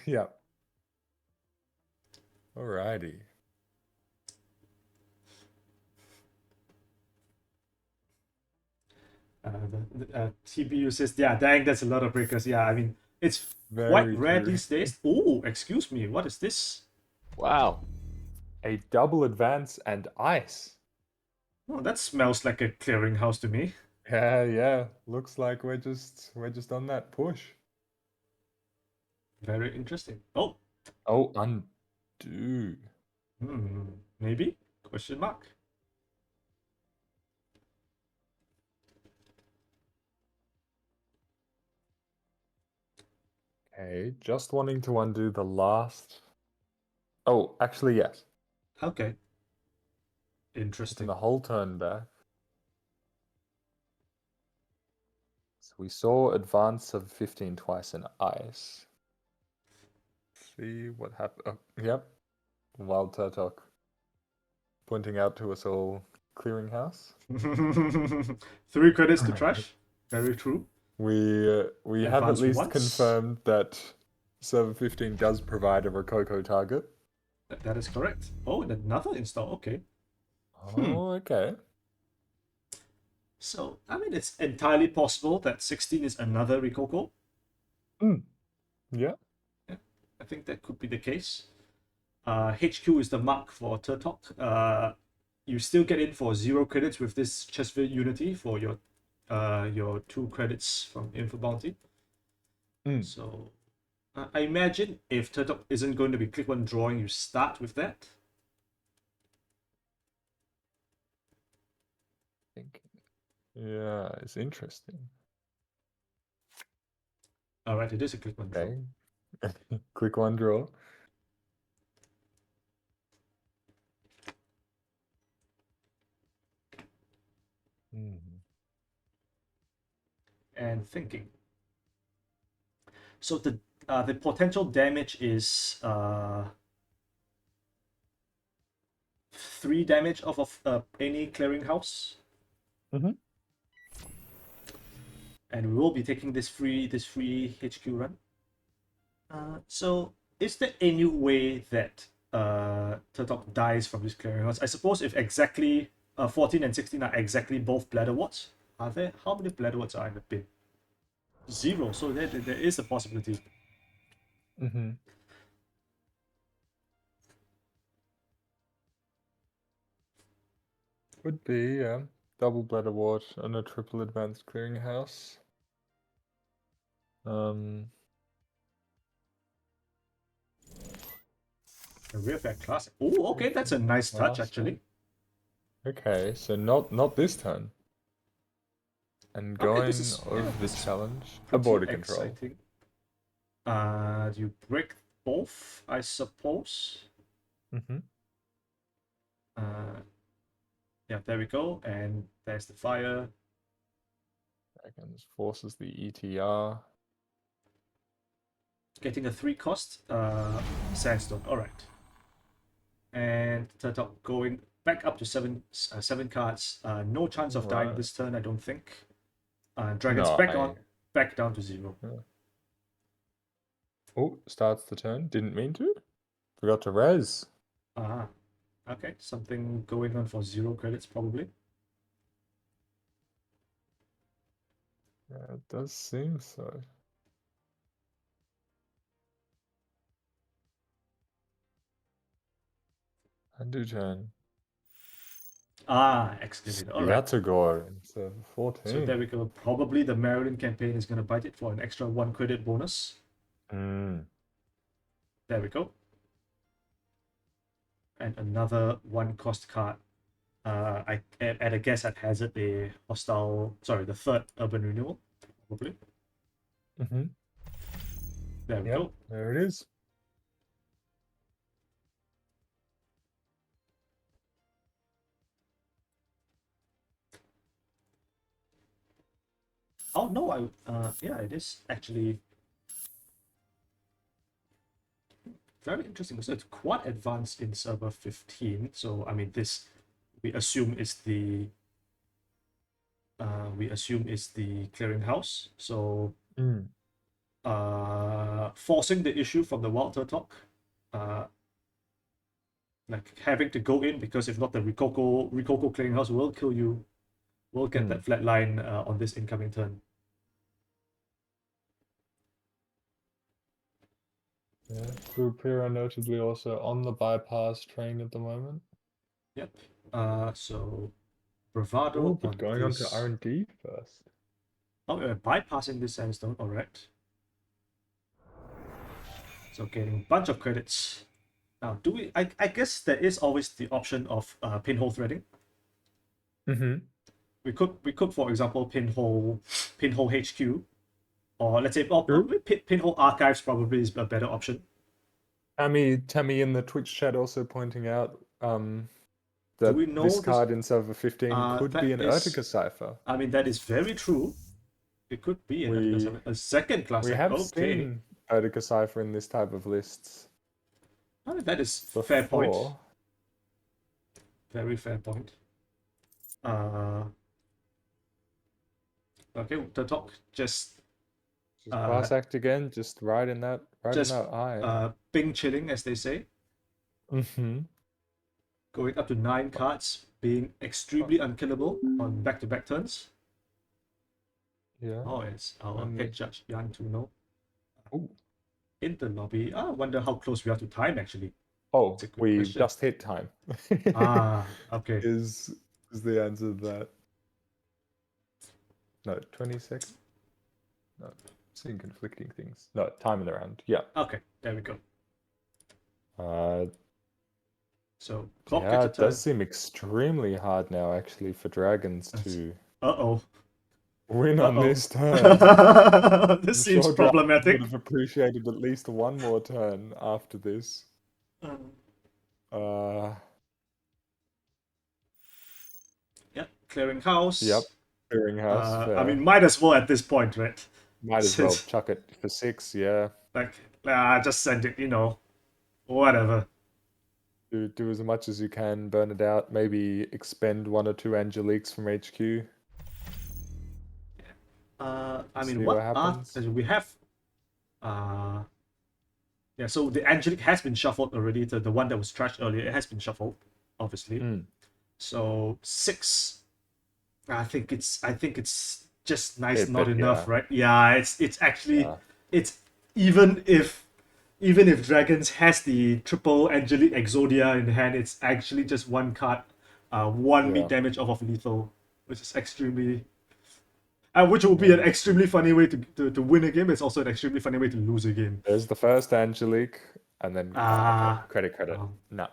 Yeah. Alrighty. TBU says, yeah, dang, that's a lot of breakers. Yeah, I mean, it's quite rare these days. Oh, excuse me, what is this? Wow. A double advance and ice. Oh, that smells like a clearinghouse to me. Yeah. Looks like we're just on that push. Very interesting. Oh, undo. Maybe? Question mark. Okay, just wanting to undo the last. Oh, actually, yes. Okay. Taking Interesting. the whole turn back. So we saw advance of 15 twice in ice. See what happened. Oh, yep. Wild Turtok pointing out to us all clearinghouse. 3 credits to trash. Very true. We have at Advance least once. confirmed that server 15 does provide a Rococo target. That is correct. Oh, and another install. Okay. Oh, okay. So, I mean, it's entirely possible that 16 is another Rikoko. Yeah. I think that could be the case. HQ is the mark for Turtok. You still get in for 0 credits with this Chesville Unity for your 2 credits from Info Bounty. So I imagine if Turtok isn't going to be click one drawing, you start with that. Yeah, it's interesting. Alright, it is a click one draw. Okay. Click one draw. And thinking. So the potential damage is 3 damage off of any clearinghouse. And we will be taking this free HQ run. So is there any way that Turtok dies from this clearinghouse? I suppose if exactly 14 and 16 are exactly both bladder warts, are there how many bladder warts are in the bin? 0, so there is a possibility. Would be, yeah. Double bladder wart and a triple advanced clearinghouse. A rear fair classic. Oh, okay, that's a nice touch actually. Okay, so not this turn. And Okay, going this is over the this is challenge. A pretty border control. exciting. You break both, I suppose. Yeah, there we go, and there's the fire. Dragons forces the ETR. Getting a 3 cost sandstone. All right, and Turtok going back up to 7 cards. No chance of dying this turn, I don't think. Dragons No, back down to 0. Oh, starts the turn. Didn't mean to. Forgot to res. Okay, something going on for 0 credits probably. Yeah, it does seem so. Undo turn. Excavated. All right. Yatagor. So 14. So there we go. Probably the Maryland campaign is going to bite it for an extra 1 credit bonus. There we go. And another 1 cost card. At a guess at hazard, the the 3rd urban renewal, probably. There we go. There it is. Oh no, yeah, it is actually very interesting. So it's quite advanced in server 15. So I mean, this we assume is the clearinghouse. So forcing the issue from the Wild Turtok, like having to go in, because if not, the Rikoko clearinghouse will kill you. We'll get that flat line on this incoming turn. Yeah, Kupira notably also on the bypass train at the moment. Yep. So Bravado. Oh, but going on to R&D first. Oh, we're bypassing this sandstone. All right. So getting a bunch of credits. Now, do we? I guess there is always the option of pinhole threading. We could, for example, pinhole HQ, Or let's say, True. Pinhole Archives probably is a better option. Tammy in the Twitch chat also pointing out Do that we know this this? card in server 15 could be That an is, Urtica cipher. I mean, that is very true. It could be a second class. We deck. have Okay. seen Urtica cipher in this type of lists I mean, that is before. fair point. Very fair point. Okay, the talk just Class act again, just right in that eye. Bing chilling, as they say. Mm-hmm. Going up to 9 cards, being extremely unkillable on back-to-back turns. Yeah. Oh, it's our And head judge, Yan Tuno. Ooh. In the lobby. I wonder how close we are to time, actually. Oh, That's a good we question. just hit time. Okay. Is the answer to that? No, 20 seconds? No, seeing conflicting things. No, time in the round. Yeah. Okay, there we go. So, clock Yeah, gets a it turn. does seem extremely hard now, actually, for dragons to Uh-oh. win on this turn. This I'm seems sure dragons problematic. would have appreciated at least one more turn after this. Yeah, clearing house. Yep, clearing house. I mean, might as well at this point, right? Might as well chuck it for 6, yeah. Like, just send it, whatever. Do as much as you can, burn it out, maybe expend 1 or 2 Angeliques from HQ. I mean, See what happens. we have? Yeah, so the Angelic has been shuffled already. The one that was trashed earlier, it has been shuffled, obviously. So 6. I think it's just nice, not enough, right? Yeah, it's actually it's even if Dragons has the triple Angelic Exodia in hand, it's actually just 1 card, 1 meat damage off of lethal, which is extremely, which will be an extremely funny way to win a game. It's also an extremely funny way to lose a game. There's the first Angelique, and then okay. Credit. No,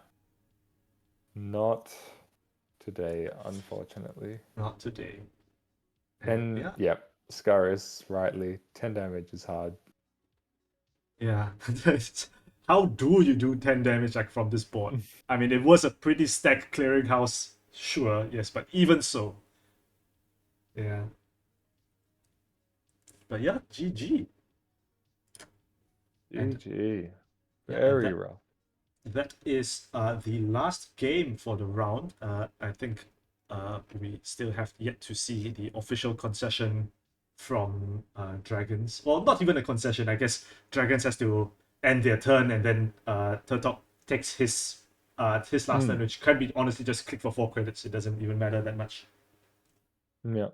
not today, unfortunately. Not today. And Scarus, rightly, 10 damage is hard. Yeah. How do you do 10 damage like from this board? I mean, it was a pretty stacked clearinghouse, sure, yes, but even so. Yeah. But yeah, GG. GG. Very rough. That is the last game for the round. I think we still have yet to see the official concession from Dragons. Well, not even a concession. I guess Dragons has to end their turn, and then Turtok takes his last turn, which can be honestly just click for 4 credits. It doesn't even matter that much. Yeah.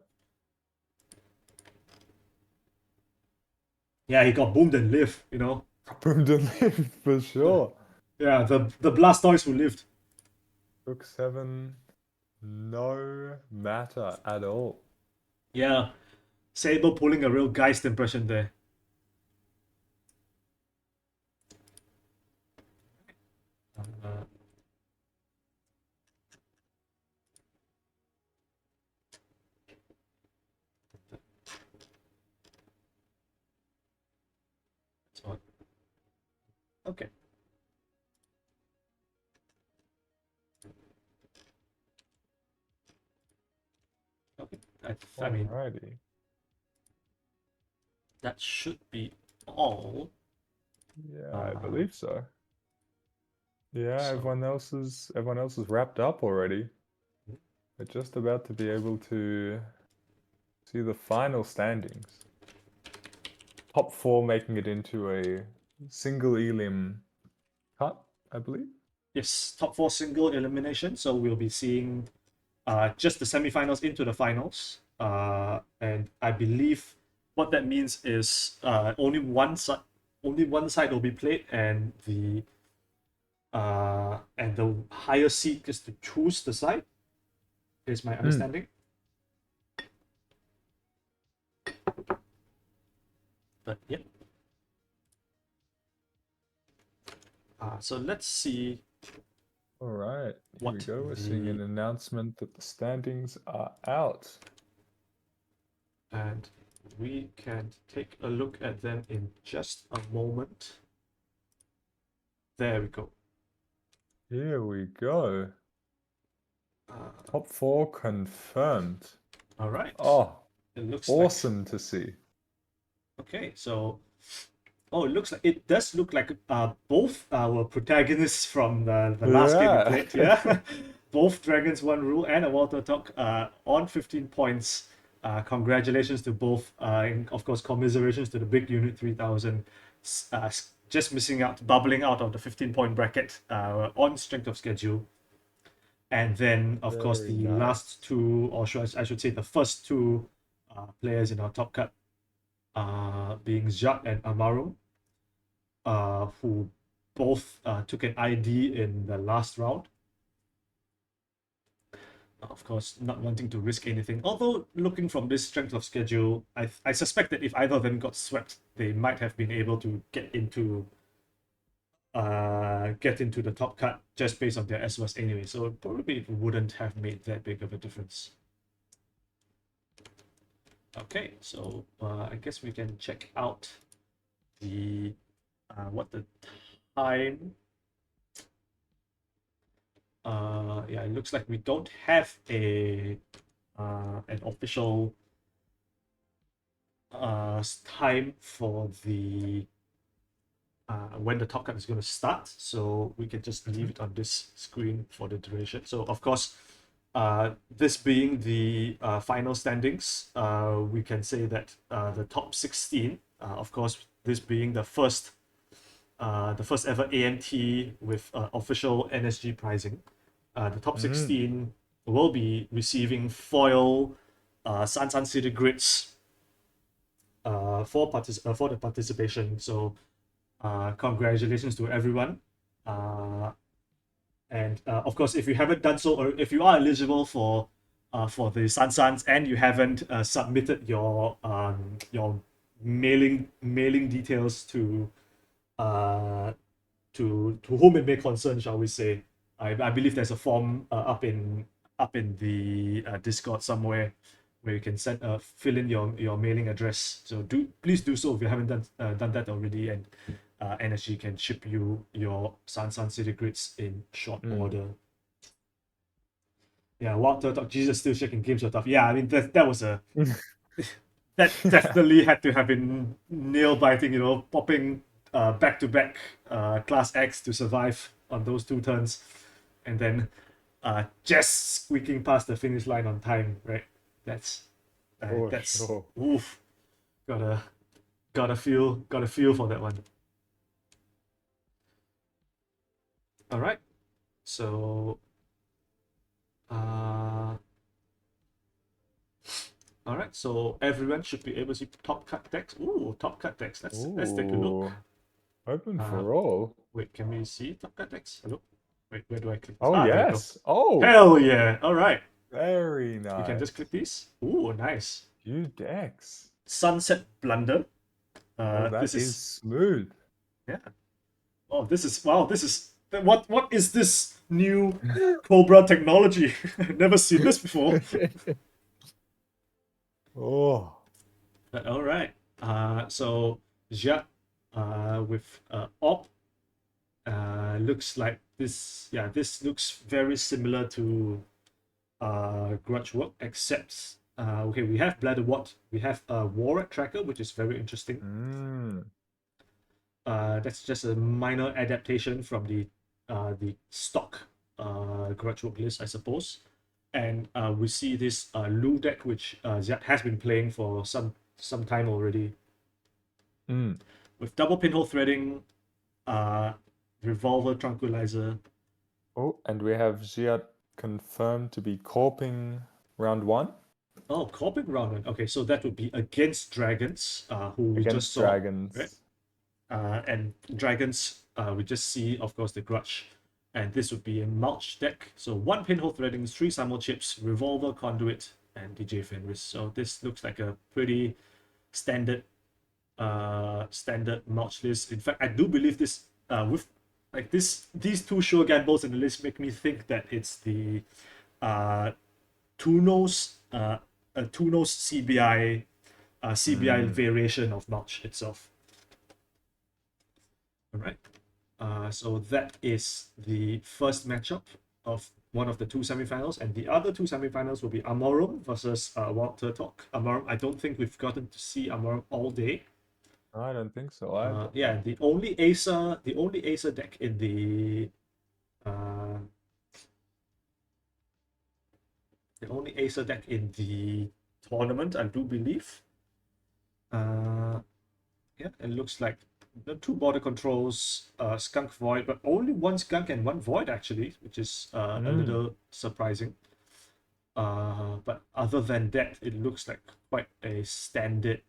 Yeah, he got boomed and lived, Boomed and lived, for sure. Yeah, the Blastoise who lived. Book 7, no matter at all. Yeah. Sable pulling a real Geist impression there. Okay. Okay. I mean, Alrighty. That should be all. Yeah, I believe so. Yeah, everyone else is wrapped up already. We're just about to be able to see the final standings. Top 4 making it into a single elim cut, I believe. Yes, top 4 single elimination. So we'll be seeing just the semifinals into the finals. And I believe what that means is only one side will be played, and the higher seed gets to choose the side. Is my understanding. But yeah. So let's see. All right, here we go. We're seeing an announcement that the standings are out. And we can take a look at them in just a moment. There we go. Here we go. Top 4 confirmed. All right. Oh, It looks awesome to see. Okay, so it does look like both our protagonists from the last game we Yeah. played. Yeah, both Dragons One Rule and a Water Talk on 15 points. Congratulations to both. And of course, commiserations to the big unit 3000. Just missing out, bubbling out of the 15-point bracket on strength of schedule. And then, of course, Very the nice. last two, or I should say, the first two players in our top cut, being Jacques and Amaru, who both took an ID in the last round. Of course, not wanting to risk anything. Although, looking from this strength of schedule, I suspect that if either of them got swept, they might have been able to get into the top cut just based on their SOS anyway. So probably it wouldn't have made that big of a difference. Okay, so I guess we can check out the what the time. Yeah, it looks like we don't have an official time for the when the top cut is going to start, so we can just leave it on this screen for the duration. So of course, this being the final standings, we can say that the top 16, of course, this being the first ever AMT with official NSG pricing, the top 16 will be receiving foil San City grids for the participation. So congratulations to everyone. And of course, if you haven't done so, or if you are eligible for the Sans and you haven't submitted your mailing details to whom it may concern, shall we say, I believe there's a form up in the Discord somewhere where you can fill in your mailing address. So please do so if you haven't done that already, and NSG can ship you your San City grids in short order. Yeah, Walter Talk, Jesus still shaking, games are tough. Yeah, I mean that was a that definitely had to have been nail biting, popping back to back class X to survive on those 2 turns, and then just squeaking past the finish line on time, right? That's Sure. oof. Gotta feel for that one. All right, so all right, so everyone should be able to see top cut decks. Ooh, top cut decks. Let's take a look. Ooh, open for all. Wait, can we see top cut decks? Hello. Wait, where do I click? Oh, there we go. yes. Oh, Hell yeah! All right, very nice. you can just click these. Ooh, nice. Few decks. Sunset Blunder. This is smooth. Yeah. Oh, this is what is this new Cobra technology? I've never seen this before. Oh, All right. So Jacques with Op looks like this. Yeah, this looks very similar to Grudge Work, except okay, we have Bladderwort, we have Warwick Tracker, which is very interesting. That's just a minor adaptation from the stock Grudge Work list, I suppose. And we see this Lu deck, which Ziad has been playing for some time already. With double pinhole threading, revolver tranquilizer. Oh, and we have Ziad confirmed to be corping round 1. Oh, corping round 1. Okay, so that would be against dragons, who we just saw. Dragons. Right? And dragons, we just see, of course, the Grudge. And this would be a mulch deck. So 1 pinhole threading, 3 Simul chips, revolver, conduit, and DJ Fenris. So this looks like a pretty standard mulch list. In fact, I do believe this with like these 2 sure gambles in the list make me think that it's the Tunos CBI CBI variation of Mulch itself. All right. So that is the first matchup of one of the two semifinals, and the other two semifinals will be Amorum versus Wild Turtok. Amorum, I don't think we've gotten to see Amorum all day. I don't think so. I Yeah, the only Acer deck in the tournament, I do believe. Yeah, it looks like the two border controls, Skunk Void, but only one Skunk and one Void actually, which is a little surprising. But other than that, it looks like quite a standard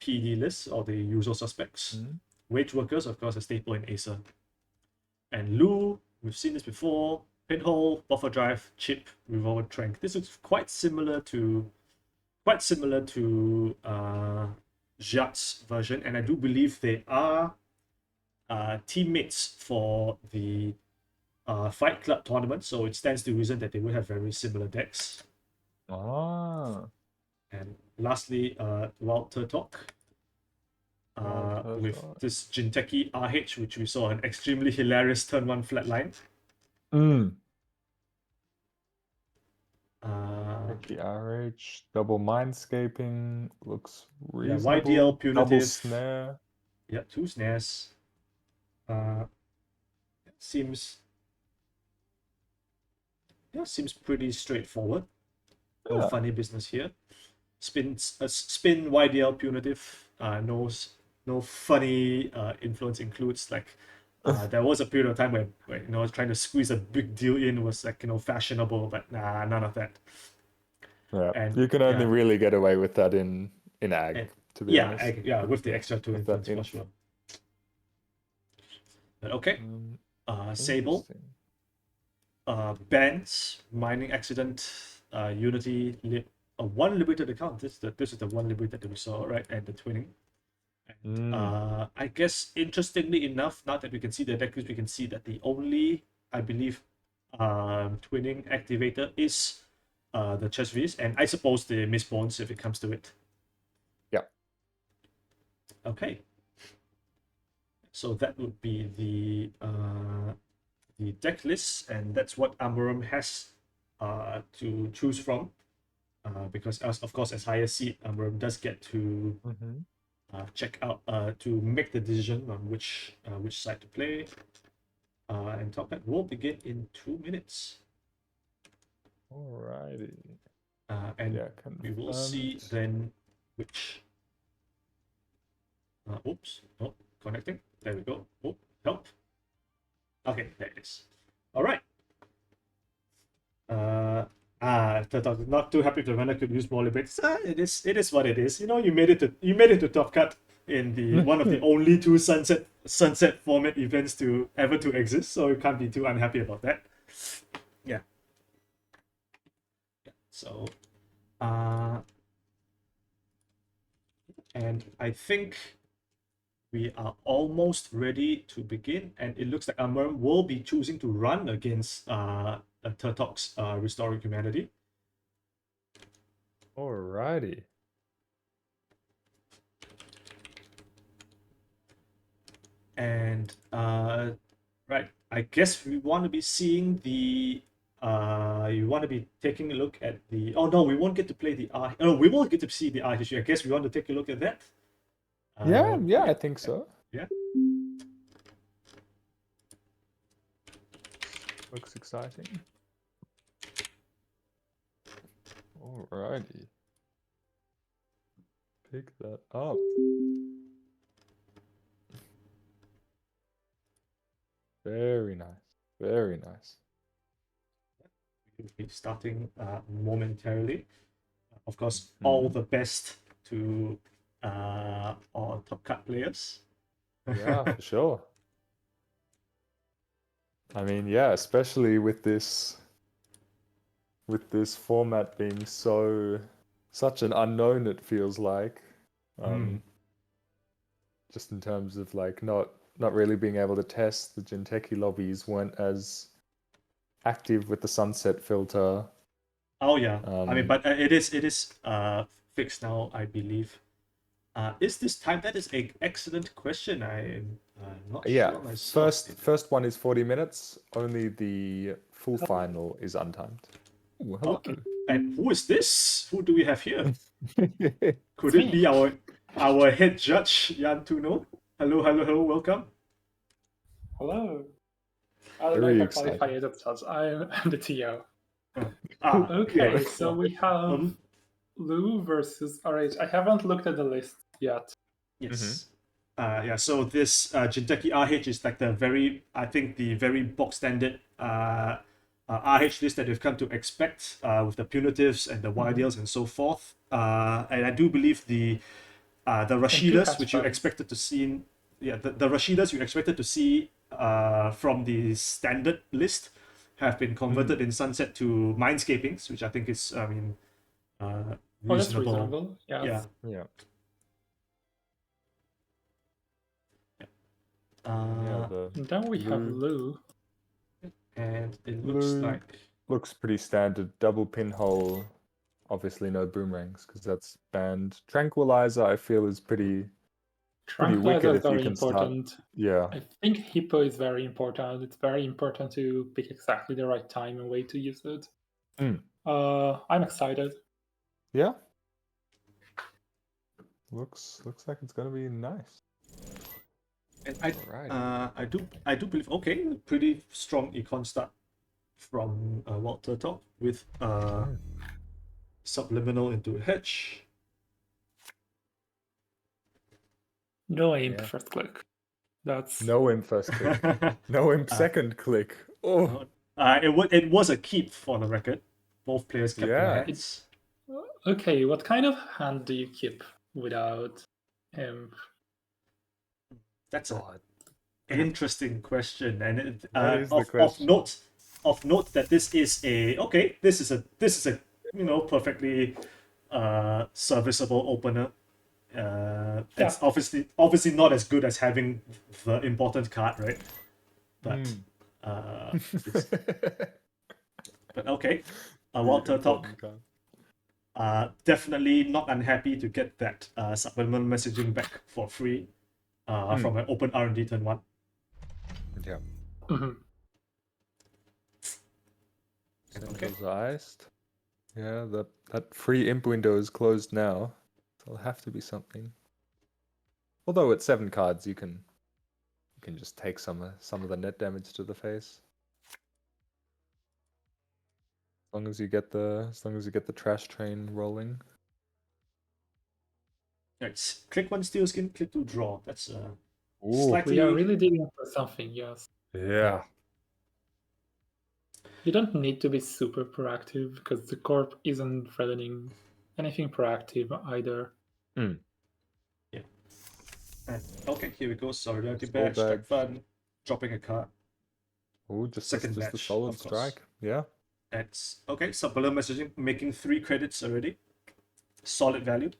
PD list, or the usual suspects. Wage Workers, of course, a staple in Acer. And Lu, we've seen this before. Pinhole, Buffer Drive, Chip, Revolver Trank. This is quite similar to Jacques' version, and I do believe they are teammates for the Fight Club tournament, so it stands to reason that they would have very similar decks. And lastly, Wild Turtok. With this Jinteki RH, which we saw an extremely hilarious turn 1 flatline. The RH, double Mindscaping looks reasonable. Yeah, YDL Punitive. Double Snare. Yeah, 2 snares. Seems pretty straightforward. No funny business here. Spin YDL Punitive. No funny influence includes, like there was a period of time where trying to squeeze a big deal in was like fashionable, but nah, none of that. Yeah, and you can only really get away with that in Ag, to be honest. With the extra 2 influence for sure. But okay, Sable, Bands, Mining Accident, Unity, one limited account. This is the one limited that we saw, right? And the twinning. I guess interestingly enough, now that we can see the deck, we can see that the only, I believe, twinning activator is the Chesvis, and I suppose the Mistborns if it comes to it. Yeah. Okay. So that would be the deck list, and that's what Amorum has to choose from. Because of course, as higher seed, Amorum does get to check out to make the decision on which side to play. And Top Hat will begin in 2 minutes. Alrighty. And we will see then which. Oops, oh, connecting. There we go. Oh, help. Okay, there it is. All right. Not too happy the runner could use more limits. It is what it is. You made it to Top Cut in the one of the only 2 sunset format events to ever to exist, so you can't be too unhappy about that. Yeah. So and I think we are almost ready to begin, and it looks like Amorum will be choosing to run against Turtok's Restoring Humanity. Alrighty. And right, I guess we want to be seeing the you want to be taking a look at the, oh no, we won't get to play the we won't get to see the art history. I guess we want to take a look at that. Yeah, I think so. Yeah. Looks exciting. Alrighty. Pick that up. Very nice. Very nice. We'll be starting momentarily. Of course, all the best to our Top Cut players. Yeah, for sure. I mean, yeah, especially with this format being such an unknown, it feels like. Just in terms of like not really being able to test. The Jinteki lobbies weren't as active with the sunset filter. Oh yeah. I mean, Um, but it is fixed now, I believe. Is this time? That is an excellent question. I'm not Yeah, sure myself. first one is 40 minutes. Only the full final is untimed. Ooh, hello. Okay. And who is this? Who do we have here? Could It's it me. be our head judge, Jan Tuno? Hello, hello, hello, welcome. Hello. I don't Very know if I exciting. qualify as a judge. I'm the TO. Okay. Okay, so we have Lou versus RH. I haven't looked at the list yet. Yes. Yeah, so this Jinteki RH is like I think the very box standard RH list that we've come to expect with the punitives and the YDLs and so forth. And I do believe the Rashidas, which you patch expected to see the Rashidas you expected to see from the standard list have been converted in Sunset to Mindscapings, which I think is, I mean, Oh, that's reasonable. reasonable. Yes. Yeah. Yeah. Uh, And then we have Lou. and it looks Lou like looks pretty standard. Double pinhole. Obviously no boomerangs because that's banned. Tranquilizer I feel is pretty Tranquilizer wicked is if you very can start. important. Yeah. I think Hippo is very important. It's very important to pick exactly the right time and way to use it. Mm. I'm excited. Yeah. Looks like it's gonna be nice. and Alright. I do believe pretty strong econ start from Walter Top with subliminal into hedge. No imp Yeah. first click. That's No imp first click. No imp second click. Oh. It was a keep for the record. Both players kept their Yeah. hands. okay. What kind of hand do you keep without imp? That's an Oh, interesting question, and That is the of question. note that this is a perfectly serviceable opener. It's obviously not as good as having the important card, right? But but okay. Walter Talk. Definitely not unhappy to get that supplemental messaging back for free from an open R&D turn 1. Yeah. Mhm. Okay. Central's iced. Yeah, that free imp window is closed now. So it'll have to be something. Although at 7 cards you can just take some of the net damage to the face. As long as you get the trash train rolling. It's click 1 steel skin, click 2 draw. That's Ooh. slightly We are really digging for something, yes. Yeah. You don't need to be super proactive because the corp isn't threatening anything proactive either. okay, here we go. Solidarity Skull badge, strike badge. fun, dropping a card. Ooh, just Second a batch, solid of course. strike. Yeah. That's okay. Subliminal messaging making 3 credits already. Solid value.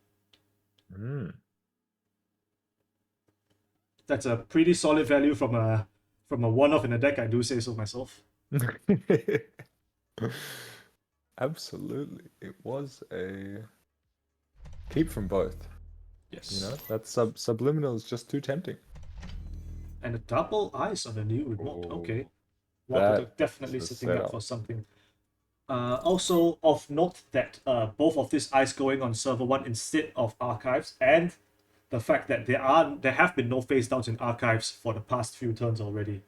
That's a pretty solid value from a one-off in a deck. I do say so myself. Absolutely. It was a keep from both. Yes. You know, that subliminal is just too tempting. And a double ice on the new remote. Oh, Okay. Walter that definitely is a sitting up setup. for something. Also of note that both of these ice going on server 1 instead of archives, and the fact that there have been no face downs in archives for the past few turns already.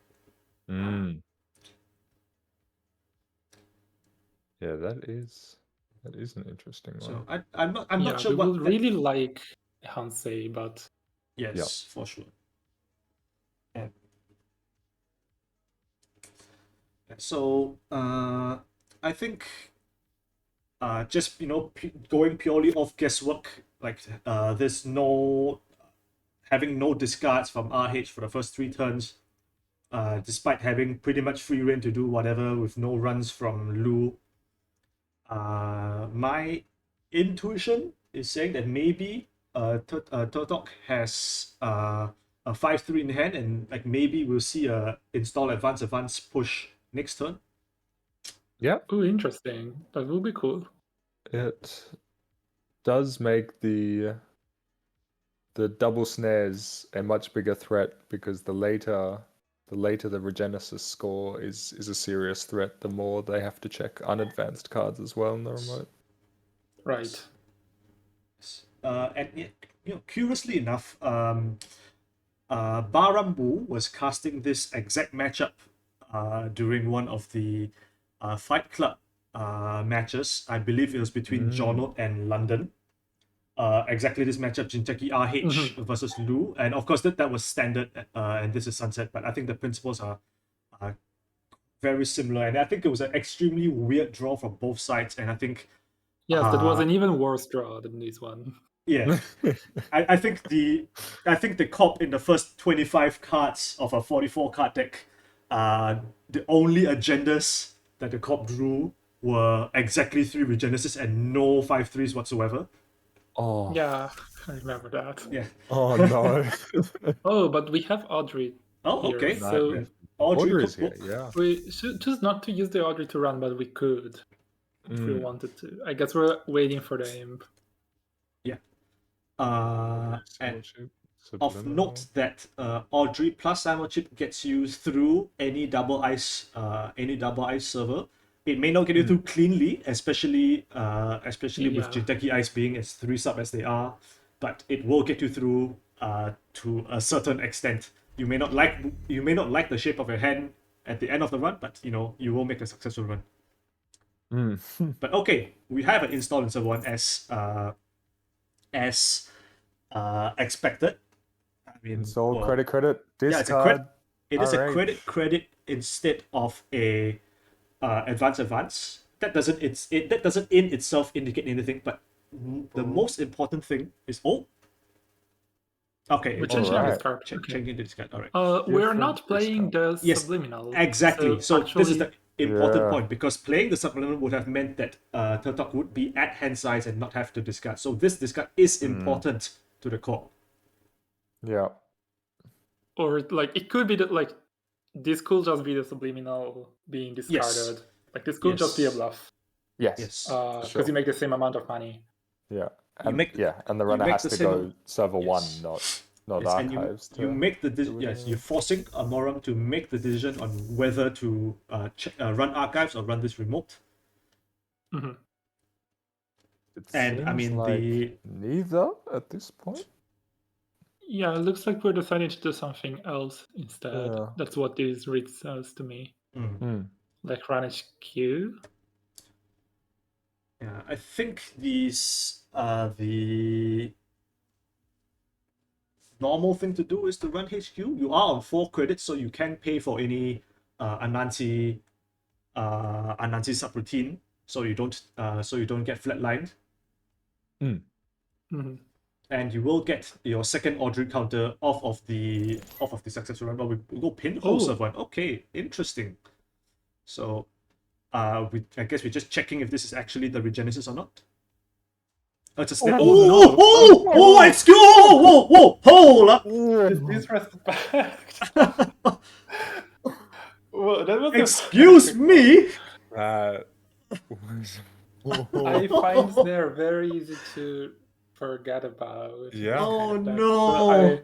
Yeah, that is an interesting one. So I'm not sure we what would really like Hansei, but yes, for sure. And so I think just going purely off guesswork, like there's having no discards from RH for the first 3 turns, despite having pretty much free reign to do whatever with no runs from Lu. My intuition is saying that maybe Turtok has a 5-3 in hand, and like maybe we'll see a install advance push next turn. Yeah, Oh, interesting. That would be cool. it does make the double snares a much bigger threat because the later the Regenesis score is a serious threat, the more they have to check unadvanced cards as well in the remote. Right. And curiously enough, Barambu was casting this exact matchup during one of the Fight Club matches. I believe it was between Jono and London. Exactly this matchup, Jinteki RH versus Lu, and of course that was standard, and this is Sunset. But I think the principles are very similar, and I think it was an extremely weird draw from both sides. And I think Yes, that was an even worse draw than this one. yeah, I think the comp in the first 25 cards of a 44 card deck, the only agendas that the comp drew were exactly 3 Regenesis and no 5/3s whatsoever. Oh, Yeah, I remember that. Yeah. oh no. Oh, but we have Audrey Oh, here, okay. so Nice. Audrey Audrey's could- here, yeah. we should choose not to use the Audrey to run, but we could if we Mm. wanted to. I guess we're waiting for the imp. and Scholarship, of subliminal. note that Audrey plus Simon Chip gets you through any double ice server. It may not get you through cleanly, especially with Yeah. Jinteki Ice being as 3 sub as they are, but it will get you through to a certain extent. You may not like the shape of your hand at the end of the run, but you will make a successful run. But okay, we have an install in server 1 as expected. I mean, It's all well, credit, yeah, it's a credit. discard. It is a Alright. credit instead of a advance. That doesn't in itself indicate anything. But the most important thing is okay. We're it's changing Alright. this card. Okay. changing the discard. All right. We're Different not playing the Yes, subliminal. Exactly. So this is the important Yeah. point, because playing the supplemental would have meant that Turtok would be at hand size and not have to discard. So this discard is important to the core. Yeah. Or like it could be that like this could just be the subliminal being discarded. Yes. Like this could just be a Yes. bluff. Yes. Yes. Because Sure. you make the same amount of money. Yeah. You And make- and the runner make has the to same- go server Yes. 1, not Yes, and archives. you make the you're forcing Amoram to make the decision on whether to run archives or run this remote. And I mean neither at this point. Yeah, it looks like we're deciding to do something else instead. Yeah. That's what this read says to me. Like run HQ. Yeah, I think these the normal thing to do is to run HQ. You are on 4 credits, so you can pay for any Anansi subroutine, so you don't get flatlined. And you will get your second Audrey counter off of the successful run. But we go pinhole server 1. Okay, interesting. So I guess we're just checking if this is actually the Regenesis or not. Oh, it's a snap. Excuse. Whoa, hold up. Disrespect. Well, that was Excuse me. That I find they're very easy to forget about. Yeah. Oh, Kind of decks. no. So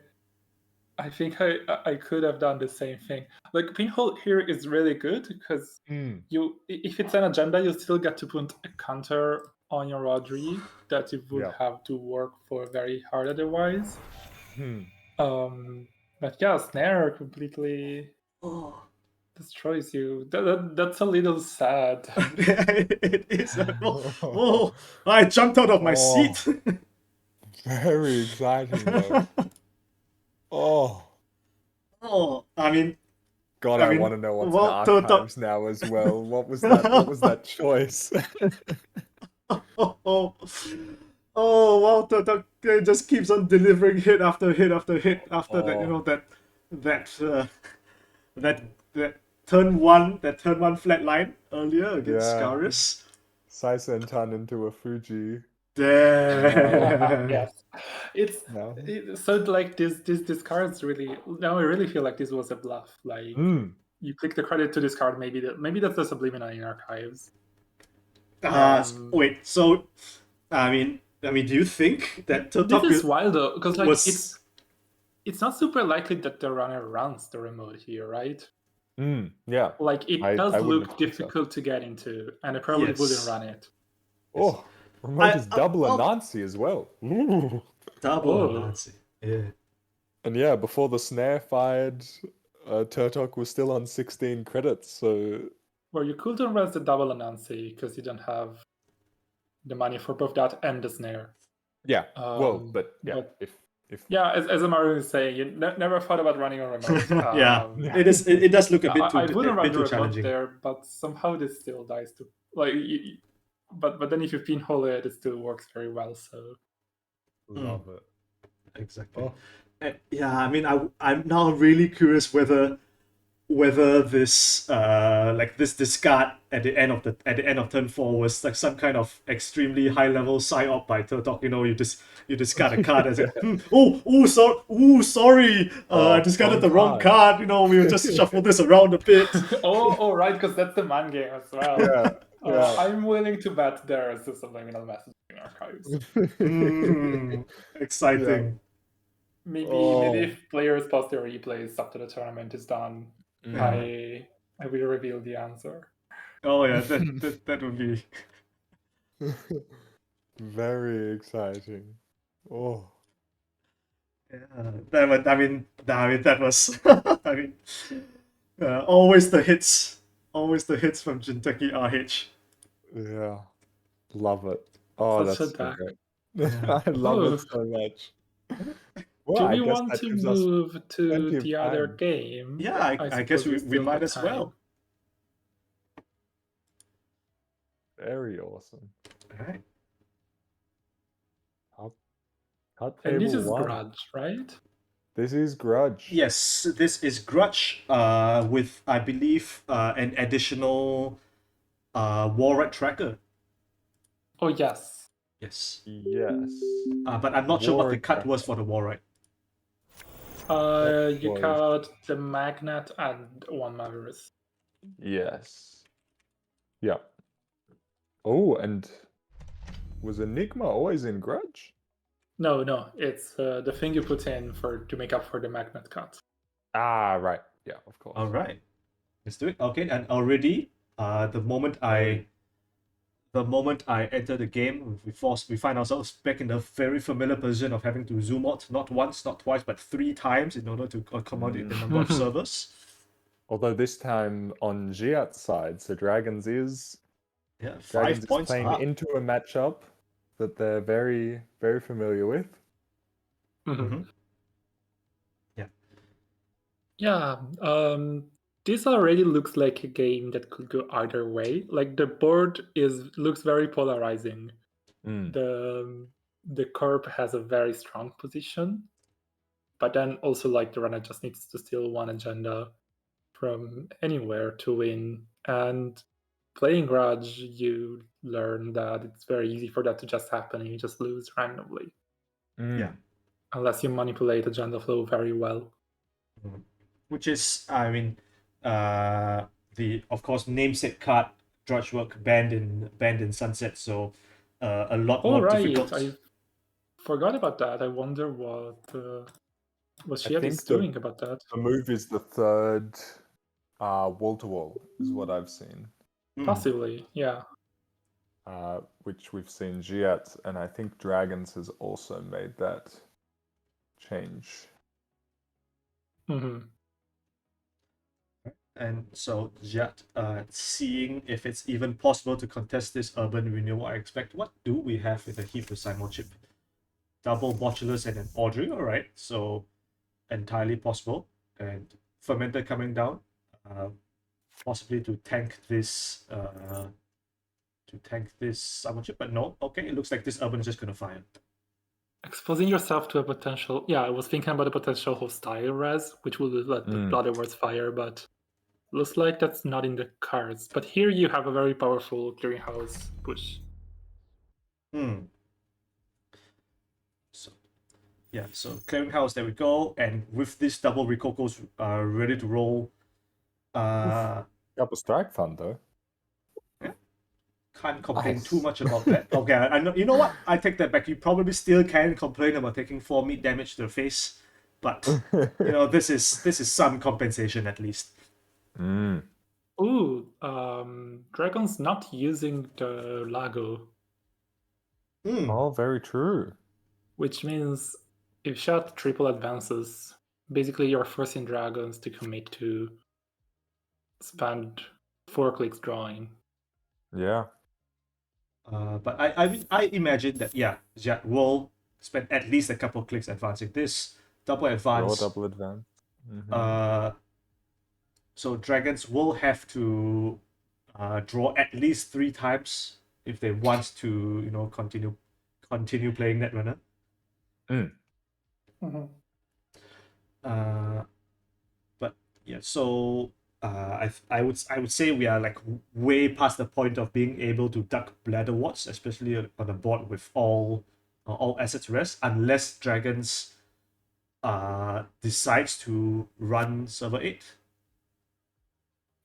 I think I could have done the same thing. Like pinhole here is really good because if it's an agenda, you still get to put a counter on your Audrey that you would have to work for very hard otherwise. But yeah, snare completely destroys you. That's a little sad. It is. I jumped out of my seat. Very exciting though. I mean, God, I want to know what's well, in archives now as well. What was that? What was that choice? Wow, it just keeps on delivering hit after hit after hit after that turn one flat line earlier against Scaris. Saisen into a Fuji. Damn. Yes, so like this cards really. Now I really feel like this was a bluff. Like you click the credit to discard. Maybe that's the Subliminal in Archives. Wait, so I mean, do you think that Turtok This is wild though, because like was it's not super likely that the runner runs the remote here, right? Yeah. Like it I does wouldn't look have thought so. difficult to get into, and I probably Yes. wouldn't run it. Oh, remote is double I'll- Anansi as well. Ooh. double Oh. Nazi? Yeah. And yeah, before the snare fired, Turtok was still on 16 credits, so Well, you couldn't run the double Anansi because you don't have the money for both that and the snare. yeah. Well, but yeah, but- if Yeah, as Amaru is saying, you never thought about running a remote. Yeah. It does look a bit too I wouldn't run bit the too remote challenging. there, but somehow this still dies to like. But then if you pinhole it, it still works very well. So love it. Exactly. Oh. Yeah, I mean, I'm now really curious whether this like this discard at the end of turn 4 was like some kind of extremely high level psyop by Turtok. You know, you discard a card and say, sorry, I discarded the wrong card. You know, we'll just shuffle this around a bit. oh right, because that's the man game as well. Yeah. I'm willing to bet there is a subliminal message in Archives. Exciting. Maybe Oh. if players post their replays after the tournament is done, I will reveal the answer. Oh yeah, that would be Very exciting. Oh. yeah. That was I mean, always the hits from Jinteki RH. Yeah. Love it. Oh, Such that's a so dark. great. I love it so much. Well, Do I we guess want that to gives us move to plenty of the other time. game? Yeah, I guess suppose we still might have as well. time. Very awesome. Alright. Cut And this table is one. Grudge, right? This is Grudge. Yes, this is Grudge with I believe an additional Warrite tracker. Oh yes. Yes. Yes. But I'm not sure what the Warrite cut tracker. was for the Warrite. You was- cut the Magnet and one Mavericks. Yes. Yeah. Oh, and was Enigma always in Grudge? No, it's the thing you put in to make up for the Magnet cut. Ah, right. Yeah, of course. All right, let's do it. Okay, and already, the moment I enter the game, we find ourselves back in the very familiar position of having to zoom out not once, not twice, but 3 times in order to accommodate the number of servers. Although this time on Giat's side, so Dragons is Yeah, Dragons 5 is points playing up. into a matchup that they're very, very familiar with. Mhm. Yeah. This already looks like a game that could go either way. Like the board looks very polarizing. Mm. The Corp has a very strong position, but then also like the runner just needs to steal one agenda from anywhere to win. And playing Grudge, you learn that it's very easy for that to just happen and you just lose randomly. Mm. Yeah. Unless you manipulate agenda flow very well. Which is, I mean, the of course namesake card Drudge Work banned in Sunset, so a lot Oh more right, difficult. I forgot about that. I wonder what Shiat think is doing about that. The move is the third wall-to-wall, is what I've seen. Possibly, yeah. Which we've seen Giat, and I think Dragons has also made that change. Hmm. And so Jat, seeing if it's even possible to contest this urban renewal, I expect. What do we have with a heap of Simon chip? Double Botulus and an Audrey, alright, so entirely possible. And Fermenter coming down, possibly to tank this Simon chip, but no, okay, it looks like this urban is just gonna fire. Exposing yourself to a potential. Yeah, I was thinking about a potential hostile res, which would let the Bloodworth fire, but looks like that's not in the cards. But here you have a very powerful clearinghouse push. So clearinghouse, there we go, and with this double Ricocos ready to roll, Double strike fun though. Can't complain Nice. too much about that. Okay, I know. You know what? I take that back. You probably still can complain about taking 4 meat damage to the face, but you know this is some compensation at least. Mm. Ooh, Dragon's not using the Lago, Hmm. Oh, very true. which means if shot triple advances, basically you're forcing Dragons to commit to spend 4 clicks drawing. Yeah. But I imagine that Xiat will spend at least a couple clicks advancing this double Raw advance. double advance. Mhm. So dragons will have to draw at least 3 times if they want to, you know, continue playing Netrunner. Mhm. But yeah, so I would say we are like way past the point of being able to duck bladder wards, especially on a board with all assets rest, unless dragons decides to run server 8.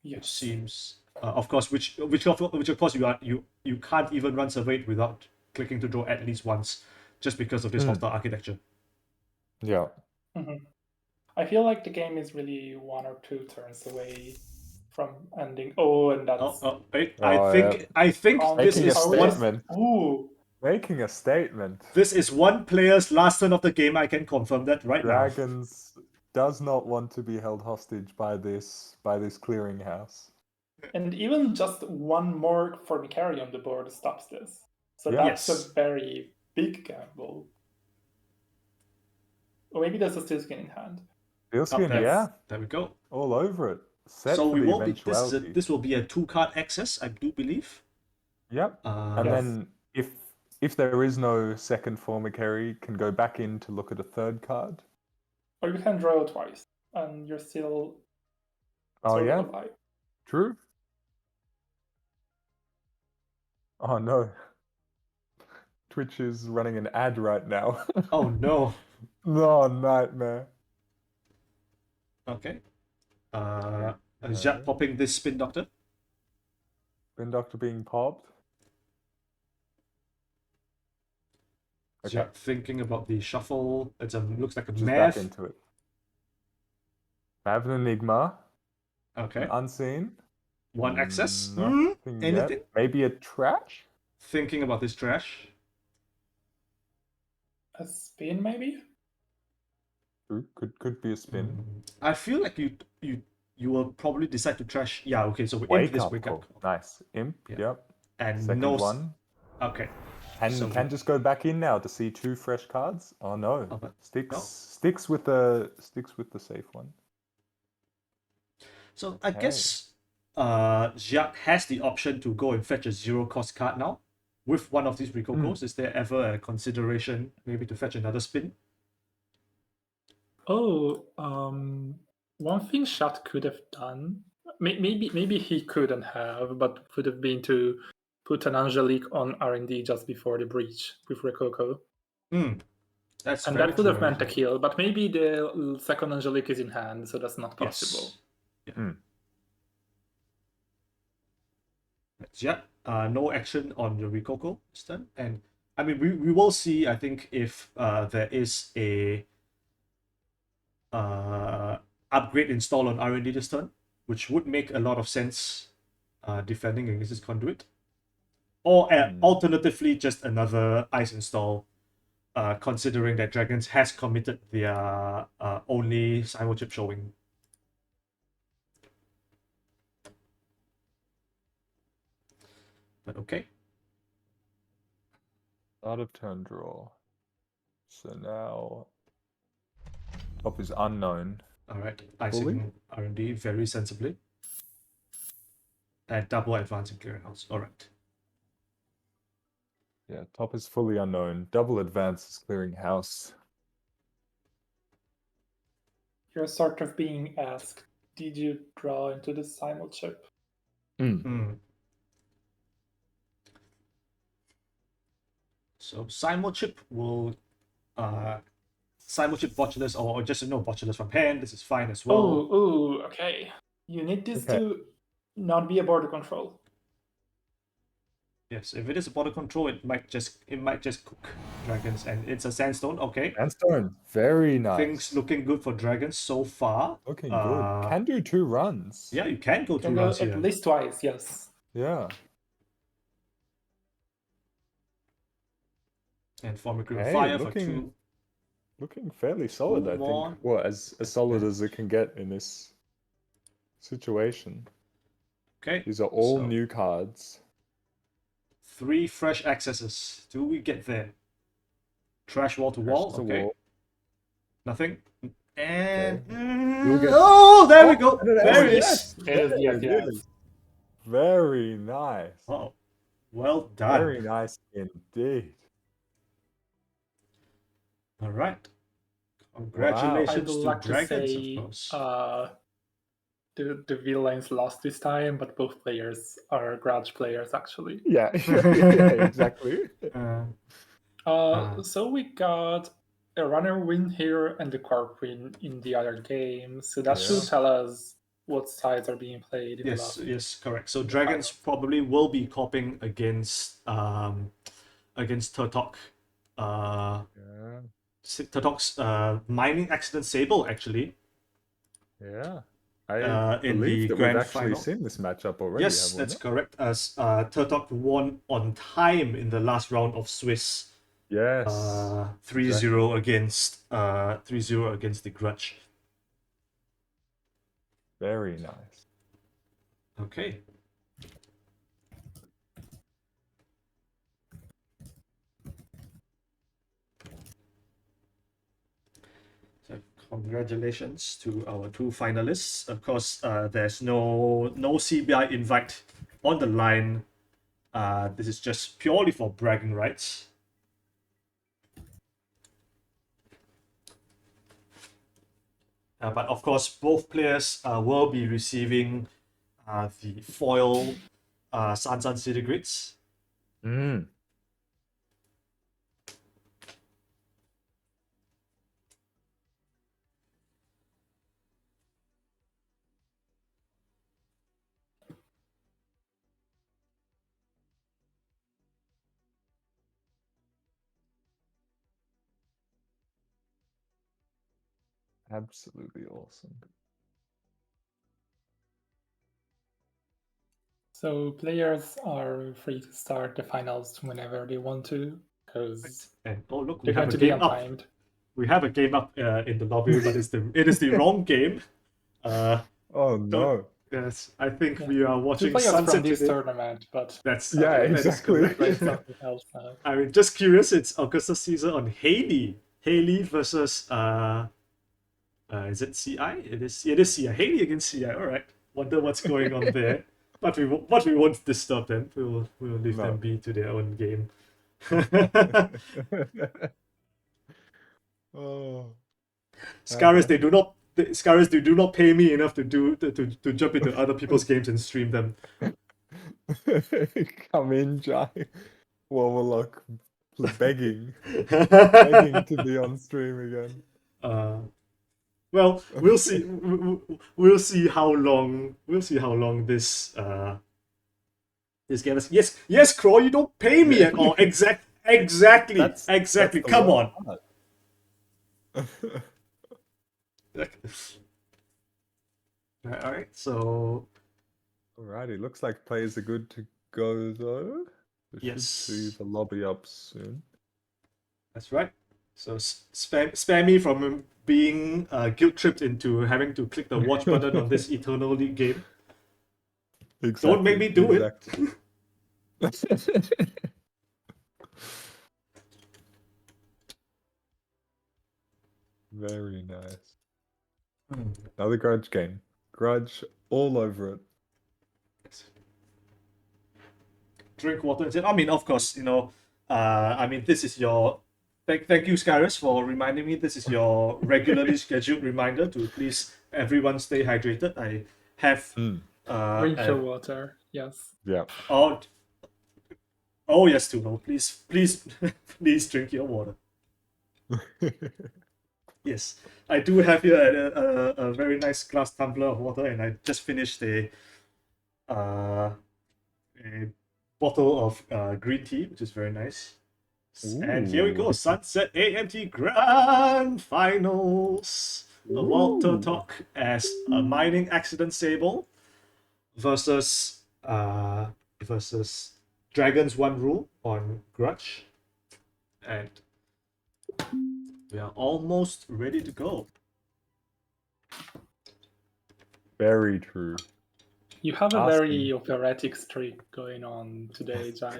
Which Yes. seems of course which of course you can't even run server 8 without clicking to draw at least once, just because of this hostile architecture. Yeah. Mhm. I feel like the game is really 1 or 2 turns away from ending. Oh, and that's Wait, Oh, I think this Making a is statement. Ooh, Making a statement. this is one player's last turn of the game. I can confirm that right now. Dragons does not want to be held hostage by this clearinghouse. and even just 1 more Formicary on the board stops this. So Yeah. that's Yes. a very big gamble. Or maybe there's a Steel Skin in hand. Sealskin, there, yeah, there we go. all over it. Set So for we the will be eventuality. this will be a 2-card access, I do believe. Yep. And Yes. then if there is no second Formicary, can go back in to look at a third card. Or you can draw twice, and you're still Oh sort yeah, of alive. true. Oh no. Twitch is running an ad right now. Oh no. No, nightmare. Okay. Xiat popping this Spin Doctor. Spin Doctor being popped. Okay. Xiat thinking about the shuffle. It's looks like a Just math. back into it. I have an Enigma. Okay. An Unseen. 1 access. Nothing Anything? yet. Maybe a trash? Thinking about this trash. A spin, maybe? True. Could be a spin. I feel like you will probably decide to trash. Yeah, okay, so we imp Wake this up wake call. up call. Nice. Imp. Yeah. Yep. And Second no one. Okay. And So can just go back in now to see 2 fresh cards. Oh no. Oh, but Sticks with the safe one. So I guess Xiat has the option to go and fetch a 0-cost card now. With one of these recocos, is there ever a consideration maybe to fetch another spin? Oh, one thing Shat could have done, maybe he couldn't have, but would have been to put an Angelique on R&D just before the breach with Rococo. That's And very that would have true, meant a actually. kill, but maybe the second Angelique is in hand, so that's not possible. Yes. Yeah. No action on the Rococo this turn. And I mean we will see, I think, if there is a upgrade installed on R&D this turn, which would make a lot of sense defending against this conduit. Or alternatively, just another ice install, considering that Dragons has committed their only Simul chip showing. But okay. Start of turn draw. So now top is unknown. Alright, icing R&D very sensibly. And double advance in clearinghouse. Alright. Yeah, top is fully unknown. Double advance is clearinghouse. You're sort of being asked, did you draw into the Simul chip? So Simul chip will Simul chip Botulus or just Botulus from hand. This is fine as well. Oh, okay. You need this Okay. to not be a border control. Yes, if it is a border control, it might just cook dragons, and it's a sandstone. Okay, Sandstone, very nice. things looking good for dragons so far. Looking good. Can do 2 runs. Yeah, you can go Can 2 go runs at here. least twice, yes. Yeah. And for Micro Hey, Fire for looking- 2. Looking fairly solid, I more. think. Well, as solid as it can get in this situation. Okay, These are all So- new cards. 3 fresh accesses. Do we get there? Trash wall to wall. Crashes a Okay, wall. nothing. And You'll get- oh, there we go. And an There it yes, is. It is, there yes, it yes. is. Very nice. Oh, well done. Very nice indeed. All right. I Congratulations would to like to Dragons, say of course. the villains lost this time, but both players are grudge players actually. Yeah, yeah, exactly. So we got a runner win here and the corp win in the other game. So that Yeah. should tell us what sides are being played in the Yes, last. yes, correct. So Dragons probably will be copying against Turtok. Yeah, Turtok's mining accident Sable actually. yeah. I In believe the that grand we've actually final. seen this matchup already. Yes, haven't we? that's correct. As Turtok won on time in the last round of Swiss. Yes. 3-0 against 3-0 against the Grudge. Very nice. Okay. So congratulations to our 2 finalists. Of course, there's no CBI invite on the line. This is just purely for bragging rights. But of course, both players will be receiving the foil Sansan City Grids. Mm. Absolutely awesome. So players are free to start the finals whenever they want to, because And oh look, we they're have going a to be game up. untimed. We have a game up in the lobby, but it is the wrong game. Oh no. Yes, I think Yeah. we are 2 watching players Sunset from this today. tournament, but That's Yeah, that is exactly. correct. like something else now. I mean, just curious. It's Augustus Caesar on Haley. Haley versus is it CI? It is CI. Haley against CI. All right. Wonder what's going on there. But we won't disturb them. We'll leave No. them be to their own game. Oh. Scaris, they do not pay me enough to jump into other people's games and stream them. Come in, Jai. Warlock begging to be on stream again. Well, we'll see. We'll see how long. We'll see how long this this game is. Yes, Crow, you don't pay me at all. Exactly. That's the Come on. worst part. All right. So Alrighty, looks like players are good to go though. We Yes. should see the lobby up soon. that's right. So spare me from being guilt tripped into having to click the watch button on this Eternal League game. Exactly, Don't make me do it. exactly. Very nice. Another Grudge game. Grudge all over it. Drink water and say, I mean, of course, I mean, this is your. Thank you, Scaris, for reminding me. This is your regularly scheduled reminder to please everyone stay hydrated. I have. Mm. Drink your water, yes. Yeah. Oh yes, Tuno. Please, please drink your water. Yes, I do have here a very nice glass tumbler of water, and I just finished a bottle of green tea, which is very nice. And here we go, Ooh. Sunset AMT Grand Finals. A Walter Ooh. Talk as a mining accident Sable versus Dragon's One Rule on Grudge. And we are almost ready to go. Very true. You have a Asking. very operatic streak going on today, Jai.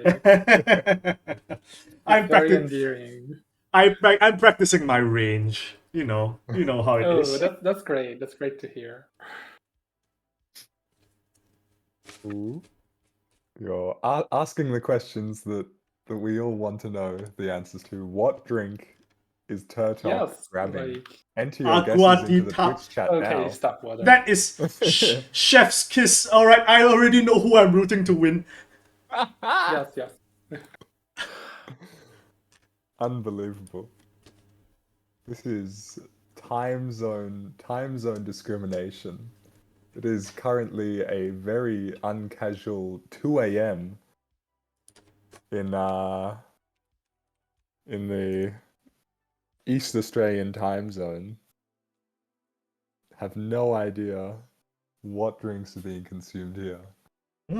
I'm Very practicing. endearing. I'm practicing my range. You know how it Oh, is. that's great. That's great to hear. Ooh. You're asking the questions that we all want to know the answers to. What drink is Turtok Yes, grabbing? like Enter your guesses into the Aguatita. Twitch chat okay, now. stop water. That is chef's kiss. All right, I already know who I'm rooting to win. Yes. Unbelievable. This is time zone discrimination. It is currently a very uncasual 2 a.m. in the East Australian time zone. Have no idea what drinks are being consumed here.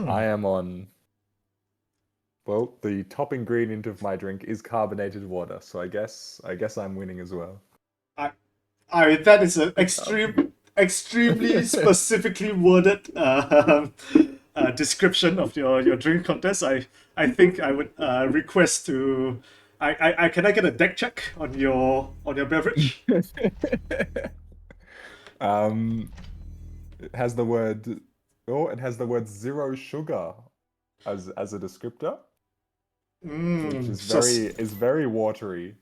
I am on. Well, the top ingredient of my drink is carbonated water, so I guess I'm winning as well. That is an extremely specifically worded description of your drink contest. I think I would request to. Can I get a deck check on your beverage? It has the word. Oh, it has the word 0 sugar as a descriptor, which is very watery,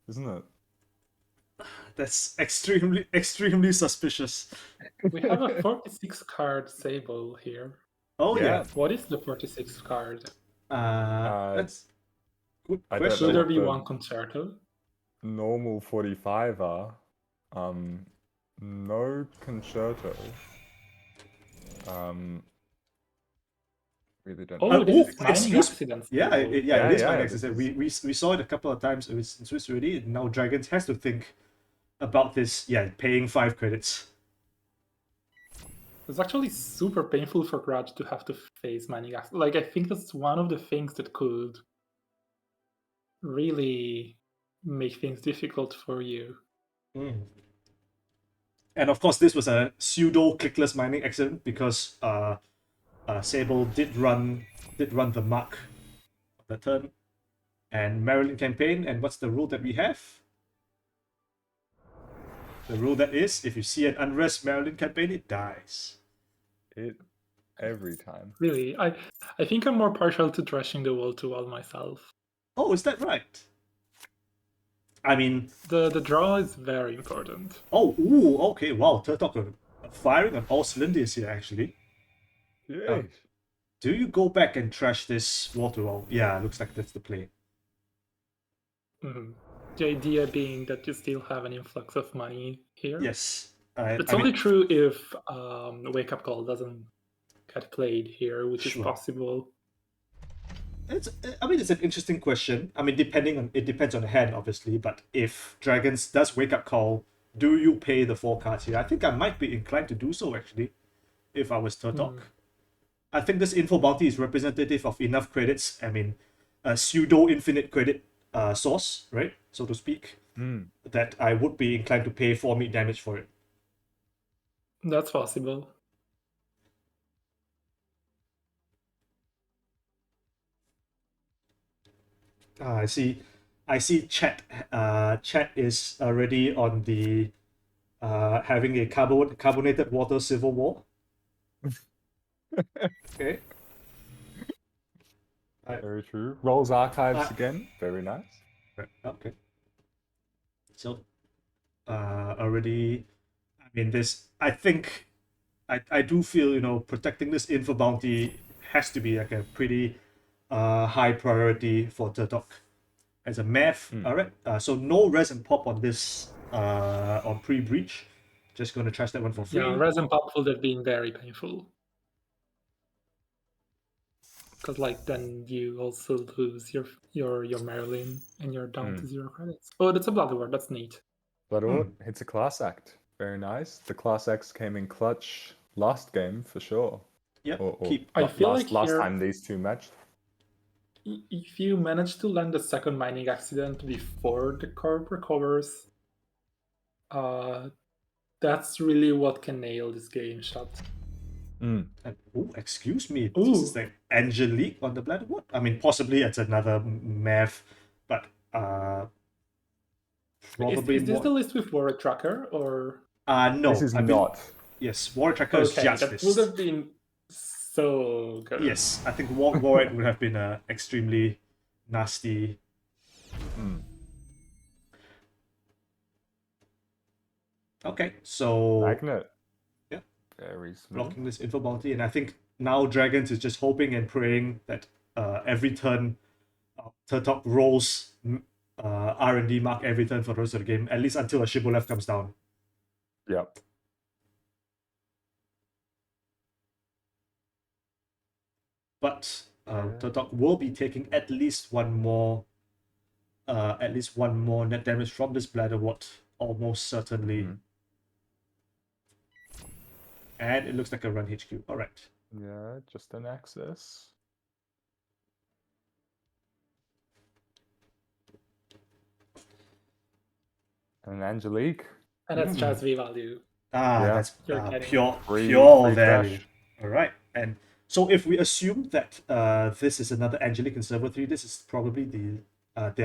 isn't it? That's extremely suspicious. We have a 46 card Sable here. Oh yeah. What is the 46 card? That's good I don't question. Should there what be the- one concerto? Normal 45 are. No concerto. Really don't know. Oh, this is it's mining used- accidents. Yeah, Sable. it Yeah, is yeah, my this accent. is- We saw it a couple of times in Swiss already, and now Dragons has to think about this. Yeah, paying 5 credits. It's actually super painful for Grudge to have to face mining accidents. Like, I think that's one of the things that could really make things difficult for you. And of course, this was a pseudo clickless mining accident because Sable did run the mark of the turn, and Maryland campaign. And what's the rule that we have? The rule that is, if you see an unrest Maryland campaign, it dies. It every time. Really, I think I'm more partial to Thrashing the Wall to Wall myself. Oh, is that right? I mean, The draw is very important. okay, wow, Turtok firing on all cylinders here, actually. Yeah. Do you go back and trash this wall to wall? Yeah, looks like that's the play. Mhm. The idea being that you still have an influx of money here. Yes. It's only true if Wake Up Call doesn't get played here, which Sure. is possible. It's an interesting question. I mean, it depends on the hand, obviously. But if Dragons does Wake Up Call, do you pay the 4 cards here? I think I might be inclined to do so, actually, if I was Turtok. I think this info bounty is representative of enough credits. I mean, a pseudo infinite credit source, right, so to speak, that I would be inclined to pay 4 meat damage for it. That's possible. I see chat is already on the having a carbonated water civil war. Okay. Very true. Rolls archives again. Very nice. Okay. So already, I mean, I think I do feel, protecting this info bounty has to be like a pretty high priority for Turtok as a math. All right. So no res and pop on this on pre-breach. Just going to trash that one for free. Yeah, Resin Pop would have been very painful. Because like then you also lose your Marilyn and you're down to 0 credits. Oh, that's a Blood Ward. That's neat. Bloodwort hits a class act. Very nice. The class acts came in clutch last game for sure. Yep. Or I feel last like here- time these two matched. If you manage to land the second mining accident before the corp recovers, that's really what can nail this game shot. And, excuse me. This is like Angelique on the Blood Ward. I mean, possibly it's another math, but probably Is this more. the list with Warrior Tracker or? No. This is I mean, not. yes, Warrior Tracker is Okay, just that this. would have been so good. Yes, I think Warwick would have been extremely nasty. Okay, so Magnet. Yeah. Very smooth. blocking this info bounty, and I think now Dragons is just hoping and praying that every turn Turtok rolls R&D mark every turn for the rest of the game, at least until a Shibboleth comes down. Yep. But Turtok will be taking at least one more net damage from this Bladder Ward, almost certainly. And it looks like a run HQ. Alright. Yeah, just an access. And Angelique. And that's just V value. Yeah. That's You're getting pure free value. trash. Alright. And so if we assume that this is another Angelique in server 3, this is probably there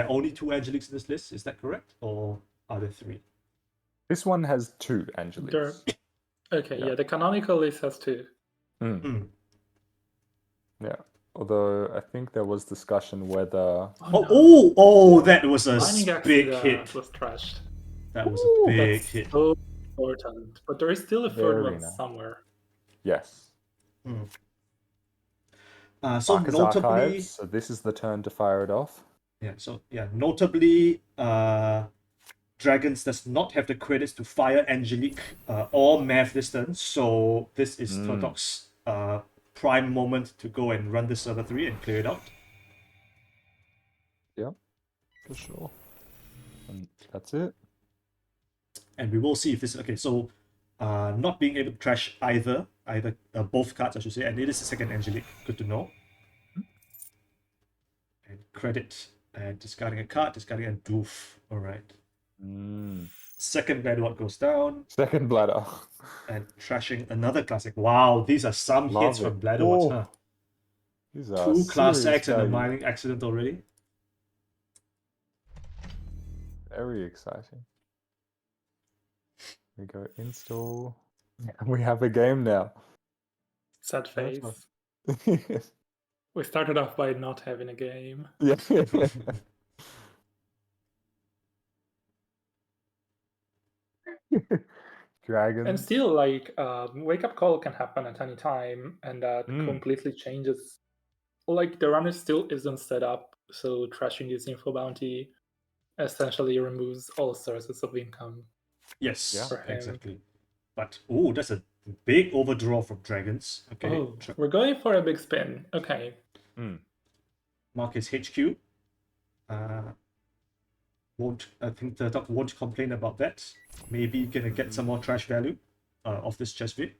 are only 2 Angeliques in this list, is that correct? Or are there 3? This one has 2 Angeliques. Okay, Yeah. yeah, the canonical list has 2. Yeah. Although I think there was discussion whether That was a Mining big accident hit. was trashed. That was a big That's hit. so important. But there is still a third Very one nice. somewhere. yes. So Marcus notably, Archives. So this is the turn to fire it off. notably, Dragons does not have the credits to fire Angelique or Math this turn, so this is Turtok's prime moment to go and run this server 3 and clear it out. Yep. For sure. And that's it. And we will see if this so not being able to trash either both cards, I should say, and it is the second Angelique. Good to know. And credit and discarding a card, discarding a doof. Alright. Second Bladder Ward goes down. Second bladder. And trashing another classic. Wow, these are some Love hits it. from Bladder Wards, huh? These are 2 class serious X and a value. mining accident already. Very exciting. We go install. We have a game now. Sad face. Yeah. We started off by not having a game. Dragon. And still, like, wake up call can happen at any time, and that completely changes. Like, the runner still isn't set up, so trashing this info bounty essentially removes all sources of income. Yes, for him. exactly. But that's a big overdraw from Dragons. Okay, Oh, we're going for a big spin. Okay. Marcus HQ. I think the Turtok won't complain about that. Maybe gonna get some more trash value off this chest bit.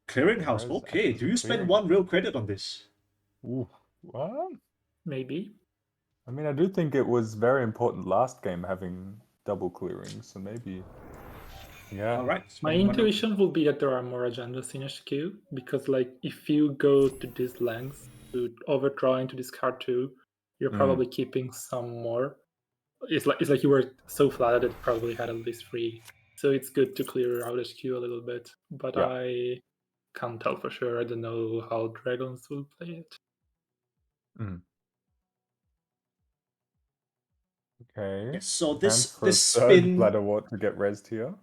Clearinghouse. Where's Okay, do you spend clearing? 1 real credit on this? Ooh, what? Maybe. I mean, I do think it was very important last game having double clearing, so maybe. Yeah. Alright. My intuition would be that there are more agendas in HQ, because, like, if you go to this length to overdraw into discard 2, you're probably keeping some more. It's like you were so flat that it probably had at least 3. So it's good to clear out HQ a little bit. But Yeah. I can't tell for sure. I don't know how Dragons will play it. Okay. So And this for a this third spin. Bladder Wart to get rezzed here.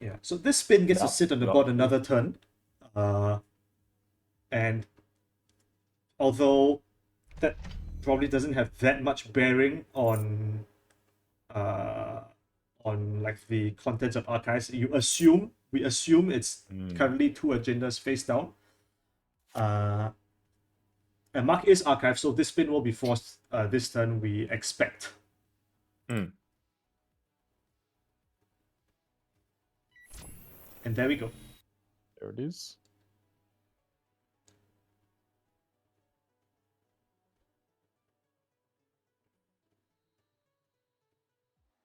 Yeah, so this spin gets Yeah, to sit on the not board good. another turn. And although that probably doesn't have that much bearing on on like the contents of archives. We assume it's currently 2 agendas face down. And Mark is archived, so this spin will be forced this turn, we expect. Mm. And there we go. There it is.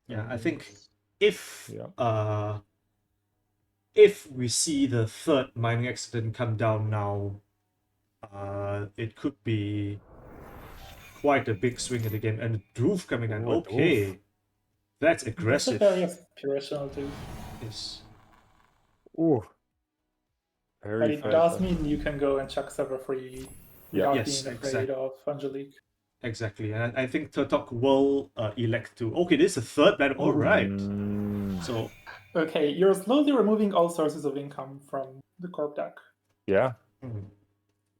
Yeah, I think if Yeah. if we see the third mining accident come down now, it could be quite a big swing in the game. And Droof coming down. Ooh, a Okay. Droof. That's That's a aggressive. very aspirational too. Yes. Ooh. But Very it fair. does mean you can go and chuck server free Yeah. without Yes, being afraid exactly. of Angelique. Exactly. And I think Turtok will elect to. Okay, this is a third battle. All right. Mm, So Okay, you're slowly removing all sources of income from the corp deck. yeah.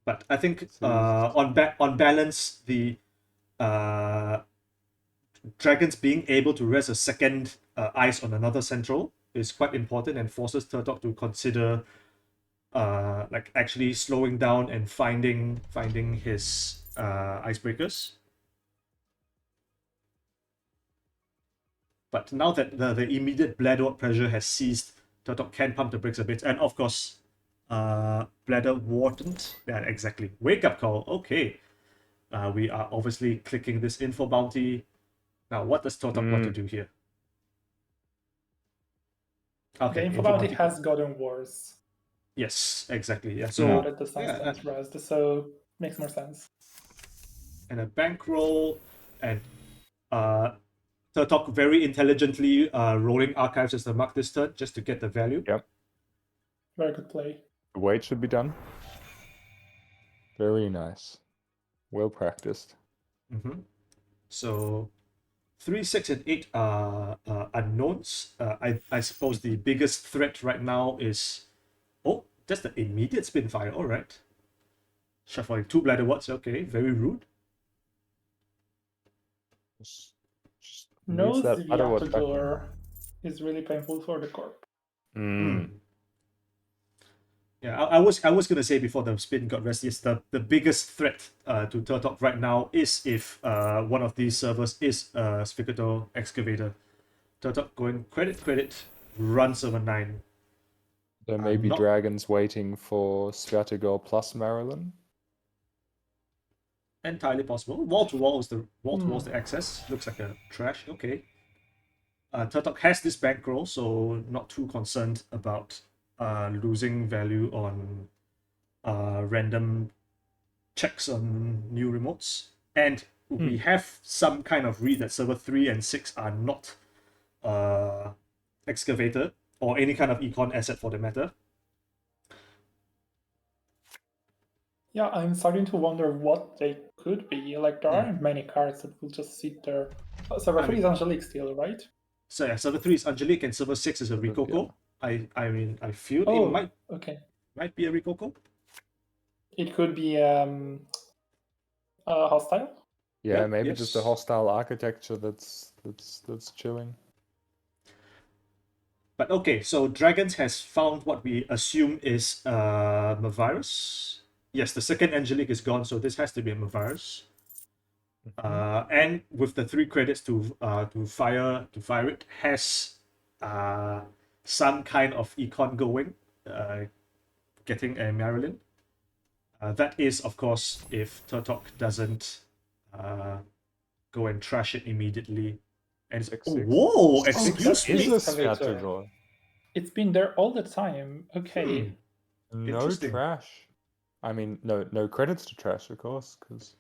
but I think This is- on balance, the Dragons being able to rest a second ice on another central is quite important and forces Turtok to consider like actually slowing down and finding his icebreakers. But now that the immediate bladder pressure has ceased, Turtok can pump the brakes a bit. And of course, bladder wardened. Yeah, exactly. Wake up call. Okay. We are obviously clicking this info bounty. Now, what does Turtok want to do here? Okay, The info bounty call. has gotten worse Yes, exactly. Yeah. now So that the yeah, sunset's rest, so makes more sense. and a bankroll and Turtok very intelligently rolling archives as the mark this turn just to get the value. Yep. Very good play. The wait should be done. Very nice. Well practiced. Mm-hmm. So 3, 6, and 8 are unknowns. I suppose the biggest threat right now is that's the immediate spin fire. All right. Shuffling 2 bladder wards. Okay, very rude. Just No needs that other word back. Ziviator is really painful for the corp. Yeah, I was gonna say before the spin got rest, yes, the biggest threat to Turtok right now is if one of these servers is Sphicator Excavator. Turtok going credit, run server 9. There may be not- dragons waiting for Strategor plus Marilyn. Entirely possible. Wall to wall is the access. Looks like a trash. Okay. Turtok has this bankroll, so not too concerned about losing value on random checks on new remotes. And we have some kind of read that server 3 and 6 are not Excavator or any kind of econ asset for the matter. Yeah, I'm starting to wonder what they could be. Like, there aren't many cards that will just sit there. Server 3 is Angelique still, right? So yeah, server 3 is Angelique and server 6 is a Rikoko. Yeah. I mean, I feel it might be a Rikoko. It could be hostile. Yeah, Yep, maybe just a yes. hostile architecture that's chilling. But okay, so Dragons has found what we assume is Mavirus. Yes, the second Angelique is gone, so this has to be a Mavirus. And with the 3 credits to fire it, has some kind of econ going, getting a Marilyn. That is, of course, if Turtok doesn't go and trash it immediately. And it's, whoa! Excuse me. Is a Strategor. It's been there all the time. Okay. No Interesting. trash. I mean, no credits to trash, of course, because.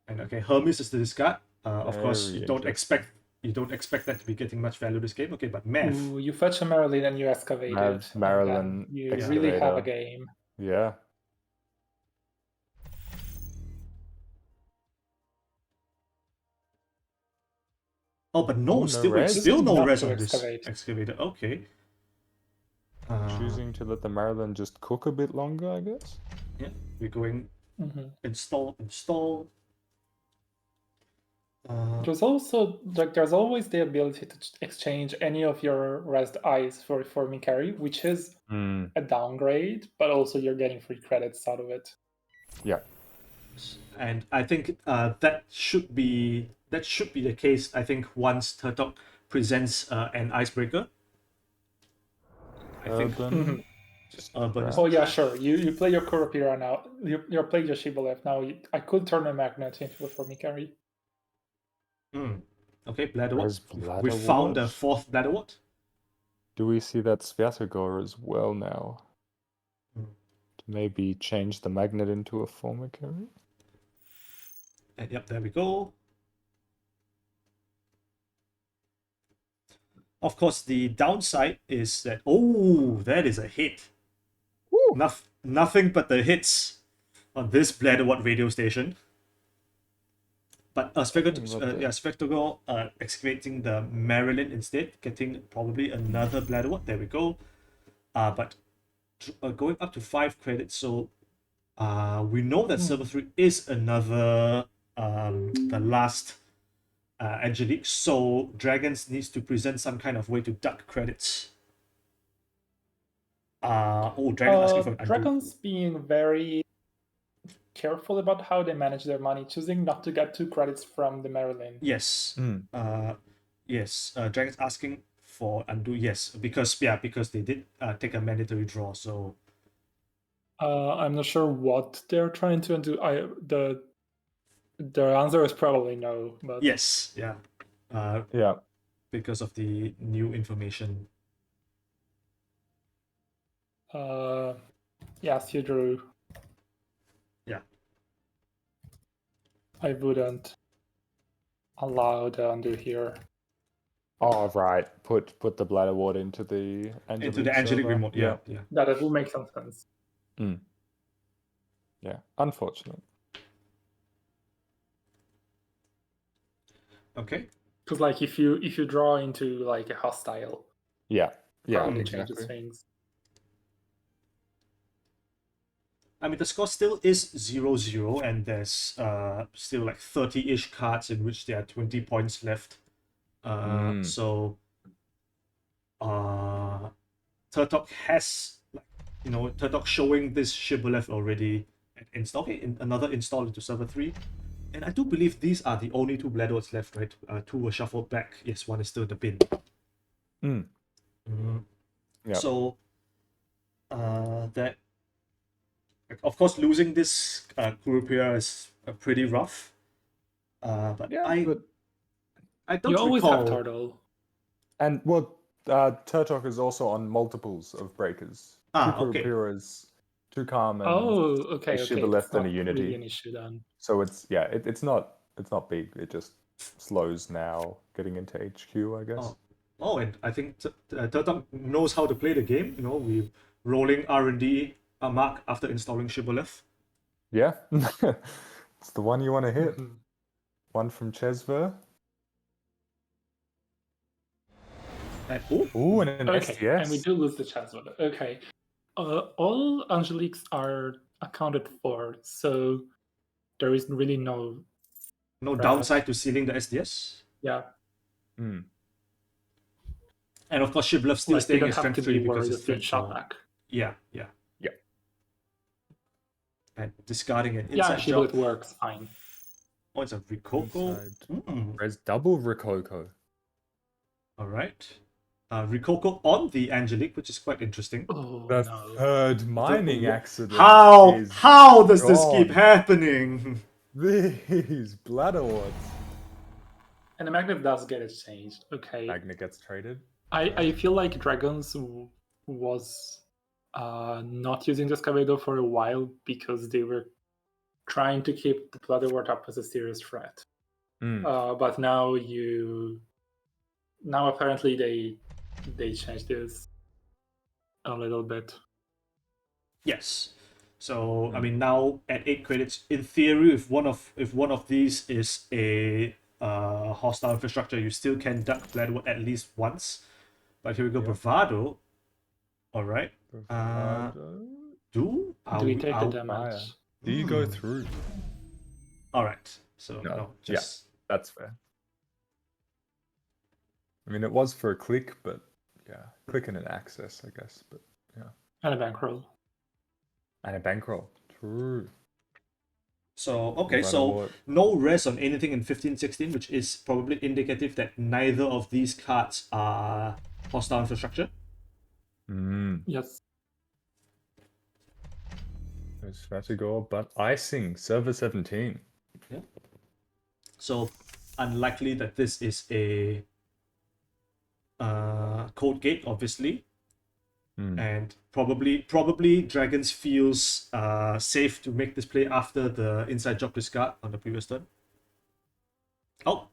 And okay, Hermes is the discard. Of course, Very you don't expect that to be getting much value this game. Okay, but Mav. Ooh, you fetch a Marilyn and you excavate it. and Marilyn, then you really have a Excavator. game. Yeah. Oh, but no, no still res? still no Not res to on this excavate. excavator. Okay. Choosing to let the Marilyn just cook a bit longer, I guess. Yeah, we're going Mhm. install. There's also there's always the ability to exchange any of your rest eyes for Mikari, which is a downgrade, but also you're getting free credits out of it. Yeah. And I think that should be the case. I think once Turtok presents an icebreaker. I think Urban. just urban. Oh yeah, sure. You play your Kurapira now. You're playing your Shibboleth now. I could turn a magnet into a Formicary. Okay, Bladderwort. Where's We found a Bladderwort? fourth Bladderwort. Do we see that Sviatogor as well now? To maybe change the magnet into a Formicary? And yep, there we go. Of course, the downside is that that is a hit. Nothing but the hits on this Bladderwort radio station. But Spectogor excavating the Marilyn instead, getting probably another Bladderwort. There we go. But going up to 5 credits, so we know that Server 3 is another the last Angelique, so Dragons needs to present some kind of way to duck credits. Dragon asking for an undo. Dragons being very careful about how they manage their money, choosing not to get 2 credits from the Marilyn. Yes. Yes. Dragons asking for undo. Yes, because they did take a mandatory draw. So I'm not sure what they're trying to undo. The answer is probably no. But yes, yeah. Yeah. Because of the new information. Yes, you drew. Yeah. I wouldn't allow the undo here. Oh right. Put the Bladderwort into the Angelique remote. Yeah. That will make some sense. Yeah. Unfortunate. Okay. Because like if you draw into like a hostile, Yeah. probably Exactly. changes things. I mean, the score still is 0-0, and there's still like 30-ish cards in which there are 20 points left. So Turtok has, Turtok showing this Shibboleth already installed. Okay, another install into Server 3. And I do believe these are the only 2 Bladderworts left, right? 2 were shuffled back. Yes, 1 is still in the bin. Yeah. So that, of course, losing this Kurupira is pretty rough. But Yeah, I don't You always recall. have Turtle. And well, Turtok is also on multiples of breakers. 2 okay. Kurupiras, 2 Calm, and Okay. a Shibboleth It's and a not Unity. really an issue then. So it's it's not big. It just slows now getting into HQ, I guess. And I think Turtok knows how to play the game. We rolling R&D mark after installing Shibboleth. Yeah, it's the one you want to hit. One from Chesver. And an Okay, STS. and we do lose the chance with it. Okay. All Angeliques are accounted for, so there is really no downside to sealing the SDS. Yeah. And of course, Shibboleth still Like, staying you in don't have strength to be 3 because worried it's of being threat shot 4. back. Yeah. And discarding an Yeah, inside Shibboleth job. works fine. It's a Rikoko. There's double Rikoko. All right. Rikoko on the Angelique, which is quite interesting. Oh, The no. third mining accident. How does this keep gone. happening? These Bladderworts. And the magnet does get exchanged. Okay. Magnet gets traded. I feel like Dragons was not using the Scavedo for a while because they were trying to keep the Bladderwort up as a serious threat. But now apparently they changed this a little bit. Yes. So I mean, now at 8 credits, in theory, if one of these is a hostile infrastructure, you still can duck Bladderwort at least once. But here we go, Bravado. All right. Do we take the damage? Do you go through? All right. So no, just That's fair. I mean, it was for a click, but yeah, click and an access, I guess. But yeah, And a bankroll. and a bankroll. True. So, okay, But so what- no rest on anything in 15-16, which is probably indicative that neither of these cards are hostile infrastructure. Yes. There's Strategor, but icing, server 17. So, unlikely that this is a code gate, obviously. And probably Dragons feels safe to make this play after the inside job discard on the previous turn. Oh,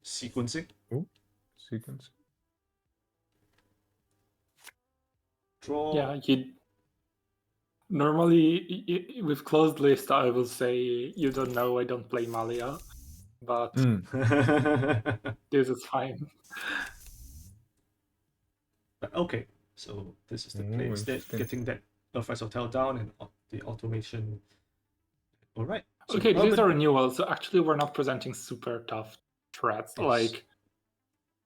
sequencing. Oh, sequence. Draw. Yeah, you normally with closed list I will say you don't know, I don't play Malia, but this is fine. Okay, so this is the play. Ooh, Instead, interesting. getting that Earthrise Hotel down and the automation. All right. So Okay, these Urban- are renewals, so actually we're not presenting super tough threats. Yes. Like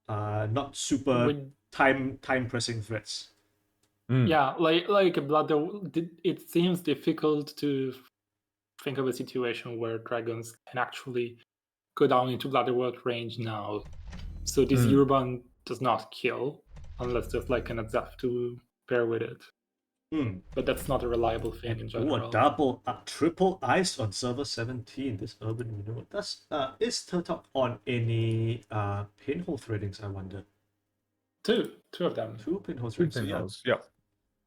not super with time pressing threats. yeah, like Blood. It seems difficult to think of a situation where dragons can actually go down into Bladderworld range now. So this Urban does not kill unless there's like an Azaf to pair with it. But that's not a reliable thing in Ooh, general. a triple ice on server 17. This urban renewal. Is Turtok on any pinhole threadings? I wonder. Two of them. Two pinhole Two threadings. So, yeah. pinholes. Yeah.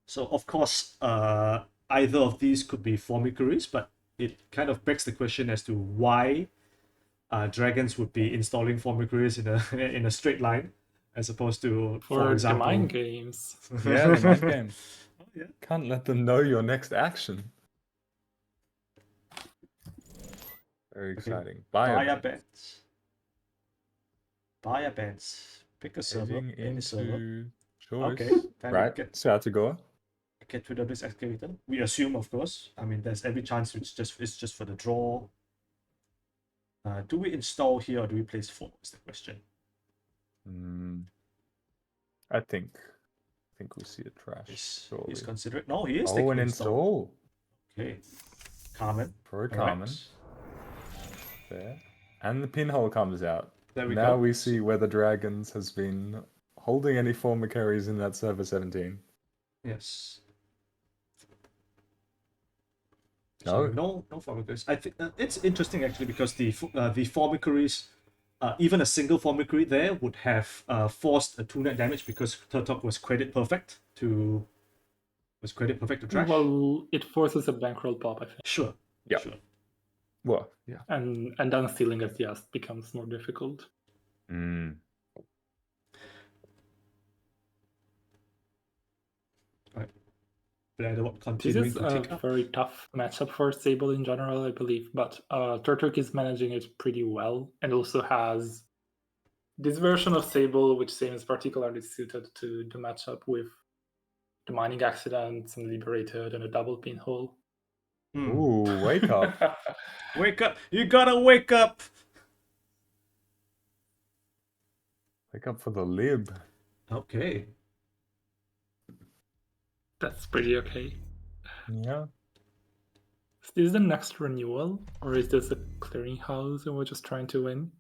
So of course, either of these could be Formicary, but it kind of begs the question as to why dragons would be installing Formicary in a straight line, as opposed to, for For example, the mind games. Yeah, the mind game. Oh, yeah. Can't let them know your next action. Very exciting. Buyer bets. Buyer bets. Pick a server. Heading Any server. into choice. Okay. Then Right. Get Strategor. rid of this excavator. We assume, of course. I mean, there's every chance it's just for the draw. Do we install here or do we place 4? Is the question. I think we see a trash. He's considerate. No, he is Oh, taking an install. Okay. Carmen. For a All Carmen. right. There. And the pinhole comes out. There we Now go. we see whether Dragons has been holding any Formicaries in that server 17. Yes. No. So no Formicaries. I think it's interesting actually because the Formicaries, even a single Formicary there would have forced a 2-net damage because Turtok was credit perfect to trash. Well, it forces a bankroll pop, I think. Sure. Yeah. Sure. Well, yeah. And then stealing it, yes, becomes more difficult. Bladderworld This continuing is to a tick up. very tough matchup for Sable in general, I believe, but Turtok is managing it pretty well and also has this version of Sable, which seems particularly suited to the matchup with the mining accidents and Liberated and a double pinhole. Ooh, wake up. Wake up! You gotta wake up! Wake up for the lib. Okay. That's pretty okay. Yeah. Is this the next renewal, or is this a clearinghouse and we're just trying to win?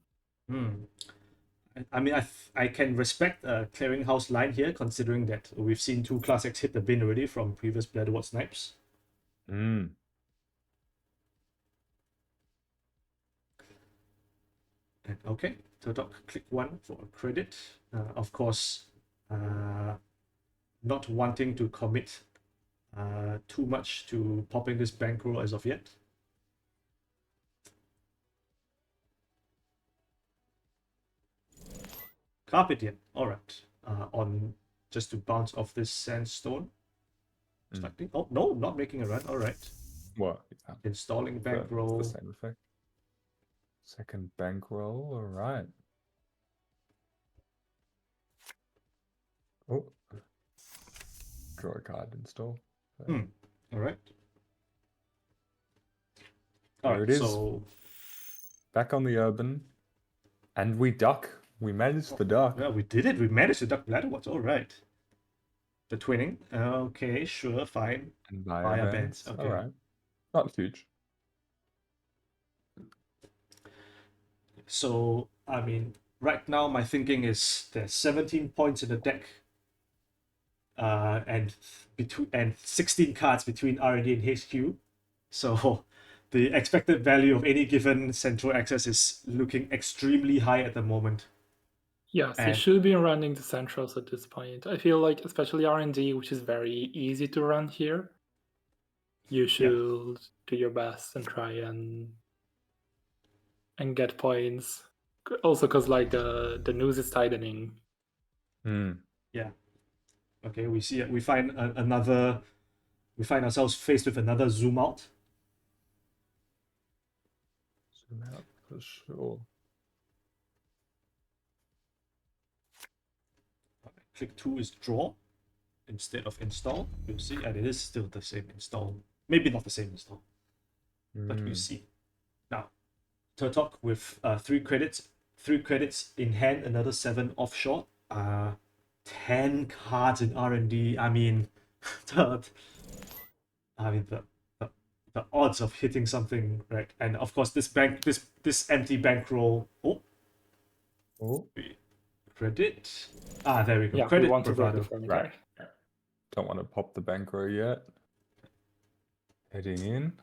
I mean, I can respect a clearinghouse line here, considering that we've seen 2 Class X hit the bin already from previous Bladderworld snipes. And okay, Turtok, click 1 for a credit. Of course, not wanting to commit too much to popping this bankroll as of yet. Carpet Diem. Alright. On just to bounce off this sandstone. Slightly. Oh no, not making a run. Alright. What? Yeah. Installing It's bankroll. the same effect. Second bankroll, alright. Oh. Draw a card, install. Alright. There Alright, it is. so Back on the urban. And we duck. We managed the duck. Well, we did it. We managed to duck Bladderwatch. All right. The twinning. Okay, sure, fine. And Via via bands, bands. okay. Alright. Not huge. So, I mean, right now my thinking is there's 17 points in the deck, and 16 cards between R&D and HQ. So, the expected value of any given central access is looking extremely high at the moment. Yes, you And- should be running the centrals at this point. I feel like, especially R&D, which is very easy to run here, you should do your best and try and get points. Also, because like the news is tightening. Hmm. Okay, we find ourselves faced with another zoom out. Zoom out for sure. Click 2 is draw instead of install. You'll see, and it is still the same install. Maybe not the same install, but you see. Now, Turtok with 3 credits in hand, another 7 offshore. 10 cards in R&D. I mean, the odds of hitting something, right? And of course, this empty bankroll. Oh, Credit. There we go. Yeah, Credit we want to run bravado. the forming right. card. don't want to pop the bankroll yet. Heading in.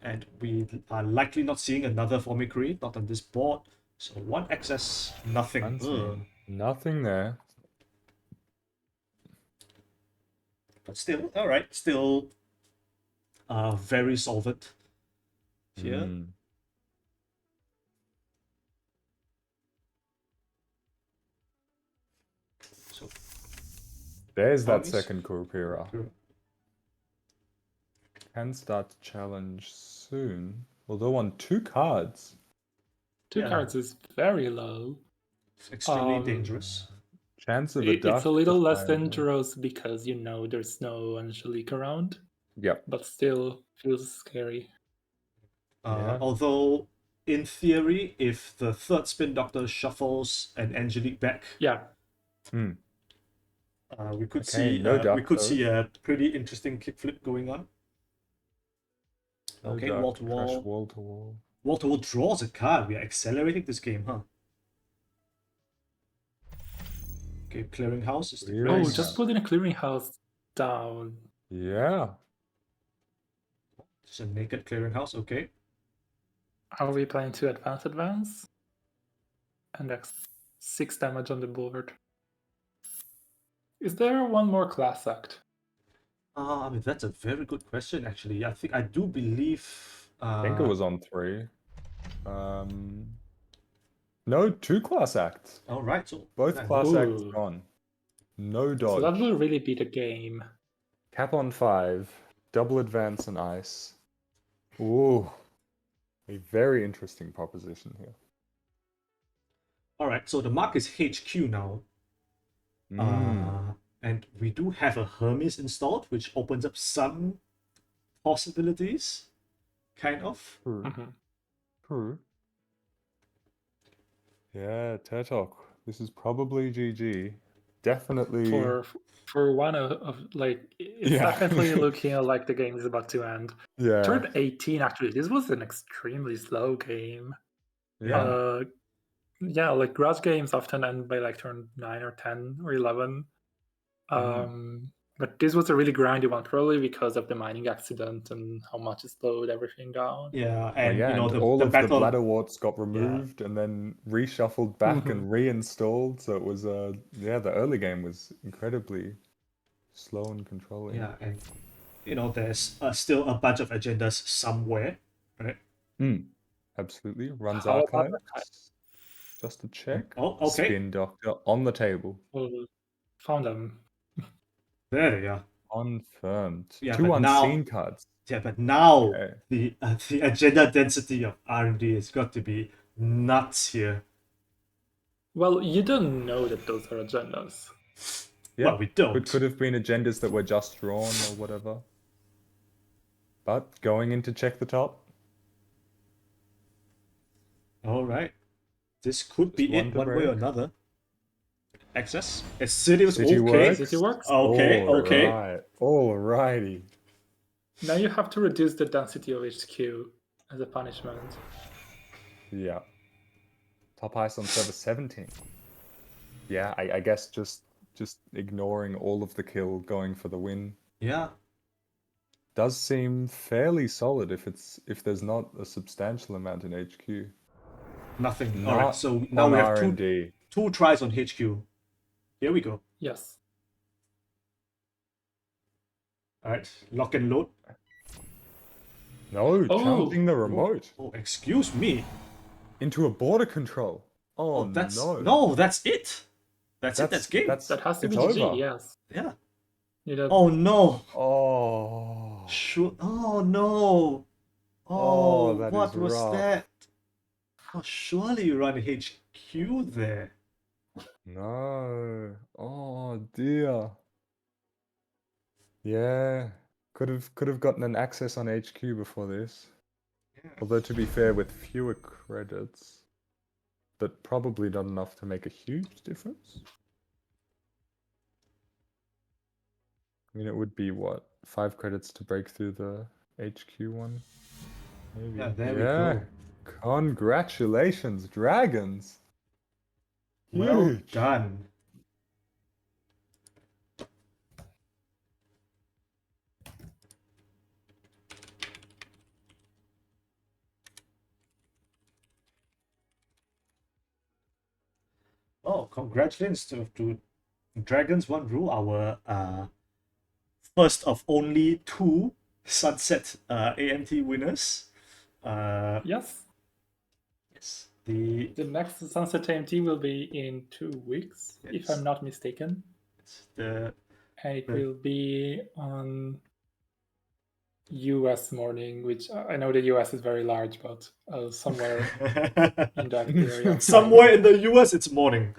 And we are likely not seeing another Formicary, not on this board. So 1 access, nothing. Unseen. Nothing there. But still, alright, still very solvent here. Hmm. So There's that Armies. second Kurupira. Can start to challenge soon. Although on 2 cards. 2 Yeah. cards is very low. it's extremely Um, dangerous. Chance of a duck. It's a little to less find- dangerous because you know there's no Angelique around, Yep. but still feels scary. Yeah. Although, in theory, if the third Spin Doctor shuffles an Angelique back, Yeah, we could Okay, see no duck, we could though. see a pretty interesting kickflip going on. No Okay, duck, wall to crash wall. wall to wall. Wall to wall draws a card. We are accelerating this game, huh? Okay, clearinghouse is the Clearing oh, grace. just putting a clearinghouse down. Yeah. Just a naked clearinghouse. Okay. Are we playing to advance? And that's 6 damage on the board. Is there one more class act? I mean, that's a very good question, actually. I do believe. I think it was on 3. No, 2 class acts. All right. So Both nice. class acts Ooh. gone. No So dodge. that will really be the game. Cap on 5. Double advance and ice. Ooh. A very interesting proposition here. All right. So the mark is HQ now. And we do have a Hermes installed, which opens up some possibilities, kind of. True. Mhm. True. Yeah, Turtok. This is probably GG. Definitely. For one of like, it's Yeah. definitely looking like the game is about to end. Yeah. Turn 18, actually, this was an extremely slow game. Yeah. Yeah, like grudge games often end by like turn 9 or 10 or 11. But this was a really grindy one, probably because of the mining accident and how much it slowed everything down. Yeah, Oh, and yeah, you know and the, all the of battle. the bladder warts got removed and then reshuffled back and reinstalled. So it was the early game was incredibly slow and controlling. Yeah, and you know there's still a bunch of agendas somewhere, right? Absolutely. Runs How about archives. archives? Just to check. Oh, okay. Spin Doctor on the table. Well, found them. There they are. Confirmed. Yeah, 2 but now- unseen cards. Yeah, but now Okay. the agenda density of R&D has got to be nuts here. Well, you don't know that those are agendas. Yeah. Well, we don't. Could have been agendas that were just drawn or whatever. But going in to check the top. All right. This could be Just one it to one way or break. another. Access. A city was City okay. works. City works. Okay, okay. Alrighty. Now you have to reduce the density of HQ as a punishment. Yeah. Top ice on server 17. Yeah, I guess just ignoring all of the kill, going for the win. Yeah. Does seem fairly solid if there's not a substantial amount in HQ. Nothing. Not Alright, so now on we have R&D. two tries on HQ. Here we go. Yes. Alright, lock and load. No, Oh. challenging the remote Oh, excuse me. into a border control. Oh, That's no. that's it. That's it. That's game. That has to it's be GG, over. yes. Yeah. You know, Oh no. Oh. Sure. Oh no. Oh, that what is was rough. that? Oh, surely you run HQ there. No. Oh dear. Yeah. Could have gotten an access on HQ before this. Yeah. Although to be fair, with fewer credits, but probably not enough to make a huge difference. I mean, it would be what, 5 credits to break through the HQ one? Maybe. Yeah, there we go. Congratulations, Dragons. Well Huge. done. Oh, congratulations to Dragons One Rule, our first of only 2 Sunset AMT winners. yes. Yes, the next Sunset AMT will be in 2 weeks, if Yes. I'm not mistaken. the And it Right. will be on US morning, which I know the US is very large, but somewhere in that area. somewhere in the US it's morning.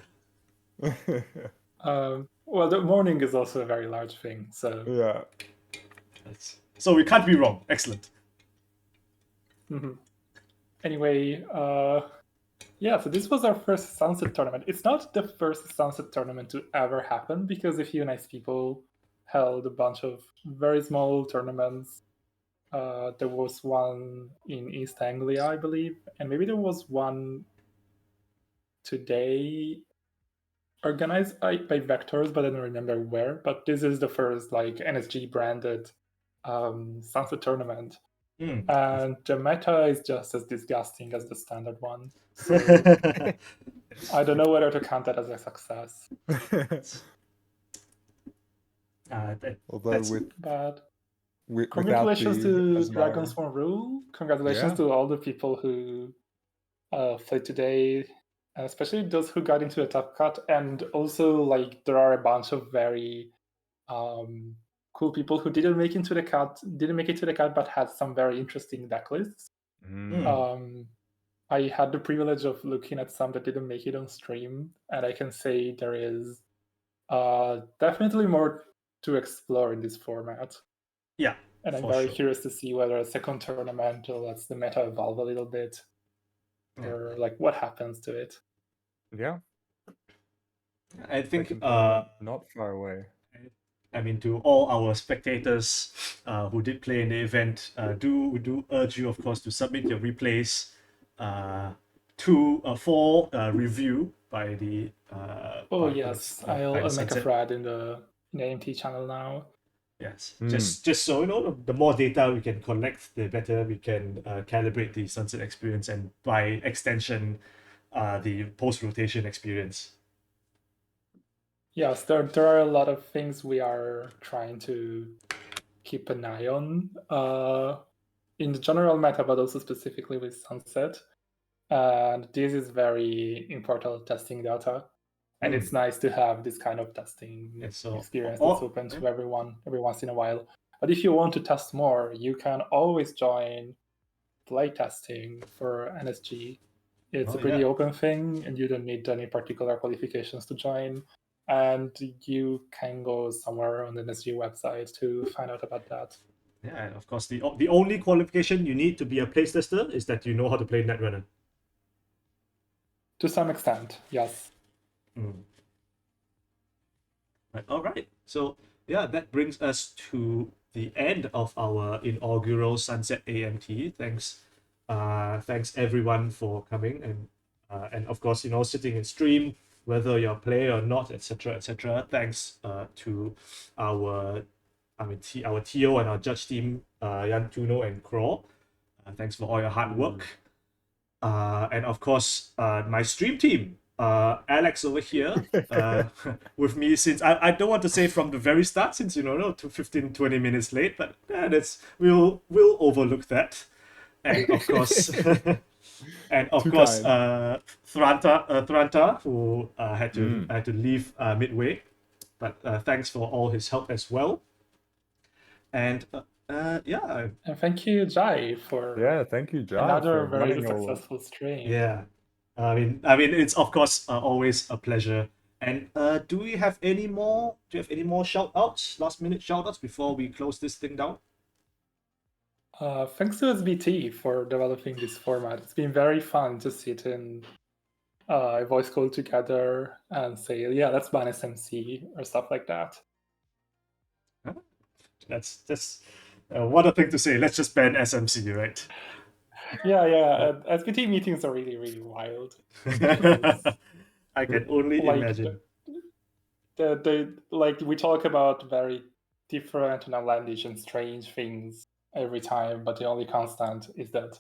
Well, the morning is also a very large thing, so Yeah. So we can't be wrong. Excellent. mhm. Anyway, yeah, so this was our first Sunset tournament. It's not the first Sunset tournament to ever happen because a few nice people held a bunch of very small tournaments. There was one in East Anglia, I believe, and maybe there was one today organized by Vectors, but I don't remember where. But this is the first like NSG branded Sunset tournament. And the meta is just as disgusting as the standard one. So I don't know whether to count that as a success. Although that's- But without congratulations the to Asmara. Dragons One Rule. Congratulations Yeah. to all the people who played today, and especially those who got into the top cut. And also, like, there are a bunch of very cool people who didn't make it to the cut, but had some very interesting deck lists. I had the privilege of looking at some that didn't make it on stream, and I can say there is definitely more to explore in this format. Yeah, and I'm for very sure. curious to see whether a second tournament lets the meta evolve a little bit, or like what happens to it. Yeah. I think not far away. I mean, to all our spectators who did play in the event, we do urge you, of course, to submit your replays for review by the. Oh by yes, the- by I'll the make a Sunset. thread in the AMT channel now. Yes, just so you know, the more data we can collect, the better we can calibrate the Sunset experience, and by extension, the post-rotation experience. Yes, there are a lot of things we are trying to keep an eye on in the general meta, but also specifically with Sunset. And this is very important testing data. And it's nice to have this kind of testing experience that's open to everyone every once in a while. But if you want to test more, you can always join playtesting for NSG. It's a pretty open thing, and you don't need any particular qualifications to join. And you can go somewhere on the NSG website to find out about that. Yeah, of course. The only qualification you need to be a playtester is that you know how to play Netrunner. To some extent, yes. Right, all right. So yeah, that brings us to the end of our inaugural Sunset AMT. Thanks everyone for coming and of course sitting in stream, whether you're a player or not, etc. etc. Thanks to our our TO and our judge team, Yan Tuno and Craw. Thanks for all your hard work. And of course, my stream team, Alex over here, with me since I don't want to say from the very start, since to 15-20 minutes late, but we'll overlook that. And of course, Thranta, who had to leave midway, but thanks for all his help as well. And yeah. And thank you, Jai, for thank you, Jai, another for very running all- successful stream. Yeah. I mean, it's of course always a pleasure. And do you have any more shout outs, last minute shout outs before we close this thing down? Thanks to SBT for developing this format. It's been very fun to sit in a voice call together and say, yeah, let's ban SMC or stuff like that. That's just what a thing to say. Let's just ban SMC, right? Yeah. SBT meetings are really, really wild. I can only imagine. We talk about very different and outlandish and strange things every time, but the only constant is that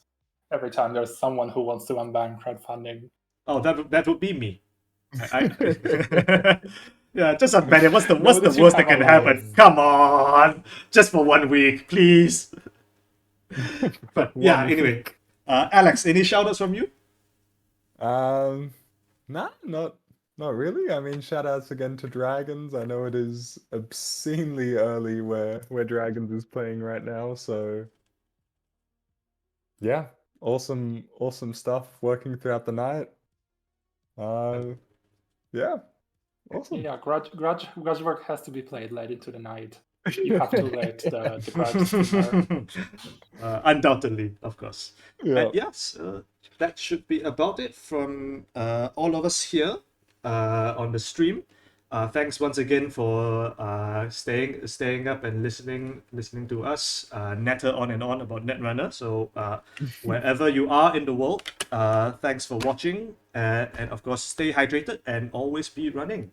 every time there's someone who wants to unban crowdfunding. Oh, that would be me. Yeah, just unban it. What's the worst that can happen? Come on, just for 1 week, please. But yeah, anyway, Alex, any shoutouts from you? Nah, not really. I mean, shout outs again to Dragons. I know it is obscenely early where Dragons is playing right now, so yeah, awesome stuff working throughout the night. Yeah, awesome. Yeah, grudge work has to be played late into the night. You have to let the grudge. Undoubtedly, of course. Yeah. Yes, that should be about it from all of us here on the stream. Thanks once again for staying up and listening to us natter on and on about Netrunner. So wherever you are in the world, thanks for watching, and of course stay hydrated and always be running.